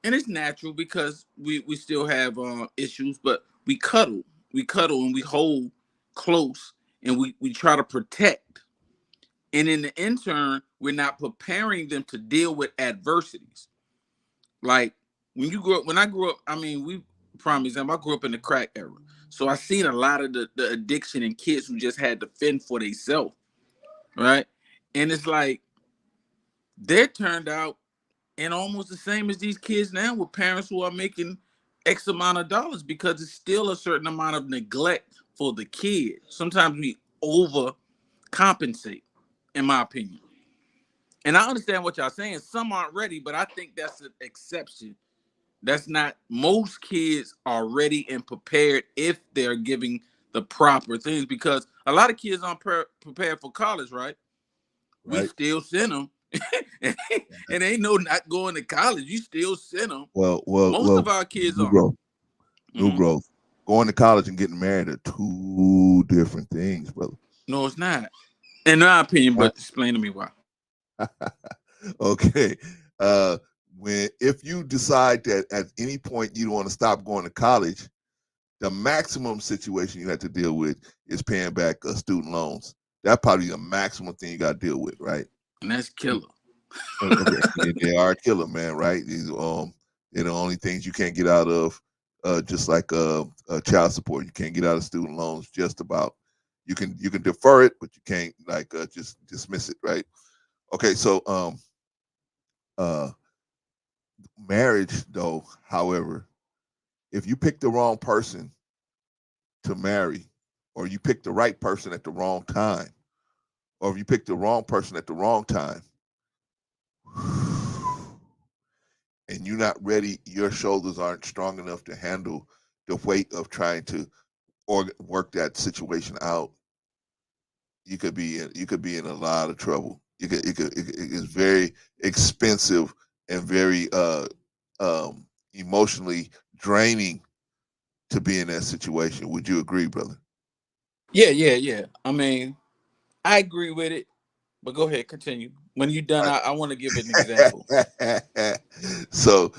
and it's natural because we still have issues, but we cuddle and we hold close and we try to protect. And in the intern, we're not preparing them to deal with adversities. Like when I grew up, I mean, prime example, I grew up in the crack era. So I seen a lot of the addiction and kids who just had to fend for themselves, right? And it's like they're turned out and almost the same as these kids now with parents who are making X amount of dollars because it's still a certain amount of neglect for the kid. Sometimes we overcompensate, in my opinion. And I understand what y'all saying. Some aren't ready, but I think that's an exception. That's not most kids are ready and prepared if they're giving the proper things because a lot of kids aren't prepared for college, right? We Right. still send them. And ain't no not going to college. You still send them. Most Well, of our kids new are. growth. New Mhm. growth. Going to college and getting married are two different things, brother. No, it's not. In my opinion, but explain to me why. Okay. If you decide that at any point you don't want to stop going to college, the maximum situation you have to deal with is paying back student loans. That's probably the maximum thing you got to deal with, right? And that's killer. Okay. They are a killer, man, right? They're the only things you can't get out of, just like child support. You can't get out of student loans. Just about. You can defer it, but you can't just dismiss it, right? Okay, so marriage, though, however, if you pick the wrong person to marry, or you pick the right person at the wrong time, or if you pick the wrong person at the wrong time, and you're not ready, your shoulders aren't strong enough to handle the weight of trying to work that situation out, you could be in a lot of trouble. It's very expensive and very emotionally draining to be in that situation. Would you agree, brother? Yeah. I mean, I agree with it, but go ahead, continue. When you're done, I want to give an example. so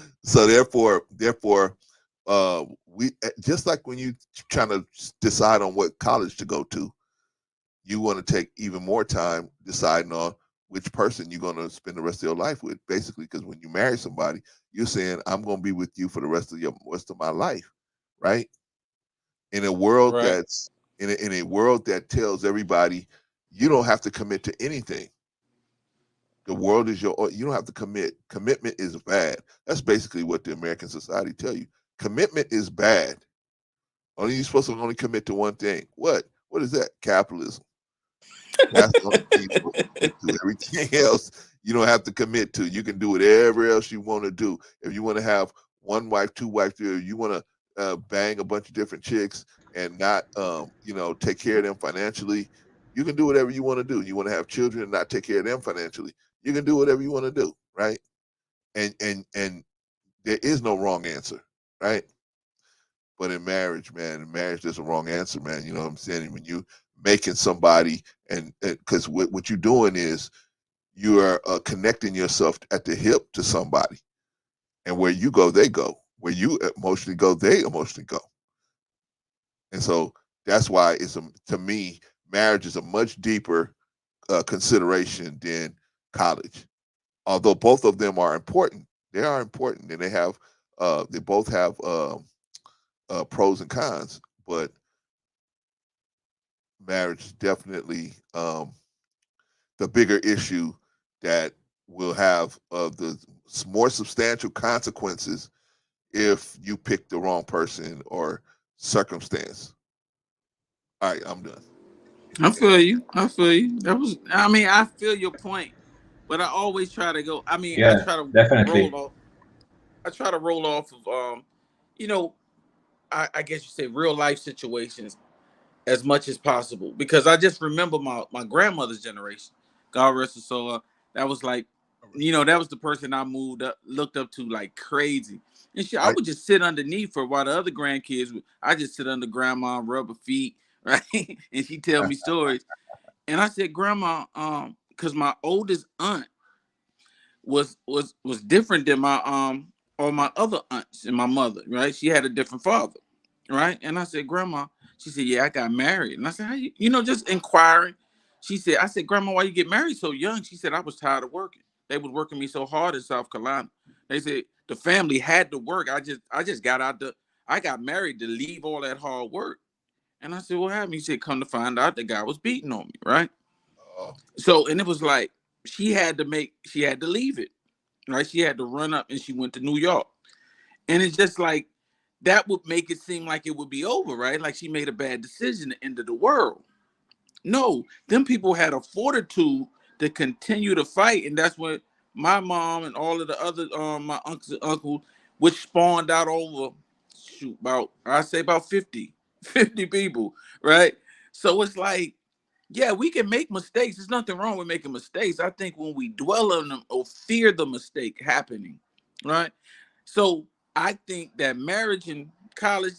therefore, we just like when you trying to decide on what college to go to, you want to take even more time deciding on which person you're going to spend the rest of your life with. Basically, because when you marry somebody, you're saying, "I'm going to be with you for the rest of my life," right? In a world Right. that's in a world that tells everybody you don't have to commit to anything. The world is you don't have to commit. Commitment is bad. That's basically what the American society tell you. Commitment is bad. You're supposed to only commit to one thing. What is that? Capitalism. That's the only thing you're supposed to commit to. Everything else you don't have to commit to. You can do whatever else you want to do. If you want to have one wife, two wives, three, you want to bang a bunch of different chicks and not take care of them financially, you can do whatever you want to do. You want to have children and not take care of them financially, you can do whatever you want to do, right? And there is no wrong answer, right? But in marriage, there's a wrong answer, man. You know what I'm saying? When you making somebody, and because what you're doing is you are connecting yourself at the hip to somebody, and where you go, they go. Where you emotionally go, they emotionally go. And so that's why to me, marriage is a much deeper consideration than college. Although both of them are important, they are important, and they both have pros and cons. But marriage is definitely the bigger issue that will have the more substantial consequences if you pick the wrong person or circumstance. All right, I'm done. I feel you. I feel your point, but I always try to go. I mean, I Yeah, try to definitely. roll off. I try to roll off of, you know, I guess you say real life situations as much as possible, because I just remember my grandmother's generation. God rest her soul. That was like, that was the person I looked up to like crazy. And shit, I Right? would just sit underneath her while the other grandkids I just sit under grandma and rub her feet, right? And she tell me stories. And I said, Grandma, because my oldest aunt was different than my all my other aunts and my mother, right? She had a different father, right? And I said, Grandma, she said, yeah, I got married. And I said, how just inquiring. I said, Grandma, why you get married so young? She said, I was tired of working. They was working me so hard in South Carolina. They said the family had to work. I just I got married to leave all that hard work. And I said, what happened? He said, come to find out the guy was beating on me, right? Oh, So, and it was like she had to leave it, right? She had to run up and she went to New York. And it's just like that would make it seem like it would be over, right? Like she made a bad decision, the end of the world. No, them people had a fortitude to continue to fight. And that's when my mom and all of the other my uncles, which spawned out over about 50 people, right? So it's like, yeah, we can make mistakes. There's nothing wrong with making mistakes. I think when we dwell on them or fear the mistake happening, right? So I think that marriage and college,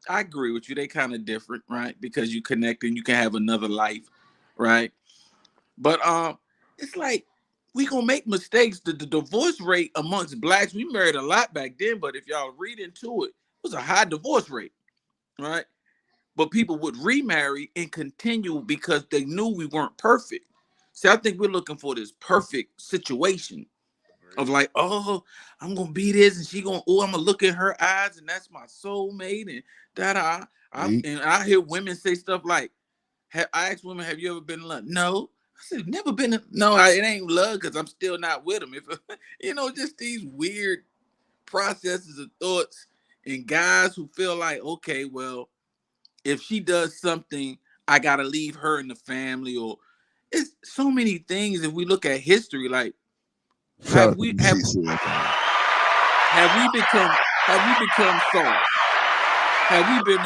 I agree with you. They kind of different, right? Because you connect and you can have another life, right? But it's like we gonna make mistakes. The divorce rate amongst blacks, we married a lot back then, but if y'all read into it, it was a high divorce rate, right? But people would remarry and continue because they knew we weren't perfect. See, I think we're looking for this perfect situation of like, oh, I'm gonna be this, and she gonna, oh, I'm gonna look in her eyes, and that's my soulmate, and that and I hear women say stuff like, I ask women, have you ever been in love? No. I said, never been in, no, it ain't love because I'm still not with him. If just these weird processes of thoughts and guys who feel like, okay, well, if she does something, I gotta leave her in the family, or it's so many things. If we look at history, like have we become soft? Have we been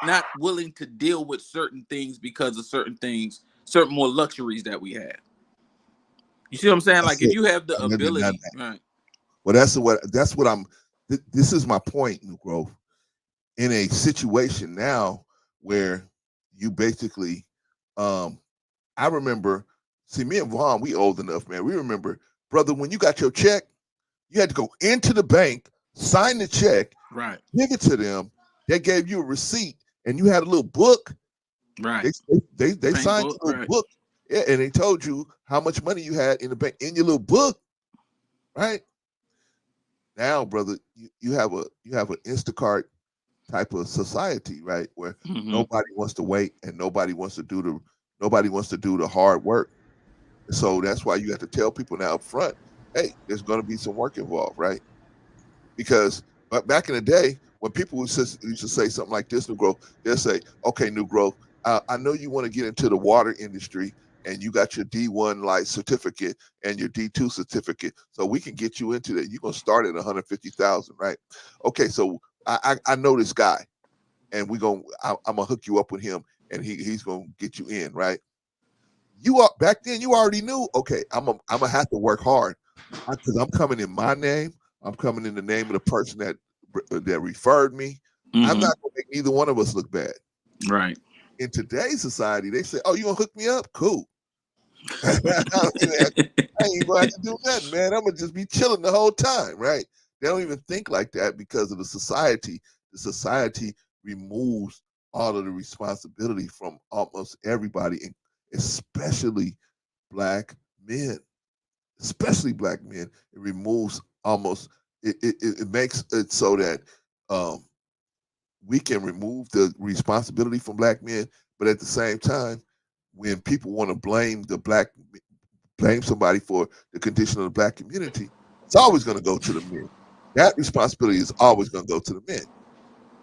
not willing to deal with certain things because of certain things, certain more luxuries that we have? You see what I'm saying? Like if you have the ability, right? Well, that's what I'm. This is my point, New Growth. In a situation now where you basically, I remember, see, me and Vaughn, we old enough, man. We remember, brother, when you got your check, you had to go into the bank, sign the check, right, give it to them. They gave you a receipt, and you had a little book. Right. They signed a little book, yeah, and they told you how much money you had in the bank in your little book, right? Now, brother, you have an Instacart type of society, right? Where nobody wants to wait and nobody wants to do the hard work. So that's why you have to tell people now up front, hey, there's going to be some work involved, right? Because back in the day, when people used to say something like this, New Growth, they'll say, okay, New Growth, I know you want to get into the water industry and you got your D1 like certificate and your D2 certificate, so we can get you into that. You're gonna start at 150,000, right? Okay, so I know this guy, and I'm gonna hook you up with him, and he's gonna get you in, right? You are back then. You already knew. Okay, I'm gonna have to work hard because I'm coming in my name. I'm coming in the name of the person that referred me. I'm not gonna make neither one of us look bad. Right. In today's society, they say, "Oh, you gonna hook me up? Cool." I ain't gonna have to do nothing, man. I'm gonna just be chilling the whole time, right? They don't even think like that because of the society. The society removes all of the responsibility from almost everybody, and especially black men. Especially black men. It removes almost. It makes it so that we can remove the responsibility from black men, but at the same time, when people want to blame somebody for the condition of the black community, it's always going to go to the men. That responsibility is always going to go to the men.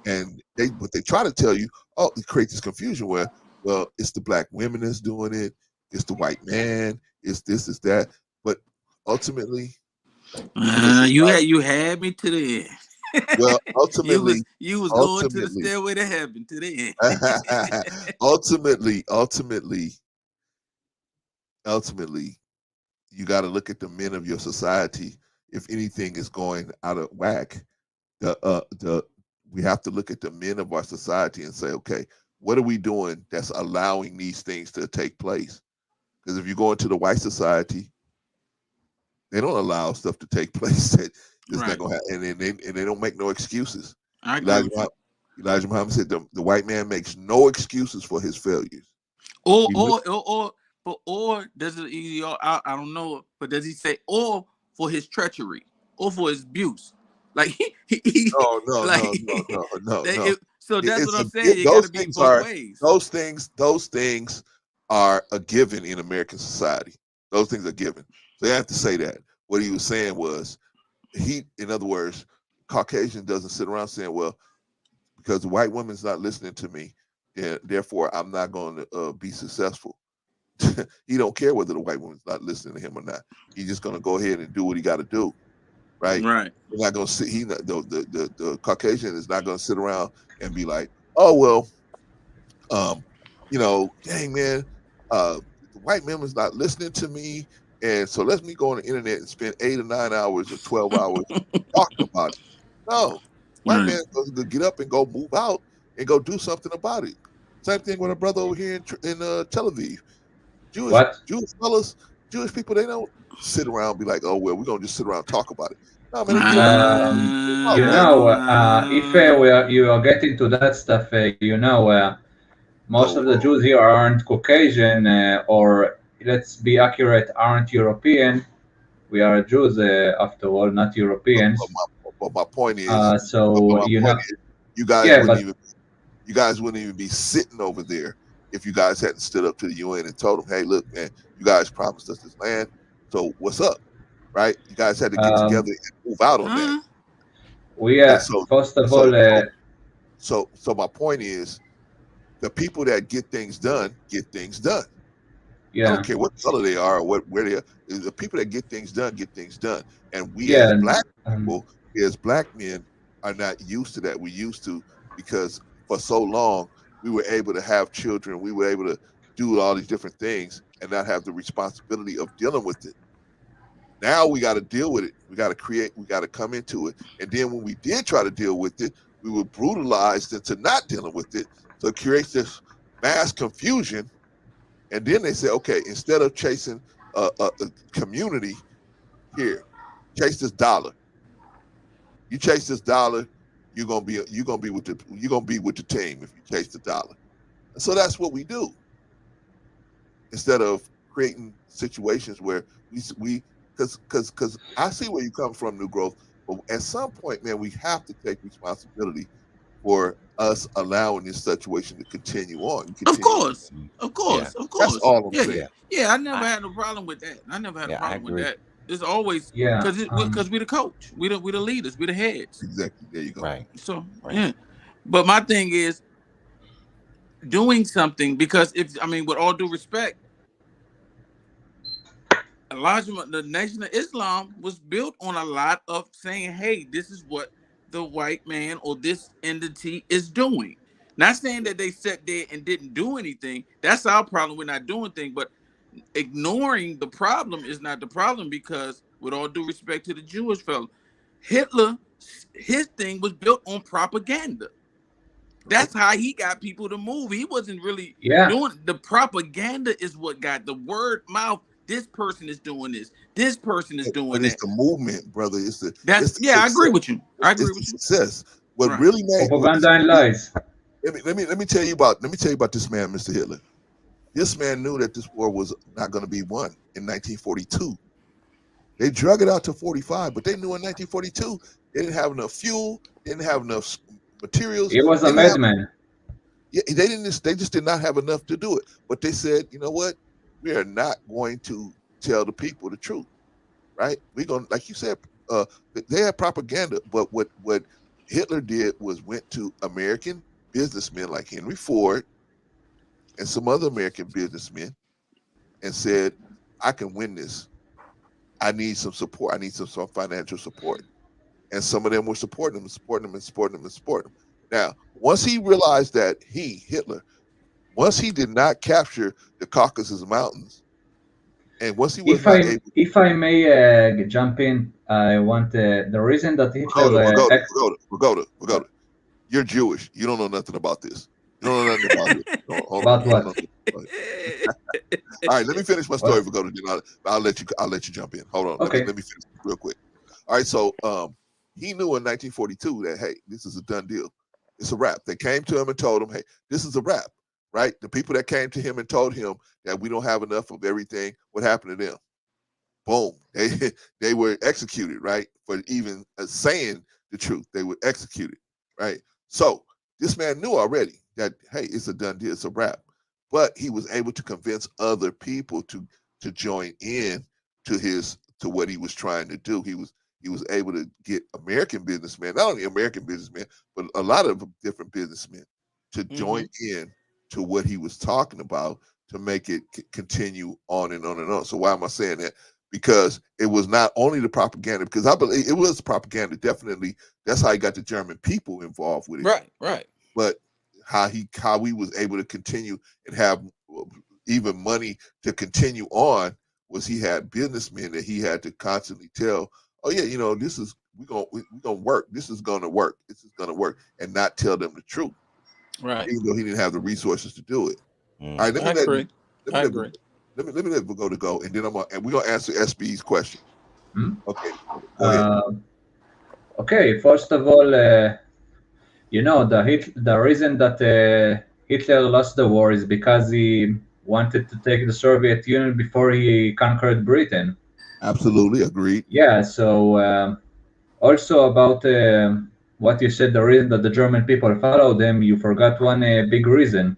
And they try to tell you, oh, it creates this confusion where, well, it's the black women that's doing it, it's the white man, it's this, it's that. But ultimately, you had me to the end. Well, ultimately, you was going to the stairway to heaven to the end. ultimately, you got to look at the men of your society. If anything is going out of whack, we have to look at the men of our society and say, okay, what are we doing that's allowing these things to take place? Because if you go into the white society, they don't allow stuff to take place that is not going to happen, and they don't make no excuses. Elijah Muhammad said the white man makes no excuses for his failures. Or does it? I don't know, but does he say or for his treachery or for his abuse? Like no. So that's what I'm saying. You got to be both ways. Those things are a given in American society. Those things are given. So you have to say that. What he was saying was, in other words, Caucasian doesn't sit around saying, well, because the white woman's not listening to me, therefore I'm not going to be successful. He don't care whether the white woman's not listening to him or not. He's just going to go ahead and do what he got to do, right? Right. He's not going to sit. The Caucasian is not going to sit around and be like, oh well, dang man, the white woman's not listening to me, and so let me go on the internet and spend 8 or 9 hours or 12 hours talking about it. No, white man's going to get up and go move out and go do something about it. Same thing with a brother over here in Tel Aviv. Jewish fellas, Jewish people, they don't sit around and be like, oh well, we're gonna just sit around and talk about it. No, man, they get up and You know, if you are getting to that stuff, most of the Jews here aren't Caucasian, or let's be accurate, aren't European. We are Jews, after all, not Europeans. But my point is, you guys wouldn't even be sitting over there if you guys hadn't stood up to the UN and told them, hey, look, man, you guys promised us this land, so what's up, right? You guys had to get together and move out on that. First of all, so my point is, the people that get things done. I don't care what color they are or where they are. The people that get things done, and we as black people, as black men, are not used to that. We used to, because for so long we were able to have children, we were able to do all these different things and not have the responsibility of dealing with it. Now we got to deal with it. We got to come into it. And then when we did try to deal with it, we were brutalized into not dealing with it. So it creates this mass confusion. And then they say, okay, instead of chasing a community, here, chase this dollar. You chase this dollar, you're gonna be with the team if you chase the dollar. And so that's what we do. Instead of creating situations where because I see where you come from, New Growth, but at some point, man, we have to take responsibility for us allowing this situation to continue on. Of course. That's all I'm saying. Yeah, I never had a problem with that. I never had a problem with that. It's always because we the coach, we the leaders, we the heads. Exactly. There you go. Right. So yeah, but my thing is doing something, because with all due respect, the Nation of Islam was built on a lot of saying, hey, this is what the white man or this entity is doing. Not saying that they sat there and didn't do anything. That's our problem. We're not doing things, but ignoring the problem is not the problem, because with all due respect to the Jewish fellow, Hitler, his thing was built on propaganda. That's how he got people to move. He wasn't really doing the propaganda. Is what got the word mouth. This person is doing this. This person is doing that. It's the movement, brother. I agree with you. I agree with you. Success. What really made propaganda and lies. Let me tell you about this man, Mr. Hitler. This man knew that this war was not going to be won in 1942. They drug it out to 45, but they knew in 1942 they didn't have enough fuel, didn't have enough materials. He was a madman. Yeah, they just did not have enough to do it. But they said, you know what? We are not going to tell the people the truth, right? We're going, like you said, they had propaganda, but what Hitler did was went to American businessmen like Henry Ford and some other American businessmen and said, I can win this. I need some support. I need some financial support. And some of them were supporting him. Now, once he realized that Hitler, once he did not capture the Caucasus Mountains, and once he was if I may jump in, I want the reason that Hitler. Pagoda, you're Jewish. You don't know nothing about this. You don't know nothing about it. About what? All right, let me finish my story, Pagoda. Then I'll let you jump in. Hold on. Okay. Let me finish real quick. All right, so he knew in 1942 that, hey, this is a done deal. It's a wrap. They came to him and told him, hey, this is a wrap, right? The people that came to him and told him that we don't have enough of everything, what happened to them? Boom. They were executed, right? For even saying the truth. They were executed, right? So this man knew already that, hey, it's a done deal. It's a wrap. But he was able to convince other people to join in to what he was trying to do. He was able to get American businessmen, not only American businessmen, but a lot of different businessmen to join in to what he was talking about, to make it continue on and on and on. So why am I saying that? Because it was not only the propaganda, because I believe it was propaganda, definitely. That's how he got the German people involved with it. Right. But how we was able to continue and have even money to continue on was he had businessmen that he had to constantly tell, oh yeah, we're gonna work. This is gonna work. And not tell them the truth. Right. even though he didn't have the resources to do it. Mm. All right, I agree. I agree. Let me let go, and then we're gonna answer SB's question. Hmm? Okay, go ahead. Okay, first of all, the reason that Hitler lost the war is because he wanted to take the Soviet Union before he conquered Britain. Absolutely agreed. Yeah, so also about what you said, the reason that the German people followed them, you forgot one big reason.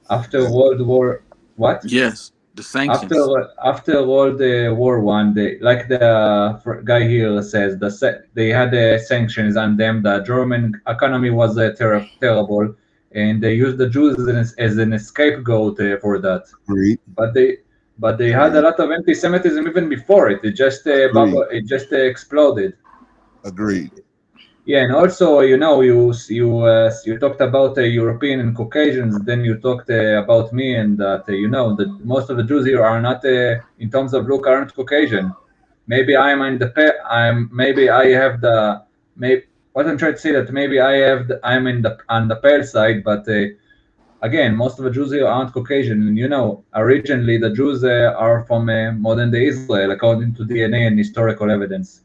After Okay. World War, what? Yes, the After sanctions. after World War One, they, like the guy here says, they had sanctions on them. The German economy was terrible, and they used the Jews as an scapegoat for that. Agreed. But they had a lot of anti-Semitism even before it. It just Agreed. exploded. Agreed. Yeah, and also, you talked about European and Caucasians. Then you talked about me, and that that most of the Jews here are not, in terms of look, aren't Caucasian. Maybe I'm in the pa- I'm maybe I have the maybe what I'm trying to say, that maybe I'm in the on the pale side, but again, most of the Jews here aren't Caucasian. And originally the Jews are from modern day Israel, according to DNA and historical evidence.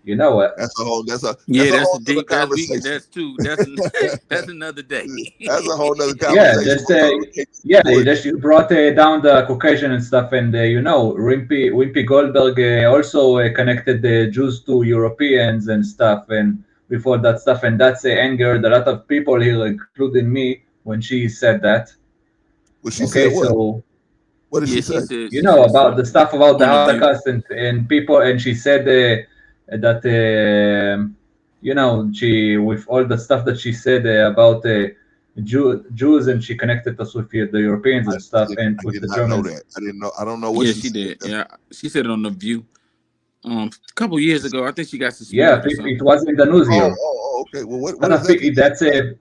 You know, That's a whole. That's Yeah, a that's a whole other deep. conversation. That's another day. That's a whole other Yeah, conversation. just We're gonna take this yeah, forward. you brought down the Caucasian and stuff, and Wimpy Goldberg also connected the Jews to Europeans and stuff, and before that stuff, and that's angered a lot of people here, including me, when she said that. Well, she said Okay, what? so What did Yeah, she she say? said. She said about the something stuff about the on the view. Holocaust and people, and she said that she, with all the stuff that she said about Jews, and she connected us with the Europeans and stuff, and I with did the not know Germans. that. I didn't know. I don't know what Yeah, she she said. did. Yeah, she said it on the view. A couple years ago, I think she got Yeah, suspended or it something. was in the news here. Okay. Well, A what lot of exactly did that's she say?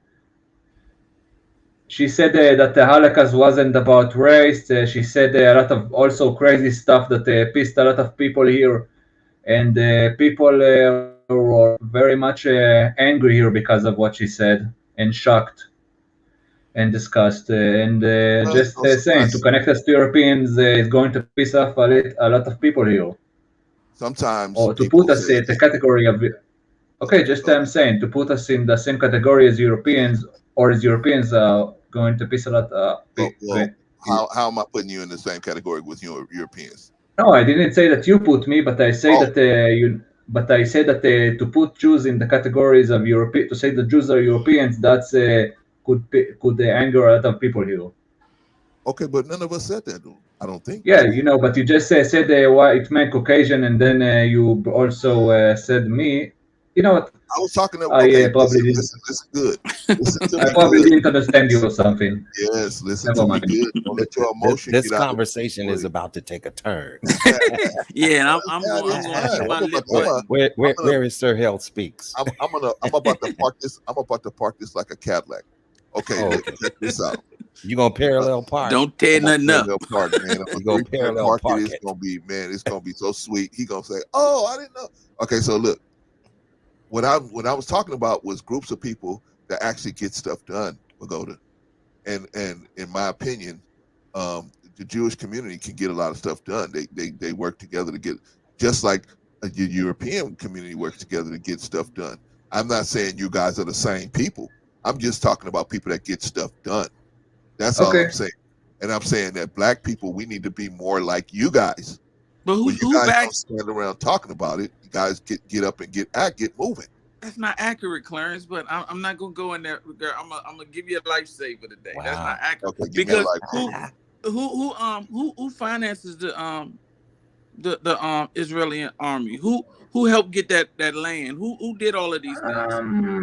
She said that the Holocaust wasn't about race. She said a lot of also crazy stuff that pissed a lot of people here, and people were very much angry here because of what she said, and shocked and disgusted, and Well, just saying, to connect us to Europeans is going to piss off a lot of people here, sometimes or to people put us say in the category of, okay, just I'm saying, to put us in the same category as Europeans, or as Europeans are going to piss a lot. well, how am I putting you in the same category with Europeans? No, I didn't say that you put me, but I say Oh, that you. But I say that to put Jews in the categories of European, to say that Jews are Europeans, that's could anger a lot of people here. okay, but none of us said that, though. I don't think, Yeah, did we? but you just said why it meant Caucasian, and then you also said me. You know what? I was talking to. I Okay, probably did. listen good. Listen to I me probably good. didn't understand you or something. Yes, listen Never to me mind. good. Don't let your emotion This get out of conversation is way. about to take a turn. Yeah, and Yeah, I'm it's going to keep fine. my lip button. Where is Sir Hell Speaks? I'm about to park this. I'm about to park this like a Cadillac. Okay, Oh, look, okay. check this out. You gonna parallel park? Don't tear I'm gonna nothing up. parallel park, man. I'm You gonna gonna 3-point parallel park it. park It's it? gonna be, man. It's gonna be so sweet. He gonna say, "Oh, I didn't know." Okay, so look, what I was talking about was groups of people that actually get stuff done, Pagoda, and in my opinion, the Jewish community can get a lot of stuff done. They work together to get, just like a European community works together to get stuff done. I'm not saying you guys are the same people. I'm just talking about people that get stuff done. That's all I'm Okay. saying. And I'm saying that black people, we need to be more like you guys. But When you who guys don't backs? stand around talking about it, you guys get up and get moving. That's not accurate, Clarence. But I'm not gonna go in there. Girl, I'm gonna give you a lifesaver today. That's not Wow. accurate Okay, give me a because life. who finances the Israeli army? Who helped get that land? Who did all of these things?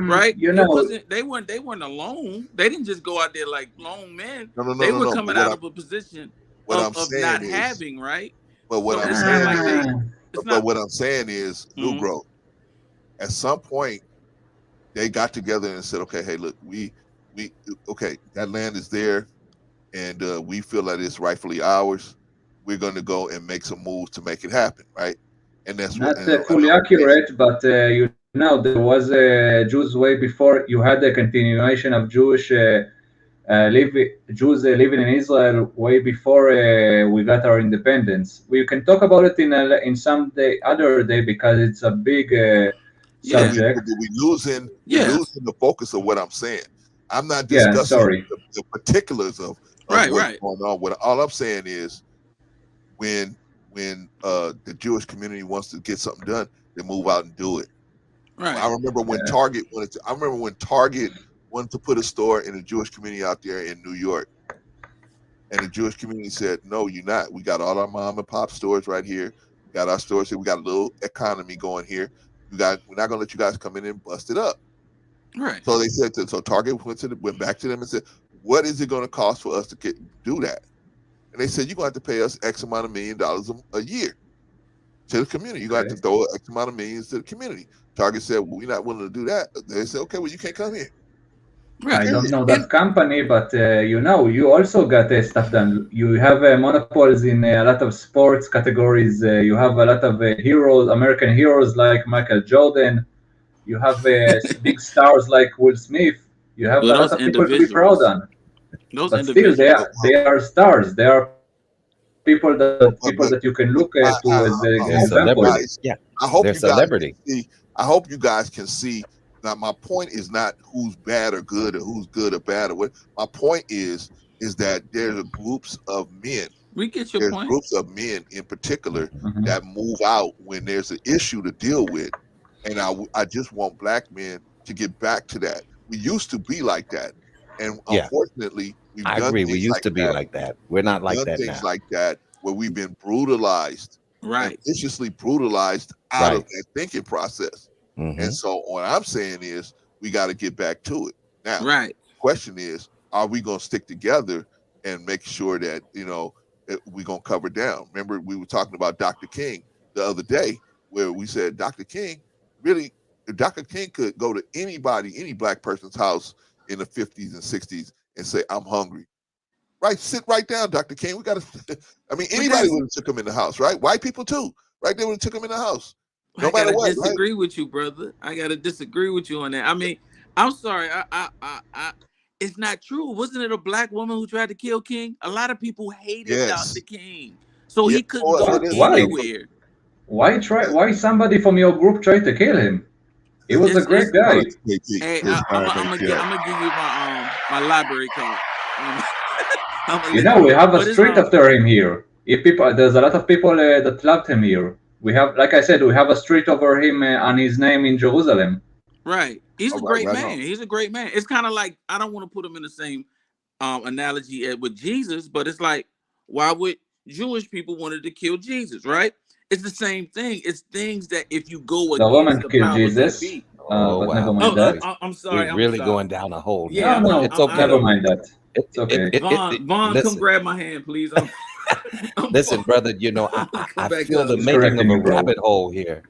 Right? You It know, wasn't they weren't alone. They didn't just go out there like lone men. No, no, no, They no, were no. But coming out of a position what I'm of saying not is, having, right? but what So I'm it's not saying like is, it's but not what I'm saying is, new mhm. growth. At some point, they got together and said, "Okay, hey, look, we okay, that land is there, and we feel that it's rightfully ours. We're going to go and make some moves to make it happen, right?" And that's what. not And fully I'm saying, accurate, but know, there was a Jews way before. You had a continuation of Jews living in Israel way before we got our independence. We can talk about it in some other day because it's a big subject. We losing the focus of what I'm saying. I'm not Yeah, discussing sorry. the particulars of what's going on. What all I'm saying is when the Jewish community wants to get something done, they move out and do it. Right. I remember when Target wanted to put a store in the Jewish community out there in New York. And the Jewish community said, no, you're not. We got all our mom and pop stores right here. We got our stores here. We got a little economy going here. We're not going to let you guys come in and bust it up. Right. So they said, so Target went back to them and said, what is it going to cost for us to do that? And they said, you're going to have to pay us X amount of $1 million a year to the community. You're going to have to throw X amount of millions to the community. Target said, well, we're not willing to do that. They said, okay, well, you can't come here. Right. I don't know that company, but you also got stuff done. You have monopoles in a lot of sports categories. You have a lot of heroes, American heroes like Michael Jordan. You have big stars like Will Smith. You have a lot of people to be proud on. But still, they are stars. They are people that you can look to as examples. Yeah, I hope they're celebrity. I hope you guys can see. Now, my point is not who's bad or good or who's good or bad or what. My point is that there's groups of men. We get your point. There's groups of men in particular that move out when there's an issue to deal with. And I just want black men to get back to that. We used to be like that. And unfortunately, we've done agree. We used like to be that. like that. We're not like that things now. like that where we've been brutalized, right? Viciously brutalized out of that thinking process. And so what I'm saying is we got to get back to it. Now, the question is, are we going to stick together and make sure that, we're going to cover down? Remember, we were talking about Dr. King the other day where we said Dr. King, really, if Dr. King could go to any black person's house in the 50s and 60s and say, I'm hungry. Right? Sit right down, Dr. King. We got to, anybody would have took him in the house, right? White people too, right? They would have took him in the house. No I matter gotta what, disagree with you, brother. I gotta disagree with you on that. I mean, I'm sorry. It's not true. Wasn't it a black woman who tried to kill King? A lot of people hated Dr. King, so he couldn't go anywhere. Why somebody from your group tried to kill him? He was a great guy. Hey, I'm gonna give you my library card. We have a street after him here. There's a lot of people that loved him here. We have, like I said, we have a street over him on his name in Jerusalem. Right. He's a great man. He's a great man. It's kind of like, I don't want to put him in the same analogy with Jesus, but it's like, why would Jewish people wanted to kill Jesus, right? It's the same thing. It's things that if you go the woman the killed Jesus. but never mind that. I'm sorry. We're really going down a hole. Yeah, no, it's okay. Never mind that. It's okay. Vaughn, come grab my hand, please. Listen, brother, I feel the making of a rabbit hole here.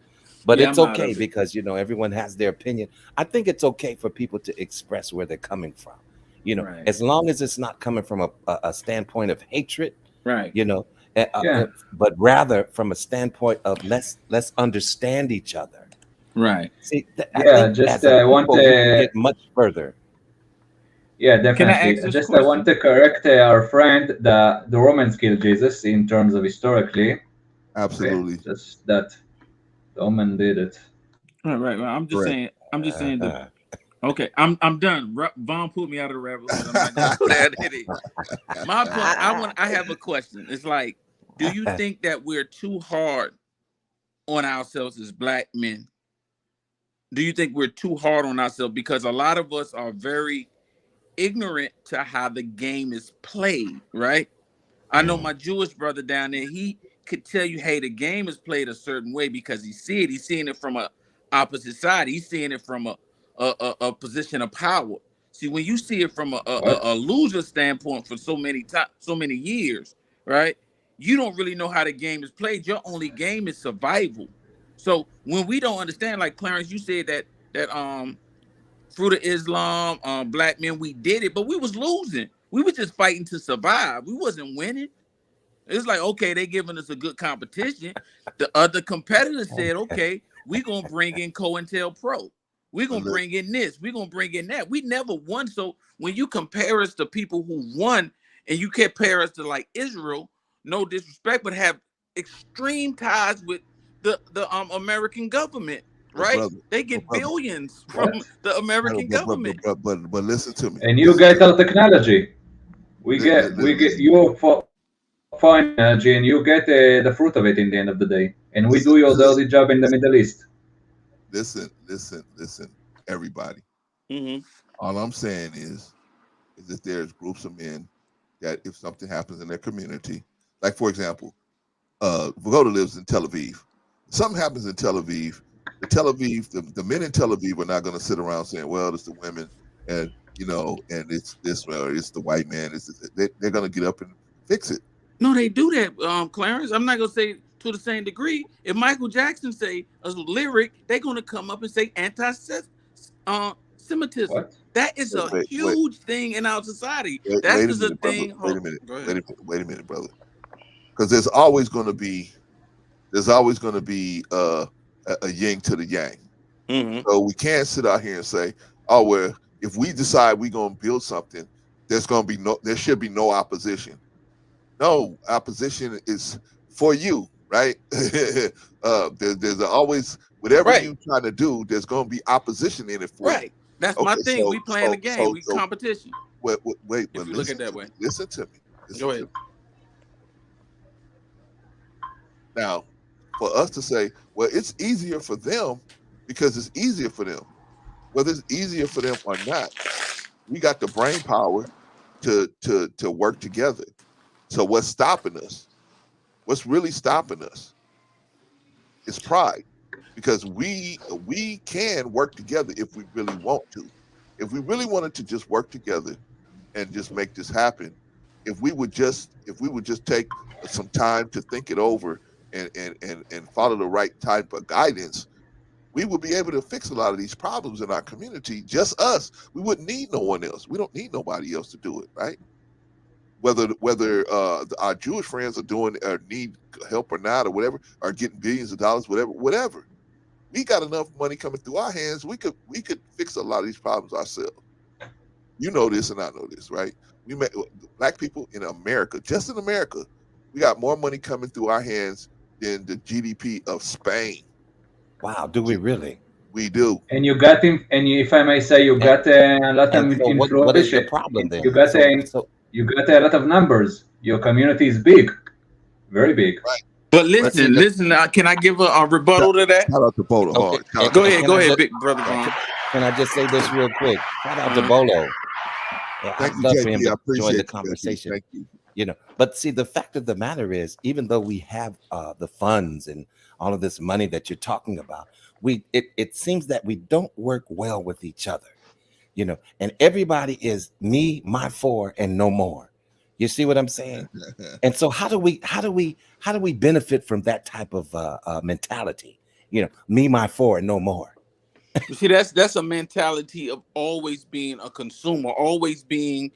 But it's okay because, everyone has their opinion. I think it's okay for people to express where they're coming from, as long as it's not coming from a standpoint of hatred, right? But rather from a standpoint of let's understand each other. Right. See, I want to get much further. Yeah, definitely. I want to correct our friend. The Romans killed Jesus in terms of historically. Absolutely. Okay, just that. The Roman did it. Right. Well, I'm just saying. That. Okay, I'm done. Vaughn pulled me out of the rabbit hole. I'm not gonna go there. My point. I have a question. It's like, do you think that we're too hard on ourselves as black men? Do you think we're too hard on ourselves? Because a lot of us are very ignorant to how the game is played, right? I know my Jewish brother down there, he could tell you, hey, the game is played a certain way because he's seeing it from a opposite side. He's seeing it from a position of power. See, when you see it from a loser standpoint for so many years, right? You don't really know how the game is played. Your only game is survival. So when we don't understand, like Clarence, you said that fruit of Islam, black men, we did it, but we was losing. We were just fighting to survive. We wasn't winning. It's like, okay, they giving us a good competition. The other competitors said, okay, we're gonna bring in COINTELPRO. We're gonna bring in this, we're gonna bring in that. We never won. So when you compare us to people who won and you compare us to like Israel, no disrespect, but have extreme ties with the American government, right? They get billions from the American government. But listen to me. And you get our technology. We get your foreign energy, and you get the fruit of it in the end of the day. And we do your dirty job in the Middle East. Listen, everybody. All I'm saying is that there's groups of men that if something happens in their community, like for example, Vogoda lives in Tel Aviv. If something happens in Tel Aviv, the men in Tel Aviv are not going to sit around saying, well, it's the women and, and it's this, or it's the white man. They're going to get up and fix it. No, they do that, Clarence. I'm not going to say to the same degree. If Michael Jackson say a lyric, they're going to come up and say anti-Semitism. What? That is a huge thing in our society. Wait a minute, brother. Because there's always going to be a yin to the yang. So we can't sit out here and say, oh, well, if we decide we're going to build something, there should be no opposition. No, opposition is for you, right? There's always, whatever you trying to do, there's going to be opposition in it for you. That's my thing. We playing the game. We competition. Wait, if you look at that way. Listen to me. Go ahead. Now, for us to say, well, it's easier for them because it's easier for them. Whether it's easier for them or not, we got the brain power to work together. So what's stopping us? What's really stopping us is pride, because we can work together if we really want to. If we really wanted to just work together and just make this happen, if we would just take some time to think it over and follow the right type of guidance, we would be able to fix a lot of these problems in our community. Just us. We wouldn't need no one else. We don't need nobody else to do it, right? Whether our Jewish friends are doing or need help or not, or whatever, are getting billions of dollars, whatever. We got enough money coming through our hands. We could fix a lot of these problems ourselves. You know this, and I know this, right? Black people in America, just in America, we got more money coming through our hands than the GDP of Spain. Wow, do we really? We do. And you got him, and if I may say, you got a lot of influence. What is the problem then? You got a lot of numbers. Your community is big, very big. Right. But listen. Can I give a rebuttal to that? Shout out to Bolo. Okay. Go ahead, big brother. Can I just say this real quick? Shout out to Bolo. Thank you, love JP. for him to join the JP. conversation. Thank you. But see, the fact of the matter is, even though we have the funds and all of this money that you're talking about, it seems that we don't work well with each other. And everybody is me, my four, and no more. You see what I'm saying? And so how do we benefit from that type of mentality? Me, my four, and no more. You see, that's a mentality of always being a consumer, always being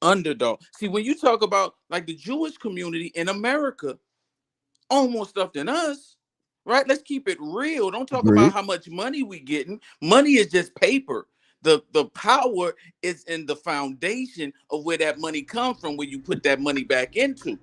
underdog. See, when you talk about like the Jewish community in America, almost stuff than us, right? Let's keep it real. Don't talk about how much money we getting. Money is just paper. The power is in the foundation of where that money comes from, where you put that money back into.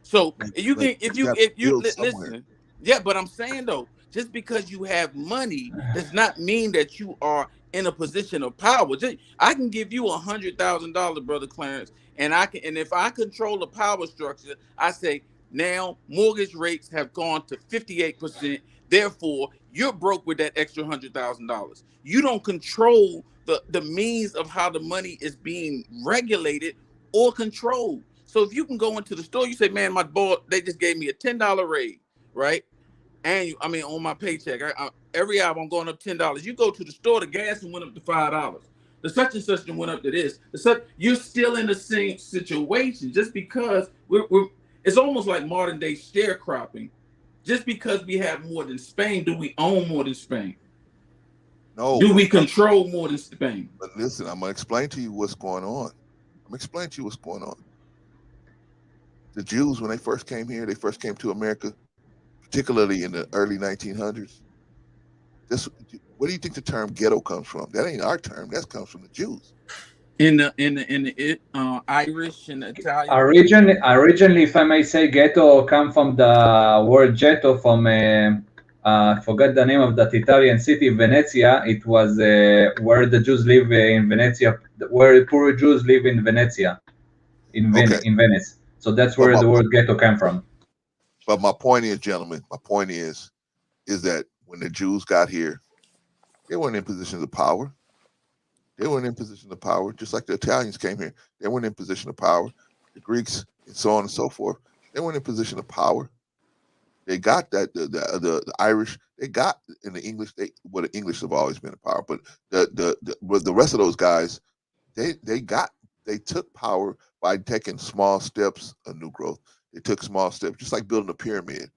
So if you listen, yeah, but I'm saying though, just because you have money does not mean that you are in a position of power. I can give you $100,000, brother Clarence, and if I control the power structure, I say now mortgage rates have gone to 58%. Therefore, you're broke with that extra $100,000. You don't control the means of how the money is being regulated or controlled. So if you can go into the store, you say, man, my boy, they just gave me a $10 raise, right? And on my paycheck, every hour I'm going up $10. You go to the store, the gas went up to $5. The such and such went up to this. You're still in the same situation just because it's almost like modern day sharecropping. Just because we have more than Spain, do we own more than Spain? No. Do we control more than Spain? But listen, I'm gonna explain to you what's going on. The Jews, when they first came here, they first came to America, particularly in the early 1900s. This, where do you think the term ghetto comes from? That ain't our term. That comes from the Jews. In the Irish and Italian. Originally, if I may say, ghetto come from the word ghetto from I forgot the name of that Italian city, Venezia. It was where the Jews live in Venezia, where poor Jews live in Venezia, Okay, in Venice. So that's but where the word ghetto came from. my point is, gentlemen, my point is that when the Jews got here, they weren't in positions of power. They weren't in position of power, just like the Italians came here. They weren't in position of power. The Greeks and so on and so forth. They weren't in position of power. They got that the Irish. They got in the English. The English have always been in power, but the rest of those guys, they took power by taking small steps of new growth. They took small steps, just like building a pyramid.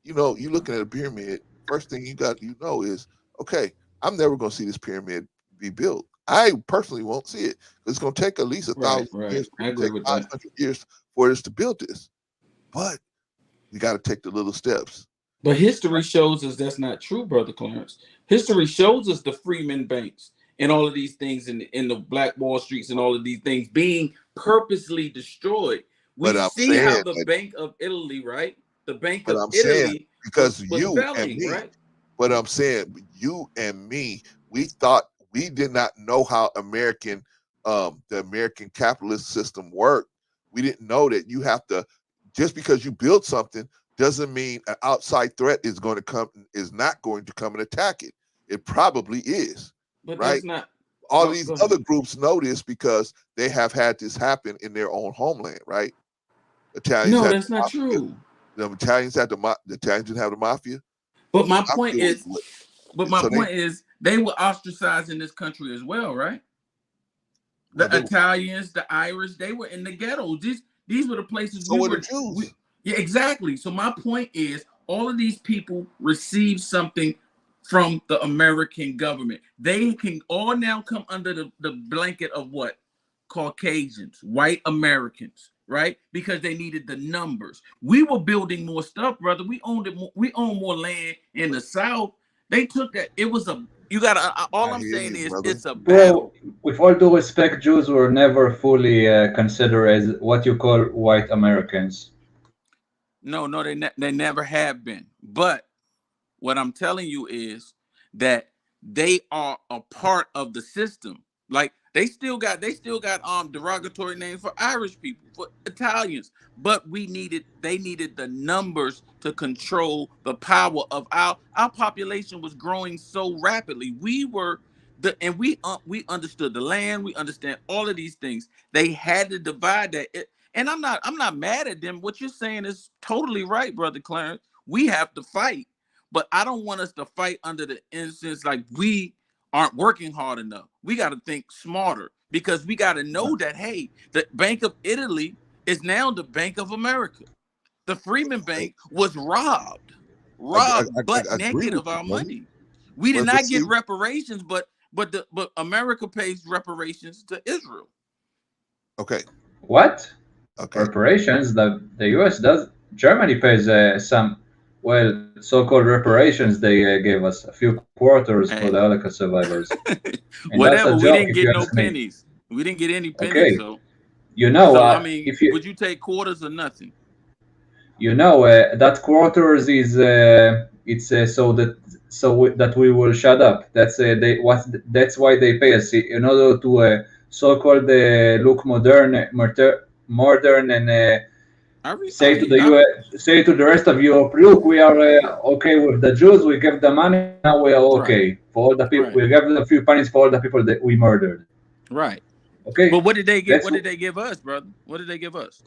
You looking at a pyramid. First thing is, okay, I'm never going to see this pyramid be built. I personally won't see it. It's going to take at least 1,000 years. I agree with 500 years for us to build this. But we got to take the little steps. But history shows us that's not true, Brother Clarence. History shows us the Freeman banks and all of these things in the Black Wall Streets and all of these things being purposely destroyed. We see how the Bank of Italy, right? The Bank of Italy because was you failing, and me, right? But I'm saying you and me, we thought we did not know how the American capitalist system worked. We didn't know that you have to, just because you build something doesn't mean an outside threat is not going to come and attack it. It probably is. But right? that's not all these other groups know this because they have had this happen in their own homeland, right? Italians no, had that's not true. The Italians had the Italians didn't have the mafia. But my point is, they were ostracized in this country as well, right? The Italians, the Irish, they were in the ghettos. These were the places we were. The Jews. Yeah, exactly. So my point is, all of these people received something from the American government. They can all now come under the blanket of what? Caucasians, white Americans, right? Because they needed the numbers. We were building more stuff, brother. We owned it. We own more land in the South. They took that. It was a. You got to. All I'm saying is, brother. It's a battle. With all due respect, Jews were never fully considered as what you call white Americans. No, they never have been. But what I'm telling you is that they are a part of the system. Like they still got derogatory names for Irish people, for Italians, but they needed the numbers to control the power of our population was growing so rapidly. We understood the land, we understand all of these things. They had to divide that. And I'm not mad at them. What you're saying is totally right, Brother Clarence. We have to fight, but I don't want us to fight under the instance like we aren't working hard enough. We got to think smarter because we got to know that, hey, the Bank of Italy is now the Bank of America. The Freeman Bank was robbed butt naked of our money. We did not get reparations, but America pays reparations to Israel. Okay. What? Okay. Reparations? The U.S. does. Germany pays some, so-called reparations. They gave us a few quarters for the Holocaust survivors. Whatever. We didn't get no pennies. We didn't get any pennies. Okay. So I mean, would you take quarters or nothing? That quarters is so that we will shut up. That's why they pay us in order to so-called look modern and say to the rest of Europe, look, we are okay with the Jews. We give the money. Now we are okay for all the people. Right. We give them a few pennies for all the people that we murdered. Right. Okay. But what did they give? What did they give us, brother? What did they give us?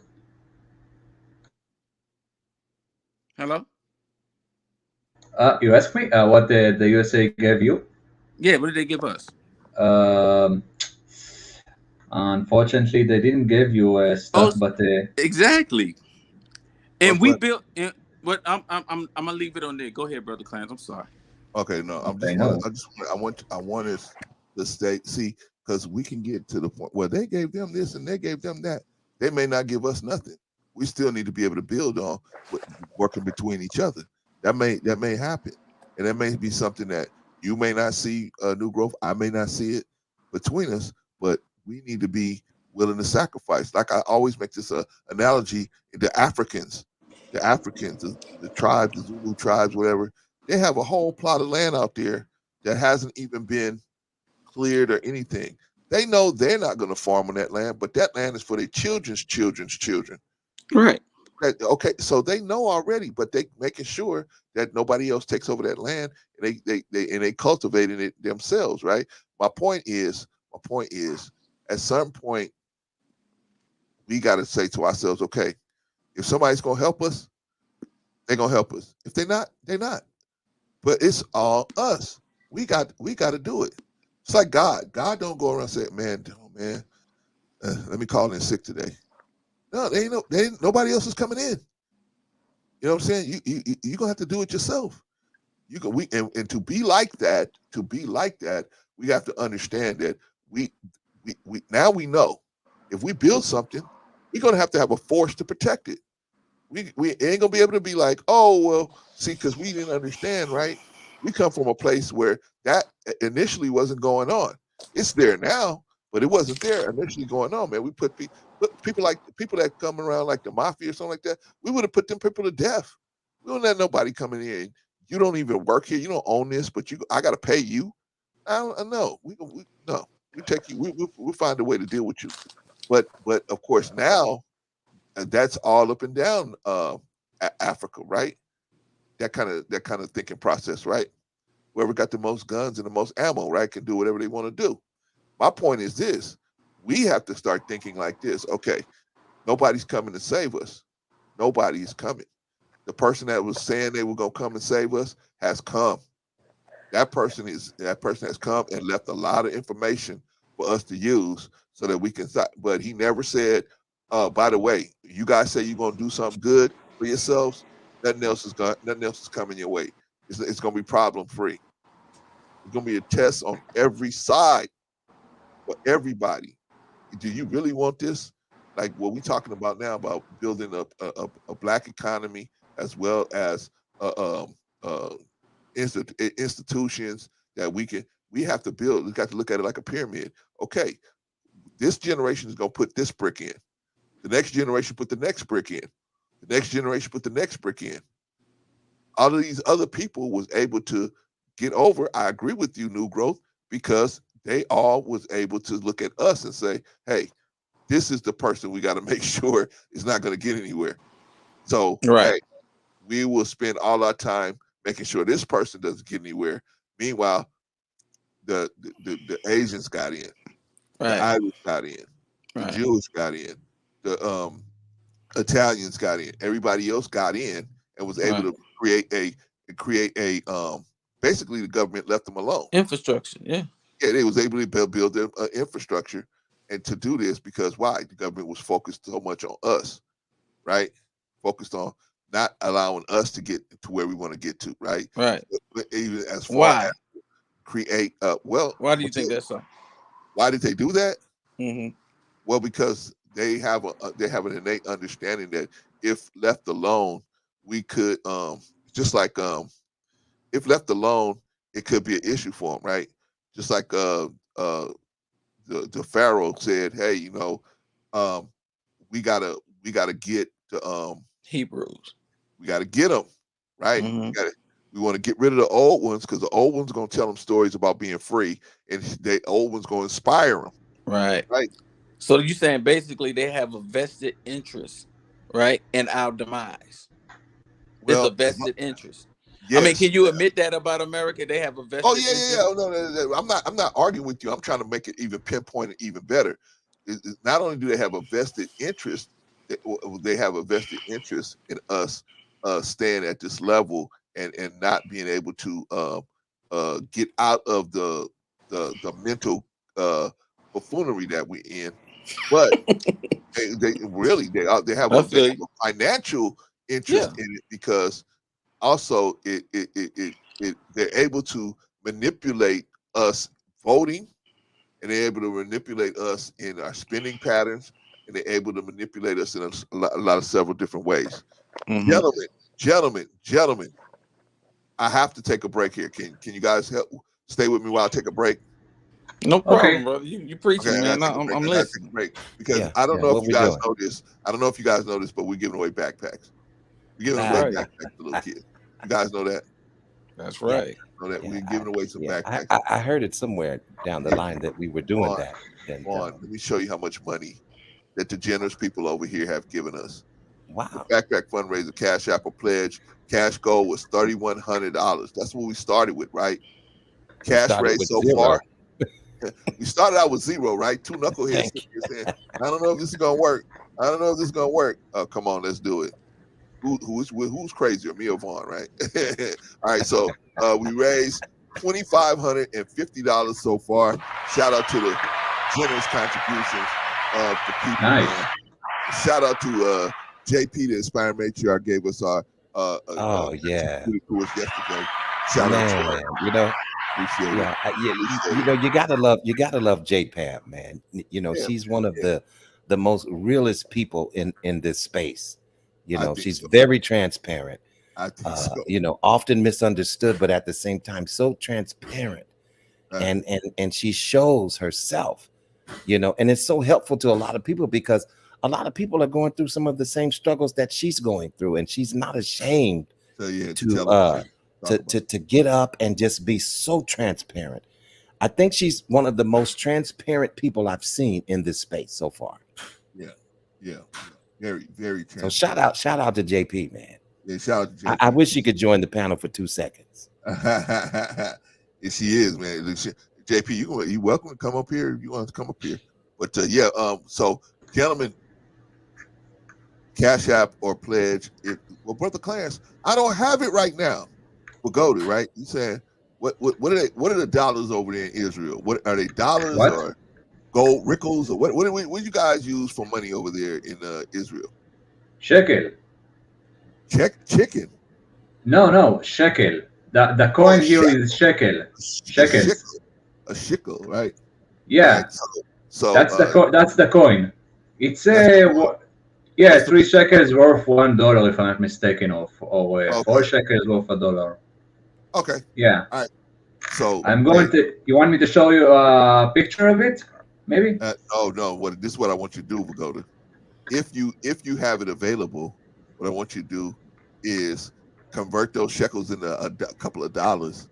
Hello. You asked me what the USA gave you? Yeah. What did they give us? Unfortunately, they didn't give you stuff, but exactly. And we built. But I'm gonna leave it on there. Go ahead, Brother Clarence. I'm sorry. Okay, no, I want us to see, because we can get to the point where they gave them this and they gave them that. They may not give us nothing. We still need to be able to build on working between each other. That may happen. And that may be something that you may not see new growth. I may not see it between us, but we need to be willing to sacrifice. Like I always make this analogy: the Africans, the tribes, the Zulu tribes, whatever. They have a whole plot of land out there that hasn't even been cleared or anything. They know they're not going to farm on that land, but that land is for their children's children. Right. Okay, so they know already, but they making sure that nobody else takes over that land, and they cultivating it themselves, right? My point is, at some point, we got to say to ourselves, okay, if somebody's gonna help us, they're gonna help us. If they're not, they're not. But it's all us. We got to do it. It's like God. God don't go around saying, man, let me call in sick today. No, nobody else is coming in. You know what I'm saying? You gonna have to do it yourself. And to be like that, we have to understand that we now we know if we build something, we're gonna have to have a force to protect it. We ain't gonna be able to be like, oh well, see, because we didn't understand, right? We come from a place where that initially wasn't going on. It's there now, but it wasn't there initially going on, man. We put people that come around like the mafia or something like that. We would have put them people to death. We don't let nobody come in here. You don't even work here. You don't own this, but I got to pay you. I know. We take you. We find a way to deal with you. But of course now that's all up and down Africa, right? That kind of thinking process, right? Whoever got the most guns and the most ammo, right, can do whatever they want to do. My point is this: we have to start thinking like this. Okay, nobody's coming to save us. Nobody is coming. The person that was saying they were gonna come and save us has come. That person has come and left a lot of information for us to use so that we can stop. But he never said, by the way, you guys say you're gonna do something good for yourselves, nothing else is coming your way. It's gonna be problem free. It's gonna be a test on every side for everybody. Do you really want this? Like what we're talking about now about building a black economy as well as institutions that we have to build. We got to look at it like a pyramid. Okay, this generation is going to put this brick in. The next generation put the next brick in. The next generation put the next brick in. All of these other people was able to get over. I agree with you, New Growth, because they all was able to look at us and say, hey, this is the person we got to make sure is not going to get anywhere. So, right. Hey, we will spend all our time making sure this person doesn't get anywhere. Meanwhile, the Asians got in, the Irish got in, the Jews got in, the Italians got in. Everybody else got in and was able to create a basically the government left them alone. Infrastructure, yeah. Yeah, they was able to build their infrastructure and to do this because why? The government was focused so much on us, right? Focused on not allowing us to get to where we want to get to, right? Right. But even as far as create, why do you think that's so? Why did they do that? Mm-hmm. Well, because they have an innate understanding that if left alone, we could just like if left alone, it could be an issue for them, right? Just like the Pharaoh said, hey, we gotta get the Hebrews. We gotta get them, right? Mm-hmm. We want to get rid of the old ones because the old ones gonna tell them stories about being free, and the old ones gonna inspire them. Right. Right. So you're saying basically they have a vested interest, right, in our demise. Well, it's a vested interest. Yes. I mean, can you admit that about America? They have a vested interest? Yeah. No, I'm not arguing with you. I'm trying to make it even pinpoint it even better. Not only do they have a vested interest, they have a vested interest in us staying at this level and not being able to get out of the mental buffoonery that we're in. But they have a financial interest in it because also they're able to manipulate us voting, and they're able to manipulate us in our spending patterns, and they're able to manipulate us in a lot of several different ways. Mm-hmm. Gentlemen, I have to take a break here. Can you guys stay with me while I take a break? No problem, Okay. brother. You Okay, preaching, I man. gotta take a break. I'm I gotta take a listening. break because Yeah, I don't yeah. know if What you we guys doing? know this. I don't know if you guys know this, but we're giving away backpacks. We're giving That's away right. backpacks to little kids. You guys know that? That's Yeah, right. Know that yeah, we're giving away some yeah. backpacks. I heard it somewhere down the line that we were doing On, that. And let me show you how much money that the generous people over here have given us. The wow, backpack fundraiser, Cash App or Pledge, cash goal was $3,100. That's what we started with, right? we Cash started raised with so zero. far. We started out with zero, right? Two knuckleheads Thank sitting you. here saying, I don't know if this is gonna work. I don't know if this is gonna work. Oh, come on, let's do it. Who's crazier, me or Vaughn, right? All right, so we raised $2,550 so far. Shout out to the generous contributions of the people, Nice. man. Shout out to JP, the Inspiring Matriarch, gave us our Oh yeah, contributed to us yesterday. Shout out to her. man. You know, Appreciate it. yeah, Appreciate you know, you gotta love J Pam, man. You know, it. Yeah, she's one of yeah, the most realest people in this space. You I know, think she's so. very transparent. I think so. You know, often misunderstood, but at the same time, so transparent. And she shows herself, you know, and it's so helpful to a lot of people because a lot of people are going through some of the same struggles that she's going through, and she's not ashamed So yeah, to tell them, to get up and just be so transparent. I think she's one of the most transparent people I've seen in this space so far. yeah, very, very So transparent. shout out to JP, man. Yeah, shout out to JP. I wish she could join the panel for 2 seconds. Yeah, she is, man. JP, you welcome to come up here if you want to come up here. But so gentlemen, Cash App or Pledge. Well, Brother Clarence, I don't have it right now. We'll go to right. You saying what are the dollars over there in Israel? What are they dollars What? or gold rickles or what do you guys use for money over there in Israel? Shekel. Chicken. No, shekel. The coin here is shekel. Shekels. A shekel, right? Yeah. Right. So that's the coin. It's That's 3 shekels worth $1 if I'm not mistaken, or Okay. 4 shekels worth $1. Okay. Yeah. All right. So I'm going to. You want me to show you a picture of it? Maybe. No. This is what I want you to do, Vagoda. If you have it available, what I want you to do is convert those shekels into a couple of dollars,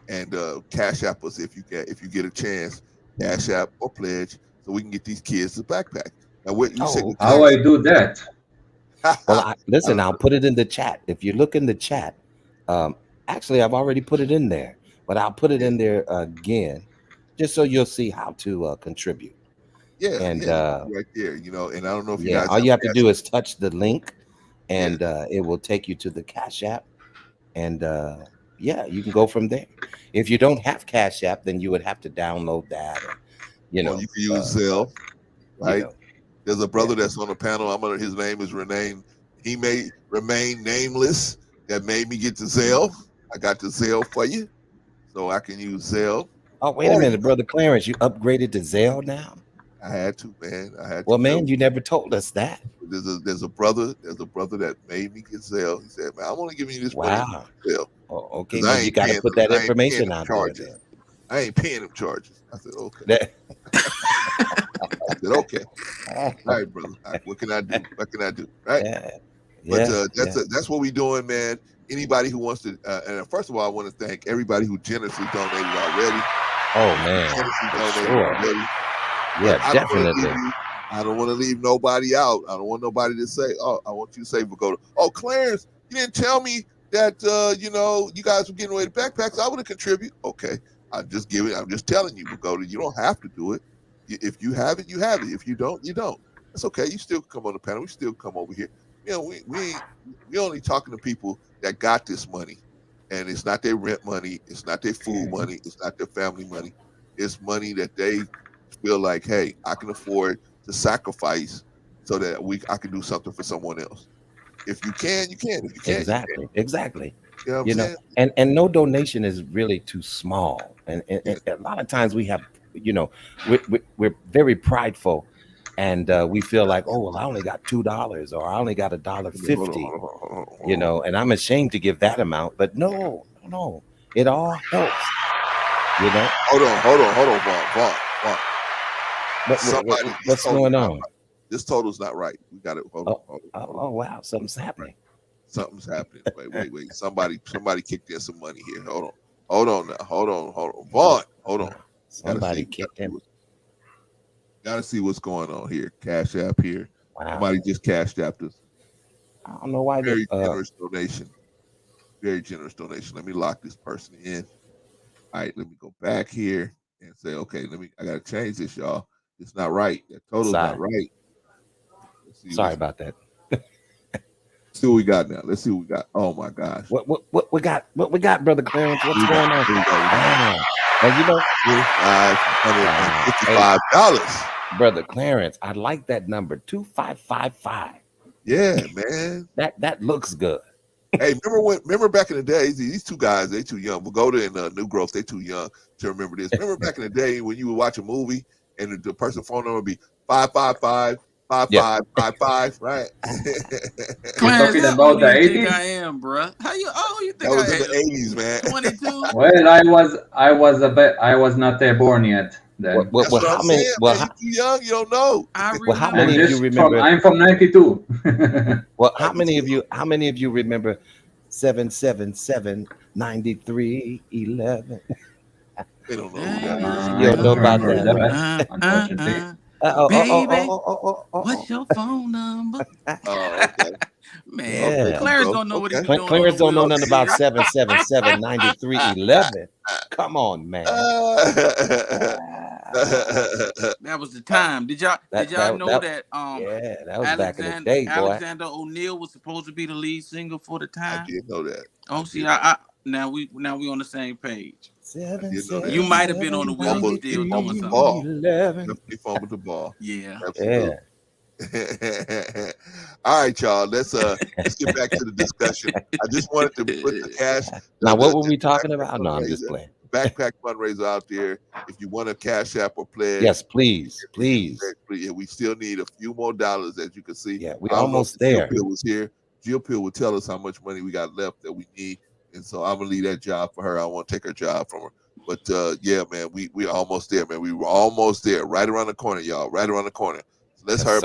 and Cash App us if you get a chance. Cash App or Pledge, so we can get these kids a backpack. Now, what you say? How I do that? Well, listen, I'll put it in the chat. If you look in the chat, actually, I've already put it in there, but I'll put it in there again, just so you'll see how to contribute. Yeah, and right there, you know. And I don't know if you guys. All you have to do is touch the link, and it will take you to the Cash App, and you can go from there. If you don't have Cash App, then you would have to download that. You know, you can use Zelle, right? You know. There's a brother that's on the panel. His name is Renee. He may remain nameless. That made me get the Zelle. I got the Zelle for you, so I can use Zelle. Oh, wait a minute, Brother Clarence. You upgraded to Zelle now? I had to, man. Well, man, you never told us that. There's a brother that made me get Zelle. He said, "Man, I'm only giving you this money." Zelle. Oh, okay. Well, you got to put that information out there. I ain't paying them charges. I said, okay. I said, okay. All right, brother. All right, what can I do? Right? That's what we're doing, man. Anybody who wants to, and first of all, I want to thank everybody who generously donated already. Oh, man. Already. Yeah, definitely. I don't want to leave nobody out. I don't want nobody to say, oh, I want you to say, Vagoda, oh, Clarence, you didn't tell me that, you guys were getting away to backpacks. I would have contributed. Okay. I'm just telling you, Vagoda, you don't have to do it. If you have it, you have it. If you don't, you don't. That's okay. You still come on the panel. We still come over here. You know, we only talking to people that got this money, and it's not their rent money. It's not their food money. It's not their family money. It's money that they feel like, hey, I can afford to sacrifice so that I can do something for someone else. If you can, you can. If you can't, exactly. You know what I'm saying? And no donation is really too small. And a lot of times we have, we're very prideful, and we feel like, oh, well, I only got $2 or I only got $1.50, and I'm ashamed to give that amount. But no, No, it all helps. You know. Hold on, Vaughn. What's going on? This total's not right. We got it. Hold on. Oh, wow, something's happening. Something's happening. Wait. Somebody kicked in some money here. Hold on now. Hold on. Vaughn, hold on. Somebody kicked in. Gotta see what's going on here. Cash App here. Wow. Somebody just cashed app us. I don't know why. Very generous donation. Very generous donation. Let me lock this person in. All right, let me go back here and say, okay, I gotta change this, y'all. It's not right. That total's not right. Sorry about that. Let's see what we got now. Let's see what we got. Oh my gosh. What we got? What we got, Brother Clarence? What's going on? And you know, $555. Brother Clarence, I like that number 2555. Yeah, man. That looks good. Hey, remember back in the day, these two guys, they too young. Pagoda and New Growth, they too young to remember this. Remember back in the day when you would watch a movie and the person's phone number would be 555 5555, right? Clarence, talking how about old do the you think 80s? I am, bruh? How old you think That was I in am? the 80s, man. 22. Well, I was not born yet then. That's what I'm saying, man. You're too young. You don't know. How many of you remember? I'm from 92. Well, how many of you remember 777-9311? They don't know who that is. You don't know about that, Baby, what's your phone number? Okay. Man, Yeah. Clarence don't know what he's doing. Clarence don't know nothing about 777-9311. Come on, man. That was the time. Did y'all know that yeah, that was back in the day, boy. Alexander O'Neal was supposed to be the lead singer for the time? I didn't know that. Oh, see, now we on the same page. You might have been on the wheel of steel doing something. Definitely fumbled the ball. Yeah. Absolutely. All right, y'all. Let's get back to the discussion. I just wanted to put the cash. Now, what were we talking about? No, I'm just playing. Backpack fundraiser out there. If you want a cash app or pledge, yes, please. We still need a few more dollars, as you can see. Yeah, we're almost there. Jill Pill was here. Jill Pill will tell us how much money we got left that we need, and so I'm gonna leave that job for her. I want to take her job from her. But yeah, man, we are almost there, man. We were almost there, right around the corner, y'all. Right around the corner. So let's hurry up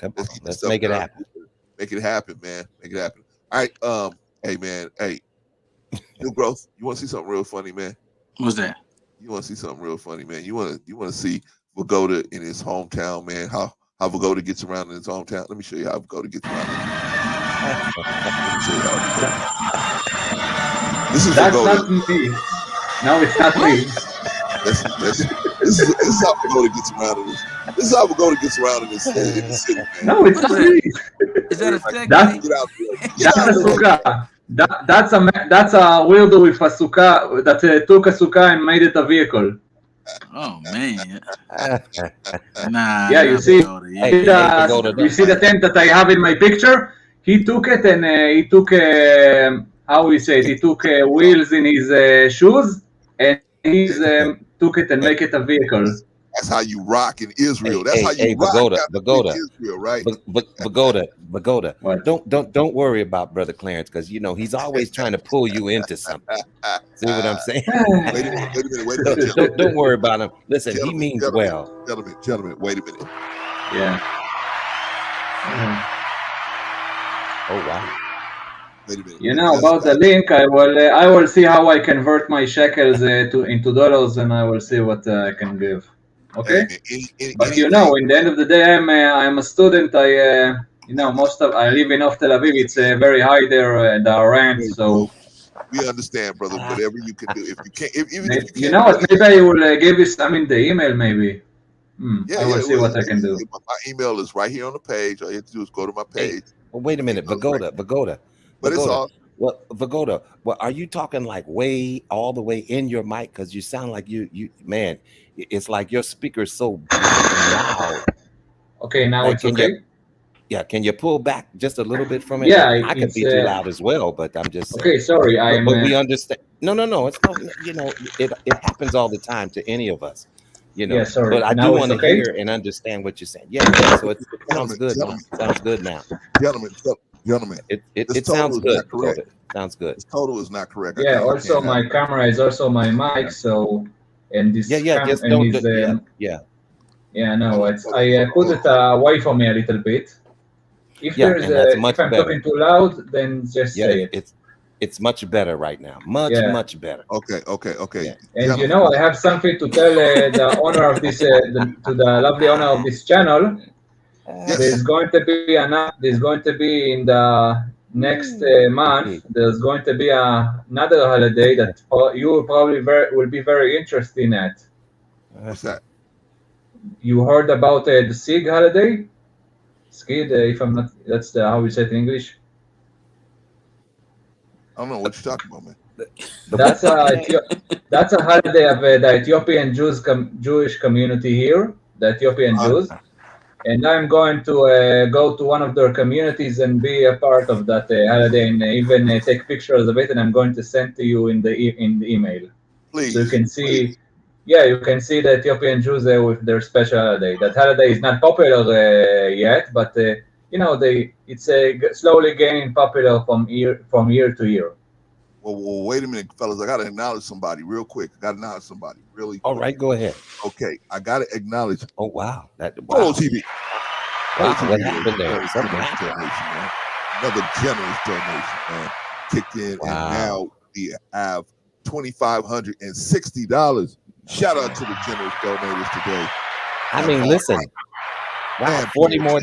and do it. Let's make it happen. Make it happen, man. Make it happen. All right. Hey, man. Hey, New Growth. You want to see something real funny, man? What's that? You want to see something real funny, man? You want to see Vagoda in his hometown, man? How Vagoda gets around in his hometown? Let me show you how Vagoda gets around. This is That's Vagoda. not me. No, it's not me. This is how Vagoda gets around in this. This is how Vagoda gets around in this city, man. No, it's not me. Is that a second? That's a sukkah. That's a weirdo with a sukkah that took a sukkah and made it a vehicle. Oh man. Nah. Yeah, you see, Vagoda. you see the tent that I have in my picture. He took it and he took how we say it. He took wheels in his shoes and he took it and make it a vehicle. That's how you rock in Israel. That's how you rock Vagoda. in Israel, right? Vagoda. Don't worry about Brother Clarence, because you know he's always trying to pull you into something. See what I'm saying? Wait a minute. Don't worry about him. Listen, he means well. Gentlemen, wait a minute. Yeah. Oh wow. Wait a minute. You know about the link. I will see how I convert my shekels into dollars, and I will see what I can give. Okay. But you know, in the end of the day, I'm a student. I live in North Tel Aviv. It's very high there, the rent. So we understand, brother. Whatever you can do, if you can't, you know what? Maybe I will give you some in the email. Maybe. I will see what I can do. My email is right here on the page. All you have to do is go to my page. Well, wait a minute, Vagoda. But it's all. Well, Vagoda, are you talking like all the way in your mic? Because you sound like you man, it's like your speaker's so loud. Okay, now it's okay. Can you pull back just a little bit from it? Yeah, I could be too loud as well, but I'm just saying. Okay, sorry. But we understand. No. It's it happens all the time to any of us. Yeah, sorry. But I do want to hear and understand what you're saying. Yeah. So it sounds good. Sounds good now. Gentlemen, It sounds good. Correct. Sounds good. This total is not correct. Yeah. Also, my camera is also my mic. So, and this Just and don't is yeah. No, it's I put it away from me a little bit. If there's if I'm talking too loud, then just say it. It's much better right now. Much better. Okay. Yeah. And you know, I have something to tell the owner of this, to the lovely owner of this channel. There's going to be in the next month. There's going to be another holiday that you probably will be very interested in. What's that? You heard about the Sig holiday? Skid, if I'm not, that's how we say it in English. I don't know what you're talking about, man. That's a holiday of the Ethiopian Jewish community here, the Ethiopian Jews. And I'm going to go to one of their communities and be a part of that holiday, and even take pictures of it. And I'm going to send to you in the email, please. So you can see, you can see the Ethiopian Jews with their special holiday. That holiday is not popular yet, but you know, it's slowly gaining popular from year to year. Well, wait a minute, fellas. I got to acknowledge somebody real quick. Really quick. All right, go ahead. Okay, I got to acknowledge. Oh, wow. Bolo TV. Wow, what happened there? Something happened. Another generous donation, man. Kicked in, and now we have $2,560. Shout out to the generous donators today. I mean, listen. Wow, $40 more,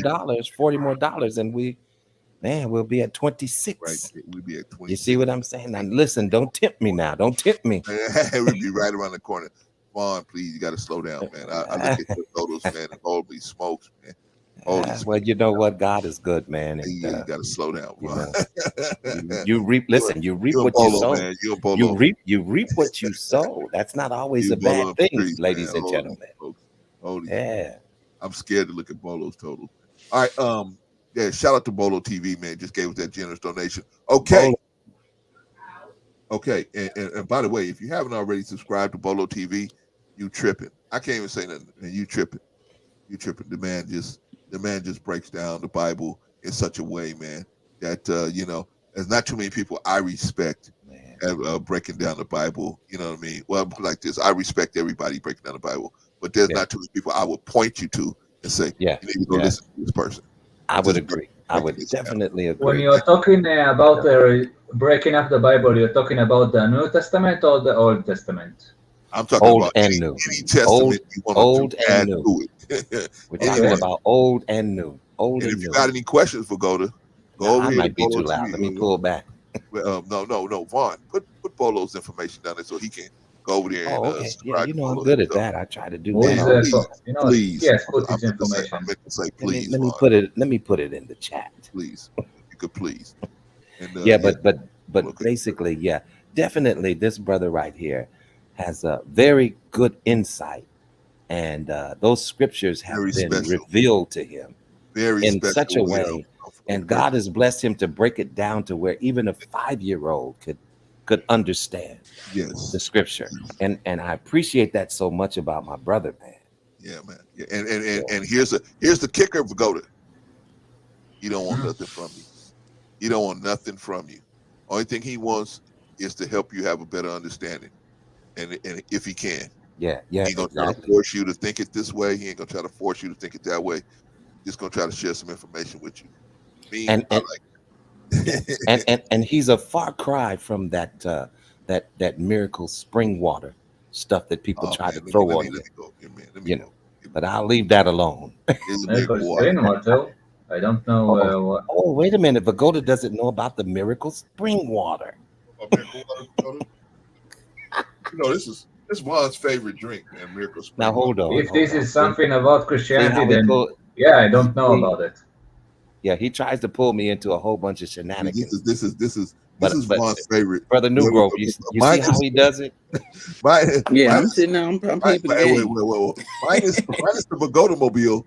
and we'll be at 26. Right, we'll be at 26. You see what I'm saying? Now, listen, don't tempt me now. Don't tempt me. We'll be right around the corner. Vaughn, please, you got to slow down, man. I look at your photos, man, and holy smokes, man. Well, you know what? God is good, man. And, you got to slow down, Vaughn. You reap what you sow. Man. You reap what you sow. That's not always a bad thing, ladies and gentlemen. I'm scared to look at Bolo's total. All right, shout out to Bolo TV, man. Just gave us that generous donation. Okay. Okay, and by the way, if you haven't already subscribed to Bolo TV, you tripping. I can't even say nothing. And you tripping. The man just breaks down the Bible in such a way, man, that there's not too many people I respect breaking down the Bible. You know what I mean? Well, like this, I respect everybody breaking down the Bible, but there's not too many people I would point you to and say, you need to go listen to this person. I would agree. I would definitely agree. When you're talking about breaking up the Bible, you're talking about the New Testament or the Old Testament? I'm talking old about and any new. Testament you want old to add and new. to it. We're talking about old and new. And if you got any questions for Goda, go over here. I might be too loud. Let me pull back. No, Vaughn, put Bolo's information down there so he can go over there and subscribe. Yeah, I'm good at that. I try to do that. Please, yes, put his information. I meant to say please. Let me put it in the chat, please. If you could please. And, but basically, definitely, this brother right here has a very good insight, and those scriptures have been revealed to him in such a way, and God has blessed him to break it down to where even a 5-year-old could understand the scripture, and I appreciate that so much about my brother, man. Yeah, man. Yeah. And here's the kicker of Goda. He don't want nothing from you. He don't want nothing from you. Only thing he wants is to help you have a better understanding. And if he can. He ain't gonna try to force you to think it this way. He ain't gonna try to force you to think it that way. He's just gonna try to share some information with you. And he's a far cry from that miracle spring water stuff that people try to throw on you. But I'll leave that alone. I don't know. Oh, wait a minute. Vagoda doesn't know about the miracle spring water. This is Juan's favorite drink, man. Miracle spring. Now hold on. If this is something about Christianity, then I don't know about it. Yeah, he tries to pull me into a whole bunch of shenanigans. This is Juan's favorite. Brother New Grove, you see how he does it? I'm sitting there. I'm wait. Mine is the Vagoda Mobile.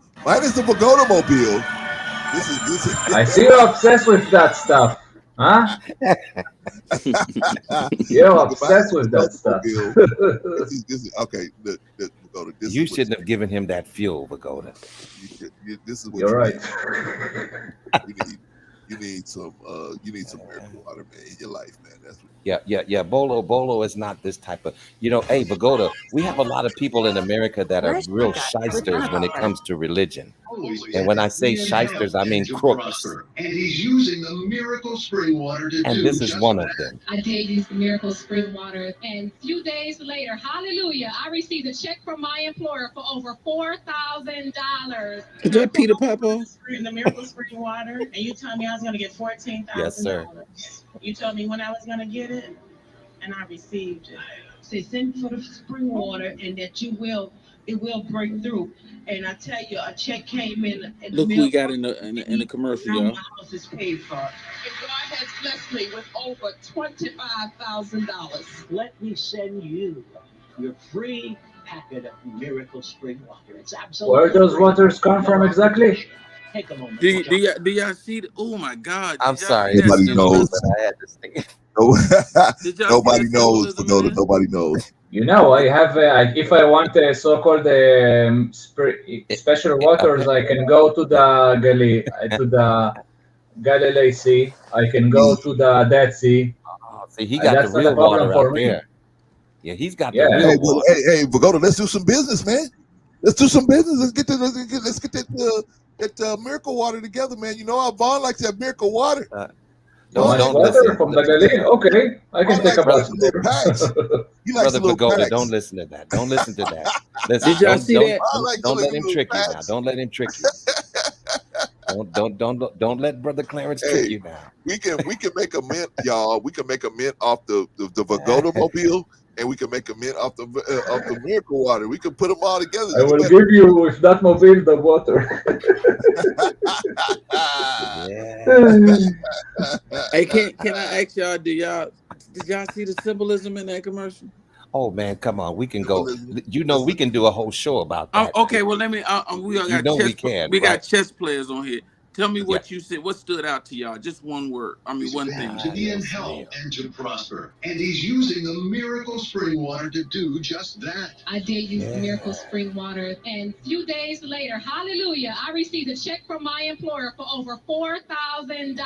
This is. I see you're obsessed with that stuff, huh? You're obsessed with that stuff. This is okay. Vagoda, you shouldn't have given him that fuel, Vagoda. This is what you're right. You need some miracle water, man, in your life, man. That's what. Yeah. Bolo is not this type of, hey, Vagoda, we have a lot of people in America that are real shysters when it comes to religion. And when I say shysters, I mean crooks. And he's using the miracle spring water to And do this is just one that. of them. I did use the miracle spring water, and a few days later, hallelujah, I received a check from my employer for over $4,000. Is that Peter Papa? The miracle spring water, and you told me I was going to get $14,000. Yes, sir. You told me when I was going to get it, and I received it. Say, send for the spring water, and that it will break through. And I tell you, a check came in. Look who we got in the commercial, y'all. My house is paid for. And God has blessed me with over $25,000. Let me send you your free packet of miracle spring water. It's absolutely. Where those waters come from exactly? Take a moment. Do y'all see? Oh my God! I'm sorry. Nobody knows. I had to say. Nobody knows. Nobody knows. You know, I have, if I want a so-called special waters, I can go to the Galilee Sea. I can go to the Dead Sea. See, he got the real water out there. Yeah, he's got the real water. Hey, Vagoda, let's do some business, man. Let's do some business. Let's get that miracle water together, man. You know how Vaughn likes that miracle water. Don't water from the Galilee. Okay, I can take about it. Brother Vagoda, don't listen to that. Don't listen to that. Listen, Did y'all see that? Don't let him trick you now. Don't let him trick you. Don't let Brother Clarence trick you now. We can make a mint, y'all. We can make a mint off the Vagoda mobile, and we can make a mint off the miracle water. We can put them all together. I will give you with that mobile the water. Hey, can I ask y'all? Did y'all see the symbolism in that commercial? Oh man, come on, we can go. We can do a whole show about that. Okay, well let me. We got chess players on here. Tell me what you said. What stood out to y'all? Just one word. I mean, one thing. To be in health and to prosper. And he's using the miracle spring water to do just that. I did use the miracle spring water, and a few days later, hallelujah, I received a check from my employer for over $4,000. And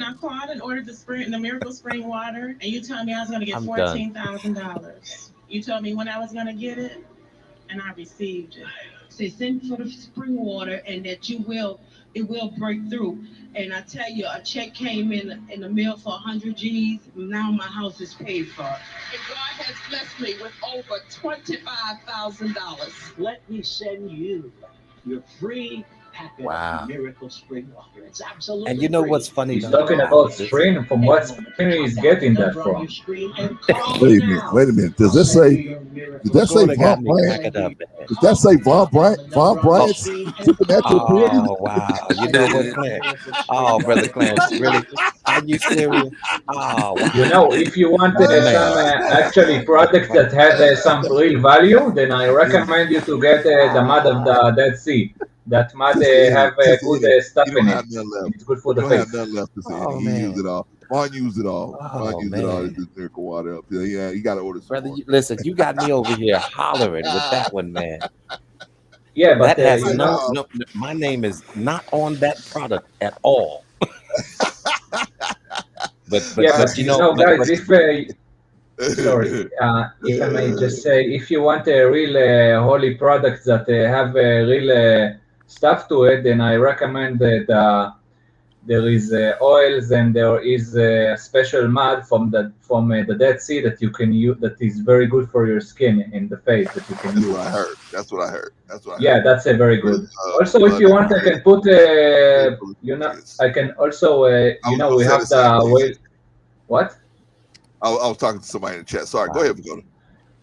I called and ordered the miracle spring water, and you told me I was going to get $14,000. You told me when I was going to get it, and I received it. Say, send for the spring water, and that it will break through. And I tell you, a check came in the mail for 100 G's. Now my house is paid for. And God has blessed me with over $25,000. Let me send you your free packet of miracle spring water. It's absolutely. And you know what's funny? He's talking about spring. From what spring he's getting that from? Wait a minute. Does that say? Did that say Von Bryant? Does that say Von Bryant? Oh wow! You know what, Clarence? Oh, Brother Clarence, really? Are you serious? Oh wow! You know, if you want some actually products that have some real value, then I recommend you to get the mud of the Dead Sea. That mud have good stuff in it. It's good for the face. Have nothing left to say. He used it all. Vaughn used it all. Vaughn used it all to do miracle water up. Yeah, you got to order some. Brother, listen, you got me over here hollering with that one, man. Yeah, but that has no. My name is not on that product at all. but you know, guys, if sorry, if I may just say, if you want a real holy product that have real stuff to it, then I recommend that there is oils and there is a special mud from the Dead Sea that you can use. That is very good for your skin and the face that you can use. That's what I heard. Yeah, that's a very good. Also, if you want, I can put I can also we have the way. What? I was talking to somebody in the chat. Sorry, go ahead, Vagoda.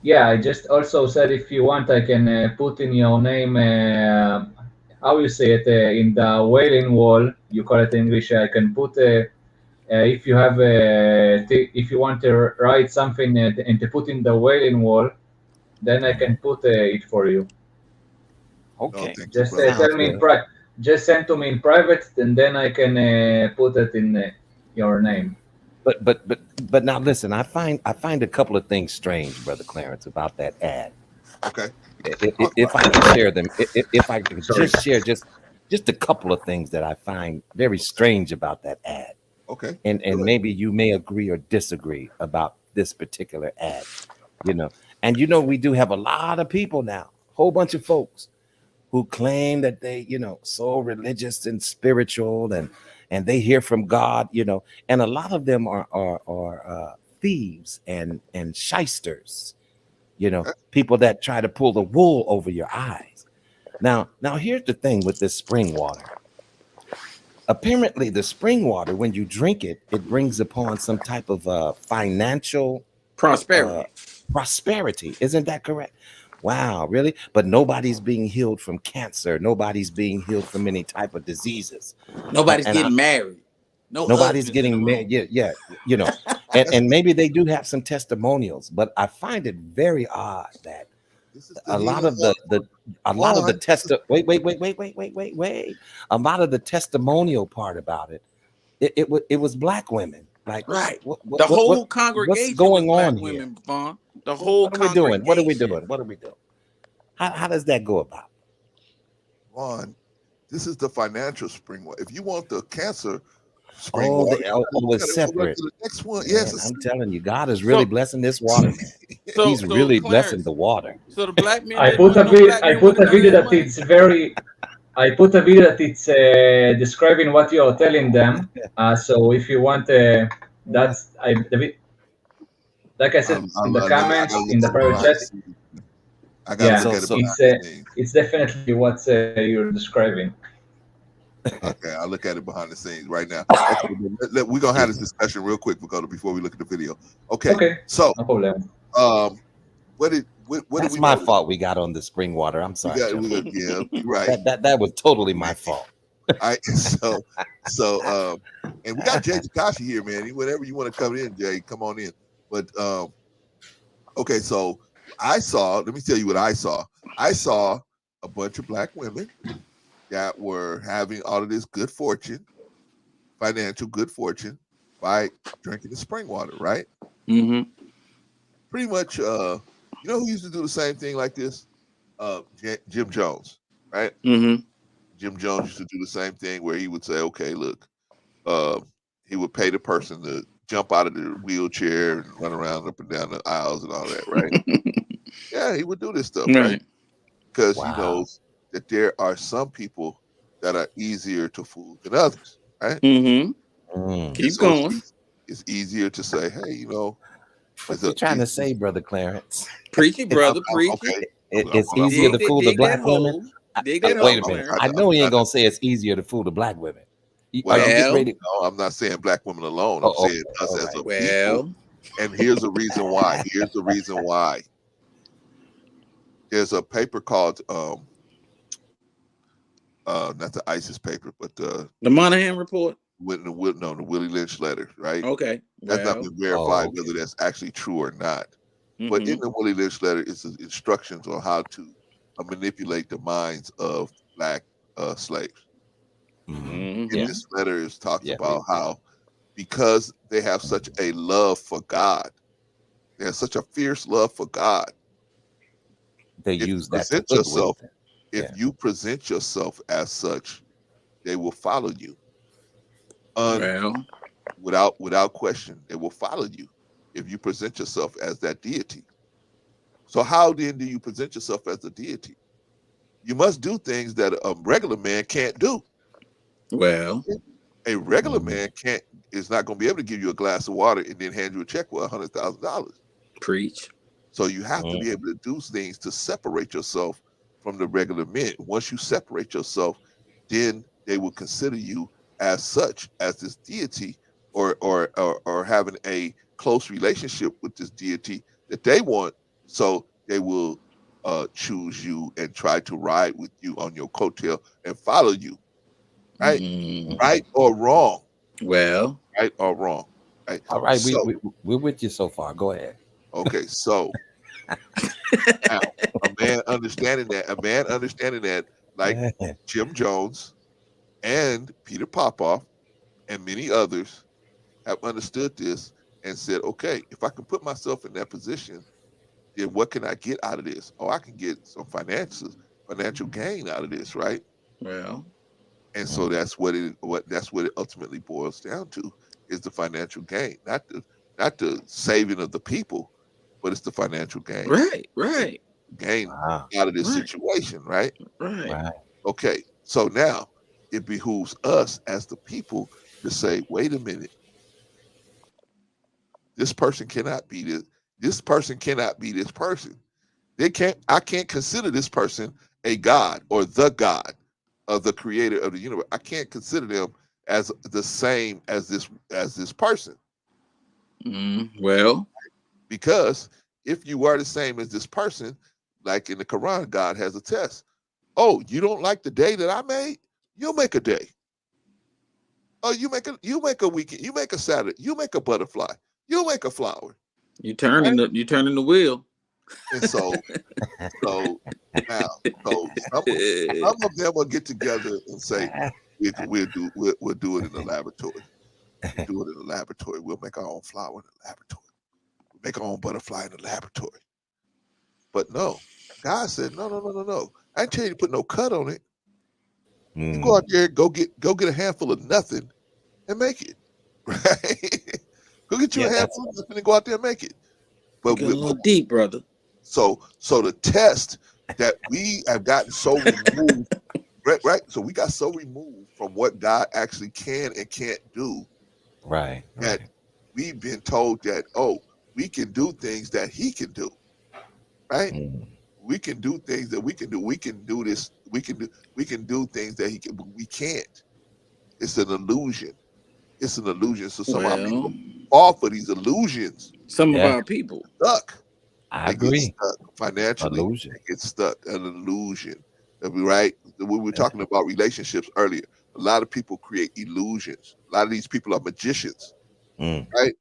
Yeah, I just also said if you want, I can put in your name. How you say it in the wailing wall? You call it in English. I can put if you have if you want to write something and to put in the wailing wall, then I can put it for you. Okay. Just tell me in private. Just send to me in private, and then I can put it in your name. But now listen, I find a couple of things strange, Brother Clarence, about that ad. Okay. If I can share them, if I can just share just a couple of things that I find very strange about that ad. Okay. And maybe you may agree or disagree about this particular ad, And we do have a lot of people now, whole bunch of folks who claim that they, so religious and spiritual and they hear from God, and a lot of them are thieves and shysters, people that try to pull the wool over your eyes. Now here's the thing with this spring water. Apparently, the spring water, when you drink it, it brings upon some type of financial prosperity. Isn't that correct? Wow, really? But nobody's being healed from cancer. Nobody's being healed from any type of diseases. Nobody's getting married. Nobody's getting married. Yeah. And maybe they do have some testimonials, but I find it very odd that a lot of the a lot of the testimonial part about it was black women. Like, right. The whole congregation what's going was on black here? women, Vaughn. The whole what are we doing? What are we doing? What are we doing? How does that go about? Vaughn, this is the financial spring water. If you want the cancer spring Oh, water, it's separate. The next one, Man, yes, I'm telling you, God is really blessing this water, man. He's really blessing the water. So the black men. I put a video that it's very. I put a video that it's describing what you are telling them. So if you want, that's like I said in the comments in the private chat. I gotta look at it. It's definitely what you're describing. Okay, I'll look at it behind the scenes right now. Okay, we're gonna have this discussion real quick before we look at the video. Okay. So no problem. That's my fault. We got on the spring water. I'm sorry. Yeah, right. That was totally my fault. And we got Jay Takashi here, man. Whenever you want to come in, Jay, come on in. But okay, so let me tell you what I saw. I saw a bunch of black women that were having all of this good fortune, financial good fortune, by drinking the spring water, right? Mm-hmm. Pretty much, you know who used to do the same thing like this? Jim Jones, right? Mm-hmm. Jim Jones used to do the same thing where he would say, okay, look, he would pay the person to jump out of the wheelchair and run around up and down the aisles and all that, right? Yeah, he would do this stuff, right? Because he knows that there are some people that are easier to fool than others, right? Mm-hmm. Keep going. It's easier to say, hey, what you trying to say, Brother Clarence? Preach it, brother. Preach it. It's easier to fool the black women. Wait a minute. I know he ain't gonna say it's easier to fool the black women. Well, no, I'm not saying black women alone. I'm saying us as a people. And here's the reason why. There's a paper called not the ISIS paper, but the Monahan report. The Willie Lynch letter, right? Okay. That's not been verified whether that's actually true or not. Mm-hmm. But in the Willie Lynch letter is instructions on how to manipulate the minds of black slaves. Mm-hmm. In this letter is talked about how, because they have such a love for God, they have such a fierce love for God, they use that to present yourself. If you present yourself as such, they will follow you. Without question, they will follow you if you present yourself as that deity. So how then do you present yourself as a deity? You must do things that a regular man can't do. Well, a regular man is not going to be able to give you a glass of water and then hand you a check for $100,000. Preach. So you have to be able to do things to separate yourself from the regular men. Once you separate yourself, then they will consider you as such, as this deity, or having a close relationship with this deity that they want. So they will choose you and try to ride with you on your coattail and follow you. Right? Right or wrong? Well, right or wrong? Right. All right, so, we're with you so far. Go ahead. Okay, so now, a man understanding that, like Jim Jones and Peter Popoff and many others have understood this and said, okay, if I can put myself in that position, then what can I get out of this? Oh, I can get some financial gain out of this, right? Well, And so that's what it ultimately boils down to, is the financial gain, not the saving of the people, but it's the financial gain. Right. Gain Wow. out of this Right. situation, right? Right. Right. Okay, so now it behooves us as the people to say, wait a minute, this person cannot be this. This person cannot be this person. I can't consider this person a god or the God of the creator of the universe. I can't consider them as the same as this person. Well, Because if you are the same as this person, like in the Quran, God has a test. Oh, you don't like the day that I made? You'll make a day. Oh, you make a weekend, you make a Saturday, you make a butterfly, you'll make a flower. you turning the wheel. And so now, some of them will get together and say, we'll do it in the laboratory. We'll do it in the laboratory. We'll make our own flower in the laboratory. We'll make our own butterfly in the laboratory. But no, God said, no. I didn't tell you to put no cut on it. You go out there, go get a handful of nothing and make it. Right? Go get you a handful of nothing and go out there and make it. But get a little deep, brother. So the test that we have gotten so removed, right? So we got so removed from what God actually can and can't do, right? That we've been told that, oh, we can do things that He can do, right? We can do things that we can do. We can do this. We can do things that He can, but we can't. It's an illusion. It's an illusion. So some of our people fall for these illusions. Some of our people stuck. I agree. Get stuck financially. Illusion. They get stuck. An illusion. Right? We were talking about relationships earlier. A lot of people create illusions. A lot of these people are magicians, right?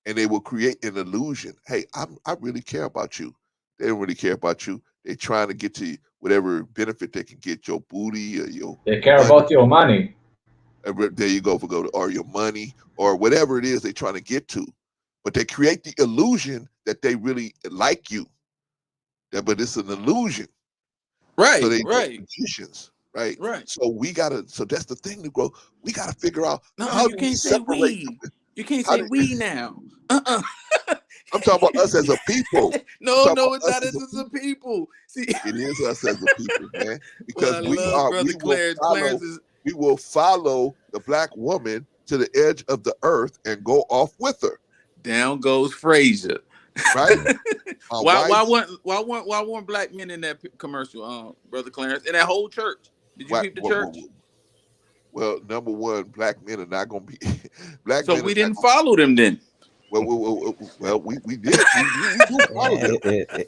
And they will create an illusion. Hey, I really care about you. They don't really care about you. They're trying to get to whatever benefit they can get, your booty or your. They care about your money. There you go, or your money or whatever it is they're trying to get to. But they create the illusion that they really like you. But it's an illusion. Right. So they Magicians. Right. Right. So that's the thing to go. We gotta figure out how you can't say we. You can't say we now. I'm talking about us as a people. No, it's not us as a people. See, it is us as a people, man. Because we will follow the black woman to the edge of the earth and go off with her. Down goes Frazier. Right? Why weren't black men in that commercial, Brother Clarence? In that whole church? Did you keep the church? Well, number one, black men are not going to be black. So we didn't follow them then. Well, we did. We do follow them.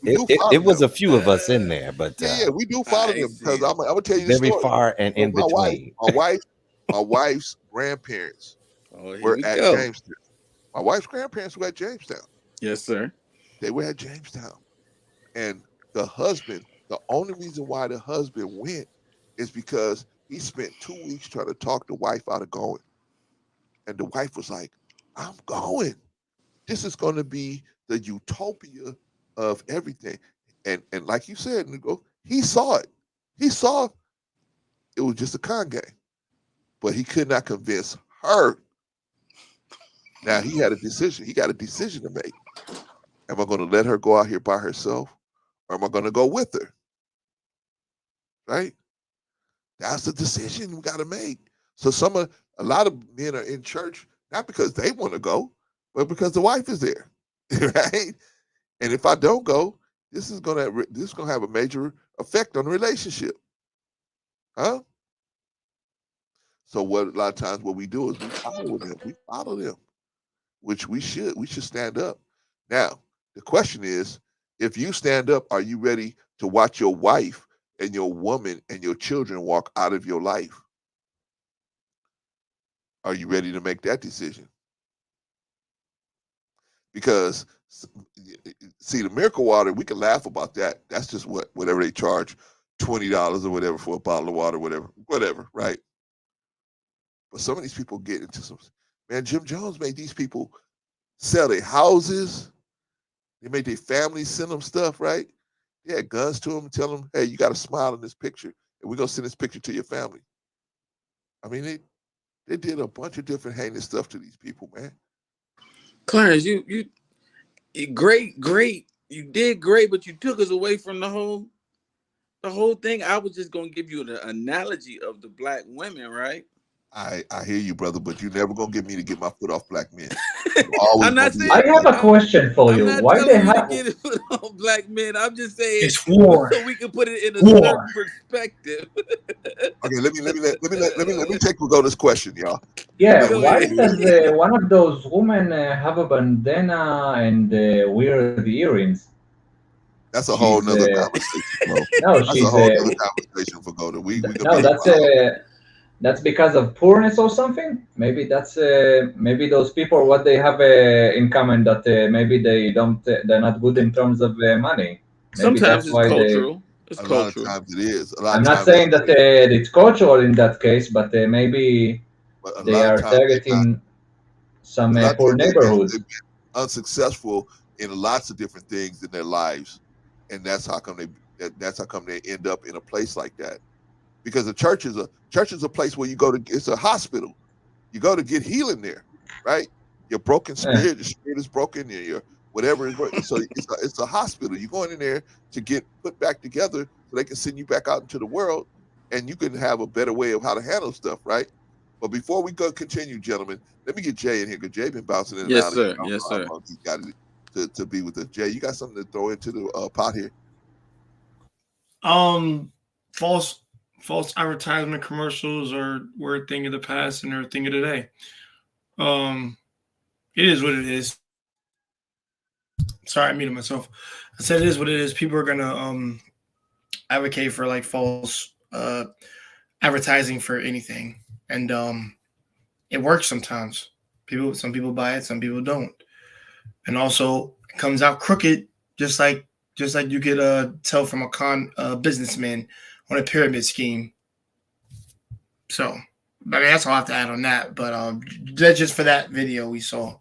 It was a few of us in there, but we do follow them because I'm gonna tell you the very story. far and in between. My wife's grandparents were at Jamestown. My wife's grandparents were at Jamestown. Yes, sir. They were at Jamestown, and the husband. The only reason why the husband went is because he spent 2 weeks trying to talk the wife out of going, and the wife was like, "I'm going. This is going to be the utopia of everything." And like you said, Nico, he saw it. He saw it was just a con game. But he could not convince her. Now he had a decision. He got a decision to make. Am I going to let her go out here by herself, or am I going to go with her? Right? That's the decision we got to make. So a lot of men are in church not because they want to go, but because the wife is there, right? And if I don't go, this is gonna have a major effect on the relationship, huh? So a lot of times what we do is we follow them, which we should stand up. Now the question is, if you stand up, are you ready to watch your wife and your woman and your children walk out of your life? Are you ready to make that decision? Because see, the miracle water, we can laugh about that. That's just whatever they charge, $20 or whatever for a bottle of water, whatever, right? But some of these people get into Jim Jones made these people sell their houses. They made their families send them stuff, right? They had guns to them, tell them, hey, you got to smile in this picture, and we're going to send this picture to your family. I mean, they did a bunch of different heinous stuff to these people, man. Clarence, you great. You did great, but you took us away from the whole thing. I was just gonna give you the analogy of the black women, right? I hear you, brother, but you're never gonna get me to get my foot off black men. Always I'm not gonna be saying. I have a question for I'm you. not Why they telling you to have? get it on black men. I'm just saying It's war. so we can put it in a War. certain perspective. Okay, let me take Pagoda's question, y'all. Yeah, Go why ahead. does one of those women have a bandana and wear the earrings? That's a whole She's nother conversation, bro. no, That's a she's whole nother conversation, Pagoda. We could no, be here for hours. that's because of poorness or something. Maybe that's maybe those people what they have in common that maybe they don't they're not good in terms of money. Maybe Sometimes that's it's why they. cultural. It's A lot of cultural. times it is. A lot I'm of not times saying that it's cultural in that case, but maybe but a they lot of are times targeting some a lot of poor times neighborhoods. they've been unsuccessful in lots of different things in their lives, and that's how come they end up in a place like that. Because a church is a place where you go to. It's a hospital. You go to get healing there, right? Your broken spirit, your spirit is broken, your whatever is broken. So it's a hospital. You're going in there to get put back together so they can send you back out into the world, and you can have a better way of how to handle stuff, right? But before we continue, gentlemen, let me get Jay in here because Jay been bouncing in and Yes, out of here. sir. I don't Yes, know sir. how long he got it to be with us. Jay, you got something to throw into the pot here? False advertisement commercials were a thing of the past and they're a thing of today. It is what it is. Sorry, I muted myself. I said it is what it is. People are gonna advocate for like false advertising for anything, and it works sometimes. Some people buy it, some people don't, and also it comes out crooked, just like you could tell from a businessman on a pyramid scheme. So, I mean, that's all I have to add on that. But that's just for that video we saw.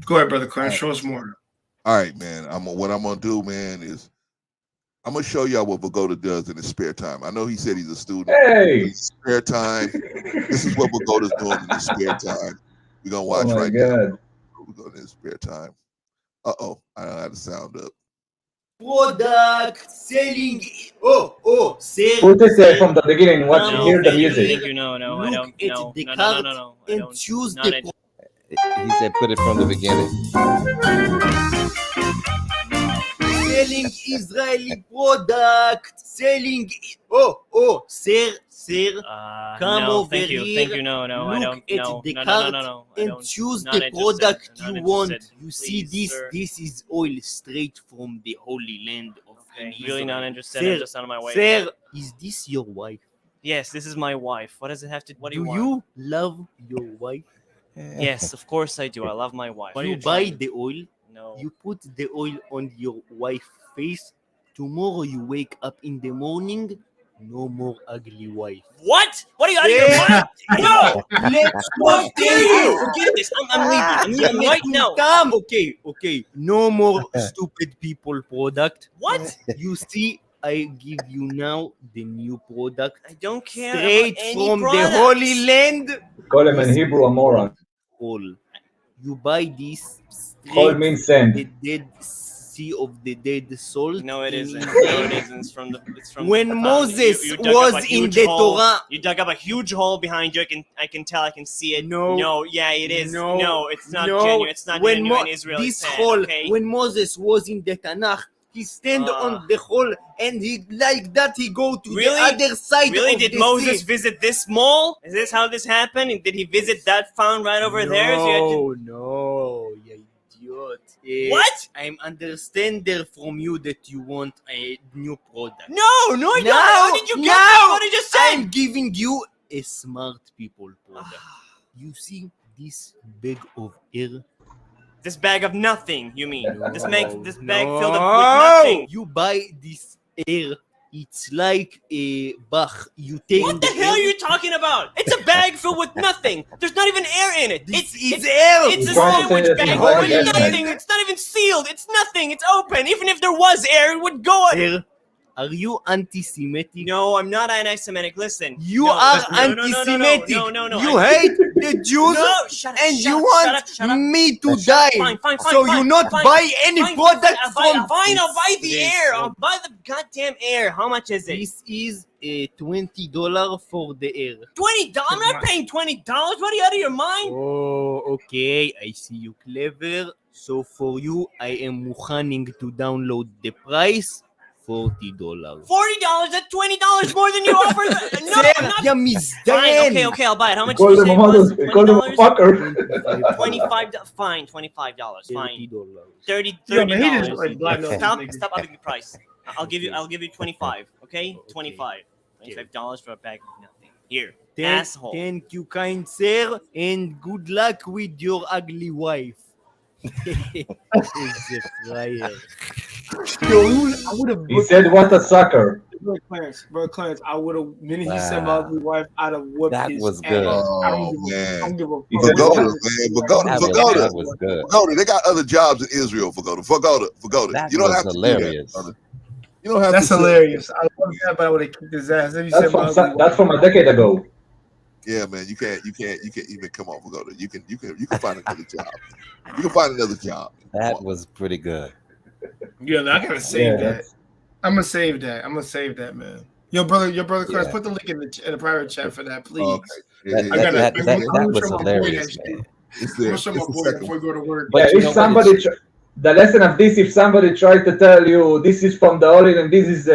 Go ahead, brother Clarence. Show us more. All right, man. What I'm gonna do, man, is I'm gonna show y'all what Pagoda does in his spare time. I know he said he's a student. Hey! In his spare time, this is what Pagoda's doing in his spare time. We're gonna watch Oh my right God. now. We're going in his spare time. Uh-oh, I don't have the sound up. Product selling. Oh, sir. Put it from the beginning. What? No, Hear the thank music. you. No, Look I don't. at No, the no, card no. and choose the. He said, "Put it from the beginning." Selling Israeli product. Selling. Oh, sir. Come no, over thank you. here. Thank you. No, Look I don't. at No, the no, card I and don't. choose Not the interested. product Not you interested. want. You see Please, this? sir. This is oil straight from the Holy Land of Israel. Really not interested. Sir, I'm just on my way. Sir, is this your wife? Yes, this is my wife. What does it have to? What do you want? You love your wife? Yes, of course I do. I love my wife. You buy the oil. No. You put the oil on your wife's face. Tomorrow you wake up in the morning. No more ugly wife. What? What are you out of your mind? No! Let's How dare you! continue. Forget this. I'm leaving. I'm leaving right now. Come. Okay. No more stupid people product. What? You see, I give you now the new product. I don't care Straight about any from the products. Holy Land. Call him in Hebrew a moron. All. You buy this Call straight means from send. the Dead Sea of the Dead Salt. No, it in isn't. Israel. No, it isn't. It's from When the Moses you dug up was a in huge the hole. Torah. You dug up a huge hole behind you. I can tell. I can see it. No. Yeah, it is. No. No, it's not No. genuine. It's not When genuine. Israel this said, hole, okay? when Moses was in the Tanakh, he stand on the hole and he like that he go to Really? the other side Really? of Did the Moses sea. visit this mall? Is this how this happened? Did he visit that fountain right over there? So you had to- No, you idiot. What? I'm understanding from you that you want a new product. No, I don't. How did you get that? What did you say? I'm giving you a smart people product. You see this bag of air? This bag of nothing, you mean? This bag filled No. up with nothing. You buy this air. It's like a bach. You take What the hell are you talking about? It's a bag filled with nothing. There's not even air in it. It's air. It's a He's trying to say sandwich that bag he's like a with gas nothing. bag. It's not even sealed. It's nothing. It's open. Even if there was air, it would go. Air. Are you anti-Semitic? No, I'm not anti-Semitic. Listen. You no, are no, anti-Semitic. No. You hate the Jews, No, shut up, and shut you up, want shut up. me to Shut die. up. Fine, so you not buy any products from. Fine, I'll buy the air. I'll buy the goddamn air. How much is it? This is $20 for the air. $20? I'm not paying $20. What are you, out of your mind? Oh, okay. I see you clever. So for you, I am muhaning to download the price. $40. $40? That's $20 more than you offer. No, I'm not. Fine, okay, I'll buy it. How much did you say it was? $20? $25. Fine, $25. Fine. $30. Yo, man, he just like blackmailed these Stop upping the price. I'll give you 25. Okay, 25. $25 for a bag of nothing. Here, asshole. Thank you, kind sir, and good luck with your ugly wife. Is a fryer. Yo, I would have. He said, "What a sucker." Bro, Clarence, I would have. Minute he said my ugly wife, I'd have whooped his was ass. good. I don't give a fuck. Pagoda, man. Pagoda. That was good. Pagoda. They got other jobs in Israel. Pagoda. That You don't was have hilarious. to do that. You don't have That's to. hilarious. I love that, but I would have kicked his ass. If you said my ugly wife. That's from a decade ago. Yeah, man. You can't even come on, Pagoda. You can find another job. You can find another job. That was pretty good. Yeah, I gotta save that. I'm gonna save that, man. Your brother, Clarence, put the link in the private chat for that, please. Okay. That was hilarious, man. I'm gonna show my boy before we go to work. But if somebody, the lesson of this, if somebody tried to tell you this is from the olive and this is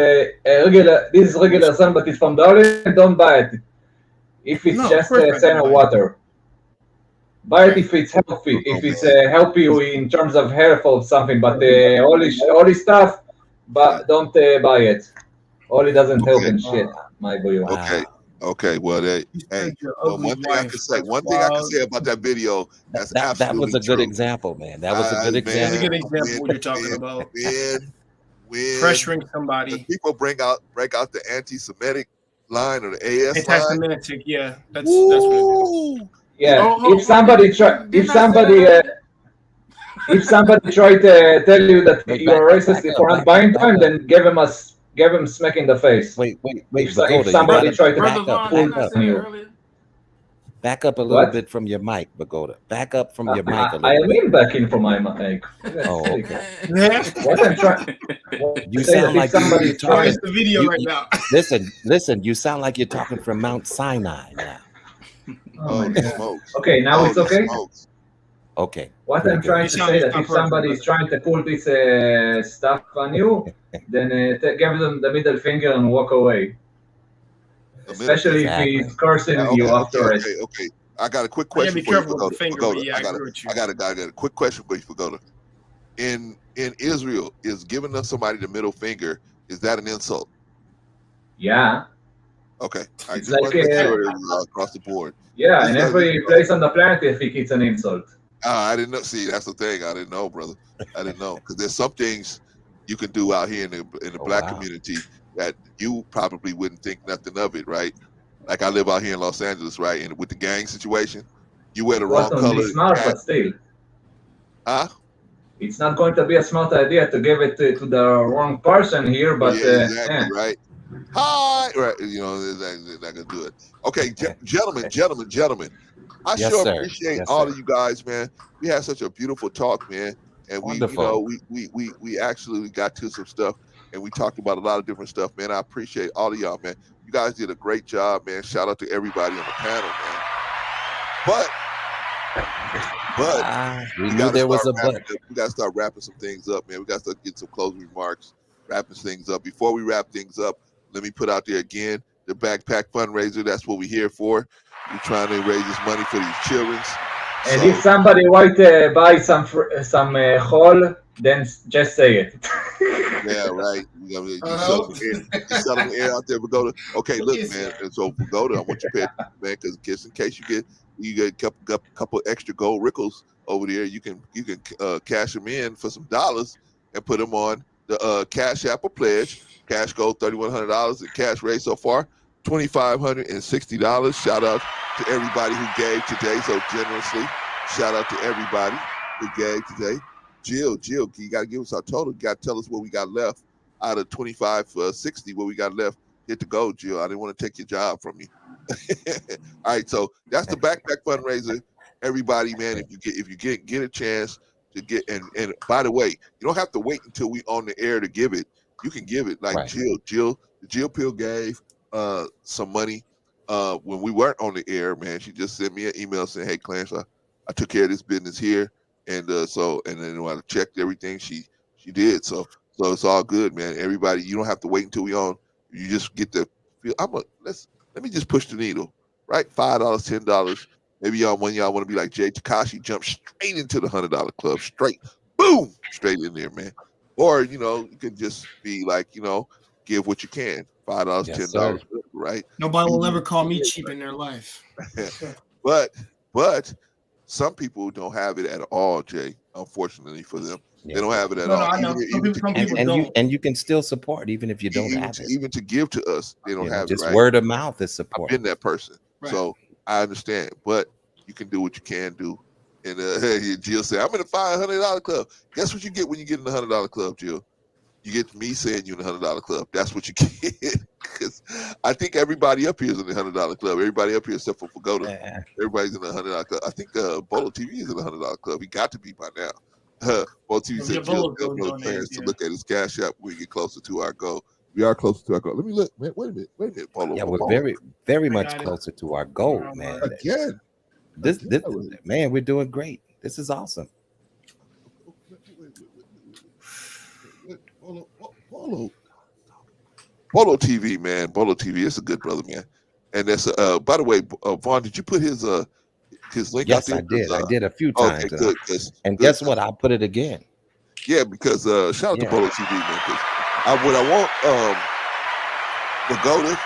regular sun, but it's from the olive, don't buy it. If it's just sand or water, buy it if it's healthy. If it's help you in terms of health or something, but all this stuff, but don't buy it. Oli doesn't help in shit, my boy. Okay. Well, one thing I can say about that video, that was a good example, man. That was a good example. That's a good example of what you're talking about. When pressuring somebody, people break out the anti-Semitic line or the AS anti-Semitic, yeah, that's what it is. Yeah, if somebody tried to tell you that you're racist for not buying time, then give him smack in the face. Wait. If somebody tried to back up a little bit from your mic, Pagoda. Back up from your mic a little I bit. am backing from my mic. Oh, okay. What I'm trying. You sound like you're talking. The video right now. Listen. You sound like you're talking from Mount Sinai now. Okay, now it's okay. Okay. What I'm trying to say that if somebody is trying to pull this stuff on you, then give them the middle finger and walk away. Especially if he's cursing you after it. Okay. I got a quick question for you, Pagoda. I got a quick question for you, Pagoda. In Israel, is giving somebody the middle finger, is that an insult? Yeah. Okay. I It's just like want to make sure across the board. Yeah, in every place on the planet, I think it's an insult. I didn't know. See, that's the thing. I didn't know, brother. I didn't know because there's some things you can do out here in the black community that you probably wouldn't think nothing of it, right? Like I live out here in Los Angeles, right? And with the gang situation, you wear the wrong color. Smart, but still. Huh? It's not going to be a smart idea to give it to the wrong person here, but exactly, right. Hi, right? You know, they're not gonna do it. Okay, gentlemen. I sure appreciate all of you guys, man. We had such a beautiful talk, man, and we actually got to some stuff, and we talked about a lot of different stuff, man. I appreciate all of y'all, man. You guys did a great job, man. Shout out to everybody on the panel, man. But we knew there was a but. We gotta start wrapping some things up, man. We gotta start getting some closing remarks, wrapping things up. Before we wrap things up, let me put out there again the backpack fundraiser. That's what we're here for. We're trying to raise this money for these children. And if somebody want to buy some hole, then just say it. Yeah, right. You sell them air out there, Pagoda. Okay, look, man. And so Pagoda, I want you to pay attention, man, because just in case you get a couple extra gold rickles over there, you can cash them in for some dollars and put them on the Cash App or Pledge. Cash gold $3,100 and cash raised so far $2,560. Shout out to everybody who gave today so generously. Shout out to everybody who gave today. Jill, you got to give us our total. You got to tell us what we got left out of 25, 60, what we got left, hit the go, Jill. I didn't want to take your job from you. All right, so that's the backpack fundraiser. Everybody, man, if you get a chance to get, and by the way, you don't have to wait until we on the air to give it. You can give it like Right. Jill Peel gave some money when we weren't on the air, man. She just sent me an email saying, "Hey, Clarence, I took care of this business here," and then when I checked everything, she did. So it's all good, man. Everybody, you don't have to wait until we on. You just get the feel. Let me just push the needle, right? $5, $10. Maybe when y'all want to be like Jay Takashi, jump straight into the $100 club, straight, boom, straight in there, man. Or you can just be like, give what you can, $5, Yes, $10, sir. right? Nobody will ever call me cheap in their life. but some people don't have it at all, Jay. Unfortunately for them, Yeah. they don't have it at No, all. I know. Some people don't. And you can still support even if you don't have it. Even to give to us, they don't have just it. Right? Word of mouth is support. I've been that person, Right. so I understand. But you can do what you can do. And Jill said, "I'm in a $500 club." Guess what you get when you get in the $100 club, Jill? You get me saying you're in the $100 club. That's what you get. Because I think everybody up here is in the $100 club. Everybody up here except for Pagoda. Everybody's in the $100 club. I think Bolo TV is in the $100 club. He got to be by now. Bolo TV said, "Jill, tell Brother Clarence to look at his cash app when we get closer to our goal." We are closer to our goal. Let me look, man. Wait a minute, Bolo. Yeah, we're very much closer to our goal, man. Again. This man, we're doing great. This is awesome. Bolo TV, man. Bolo TV. It's a good brother, man. And that's by the way, Vaughn, did you put his link Yes, out there? I did. I did a few times. Okay, good. And guess what? I'll put it again. Yeah, because shout out to Bolo TV, man. Because what I want, Pagoda,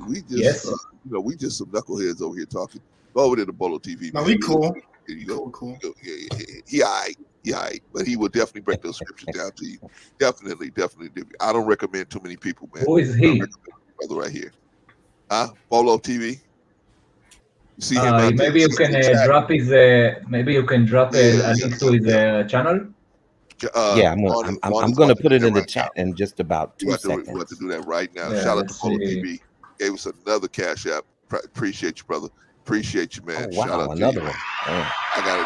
we just, we just some knuckleheads over here talking. Go over there to Bolo TV, man. No, we cool. Cool. He all right. But he will definitely break those scriptures down to you. Definitely. I don't recommend too many people, man. Who is he? Brother right here. Bolo TV. You see him out maybe you can drop his. Maybe you can drop a link to his channel. Yeah, I'm going to put it in the chat in just about 2 seconds. We have to do that right now. Yeah, Shout out to Bolo TV. Gave us another cash app. Appreciate you, brother. Appreciate you, man. Oh, wow, shout out another to you. one. Oh. I gotta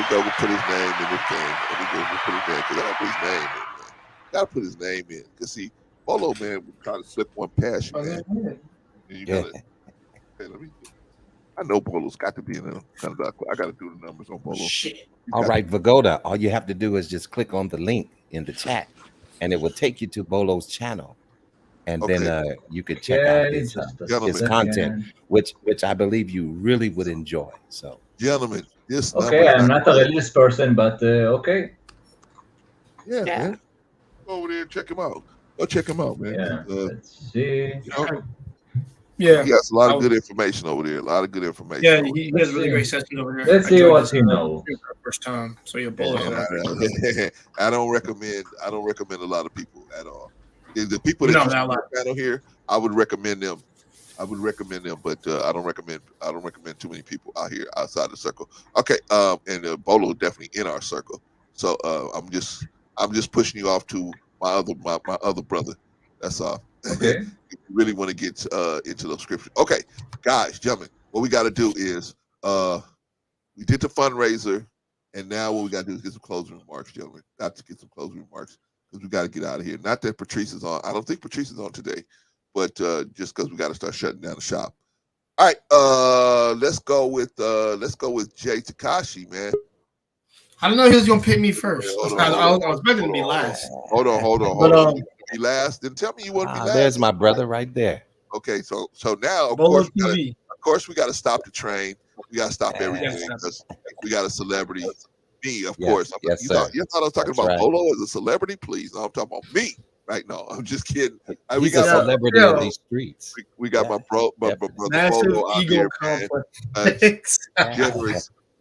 go put his name in this thing. Let me go put his name because I gotta put his name in, man. Gotta put his name in because see, Bolo, man, we try to slip one past you, man. And you gotta. Hey, I know Bolo's got to be in there. I gotta do the numbers on Bolo. Shit. All right, Vagoda. All you have to do is just click on the link in the chat, and it will take you to Bolo's channel, and then you could check out his content, which I believe you really would enjoy. So, gentlemen, this okay, I'm not a religious person, but okay. Yeah, man. Go over there and check him out. Go check him out, man. Yeah, let's see. Yeah, he has a lot of good information over there. A lot of good information. Yeah, he has really great sessions over there. Let's see what he knows. First time, so you're Bolo. I don't recommend a lot of people at all. The people that you see on the panel here, I would recommend them. But I don't recommend too many people out here outside the circle. Okay, and Bolo definitely in our circle. So I'm just pushing you off to my other brother. That's all. Okay. If you really want to get into those scriptures. Okay, guys, gentlemen, what we got to do is we did the fundraiser, and now what we got to do is get some closing remarks, gentlemen. Got to get some closing remarks because we got to get out of here. Not that Patrice is on. I don't think Patrice is on today, but just because we got to start shutting down the shop. All right, let's go with Jay Takashi, man. I didn't know he was gonna pick me first. I was expecting to be last. Hold on. Be last. Then tell me you want to be last. There's my brother right there. Okay, so now of Bolo course TV. we got to stop the train. We got to stop everything because we got a celebrity. Me, of course. Yes, you sir. thought I was talking about Bolo as a celebrity? Please, no, I'm talking about me right now. I'm just kidding. He's a celebrity in these streets. We got my brother Bolo out here, man.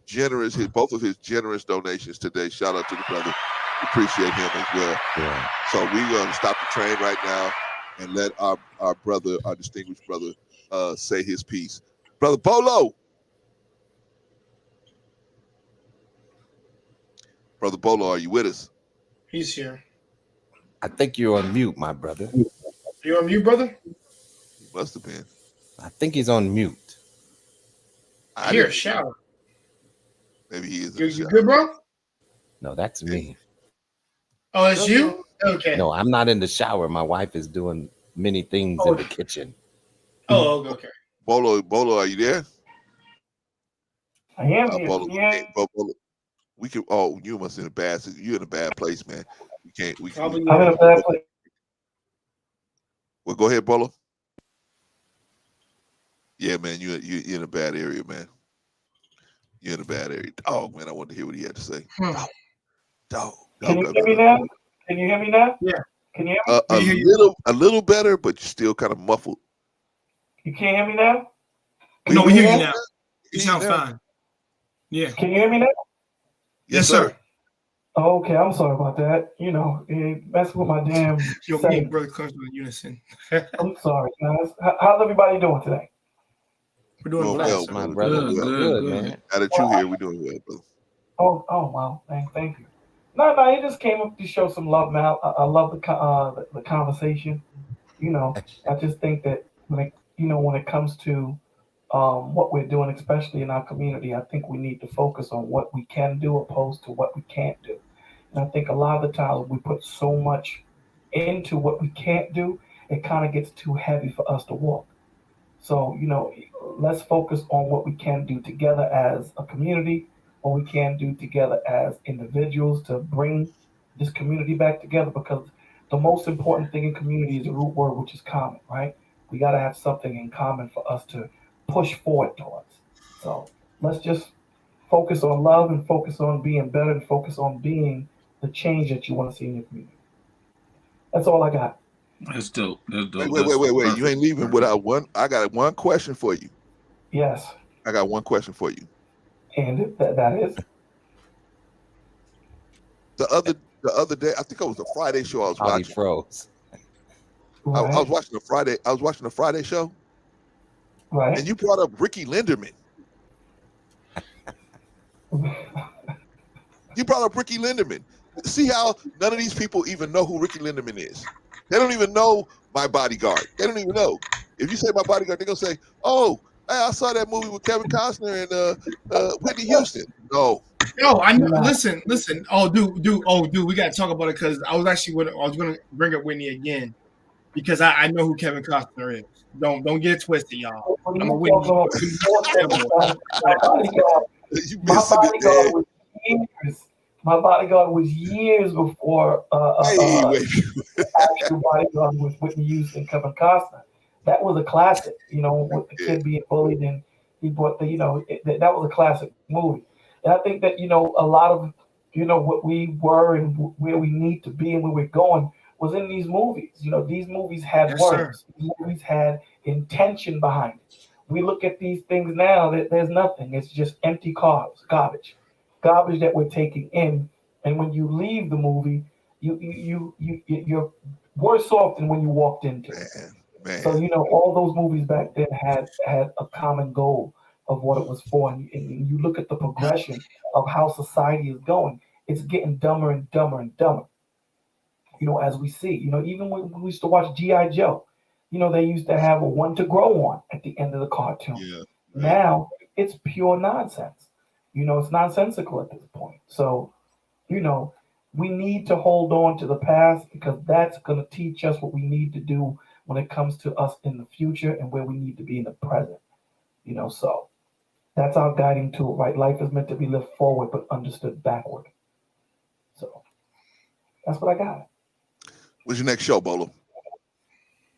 Generous. Both of his generous donations today. Shout out to the brother. Appreciate him as well. Yeah. So we're gonna stop the train right now and let our brother, our distinguished brother, say his piece. Brother Bolo. Brother Bolo, are you with us? He's here. I think you're on mute, my brother. You on mute, brother? He must have been. I think he's on mute. I hear a shower. Maybe he is. You good, bro? No, that's me. Oh, it's you? Okay. No, I'm not in the shower. My wife is doing many things in the kitchen. Oh, okay. Bolo, are you there? I am here. Bolo, Yeah. Bolo, we can. Oh, you must in a bad. You're in a bad place, man. We can't. I'm in a bad place. Well, go ahead, Bolo. Yeah, man, you're in a bad area, man. You're in a bad area. Oh man, I want to hear what he had to say. Dog. Can you hear me now? Can you hear me now? Yeah. Can you hear me? A little better, but you're still kind of muffled. You can't hear me now? No, we hear you now. You sound fine. Yeah. Can you hear me now? Yes, sir. Oh, okay, I'm sorry about that. You know, that's what my damn. Yo, me and brother comes in unison. I'm sorry, guys. How's everybody doing today? We're doing well, my brother. Good, man. Now that you here, we're doing well, brother. Oh, wow. Thank you. No, it just came up to show some love, man. I love the conversation. You know, I just think that when it comes to what we're doing, especially in our community, I think we need to focus on what we can do opposed to what we can't do. And I think a lot of the times we put so much into what we can't do, it kind of gets too heavy for us to walk. So, let's focus on what we can do together as a community, what we can do together as individuals to bring this community back together, because the most important thing in community is the root word, which is common, right? We got to have something in common for us to push forward towards. So let's just focus on love and focus on being better and focus on being the change that you want to see in your community. That's all I got. That's dope. That's dope. Wait. You ain't leaving without one. I got one question for you. Yes. I got one question for you. And that is? The other day, I think it was a Friday show I was watching. Froze. I was watching the Friday show. Right. And you brought up Ricky Linderman. You brought up Ricky Linderman. See how none of these people even know who Ricky Linderman is. They don't even know My Bodyguard. They don't even know. If you say My Bodyguard, they're going to say, oh, hey, I saw that movie with Kevin Costner and Whitney Houston. No. Yo, I know. Listen. Oh, dude, we got to talk about it because I was going to bring up Whitney again because I know who Kevin Costner is. Don't get it twisted, y'all. I'm a Whitney. My Bodyguard was years before actual Bodyguard was Whitney Houston and Kevin Costner. That was a classic, with the kid being bullied and he brought that was a classic movie. And I think that, a lot of, what we were and where we need to be and where we're going was in these movies. These movies had words. These movies had intention behind it. We look at these things now, there's nothing. It's just empty cars, garbage that we're taking in. And when you leave the movie, you're worse off than when you walked into it. Man. So, all those movies back then had a common goal of what it was for. And you look at the progression of how society is going, it's getting dumber and dumber and dumber. As we see, even when we used to watch G.I. Joe, they used to have a one to grow on at the end of the cartoon. Yeah. Now it's pure nonsense. It's nonsensical at this point. So, we need to hold on to the past because that's going to teach us what we need to do when it comes to us in the future and where we need to be in the present. So that's our guiding tool, right? Life is meant to be lived forward but understood backward. So that's what I got. What's your next show, Bolo?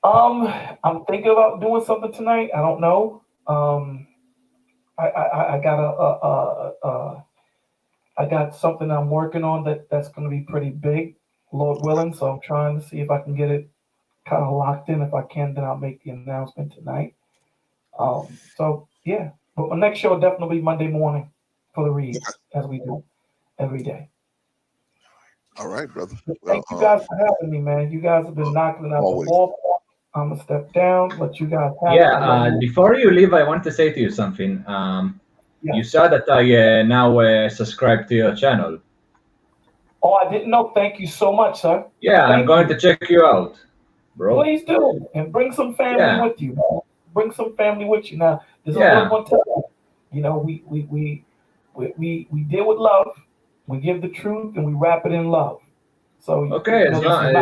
I'm thinking about doing something tonight. I don't know. I got something I'm working on that's going to be pretty big, Lord willing. So I'm trying to see if I can get it kind of locked in. If I can, then I'll make the announcement tonight. So yeah, but my next show will definitely be Monday morning for the reads, as we do every day. All right, brother. Thank you guys for having me, man. You guys have been knocking it out the ballpark. I'm gonna step down, let you guys have it. Before you leave, I want to say to you something. You saw that I now subscribe to your channel. Oh, I didn't know. Thank you so much, sir. Yeah, I'm Thank going you. to check you out, bro. Please do, and bring some family Yeah, with you. Man. Bring some family with you. Now, this is what I'm yeah. going to tell you. You know, we deal with love. We give the truth, and we wrap it in love. So Okay, you know, this is not.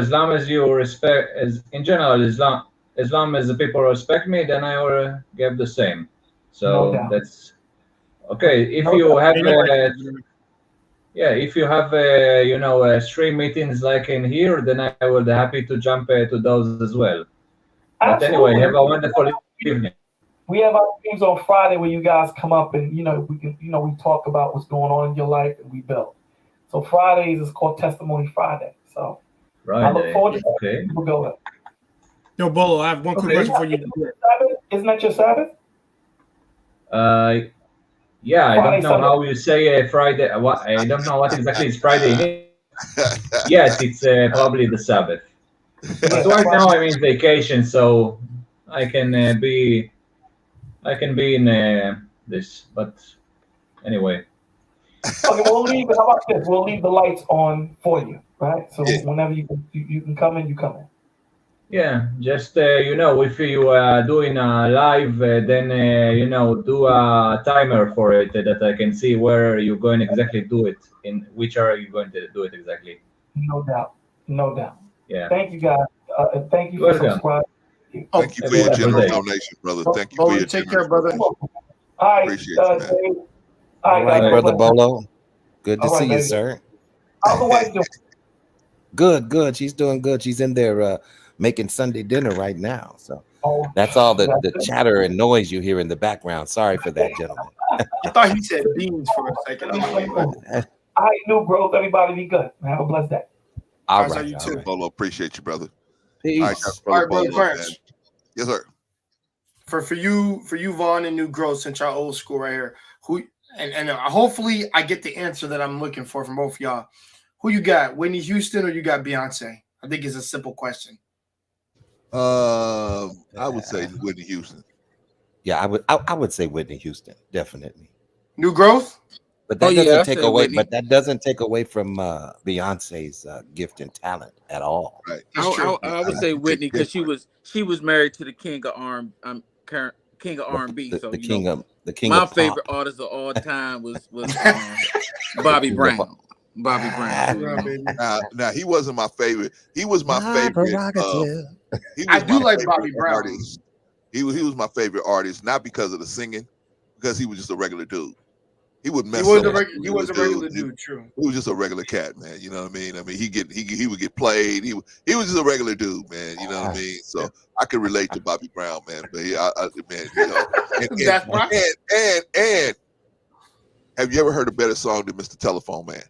as long as you respect, as in general, as long as the people respect me, then I will give the same. No So doubt. that's okay. If No you doubt. have, Ain't nobody gonna do yeah, if you have, stream meetings like in here, then I will be happy to jump to those as well. But anyway, have a Absolutely. wonderful evening. We have our streams on Friday where you guys come up and we can we talk about what's going on in your life and we build. So Fridays is called Testimony Friday. So I look Friday. forward to Okay. people go there. Yo, Bolo, I have one quick question for you. Isn't that your Sabbath? Yeah, I Friday, don't know Sunday. how you say Friday. What I don't know what exactly is Friday in English. Yes, it's probably the Sabbath. But Yeah, right now Friday. I'm in vacation, so I can be in this. But anyway, Okay, we'll leave. How about this? We'll leave the lights on for you, right? So Yeah. whenever you can come in, you come in. yeah, just if you doing a live, then do a timer for it that I can see where you're going exactly do it in which area you're going to do it exactly. No doubt. No doubt. Yeah. Thank you guys. And thank you for Welcome. subscribing. Oh, Thank you for your Have a wonderful generous day. donation, brother. Thank you for Bolo, your take generous care, brother. donation. All right, Appreciate you, man. Dave. All right, guys, brother bless. Bolo. Good to All right, see you, baby. sir. How's the wife doing? Good. She's doing good. She's in there making Sunday dinner right now. So Oh, that's all the that's it. chatter and noise you hear in the background. Sorry for that, gentlemen. I thought he said beans for a second. I'm like, what? All right, new growth. Everybody be good. Have a blessed day. All Guys, how right, you all too? right. Bolo, appreciate you, brother. Peace. All right, that's All brother right, brother Bolo, man. Branch. Yes, sir. For you, Vaughn and New Growth, since y'all old school right here, who and hopefully I get the answer that I'm looking for from both of y'all. Who you got, Whitney Houston or you got Beyonce? I think it's a simple question. I would say Whitney Houston. Yeah, I would say Whitney Houston, definitely. New Growth? But that Oh, yeah, doesn't I take said away. Whitney. But that doesn't take away from Beyonce's gift and talent at all. Right. That's true. I would say Whitney because she was married to the king of king of R&B. The, So the king of the king my of favorite pop. artist of all time was Bobby king of Brown. pop. Bobby Brown. Yeah, baby. Now he wasn't my favorite. He was my favorite. prerogative. He was I do my like favorite Bobby Brown. artist. He was my favorite artist, not because of the singing, because he was just a regular dude. He would mess up. He was a regular dude. True. He was just a regular cat, man. You know what I mean? I mean, he would get played. He was just a regular dude, man. You know what I mean? So I can relate to Bobby Brown, man. But and have you ever heard a better song than Mr. Telephone Man?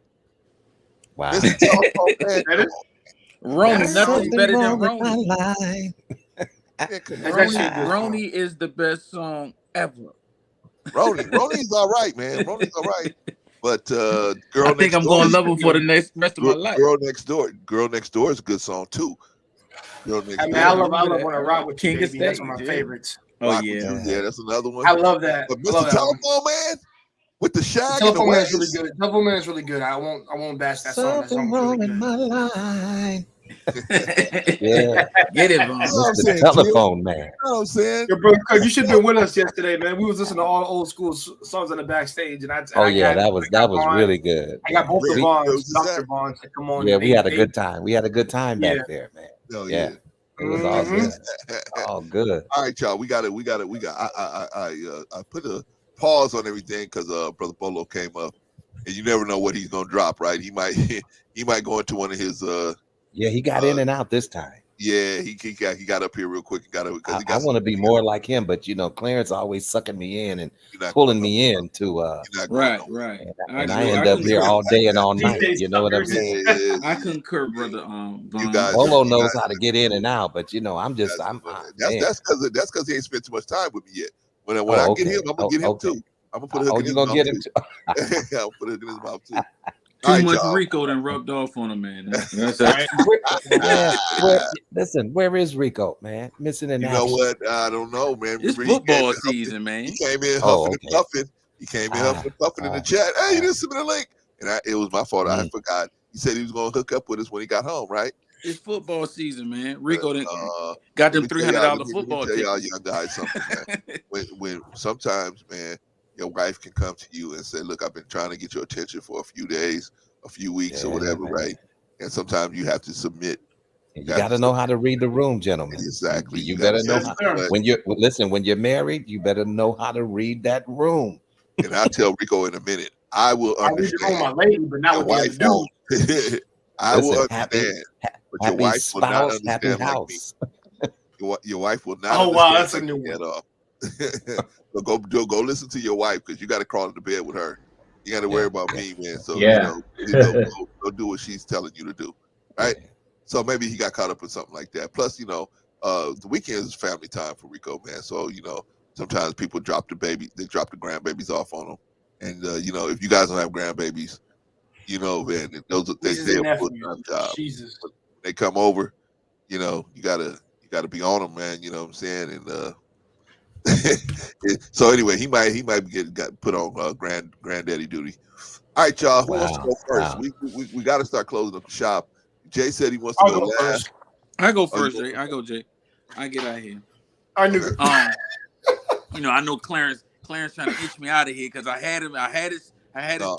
Wow. Mr. Telephone Man. That is, Roni, nothing's better than Roni. Roni is the best song ever. Roni's all right, man. Roni's all right. But I think I'm going to love him for the rest of my life. Girl Next Door is a good song too. Girl Next Door. I love When I Rock with King You, of baby. That's Stage, one of my yeah. favorites. Oh Rock yeah, with You, yeah, that's another one. I love that. But I love Mr. that one. Telephone Man with the shag and the Telephone Man is waves. really good. Telephone Man is really good. I won't bash that song. That song is really good. My line. Yeah, get it, Vaughn. Mr. Telephone Man. You know what I'm saying? Yo, bro, Craig, you should have been with us yesterday, man. We was listening to all the old school songs on the backstage, and that was really good. I got both the Vaughns, Dr. Dr. Vaughn to come on. Yeah, we had a good time. We had a good time back Yeah. there, man. Oh, Yeah. It was all good. All good. All right, y'all. I put a pause on everything because Brother Bolo came up, and you never know what he's gonna drop. Right? He might go into one of his. Yeah, he got in and out this time. Yeah, he got up here real quick. I want to be more like him, but Clarence always sucking me in and pulling me in to. Right. And I end up here all day and all night. You know what I'm saying? I concur, brother. You guys, Bolo knows how to get in and out, but I'm just that's because he ain't spent too much time with me yet. When I get him, I'm gonna get him too. I'm gonna put a hook in his mouth too. Yeah, I'll put a hook in his mouth too. Too much Rico done rubbed off on him, man. That's Listen, where is Rico, man? Missing in action. You know what? I don't know, man. It's football season, man. He came in huffing and puffing. He came in huffing and puffing in the chat. Hey, you didn't submit a link. and it was my fault. I Mm. forgot. He said he was going to hook up with us when he got home, right? It's football season, man. Rico done let got them me tell y'all, $300 let me football tell y'all tickets. young guys something, man. when sometimes, man, your wife can come to you and say, "Look, I've been trying to get your attention for a few days, a few weeks, or whatever, man. right?" And sometimes you have to submit. You got to know how to read the room, gentlemen. Exactly. You better know how. When you're married, you better know how to read that room. And I'll tell Rico in a minute. I will I read the room, understand. my lady, but not Your with the other wife won't. dude. I will Listen, understand, but your happy wife will not spouse, happy understand like me. house. Your wife will not Oh wow, understand that's a like new me one. at all. So go listen to your wife because you got to crawl into bed with her. You got to worry about me, man. So Yeah. go do what she's telling you to do, right? So maybe he got caught up in something like that. Plus, the weekends is family time for Rico, man. So sometimes people drop the grandbabies off on them, and if you guys don't have grandbabies, man, those Nieces they and a nephews. full-time job. Jesus. When they come over, you gotta be on them, man. You know what I'm saying? And so anyway, he might got put on granddaddy duty. All right, y'all. Who wants to go first? Wow. We got to start closing up the shop. Jay said he wants to I'll go go last. first. I go first, Jay. I go, Jay. I get out of here. I knew. I know Clarence trying to itch me out of here because I had his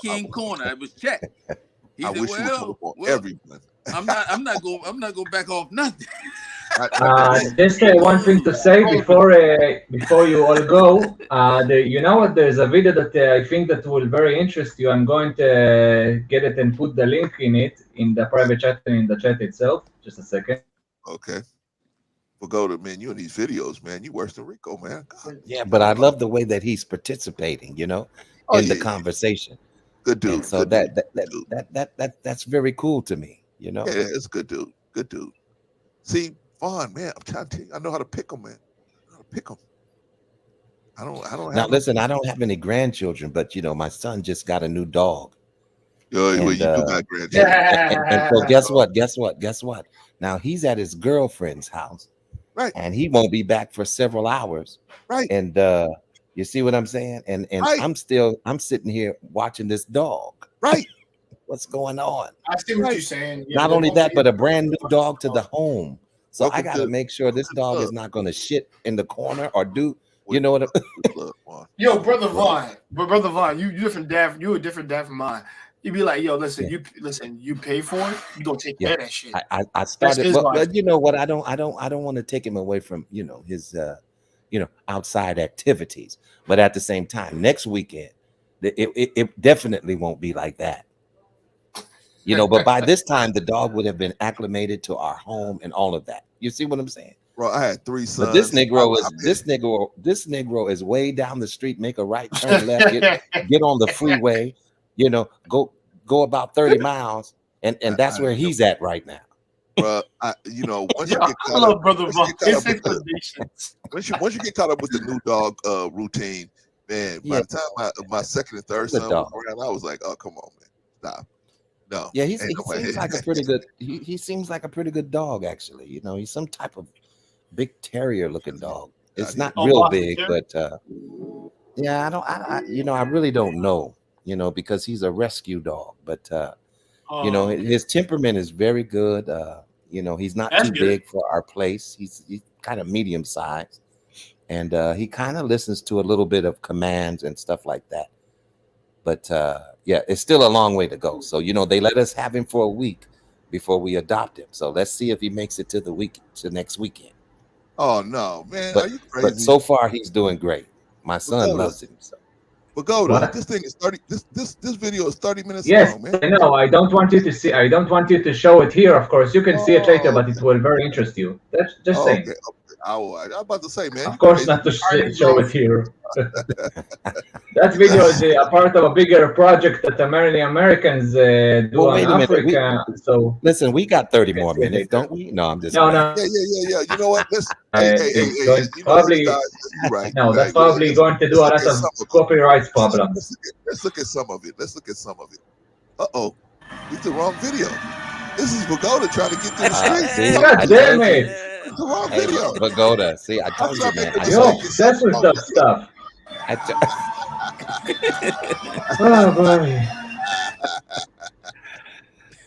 king corner. It was checked. He I said, wish you would come up on everyone. I'm not going back off nothing. Just one thing to say before you all go. You know what? There's a video that I think that will very interest you. I'm going to get it and put the link in the private chat and in the chat itself. Just a second. Okay. Pagoda, man, you in these videos, man. You worse than Rico, man. God. Yeah, but I love the way that he's participating, in the conversation. Good dude. And so that's very cool to me, Yeah, it's good dude. Good dude. See, Vaughn, man, I'm trying to tell you, I know how to pick them, man. I know how to pick them. I don't Now have listen, I don't have any grandchildren, but my son just got a new dog. Well, you do got grandchildren. And so guess what? Now he's at his girlfriend's house. Right. And he won't be back for several hours. Right. And you see what I'm saying? And right. I'm sitting here watching this dog. Right. What's going on? I see what you're saying. Yeah, Not only that, but a brand new dog to the home. So Welcome I got to make sure this dog is not going to shit in the corner or do, you know what? Yo, brother Vaughn, you different dad. You a different dad from mine. You be like, yo, listen, you pay for it. You gonna take care of that shit. I started, but you know what? I don't want to take him away from his outside activities. But at the same time, next weekend, it definitely won't be like that. But by this time, the dog would have been acclimated to our home and all of that. You see what I'm saying? Bro, I had 3 sons. But this Negro is way down the street, make a right turn left, get on the freeway, go about 30 miles, and that's where he's at right now. Bro, once you get caught up, once you get caught up with the new dog routine, man, by the time my second and third son was around, I was like, oh, come on, man, stop. No. Yeah, he seems like a pretty good. He seems like a pretty good dog, actually. He's some type of big terrier looking dog. It's not real big, but yeah, I really don't know, because he's a rescue dog. But his temperament is very good. He's not too big for our place. He's kind of medium sized, and he kind of listens to a little bit of commands and stuff like that. But yeah, it's still a long way to go. So they let us have him for a week before we adopt him. So let's see if he makes it to next weekend. Oh no, man! But, are you crazy? But so far he's doing great. My son loves him. So. Pagoda, this thing is 30. This video is 30 minutes long, man. I know. I don't want you to see. I don't want you to show it here. Of course, you can see it later, but it will very interest you. That's just saying. Okay. I'm about to say, man. Of course, not to show it here. That video is a part of a bigger project that many Americans do in Africa. So listen, we got 30 more minutes, don't we? No, I'm just no. Yeah. You know what? Let's probably right. No, that's probably going to do a lot of copyright problems. Let's look at some of it. Uh-oh, it's the wrong video. This is Pagoda trying to get through the street. God damn it! It's the wrong video. Pagoda, see, I told you, man. You're obsessed with that stuff. Oh boy.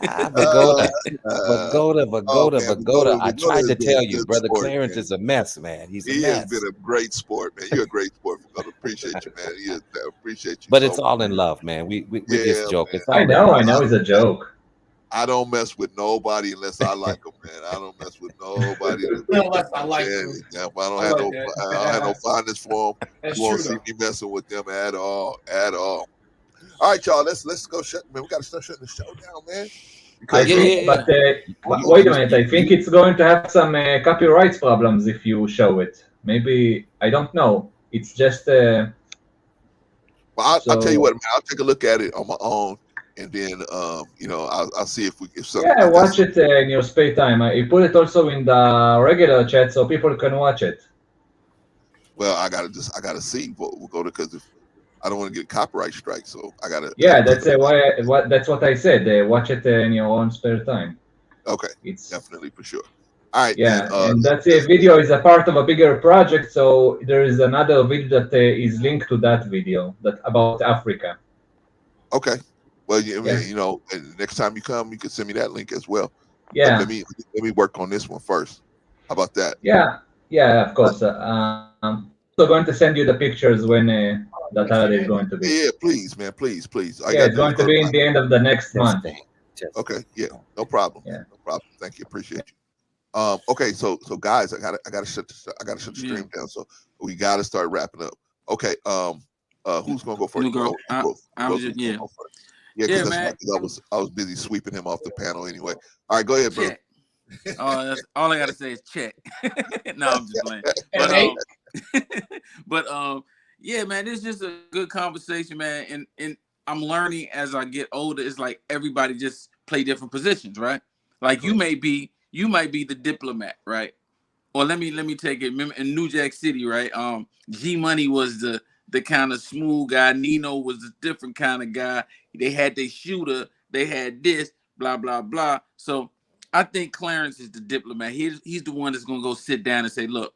Vagoda. Man, Vagoda. I tried has to been a tell you, good Brother sport, Clarence man. is a mess, man. He's a He has been mess. a great sport, man. You're a great sport, Vagoda. Appreciate you, man. I appreciate you But so it's all in love, man. We Yeah, just joke. man. It's all in I love. know, it's a joke. I don't mess with nobody unless I like them, man. I don't mess with nobody Unless I like them. Yeah, I don't I have like no that. I don't have no fondness for them. That's You won't true, see though. me messing with them at all. All right, y'all. Let's go shut. Man, we got to start shutting the show down, man. I think, but wait a minute. I think it's going to have some copyright problems if you show it. Maybe, I don't know. It's just. Well, I'll tell you what, man. I'll take a look at it on my own, and then I'll see if something. Yeah, watch it in your spare time. You put it also in the regular chat so people can watch it. Well, I gotta see. We'll go to, because if I don't want to get a copyright strike, so I gotta. Yeah, that's why. That's what I said. Watch it in your own spare time. Okay, it's definitely for sure. All right, yeah, man. and that's a video is a part of a bigger project. So there is another video that is linked to that video that about Africa. Okay. Well, next time you come, you can send me that link as well. Yeah. But let me work on this one first. How about that? Yeah, of course. So going to send you the pictures when that holiday is going to be. Yeah, please, man, please. Yeah, it's going to be in the end of the next month. Okay, yeah, no problem. Yeah. No problem. Thank you, appreciate you. Okay, so guys, I gotta shut the stream down. So we gotta start wrapping up. Okay, who's gonna go first? New girl. Yeah, because I was busy sweeping him off the panel anyway. All right, go ahead, bro. Oh, that's all I gotta say is check. No, I'm just playing. But yeah, man, it's just a good conversation, man. And I'm learning as I get older. It's like everybody just play different positions, right? Like you might be the diplomat, right? Or let me take it. Remember in New Jack City, right? G Money was the kind of smooth guy. Nino was a different kind of guy. They had their shooter. They had this, blah blah blah. So I think Clarence is the diplomat. He's the one that's gonna go sit down and say, "Look,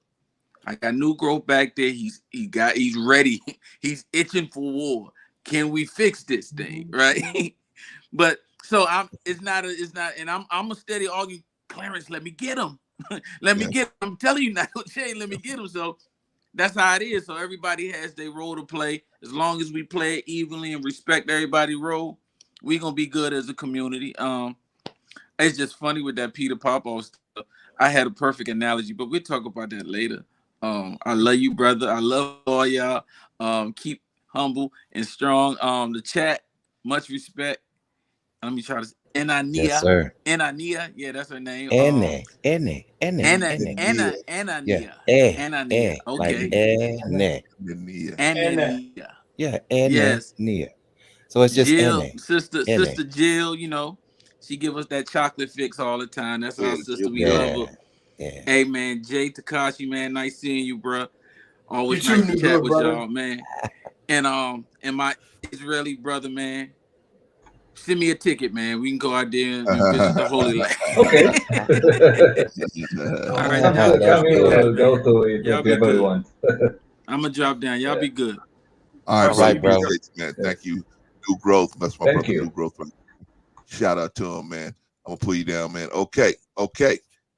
I got new growth back there. He's ready. He's itching for war. Can we fix this thing, right?" But so it's not, and I'm a steady arguing. Clarence, let me get him. Let me get him. I'm telling you now, Shane, let me get him. So that's how it is. So everybody has their role to play. As long as we play it evenly and respect everybody's role, we're gonna be good as a community. It's just funny with that Peter Popoff stuff. I had a perfect analogy, but we'll talk about that later. I love you, brother. I love all y'all. Keep humble and strong. The chat, much respect. Let me try to. Anania. Yes, sir. Anania. Yeah, that's her name. Anania. Anania. Okay. Anania. Yeah, yes. Nia. So it's just Jill, sister Jill, she give us that chocolate fix all the time. That's our sister. We love her. Yeah. Hey man, Jay Takashi, man, nice seeing you, bro. Always nice to chat with y'all, man. And my Israeli brother, man, send me a ticket, man. We can go out there and visit the Holy Land. Okay. All right, we'll go to it if everyone. I'm gonna drop down. Y'all be good. All right, bro. Man. Thank you. New Growth. That's my brother. New Growth. Shout out to him, man. I'm gonna pull you down, man. Okay.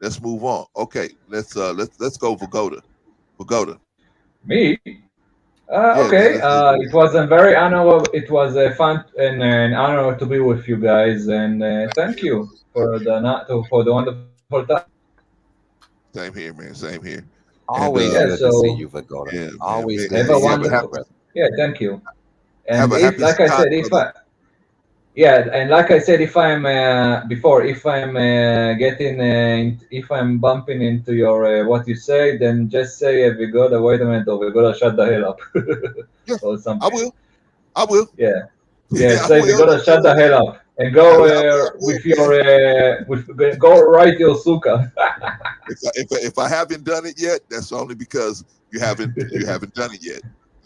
Let's move on. Okay, let's go Vagoda. Me? Okay. It was a very honor. It was a fun and an honor to be with you guys, and thank you for the wonderful time. Same here, man. Same here. Always good to see you, Vagoda. Yeah, always good. Have a wonderful, brother. Yeah, thank you. And like I said, if I'm if I'm bumping into your what you say, then just say Vagoda, wait a minute, or Vagoda, shut the hell up. Or something. I will. Yeah. Say Vagoda, shut the hell up, and go go write your sukkah. if I haven't done it yet, that's only because you haven't done it yet.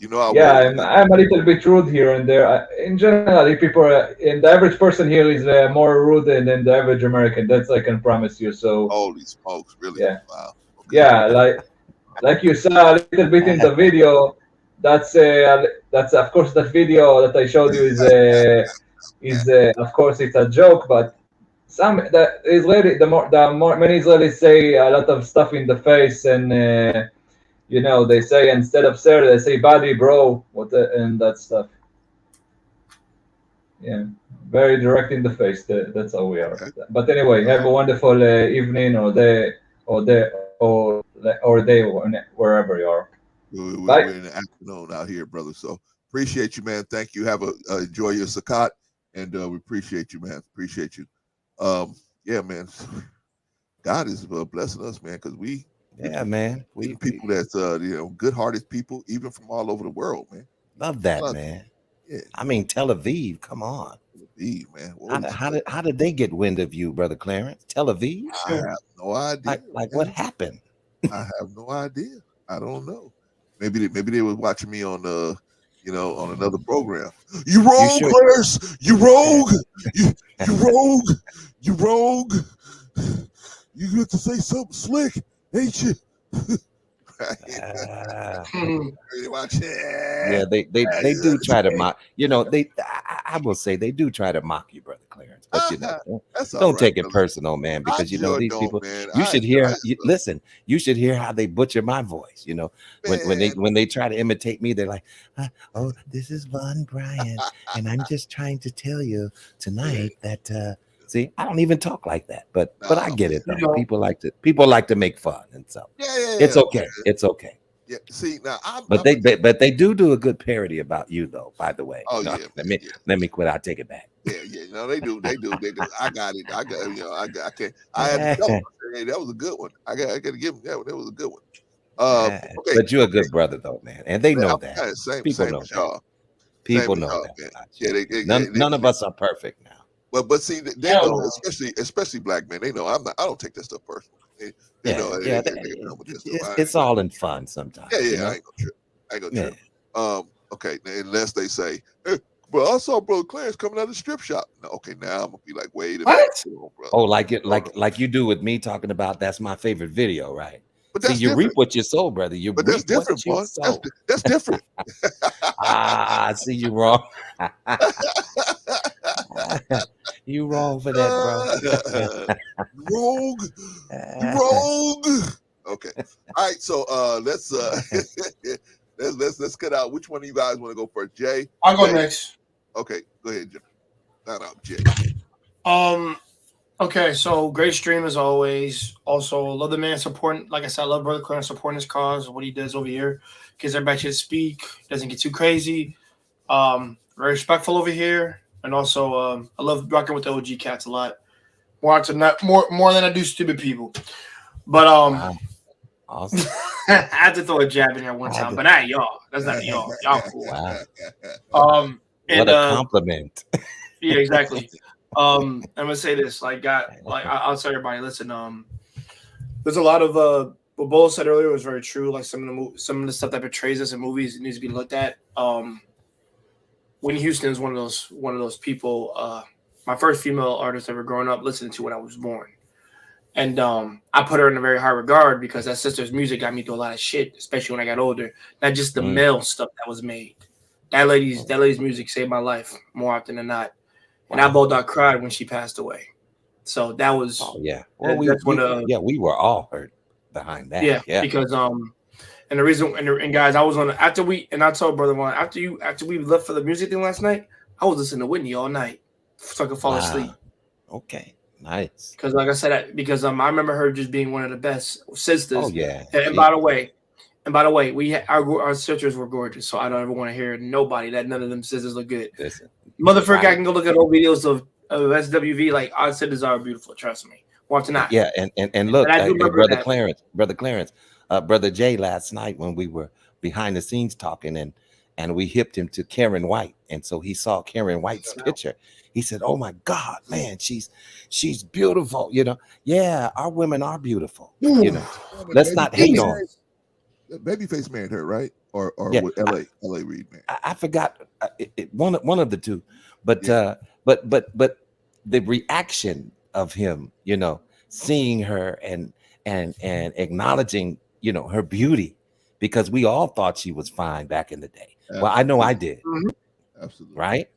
I'm a little bit rude here and there. In general, if people and the average person here is more rude than the average American. That's I can promise you. So holy smokes, really? Yeah. Wow. Okay. Yeah, like you saw a little bit in the video. That's of course that video that I showed you is is of course it's a joke, but the Israeli the more many Israelis say a lot of stuff in the face, and they say instead of sir they say buddy, bro, and that stuff. Yeah, very direct in the face. That's how we are. But anyway, have a wonderful evening or day wherever you are. We're in the afternoon out here, brother. So appreciate you, man. Thank you. Have a enjoy your Sakat, and we appreciate you, man. Appreciate you. Yeah, man. God is blessing us, man, because we man, we people that's good-hearted people, even from all over the world, man. Love that, man. Yeah. I mean, Tel Aviv, come on. Tel Aviv, man. How did they get wind of you, Brother Clarence? Tel Aviv? I have no idea. Like what happened? I have no idea. I don't know. Maybe they was watching me on on another program. You rogue, Clarence. You rogue. You rogue. You rogue. You got to say something slick, ain't you? Yeah, they do try to mock. I will say they do try to mock you, Brother Clarence. But don't take it personal, man, because these people. Man. You should hear. Listen, you should hear how they butcher my voice. When they try to imitate me, they're like, "Oh, this is Von Bryant, and I'm just trying to tell you tonight that." See, I don't even talk like that, but I get it though. People like to make fun, and so it's okay. It's okay. Yeah. See now, but they do a good parody about you though. By the way, let me quit. I'll take it back. Yeah. No, they do. They do. I got it. I can't. I had to tell them. Hey, that was a good one. I got to give them that one. That was a good one. Okay. But you're a good brother though, man, and they know that. People know that. People know that. Yeah, none of us are perfect now. But see, they know, especially black men. They know I don't take that stuff personal. They know. It's all in fun sometimes. Yeah. I ain't gonna trip. Okay, unless they say, hey, bro, I saw Brother Clarence coming out of the strip shop. No, okay, now I'm gonna be like, wait a minute. Oh, like you do with me talking about that's my favorite video, right? But see, you reap what you sow, brother. But that's different, boy. That's different. I see you wrong. You wrong for that, bro. Rogue. Okay. All right. So let's let's cut out. Which one of you guys want to go first? Jay? I'll go next. Okay, go ahead, Jay. No, Jay. Okay, so great stream as always. Also, love the man supporting. Like I said, I love Brother Clarence supporting his cause, what he does over here. Gives everybody to speak. Doesn't get too crazy. Very respectful over here. And also, I love rocking with the OG cats a lot. More than I do stupid people. But wow. Awesome. I had to throw a jab in here one time, but not y'all. That's not y'all. Y'all cool. Wow. What a compliment. Yeah, exactly. I'm gonna say this. I'll tell everybody. Listen, there's a lot of what Bolo said earlier was very true. Like some of the stuff that portrays us in movies needs to be looked at. Whitney Houston is one of those people. My first female artist ever growing up listening to when I was born, and I put her in a very high regard because that sister's music got me through a lot of shit, especially when I got older. Not just the male stuff that was made. That lady's music saved my life more often than not, and I both cried when she passed away. So that was Well, we were all hurt behind that. Yeah. Because and the reason and guys, I was on I told Brother Juan after we left for the music thing last night, I was listening to Whitney all night so I could fall asleep. Okay, nice. Because like I said, I remember her just being one of the best sisters. Oh yeah. And by the way, our sisters were gorgeous, so I don't ever want to hear nobody that none of them sisters look good. Motherfucker, I can go look at old videos of SWV. Like our sisters are beautiful. Trust me. Want to not? Yeah, and look, Brother Clarence, Brother Jay last night when we were behind the scenes talking and we hipped him to Karen White, and so he saw Karen White's picture. He said, "Oh my God, man, she's beautiful." Yeah, our women are beautiful. Let's not hate on. Babyface married her, right? Or with LA Reid married? I forgot one of the two, but the reaction of him, seeing her and acknowledging, her beauty, because we all thought she was fine back in the day. Absolutely. Well, I know I did. Absolutely. Right.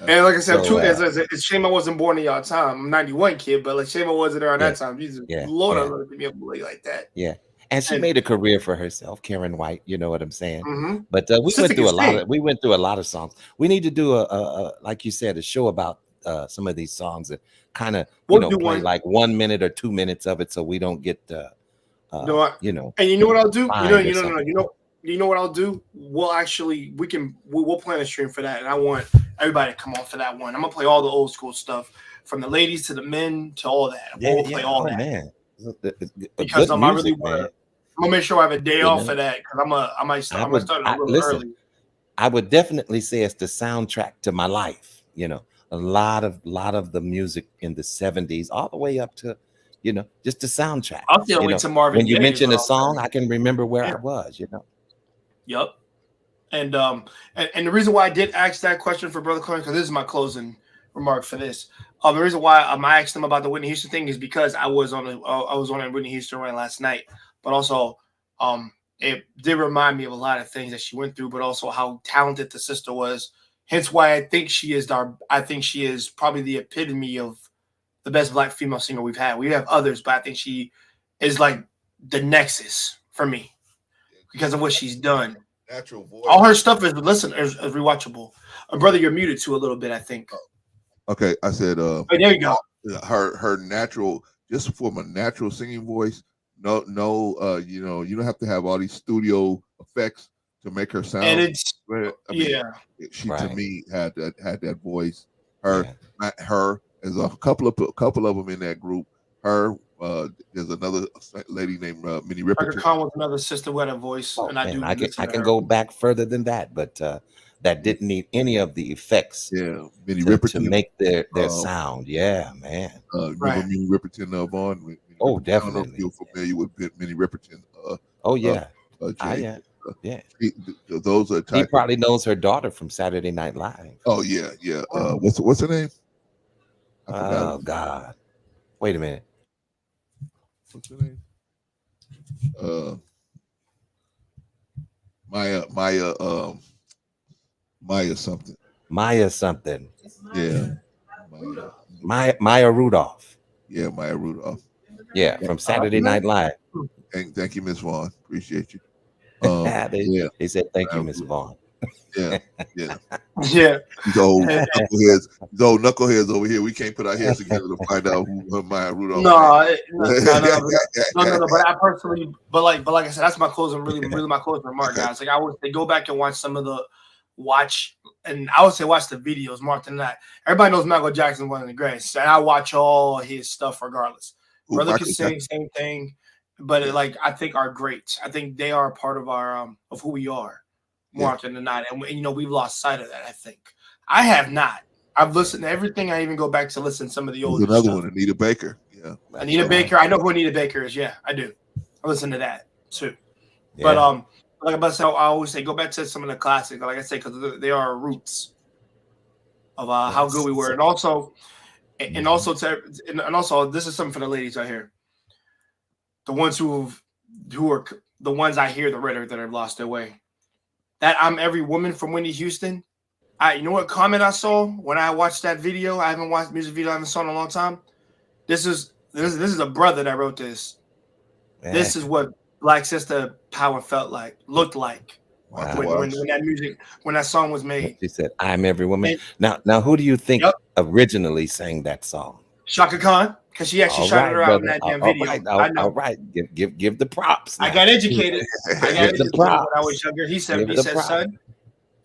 And like I said, So, it's a shame I wasn't born in y'all time. I'm 91 kid, but like shame I wasn't there on that time. Jesus, Lord, I love to be able to play like that. Yeah. And she made a career for herself, Karen White. You know what I'm saying? Mhm. But we Sister can sing. went through a lot of songs. We need to do a like you said, a show about some of these songs and kind of We'll do play one. like 1 minute or 2 minutes of it, so we don't get And you know what I'll do? You know what I'll do? We'll plan a stream for that, and I want everybody to come on for that one. I'm gonna play all the old school stuff, from the ladies to the men to all that. We'll play all that. Man. Because good I really music, want. man. I'm gonna make sure I have a day off for that because I might start a little early. I would definitely say it's the soundtrack to my life. A lot of the music in the 70s, all the way up to, just the soundtrack. I'll still wait to Marvin when you Gaye mention as a well. song, I can remember where I was. Yep. And the reason why I did ask that question for Brother Clark, because this is my closing remark for this. The reason why I asked him about the Whitney Houston thing is because I was on a Whitney Houston rant last night, but also it did remind me of a lot of things that she went through, but also how talented the sister was. Hence why I think she is probably the epitome of the best Black female singer we've had. We have others, but I think she is like the nexus for me because of what she's done. Natural voice. All her stuff is rewatchable. Brother, you're muted too a little bit, I think. Okay, I said. Oh, there you go. Her natural, just from a natural singing voice. No, you don't have to have all these studio effects to make her sound. And it's she to me had that voice. Her there's a couple of them in that group. There's another lady named Minnie Riperton. Khan was another sister who had a voice, and I can go back further than that, but that didn't need any of the effects. Yeah, Minnie to Riperton make their sound. Yeah, man. Remember Minnie Riperton, Vaughn? Oh, Riperton. I don't know definitely. if you're familiar with Minnie Riperton. Yeah. Those are. He probably knows her daughter from Saturday Night Live. Oh yeah. What's her name? I forgot. Oh God. Wait a minute. What's her name? Maya something. Maya something. Yeah. Maya Rudolph. Yeah, Maya Rudolph. Yeah, from Saturday Night Live. Thank you, Miss Vaughn. Appreciate you. They said thank you, Miss Vaughn. Yeah. These Oh, old knuckleheads over here. We can't put our heads together to find out who Maya Rudolph. No. But I personally, but like I said, that's my closing, really my closing remark, guys. Like I would say, go back and watch some of the watch the videos more than that. Everybody knows Michael Jackson one of the greatest, and I watch all his stuff regardless. Brother can sing, same thing, but I think are great. I think they are a part of our of who we are more often than not, and we've lost sight of that. I think I have not. I've listened to everything. I even go back to listen to some of the old. There's another one, Anita Baker. Yeah, Anita Baker. I know who Anita Baker is. Yeah, I do. I listen to that too. Yeah. But like I always say, go back to some of the classics. Like I say, because they are roots of how good we were, and also this is something for the ladies out here. The ones who are the ones I hear the rhetoric that have lost their way. That I'm every woman from Whitney Houston. You know what comment I saw when I watched that video? I haven't watched music video I haven't saw in a long time. This is a brother that wrote this. Yeah. This is what Black Sister Power looked like when that song was made. She said, "I'm every woman." Now, who do you think originally sang that song? Shaka Khan, because she actually shouted her out in that damn video. All right. Give the props. Now. I got educated. When I was younger. He said, son.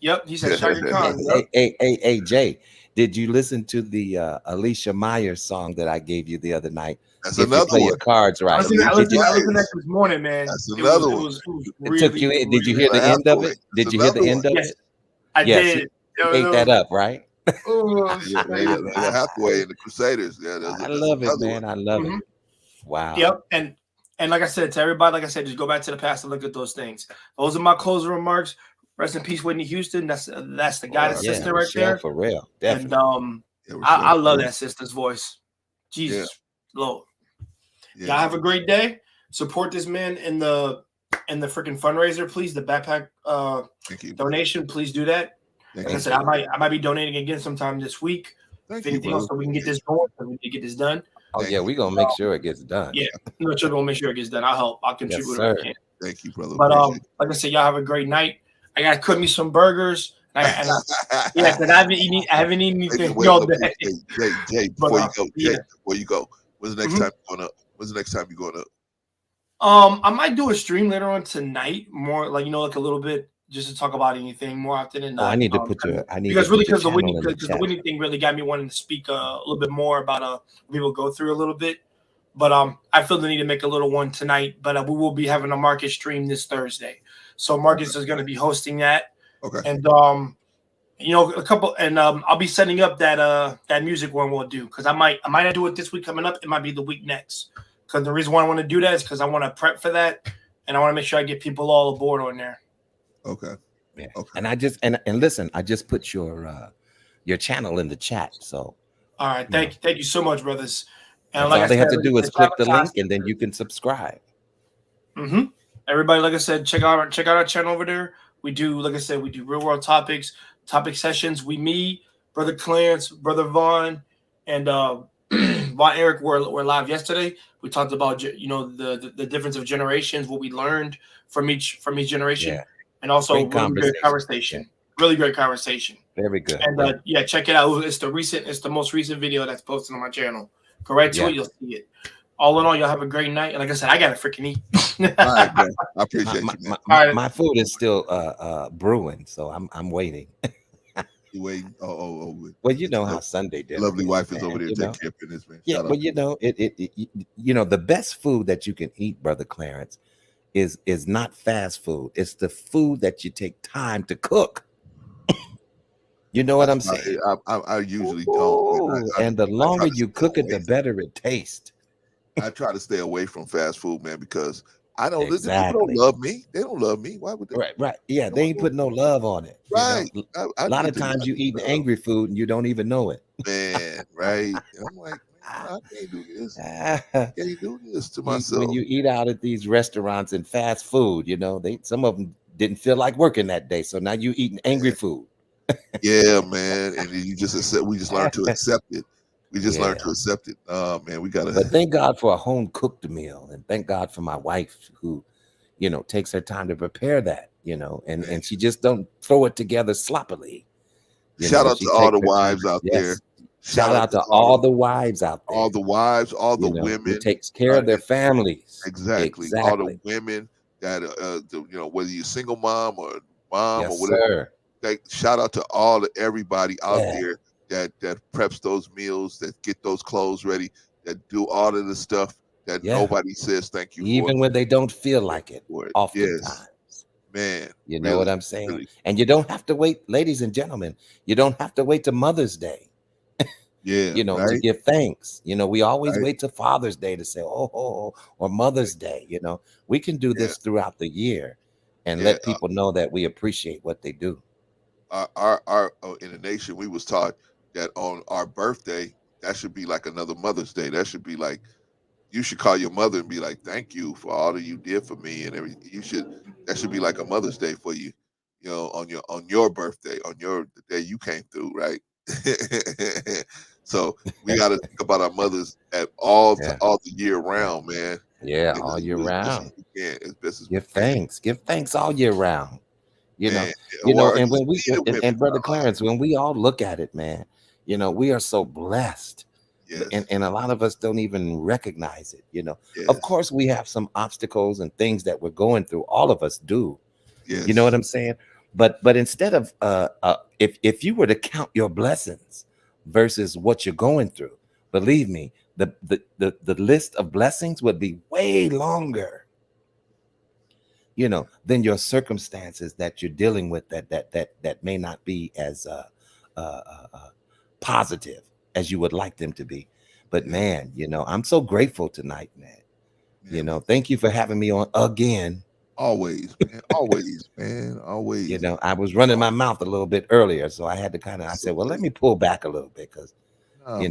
Yep, he said Shaka Khan. Hey, Jay, did you listen to the Alicia Myers song that I gave you the other night? That's another one. Your cards right. I listened to that this morning, man. That's another one. It took you in. Did you hear the end of it? Did you hear the end of it? I did. You ate that up, right? They're halfway in the Crusaders. Yeah, I love it, man. I love it. Wow. Yep. And like I said to everybody, just go back to the past and look at those things. Those are my closing remarks. Rest in peace, Whitney Houston. That's the guidance sister right there. For real. Definitely. And I love that sister's voice. Jesus Lord. Y'all have a great day. Support this man in the freaking fundraiser, please. The backpack donation, please do that. Like I said, I might be donating again sometime this week. If anything else, so we can get this going, so we can get this done. Oh yeah, we're gonna make sure it gets done. Yeah, we're gonna make sure it gets done. I'll help. I'll contribute Yes, whatever sir. I can. Thank you, brother. But like I said, y'all have a great night. I gotta cook me some burgers. Yeah, because I haven't eaten anything all day. Jay, before you go, when's the next time you're going up? When's the next time you're going up? I might do a stream later on tonight, more like like a little bit, just to talk about anything more often than not. Oh, I need to put your. Because the Whitney thing really got me wanting to speak a little bit more about what people go through a little bit. But I feel the need to make a little one tonight. But we will be having a Marcus stream this Thursday, so Marcus is going to be hosting that. Okay. And a couple, and I'll be setting up that music one we'll do, because I might not do it this week coming up. It might be the week next. Because the reason why I want to do that is because I want to prep for that, and I want to make sure I get people all aboard on there. Okay. Yeah. Okay. And I just and listen, I just put your channel in the chat. So. All right. Thank you so much, brothers. And all they have to do is click the link, and then you can subscribe. Everybody, like I said, check out our channel over there. We do, like I said, we do real world topic sessions. Me, Brother Clarence, Brother Vaughn, and Von Eric were live yesterday. We talked about the difference of generations, what we learned from each generation, and also really great conversation. Yeah. Really great conversation. Very good. And check it out. It's the most recent video that's posted on my channel. Go right to it, you'll see it. All in all, y'all have a great night. And like I said, I gotta freaking eat. All right, man. I appreciate you, man. My food is still brewing, so I'm waiting. You waiting? Oh. Well, you know how Sunday dinner. Lovely wife is over there taking care of business, man. Yeah, but the best food that you can eat, Brother Clarence, is not fast food. It's the food that you take time to cook. You know what I'm saying? I usually don't. And the longer you cook it, the better it tastes. I try to stay away from fast food, man, because I don't. Exactly. People don't love me. They don't love me. Why would they? Right. Yeah, they ain't put no love on it. Right. A lot of times you eat angry food and you don't even know it. Man, right. And I'm like, man, I can't do this. I can't do this to myself. When you eat out at these restaurants and fast food, some of them didn't feel like working that day, so now you eating angry food. Yeah, man, and you just accept. We just learn to accept it. We just learned to accept it. Man, we gotta. But thank God for a home cooked meal, and thank God for my wife who, takes her time to prepare that. And she just don't throw it together sloppily. Shout out to all the wives out there. Shout out to all the wives out there. All the wives, all the women who takes care of their families. Exactly. All the women that whether you're single mom or mom or whatever. Shout out to everybody out there that preps those meals, that get those clothes ready, that do all of the stuff that nobody says thank you for. Even when they don't feel like it, oftentimes. Man. You know what I'm saying? Really. And you don't have to wait, ladies and gentlemen, you don't have to wait to Mother's Day. To give thanks. We always wait to Father's Day to say, or Mother's Day. We can do this throughout the year and let people know that we appreciate what they do. Our in the nation, we was taught that on our birthday, that should be like another Mother's Day. That should be like, you should call your mother and be like, thank you for all that you did for me and everything. That should be like a Mother's Day for you, on your birthday, on the day you came through, right? So we got to think about our mothers at all the year round, man. Yeah, all year round. Give thanks all year round. And when we and Brother Clarence, when we all look at it, man, we are so blessed. Yes. And a lot of us don't even recognize it. Yes. Of course, we have some obstacles and things that we're going through. All of us do. Yes. You know what I'm saying? But instead of if you were to count your blessings versus what you're going through, believe me, the list of blessings would be way longer. Than your circumstances that you're dealing with that may not be as positive as you would like them to be. But man, I'm so grateful tonight, man. Thank you for having me on again. Always, man. Always, man. Always. I was running my mouth a little bit earlier, so I had to I said, well, let me pull back a little bit because, I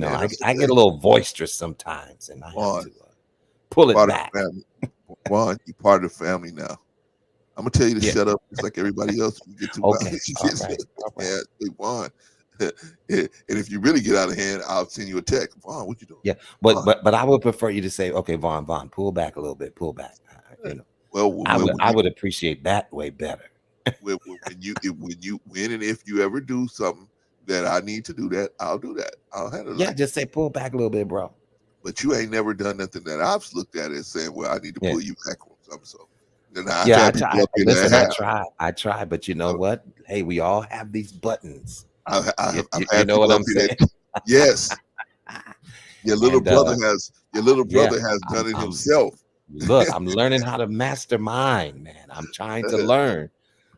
get a little boisterous sometimes, and I have to pull it back. Juan, you're part of the family now. I'm gonna tell you to shut up, just like everybody else. You get too Okay. violent. All right. Yeah, hey, Vaughn. And if you really get out of hand, I'll send you a text. Vaughn, what you doing? Yeah, but I would prefer you to say, okay, Vaughn, pull back a little bit, pull back. You know, well, I would appreciate that way better. when and if you ever do something that I need to do that, I'll do that. I'll handle it. Yeah, just say pull back a little bit, bro. But you ain't never done nothing that I've looked at as saying, well, I need to pull you back on something. So then I've had people up here listen, that I try, but you know what? Hey, we all have these buttons. I've had you know what I'm saying? Yes. Your little brother has done it himself. Look, I'm learning how to mastermind, man. I'm trying to learn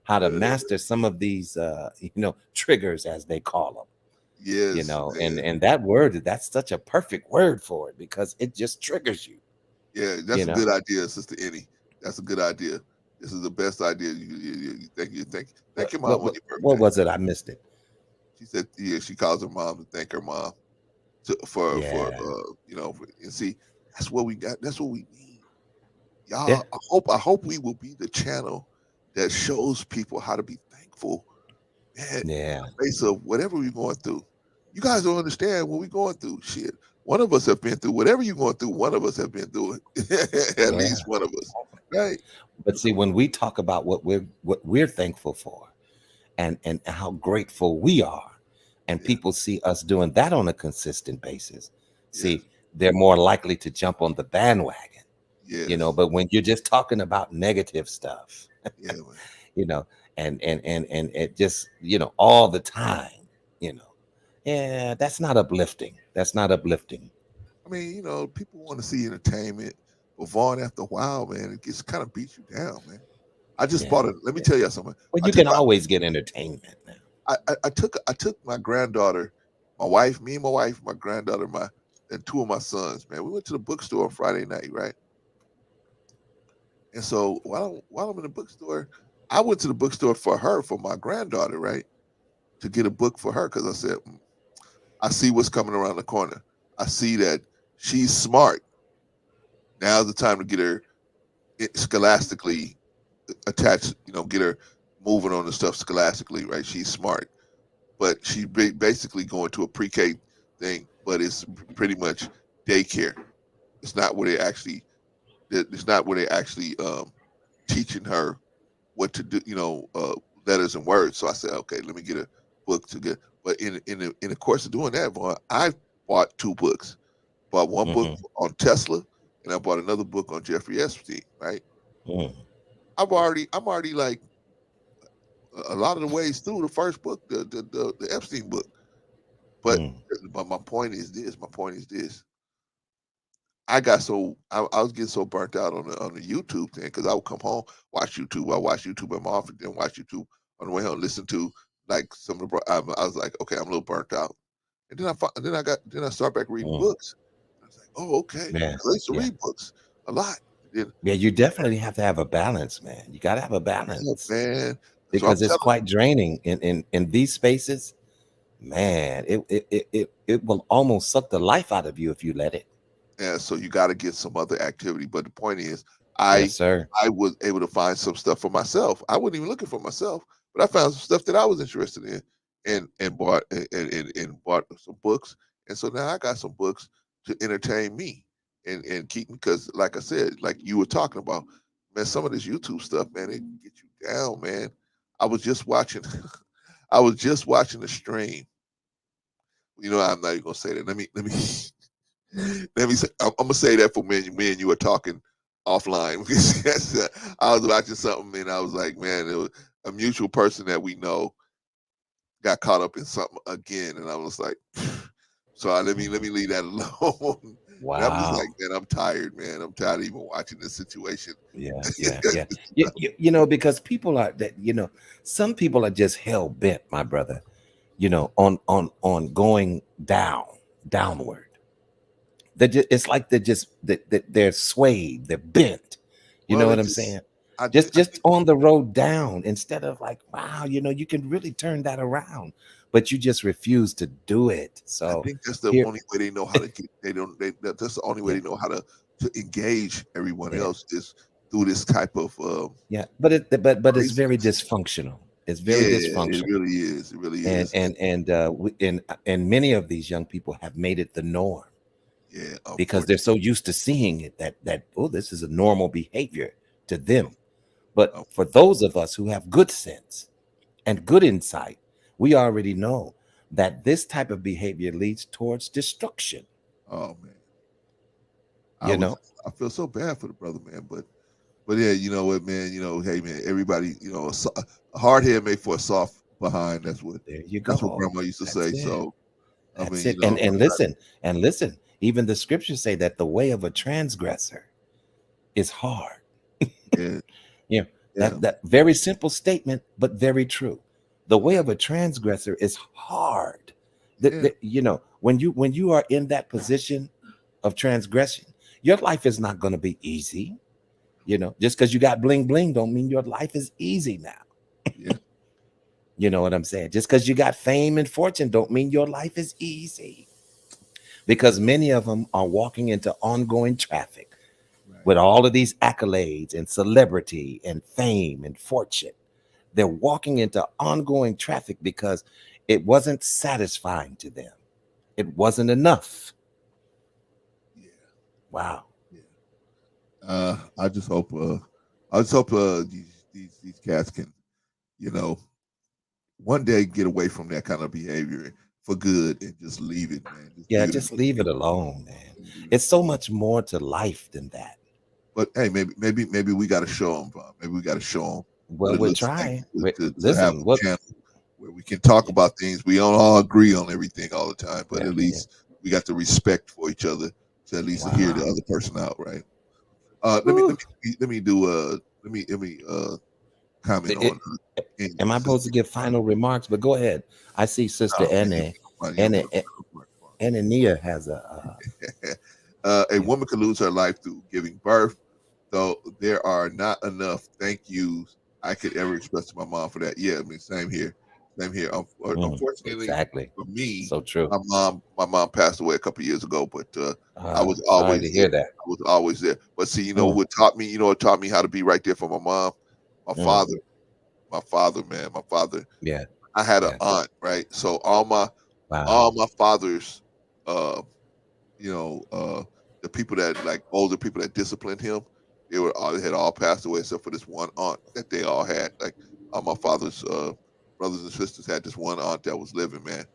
how to master some of these triggers, as they call them. Yes. And that word, that's such a perfect word for it, because it just triggers you. Yeah, that's a good idea, Sister Annie. That's a good idea. This is the best idea. Thank you. Thank your mom on your birthday. What was it? I missed it. She said, yeah, she calls her mom to thank her mom and see, that's what we got. That's what we need. Y'all, yeah. I hope we will be the channel that shows people how to be thankful, man, in the face of whatever we're going through. You guys don't understand what we're going through. Shit. One of us have been through whatever you're going through. One of us have been through it. At least one of us. Right. But see, when we talk about what we're thankful for and how grateful we are, and people see us doing that on a consistent basis, see, they're more likely to jump on the bandwagon. Yes. But when you're just talking about negative stuff, yeah, and it just, all the time, yeah, that's not uplifting. That's not uplifting. I mean, people want to see entertainment, but Vaughn, after a while, man, it gets kind of beats you down, man. I just bought it. Let me tell you something. Well, you can always get entertainment now. I took my granddaughter, my wife, my granddaughter, and two of my sons, man. We went to the bookstore on Friday night, right? And so while I'm in the bookstore, I went to the bookstore for my granddaughter, right? To get a book for her, because I said, I see what's coming around the corner. I see that she's smart. Now's the time to get her scholastically attached, get her moving on the stuff scholastically, right? She's smart. But she's basically going to a pre-K thing, but it's pretty much daycare. It's not where they actually teaching her what to do, letters and words. So I said, okay, let me get a book to get. But in the course of doing that, Vaughn, I bought two books. Bought one book on Tesla, and I bought another book on Jeffrey Epstein. Right. I'm already like a lot of the ways through the first book, the Epstein book. But my point is this. I was getting so burnt out on the YouTube thing, because I would come home, watch YouTube. I watch YouTube in my office, then watch YouTube on the way home, listen to like some of the. I was like, okay, I'm a little burnt out, and then I start back reading books. I was like, oh, okay, I used to read books a lot. Yeah, you definitely have to have a balance, man. You got to have a balance, man, because it's quite draining in these spaces. Man, it will almost suck the life out of you if you let it. Yeah, so you got to get some other activity. But the point is, I was able to find some stuff for myself. I wasn't even looking for myself, but I found some stuff that I was interested in, and bought some books. And so now I got some books to entertain me and keep me, because, like I said, like you were talking about, man, some of this YouTube stuff, man, it can get you down, man. I was just watching the stream. I'm not even gonna say that. Let me say, I'm gonna say that for me and you were talking offline. I was watching something and I was like, man, it was a mutual person that we know got caught up in something again, and I was like, so let me leave that alone. Wow. I'm just like, man, I'm tired, man. I'm tired of even watching this situation. Yeah. Because people are that, some people are just hell bent, my brother, on going downward. It's like they're swayed, they're bent. You know what I'm saying? Just on the road down, instead of like, wow, you can really turn that around, but you just refuse to do it. So I think that's the only way they know how to get. That's the only way they know how to engage everyone else is through this type of but it's very dysfunctional. It's very dysfunctional. It really is. It really is. And many of these young people have made it the norm. Yeah, because they're so used to seeing it that oh, this is a normal behavior to them. But for those of us who have good sense and good insight, we already know that this type of behavior leads towards destruction. Oh man, I feel so bad for the brother, man. But yeah, you know what, man. You know, hey, man, everybody, you know, a hard head made for a soft behind. That's what Grandma used to say. So I mean, you know, and listen. Even the scriptures say that the way of a transgressor is hard. Yeah. That very simple statement, but very true. The way of a transgressor is hard. You know, when you are in that position of transgression, your life is not going to be easy. You know, just because you got bling bling don't mean your life is easy now. Yeah. You know what I'm saying? Just because you got fame and fortune don't mean your life is easy. Because many of them are walking into ongoing traffic with all of these accolades and celebrity and fame and fortune. They're walking into ongoing traffic because it wasn't satisfying to them. It wasn't enough. Yeah. Wow. Yeah. I just hope these cats can, you know, one day get away from that kind of behavior for good and just leave it, man. Just leave it alone, man. It's so much more to life than that. But hey, maybe we got to show them. Maybe we got to show them. Well, we're trying to have a channel where we can talk about things. We don't all agree on everything all the time, but at least we got the respect for each other to at least hear the other person out, right? Let me comment on. Am I supposed to give final remarks? But go ahead. I see Sister Nia has a woman could lose her life through giving birth, though there are not enough thank yous I could ever express to my mom for that. Yeah, I mean, same here. Unfortunately, for me, so true. My mom passed away a couple of years ago, but I was sorry always to hear that. I was always there. But see, you know what taught me? You know what taught me how to be right there for my mom? My father, man. Yeah. I had an aunt, right? So all my father's, you know, the people that like older people that disciplined him, they had all passed away except for this one aunt that they all had. Like all my father's brothers and sisters had this one aunt that was living, man.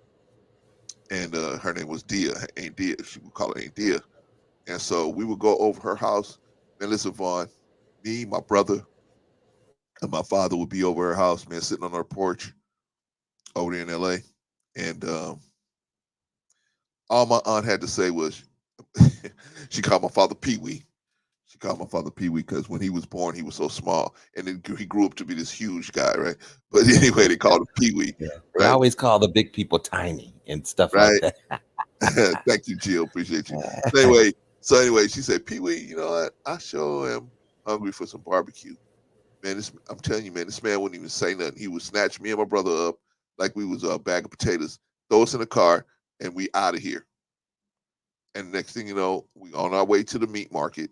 And her name was Dia, Aunt Dia. She would call her Aunt Dia. And so we would go over her house. Man, listen, Vaughn, me, my brother, and my father would be over her house, man, sitting on her porch over there in LA. And all my aunt had to say was, she called my father Pee Wee. She called my father Pee Wee because when he was born, he was so small, and then he grew up to be this huge guy, right? But anyway, they called him Pee Wee. Yeah. Right? They always call the big people tiny and stuff like that. Thank you, Jill. Appreciate you. So anyway, she said, Pee Wee, you know what? I sure am hungry for some barbecue. Man, I'm telling you, man, this man wouldn't even say nothing. He would snatch me and my brother up like we was a bag of potatoes, throw us in the car, and we out of here. And next thing you know, we on our way to the meat market.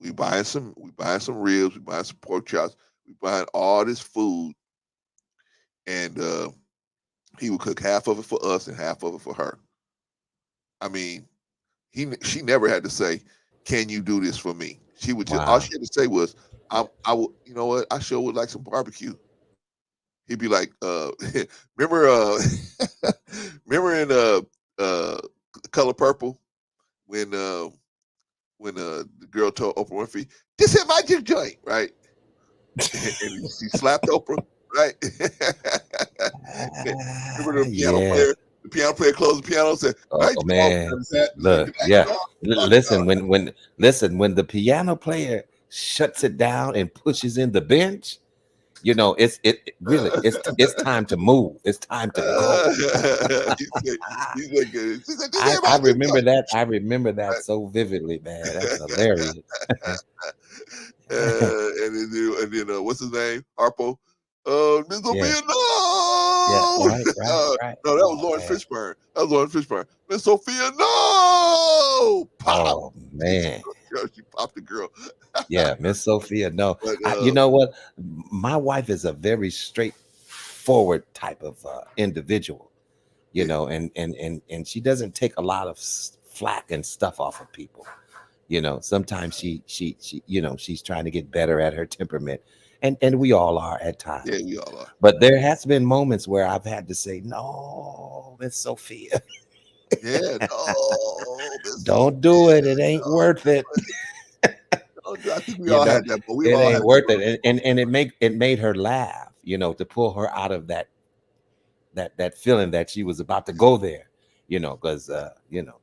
We buying some ribs, we buying some pork chops, we buying all this food, and he would cook half of it for us and half of it for her. I mean, she never had to say, "Can you do this for me?" She would just all she had to say was, "I would, you know what? I sure would like some barbecue." He'd be like, remember in Color Purple when the girl told Oprah Winfrey, "This hit my joint," right? And she slapped Oprah, right? Remember the piano player? The piano player closed the piano and said, "Oh man, look, yeah." Listen, when the piano player shuts it down and pushes in the bench, you know, it's time to move. It's time to go. I remember that. I remember that so vividly, man. That's hilarious. and then what's his name? Harpo. This will be a no. Yeah, right. No, that was Lawrence Fishburne. Miss Sophia, no. Pop. Oh man. She popped the girl. Yeah, Miss Sophia. No, But you know what? My wife is a very straightforward type of individual, you know, and she doesn't take a lot of flack and stuff off of people. You know, sometimes she you know, she's trying to get better at her temperament, and we all are at times. yeah, we all are. But there has been moments where I've had to say, no, Miss Sophia. Yeah, no, Don't do it. It ain't worth it. I think we You all know, had that, but we've it all had ain't worth that. it. And it made her laugh, you know, to pull her out of that feeling that she was about to go there, you know, because you know,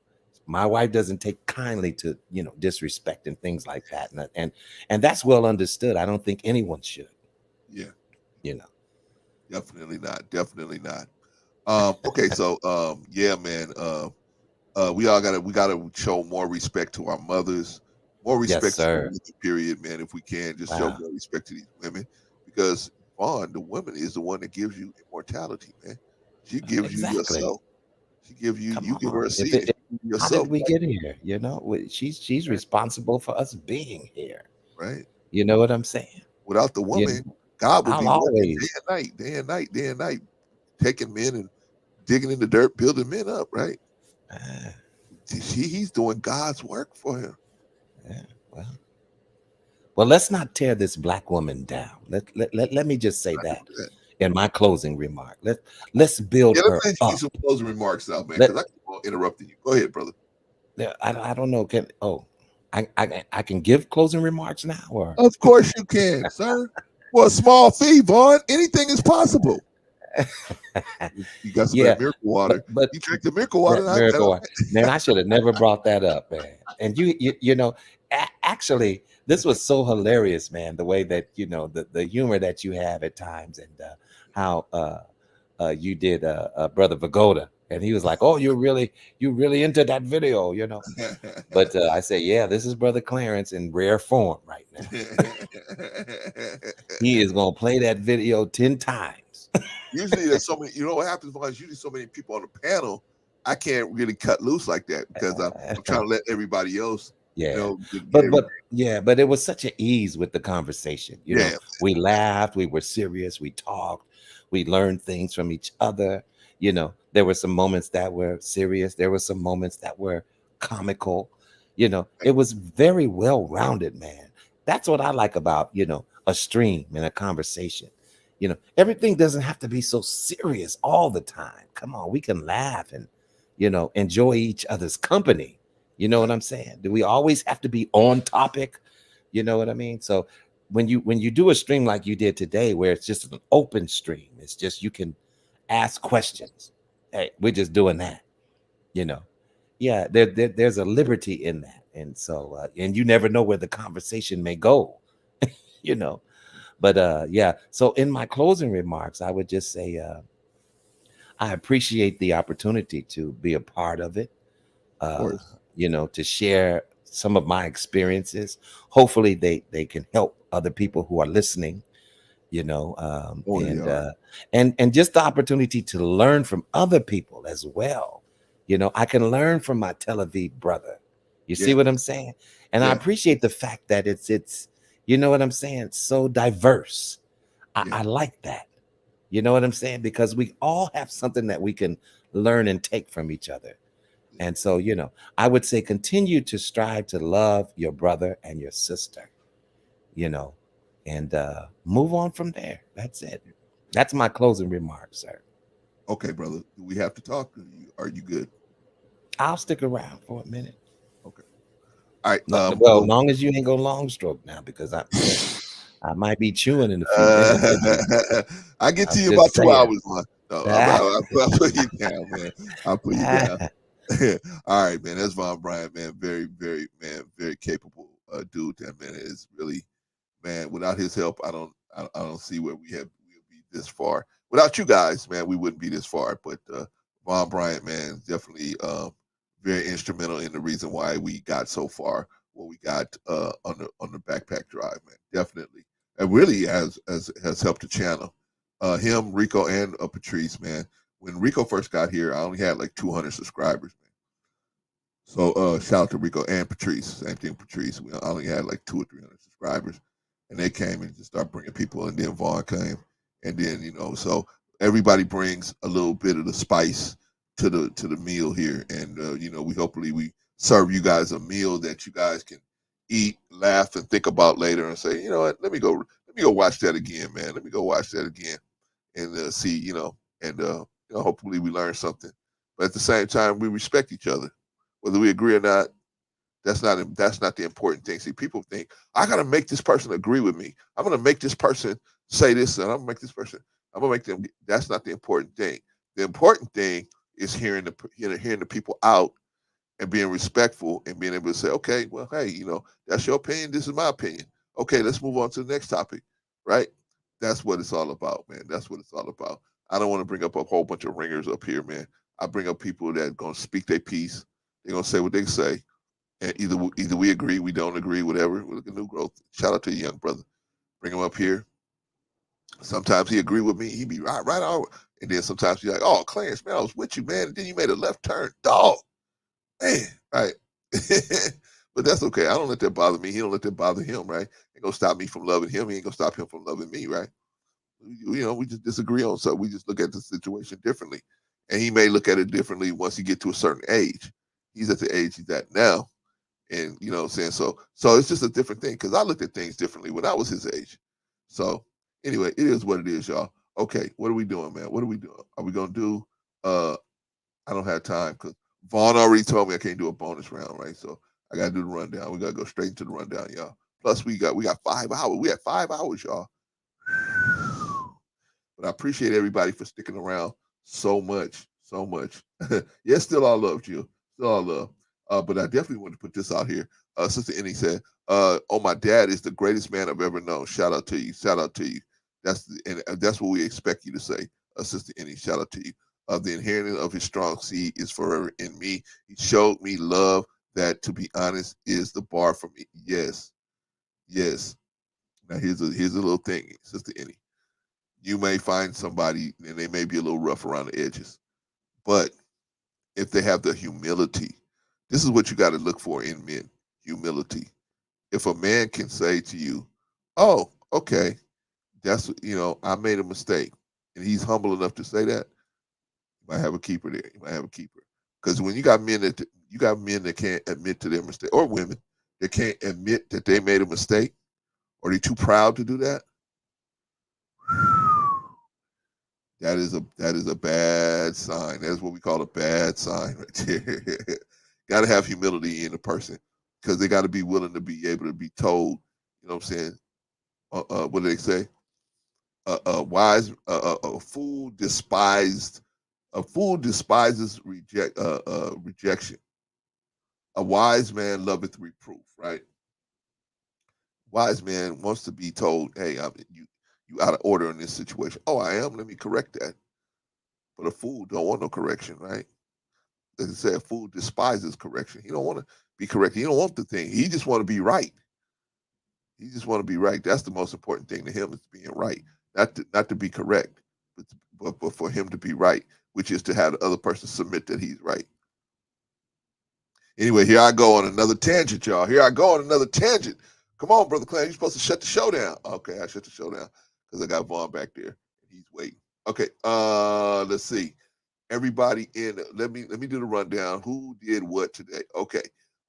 my wife doesn't take kindly to, you know, disrespect and things like that. And that's well understood. I don't think anyone should. Yeah, you know. Definitely not. Definitely not. Okay, so yeah, man. We gotta show more respect to our mothers, more Yes, respect to the sir. women, period, man. If we can, just show Wow. more respect to these women, because Vaughn, the woman, is the one that gives you immortality, man. She gives you Exactly. yourself. She gives you. Come You give her on. a seat. And she gives you How did yourself. we get here? You know, she's responsible for us being here. Right. You know what I'm saying? Without the You woman, know, God would I'll be working always. day and night, day and night, day and night, taking men and digging in the dirt, building men up. Right. He's doing God's work for him. Yeah. Well, let's not tear this black woman down. Let me just say that in my closing remark. Let's build Yeah, let me her give you up. some closing remarks now, man, because I keep on interrupting you. Go ahead, brother. Yeah, I don't know. I can give closing remarks now, or Of course you can, sir. For a small fee, Vaughn, anything is possible. You got some of yeah, that miracle water. but You drink the miracle water. that miracle water. Man, I should have never brought that up, man. And you know, actually, this was so hilarious, man. The way that, you know, the humor that you have at times, and how you did Brother Vagoda, and he was like, "Oh, you really into that video," you know. But I say, yeah, this is Brother Clarence in rare form right now. He is gonna play that video 10 times. Usually there's so many, you know what happens, Vaughn? Usually so many people on the panel, I can't really cut loose like that because I'm trying to let everybody else, Yeah, you know, but it was such an ease with the conversation. You know, Yeah. we laughed, we were serious, we talked, we learned things from each other. You know, there were some moments that were serious, there were some moments that were comical. You know, it was very well rounded, man. That's what I like about, you know, a stream and a conversation. You know, everything doesn't have to be so serious all the time. Come on, we can laugh and, you know, enjoy each other's company. You know what I'm saying? Do we always have to be on topic? You know what I mean? So when you do a stream like you did today, where it's just an open stream, it's just you can ask questions. Hey, we're just doing that. You know, yeah. There's a liberty in that, and so and you never know where the conversation may go. You know, but yeah. So in my closing remarks, I would just say I appreciate the opportunity to be a part of it. You know, to share some of my experiences. Hopefully they can help other people who are listening, you know, and just the opportunity to learn from other people as well. You know, I can learn from my Tel Aviv brother. You see what I'm saying? And I appreciate the fact that it's you know what I'm saying, so diverse. I like that. You know what I'm saying? Because we all have something that we can learn and take from each other. And so, you know, I would say continue to strive to love your brother and your sister, you know, and move on from there. That's it. That's my closing remarks, sir. Okay, brother. Do we have to talk? Are you good? I'll stick around for a minute. Okay. All right. Well, as long as you ain't go long stroke now, because I might be chewing in a few minutes. I get to you about 2 hours, man. No, I'll put you down, man. I'll put you down. All right, man. That's Von Bryant, man. Very, very, man, very capable dude. That man is really, man. Without his help, I don't see where we'll be this far. Without you guys, man, we wouldn't be this far. But Von Bryant, man, definitely very instrumental in the reason why we got so far. What we got on the backpack drive, man. Definitely, it really has helped the channel. Him, Rico, and Patrice, man. When Rico first got here, I only had like 200 subscribers, man. So shout out to Rico and Patrice. Same thing, Patrice. We only had like 200 or 300 subscribers, and they came and just started bringing people, and then Vaughn came, and then so everybody brings a little bit of the spice to the meal here, and we hopefully we serve you guys a meal that you guys can eat, laugh, and think about later, and say, you know what, let me go watch that again, man. Let me go watch that again, and see, and hopefully we learn something. But at the same time, we respect each other, whether we agree or not. That's not the important thing. See, people think I gotta make this person agree with me. I'm gonna make this person say this, and I'm gonna make this person. I'm gonna make them. That's not the important thing. The important thing is hearing the people out and being respectful and being able to say, okay, well, hey, that's your opinion. This is my opinion. Okay, let's move on to the next topic. Right? That's what it's all about, man. That's what it's all about. I don't want to bring up a whole bunch of ringers up here, man. I bring up people that are gonna speak their piece. They're gonna say what they say, and either we agree, we don't agree, whatever. We look at New Growth. Shout out to you, young brother. Bring him up here. Sometimes he agree with me. He be right on. And then sometimes he's like, oh, Clarence, man, I was with you, man. And then you made a left turn. Dog. Man, right. But that's okay. I don't let that bother me. He don't let that bother him, right? Ain't gonna stop me from loving him. He ain't gonna stop him from loving me, right? We just disagree on something. We just look at the situation differently. And he may look at it differently once he get to a certain age. He's at the age he's at now. And you know what I'm saying? So it's just a different thing because I looked at things differently when I was his age. So anyway, it is what it is, y'all. Okay, what are we doing, man? What are we doing? Are we gonna do I don't have time because Vaughn already told me I can't do a bonus round, right? So I gotta do the rundown. We gotta go straight into the rundown, y'all. Plus we got 5 hours. We had 5 hours, y'all. But I appreciate everybody for sticking around so much, so much. Yeah, still all love, Jill. Still all love. But I definitely want to put this out here. Sister Innie said, "Oh, my dad is the greatest man I've ever known. Shout out to you. Shout out to you. That's what we expect you to say, Sister Innie. Shout out to you. The inheritance of his strong seed is forever in me. He showed me love that, to be honest, is the bar for me. Yes, yes. Now here's a little thing, Sister Innie. You may find somebody and they may be a little rough around the edges, but if they have the humility, this is what you got to look for in men: humility. If a man can say to you, "Oh, okay, I made a mistake," and he's humble enough to say that, you might have a keeper there. You might have a keeper, because when you got men that can't admit to their mistake, or women that can't admit that they made a mistake, or they're too proud to do that. That is a bad sign. That's what we call a bad sign right there. Got to have humility in the person because they got to be willing to be able to be told. You know what I'm saying? What do they say? A fool despises rejection. A wise man loveth reproof. Right? Wise man wants to be told, "Hey, you out of order in this situation." Oh, I am. Let me correct that. But a fool don't want no correction, right? As I said, a fool despises correction. He don't want to be corrected. He don't want the thing. He just want to be right. He just want to be right. That's the most important thing to him, is being right, not to be correct, but for him to be right, which is to have the other person submit that he's right. Anyway, here I go on another tangent, y'all. Here I go on another tangent. Come on, Brother Clan. You're supposed to shut the show down. Okay, I shut the show down because I got Vaughn back there. He's waiting. Okay, let's see. Everybody in, let me do the rundown. Who did what today? Okay.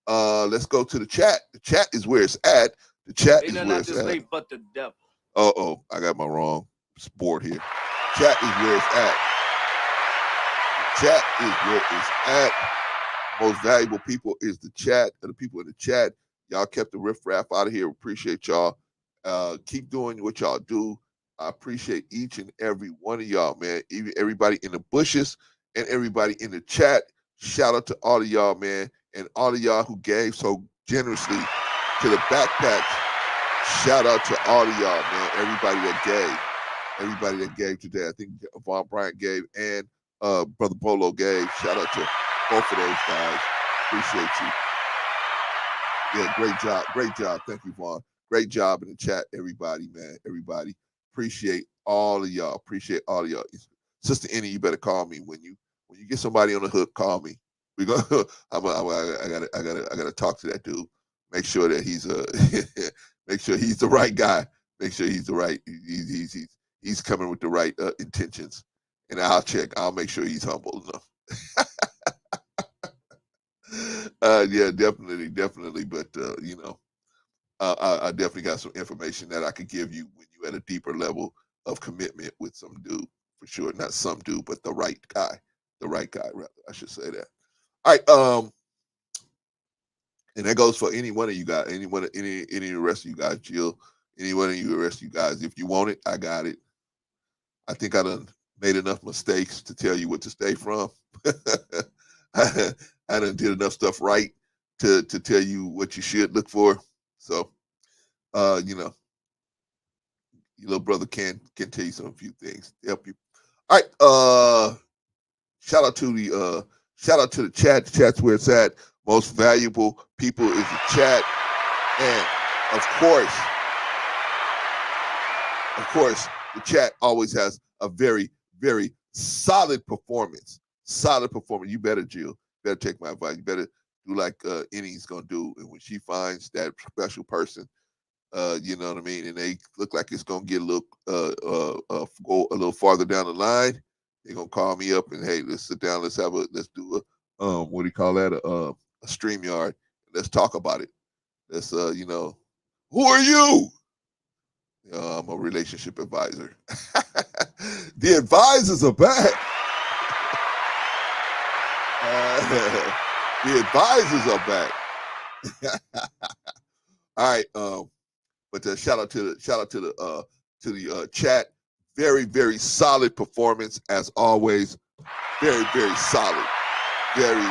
Let's go to the chat. The chat is where it's at. The chat is where it's at. But the devil. Uh-oh, I got my wrong board here. Chat is where it's at. The chat is where it's at. Most valuable people is the chat. The people in the chat. Y'all kept the riffraff out of here. Appreciate y'all. Keep doing what y'all do. I appreciate each and every one of y'all, man. Even everybody in the bushes and everybody in the chat. Shout out to all of y'all, man. And all of y'all who gave so generously to the backpacks. Shout out to all of y'all, man. Everybody that gave today. I think Vaughn Bryant gave and Brother Bolo gave. Shout out to both of those guys. Appreciate you. Yeah, great job. Great job. Thank you, Vaughn. Great job in the chat, everybody, man. Everybody. Appreciate all of y'all. Appreciate all of y'all. Sister Annie, you better call me when you get somebody on the hook. Call me. We go. I gotta talk to that dude. Make sure that he's make sure he's the right guy. Make sure he's the right. He's coming with the right intentions, and I'll check. I'll make sure he's humble enough. Yeah, definitely. But you know, I definitely got some information that I could give you when you at a deeper level of commitment with some dude for sure. Not some dude, but the right guy. The right guy, rather. I should say that. All right. And that goes for any one of you guys, any of the rest of you guys, Jill, any one of you, the rest of you guys. If you want it, I got it. I think I done made enough mistakes to tell you what to stay from. I done did enough stuff right to tell you what you should look for. So, you know, your little brother can tell you some few things to help you. All right. Shout out to the chat. The chat's where it's at. Most valuable people is the chat. And of course, the chat always has a very, very solid performance. Solid performance. You better, Jill. Better take my advice. You better do like Innie's gonna do. And when she finds that special person, you know what I mean, and they look like it's gonna get a little go a little farther down the line, they're gonna call me up and, hey, let's sit down, let's do a what do you call that? A StreamYard. Let's talk about it. Let's you know, who are you? I'm a relationship advisor. The advisors are back. The advisors are back. All right. But shout out to the chat. Very, very solid performance as always. Very, very solid. Very,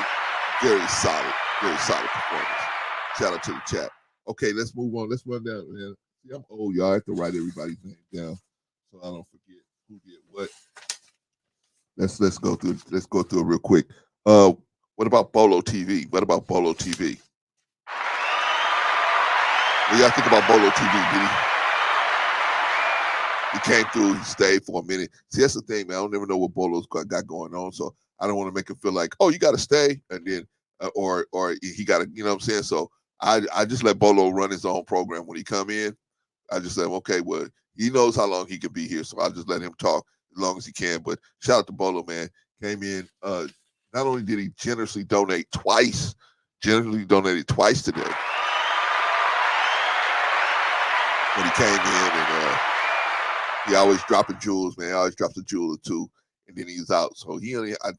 very solid. Very solid performance. Shout out to the chat. Okay, let's move on. Let's run down, man. See, I'm old, y'all. I have to write everybody's name down so I don't forget who did what. Let's go through it real quick. What about Bolo TV? What about Bolo TV? What do y'all think about Bolo TV? Did he came through, he stayed for a minute. See, that's the thing, man. I don't ever know what Bolo's got going on, so I don't want to make him feel like, oh, you got to stay, and then or he got to, you know what I'm saying? So I just let Bolo run his own program when he come in. I just let him, okay, well, he knows how long he can be here, so I just let him talk as long as he can. But shout out to Bolo, man. Came in. Not only did he generously donate twice, generously donated twice today. When he came in, and he always dropping jewels, man. He always drops a jewel or two, and then he's out. So I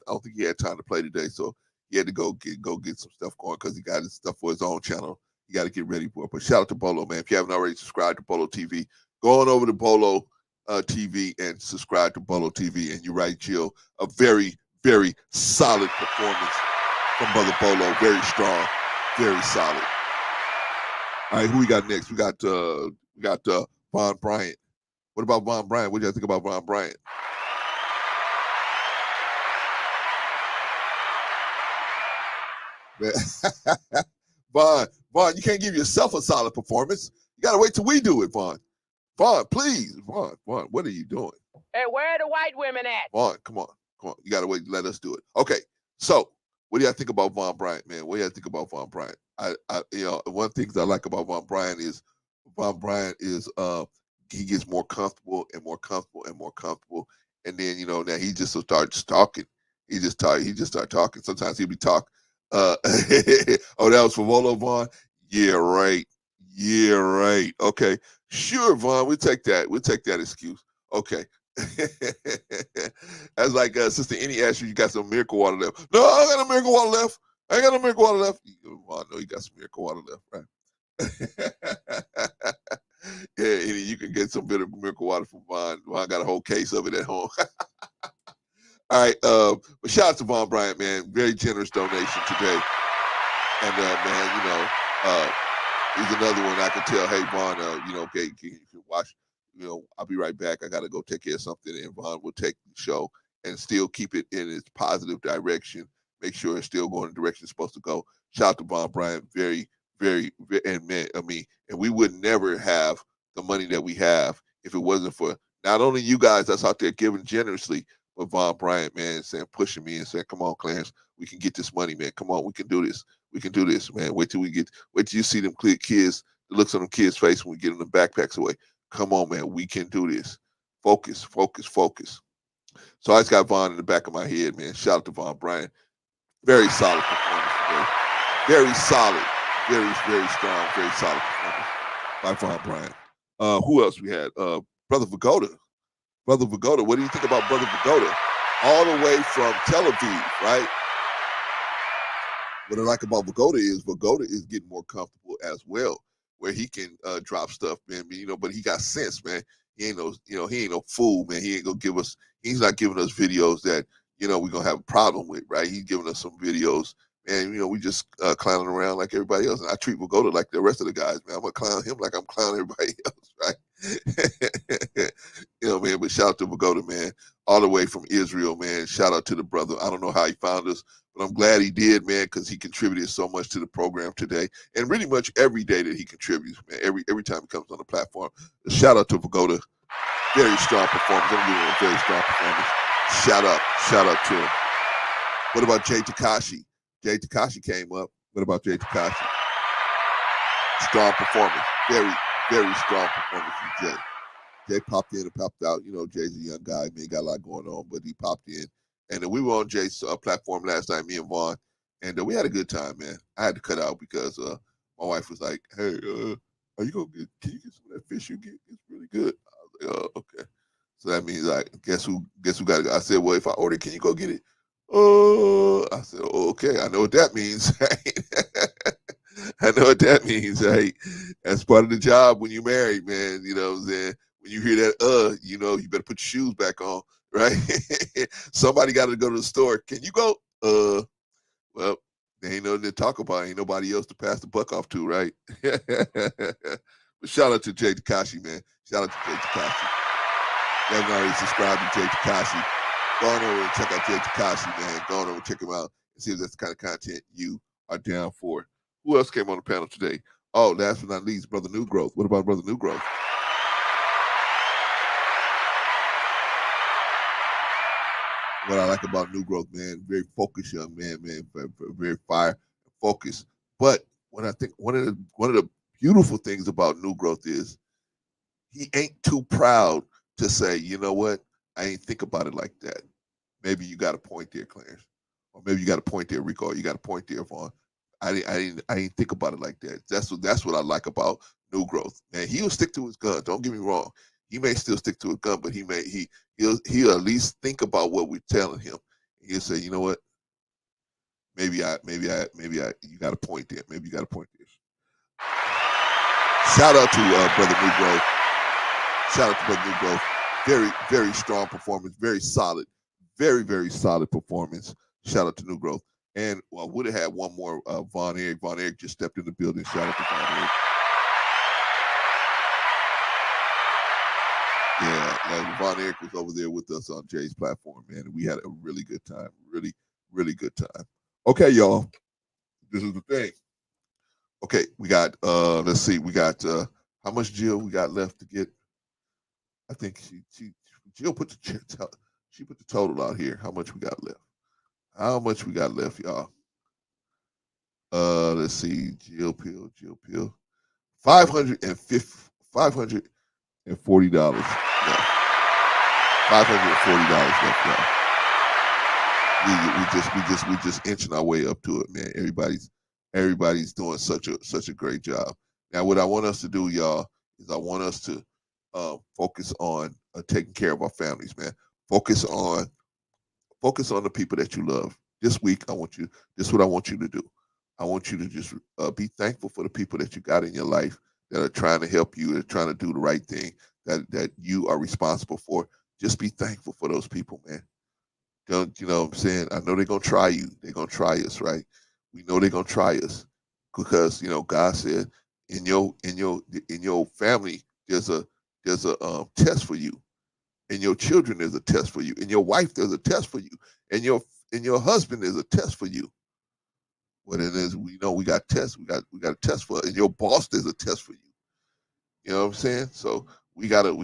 don't think he had time to play today. So he had to go get some stuff going because he got his stuff for his own channel. You got to get ready for it. But shout out to Bolo, man. If you haven't already subscribed to Bolo TV, go on over to Bolo TV and subscribe to Bolo TV. And you're right, Jill. A very, very solid performance from Brother Bolo. Very strong, very solid. All right, who we got next? We got Von Bryant. What about Von Bryant? What do you think about Von Bryant? Vaughn, you can't give yourself a solid performance. You got to wait till we do it, Vaughn. Vaughn, please. Vaughn, what are you doing? Hey, where are the white women at? Vaughn, come on. You got to wait. Let us do it. Okay, so what do you think about Von Bryant, man? What do you think about Von Bryant? One thing I like about Von Bryant is he gets more comfortable and more comfortable and more comfortable, and then now he just starts talking. He just start talking. Sometimes he'll be talking. Oh, that was for Volo, Vaughn? Yeah, right. Okay, sure, Vaughn. We'll take that excuse. Okay. That's like Sister Annie asked you got some miracle water left. No, I ain't got no miracle water left. Vaughn, no, you got some miracle water left, right? Yeah, you can get some bit of miracle water from Vaughn. Vaun got a whole case of it at home. All right, but shout out to Von Bryant, man. Very generous donation today. And man, he's another one I can tell, hey, Vaughn, okay, you can watch. I'll be right back. I got to go take care of something, and Vaughn will take the show and still keep it in its positive direction. Make sure it's still going the direction it's supposed to go. Shout out to Von Bryant, very, very, and man, and we would never have the money that we have if it wasn't for not only you guys that's out there giving generously, but Von Bryant, man, saying, pushing me and saying, come on, Clarence, We can get this money, man. Come on, we can do this. We can do this, man. Wait till you see them clear kids, the looks on them kids' face when we get them backpacks away. Come on, man. We can do this. Focus, focus, focus. So I just got Vaughn in the back of my head, man. Shout out to Vaughn Bryant. Very solid performance today. Very solid. Very, very strong, very solid performance by Vaughn Bryant. Who else we had? Brother Vagoda. Brother Vagoda. What do you think about Brother Vagoda? All the way from Tel Aviv, right? What I like about Vagoda is getting more comfortable as well, where he can drop stuff, man. But he got sense, man. He ain't no fool, man. He's not giving us videos that, we're gonna have a problem with, right? He's giving us some videos, and we just clowning around like everybody else. And I treat Vagoda like the rest of the guys, man. I'm gonna clown him like I'm clowning everybody else, right? Man. But shout out to Vagoda, man, all the way from Israel, man. Shout out to the brother. I don't know how he found us, but I'm glad he did, man, because he contributed so much to the program today, and really much every day that he contributes, man. Every time he comes on the platform. Shout out to Vagoda. Very strong performance. I'm giving him a very strong performance. Shout out to him. What about Jay Takashi? Jay Takashi came up. What about Jay Takashi? Strong performance. Very, very strong performance from Jay. Jay popped in and popped out. Jay's a young guy, man, got a lot going on, but he popped in. And we were on Jay's platform last night, me and Vaughn, and we had a good time, man. I had to cut out because my wife was like, "Hey, can you get some of that fish you get? It's really good." I was like, "Oh, okay." So that means, like, guess who got to go? I said, "Well, if I order, can you go get it?" I said, "Oh, okay. I know what that means." I know what that means, right? That's part of the job when you're married, man. You know what I'm saying? When you hear that, you better put your shoes back on, right? Somebody got to go to the store. Can you go? Well, there ain't nothing to talk about. Ain't nobody else to pass the buck off to, right? But shout out to Jay Takashi, man. Shout out to Jay Takashi. If you haven't already subscribed to Jay Takashi, go on over and check out Jay Takashi, man. Go on over and check him out and see if that's the kind of content you are down for. Who else came on the panel today? Oh, last but not least, Brother New Growth. What about Brother New Growth? What I like about New Growth, man, very focused young man, very fire, focused. But what I think one of the beautiful things about New Growth is he ain't too proud to say, you know what, I ain't think about it like that. Maybe you got a point there, Clarence, or maybe you got a point there, Rico. Or you got a point there, Vaughn. I didn't think about it like that. That's what I like about New Growth, man. He'll stick to his gun. Don't get me wrong. He may still stick to his gun, but he'll at least think about what we're telling him. He'll say, you know what? Maybe you got a point there. Maybe you got a point there. Shout out to Brother New Growth. Shout out to Brother New Growth. Very, very strong performance. Very solid. Very, very solid performance. Shout out to New Growth. And I would have had one more, Von Eric. Von Eric just stepped in the building. Shout out to Von Eric. Yeah, Von Eric was over there with us on Jay's platform, man. And we had a really good time. Really, really good time. Okay, y'all. This is the thing. Okay, we got, let's see. We got, how much Jill we got left to get? I think Jill put she put the total out here. How much we got left? How much we got left, y'all? Let's see. Jill Peel. $540 left. $540 left, y'all. We just inching our way up to it, man. Everybody's doing such a great job. Now, what I want us to do, y'all, is I want us to focus on taking care of our families, man. Focus on the people that you love. This week, this is what I want you to do. I want you to just be thankful for the people that you got in your life that are trying to help you, that are trying to do the right thing, that you are responsible for. Just be thankful for those people, man. Don't, you know what I'm saying? I know they're going to try you. They're going to try us, right? We know they're going to try us because, God said in your family, there's a test for you. In your children, there's a test for you. In your wife, there's a test for you. And your husband, there's a test for you. What it is, we know we got tests. We got a test for. And your boss, there's a test for you. You know what I'm saying? So we gotta.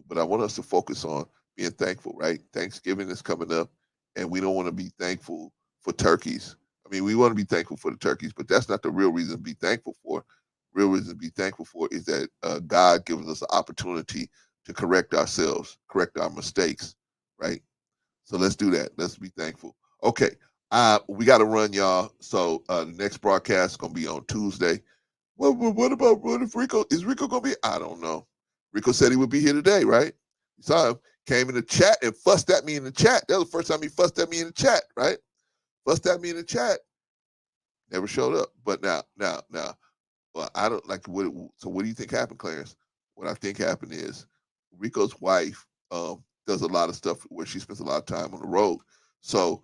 But I want us to focus on being thankful, right? Thanksgiving is coming up, and we don't want to be thankful for turkeys. I mean, we want to be thankful for the turkeys, but that's not the real reason to be thankful for. Real reason to be thankful for is that God gives us the opportunity to correct ourselves, correct our mistakes, right? So let's do that. Let's be thankful. Okay, we got to run, y'all. So the next broadcast is gonna be on Tuesday. What about if Rico? Is Rico gonna be? I don't know. Rico said he would be here today, right? You saw him, came in the chat and fussed at me in the chat. That was the first time he fussed at me in the chat, right? Fussed at me in the chat. Never showed up. But now, well, I don't like what. So what do you think happened, Clarence? What I think happened is Rico's wife does a lot of stuff where she spends a lot of time on the road. So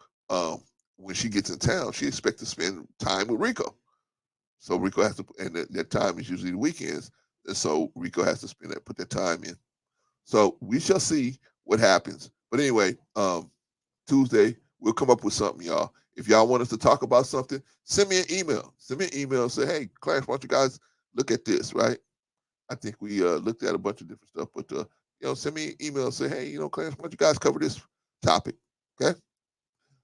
when she gets in town, she expects to spend time with Rico. So Rico has to, and that time is usually the weekends, and so Rico has to put that time in. So we shall see what happens. But anyway, Tuesday we'll come up with something, y'all. If y'all want us to talk about something, send me an email. Send me an email and say, hey, Clarence, why don't you guys look at this, right? I think we looked at a bunch of different stuff, but send me an email and say, hey, Clarence, why don't you guys cover this topic? Okay.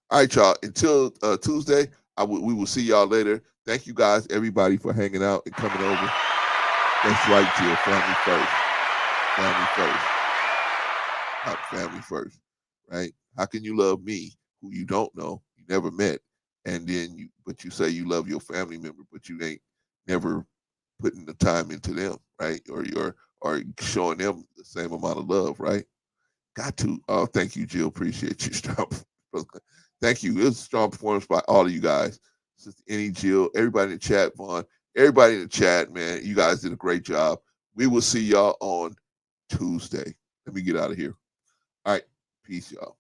All right, y'all. Until Tuesday, we will see y'all later. Thank you guys, everybody, for hanging out and coming over. That's right, Jill. Family first. Family first. Family first, right? How can you love me, who you don't know, you never met, and then but you say you love your family member, but you ain't never putting the time into them, right? Or showing them the same amount of love, right? Got to. Oh, thank you, Jill. Appreciate you. Strong. Thank you. It was a strong performance by all of you guys. Sister Annie, Jill, everybody in the chat, Vaughn, everybody in the chat, man. You guys did a great job. We will see y'all on Tuesday. Let me get out of here. All right. Peace, y'all.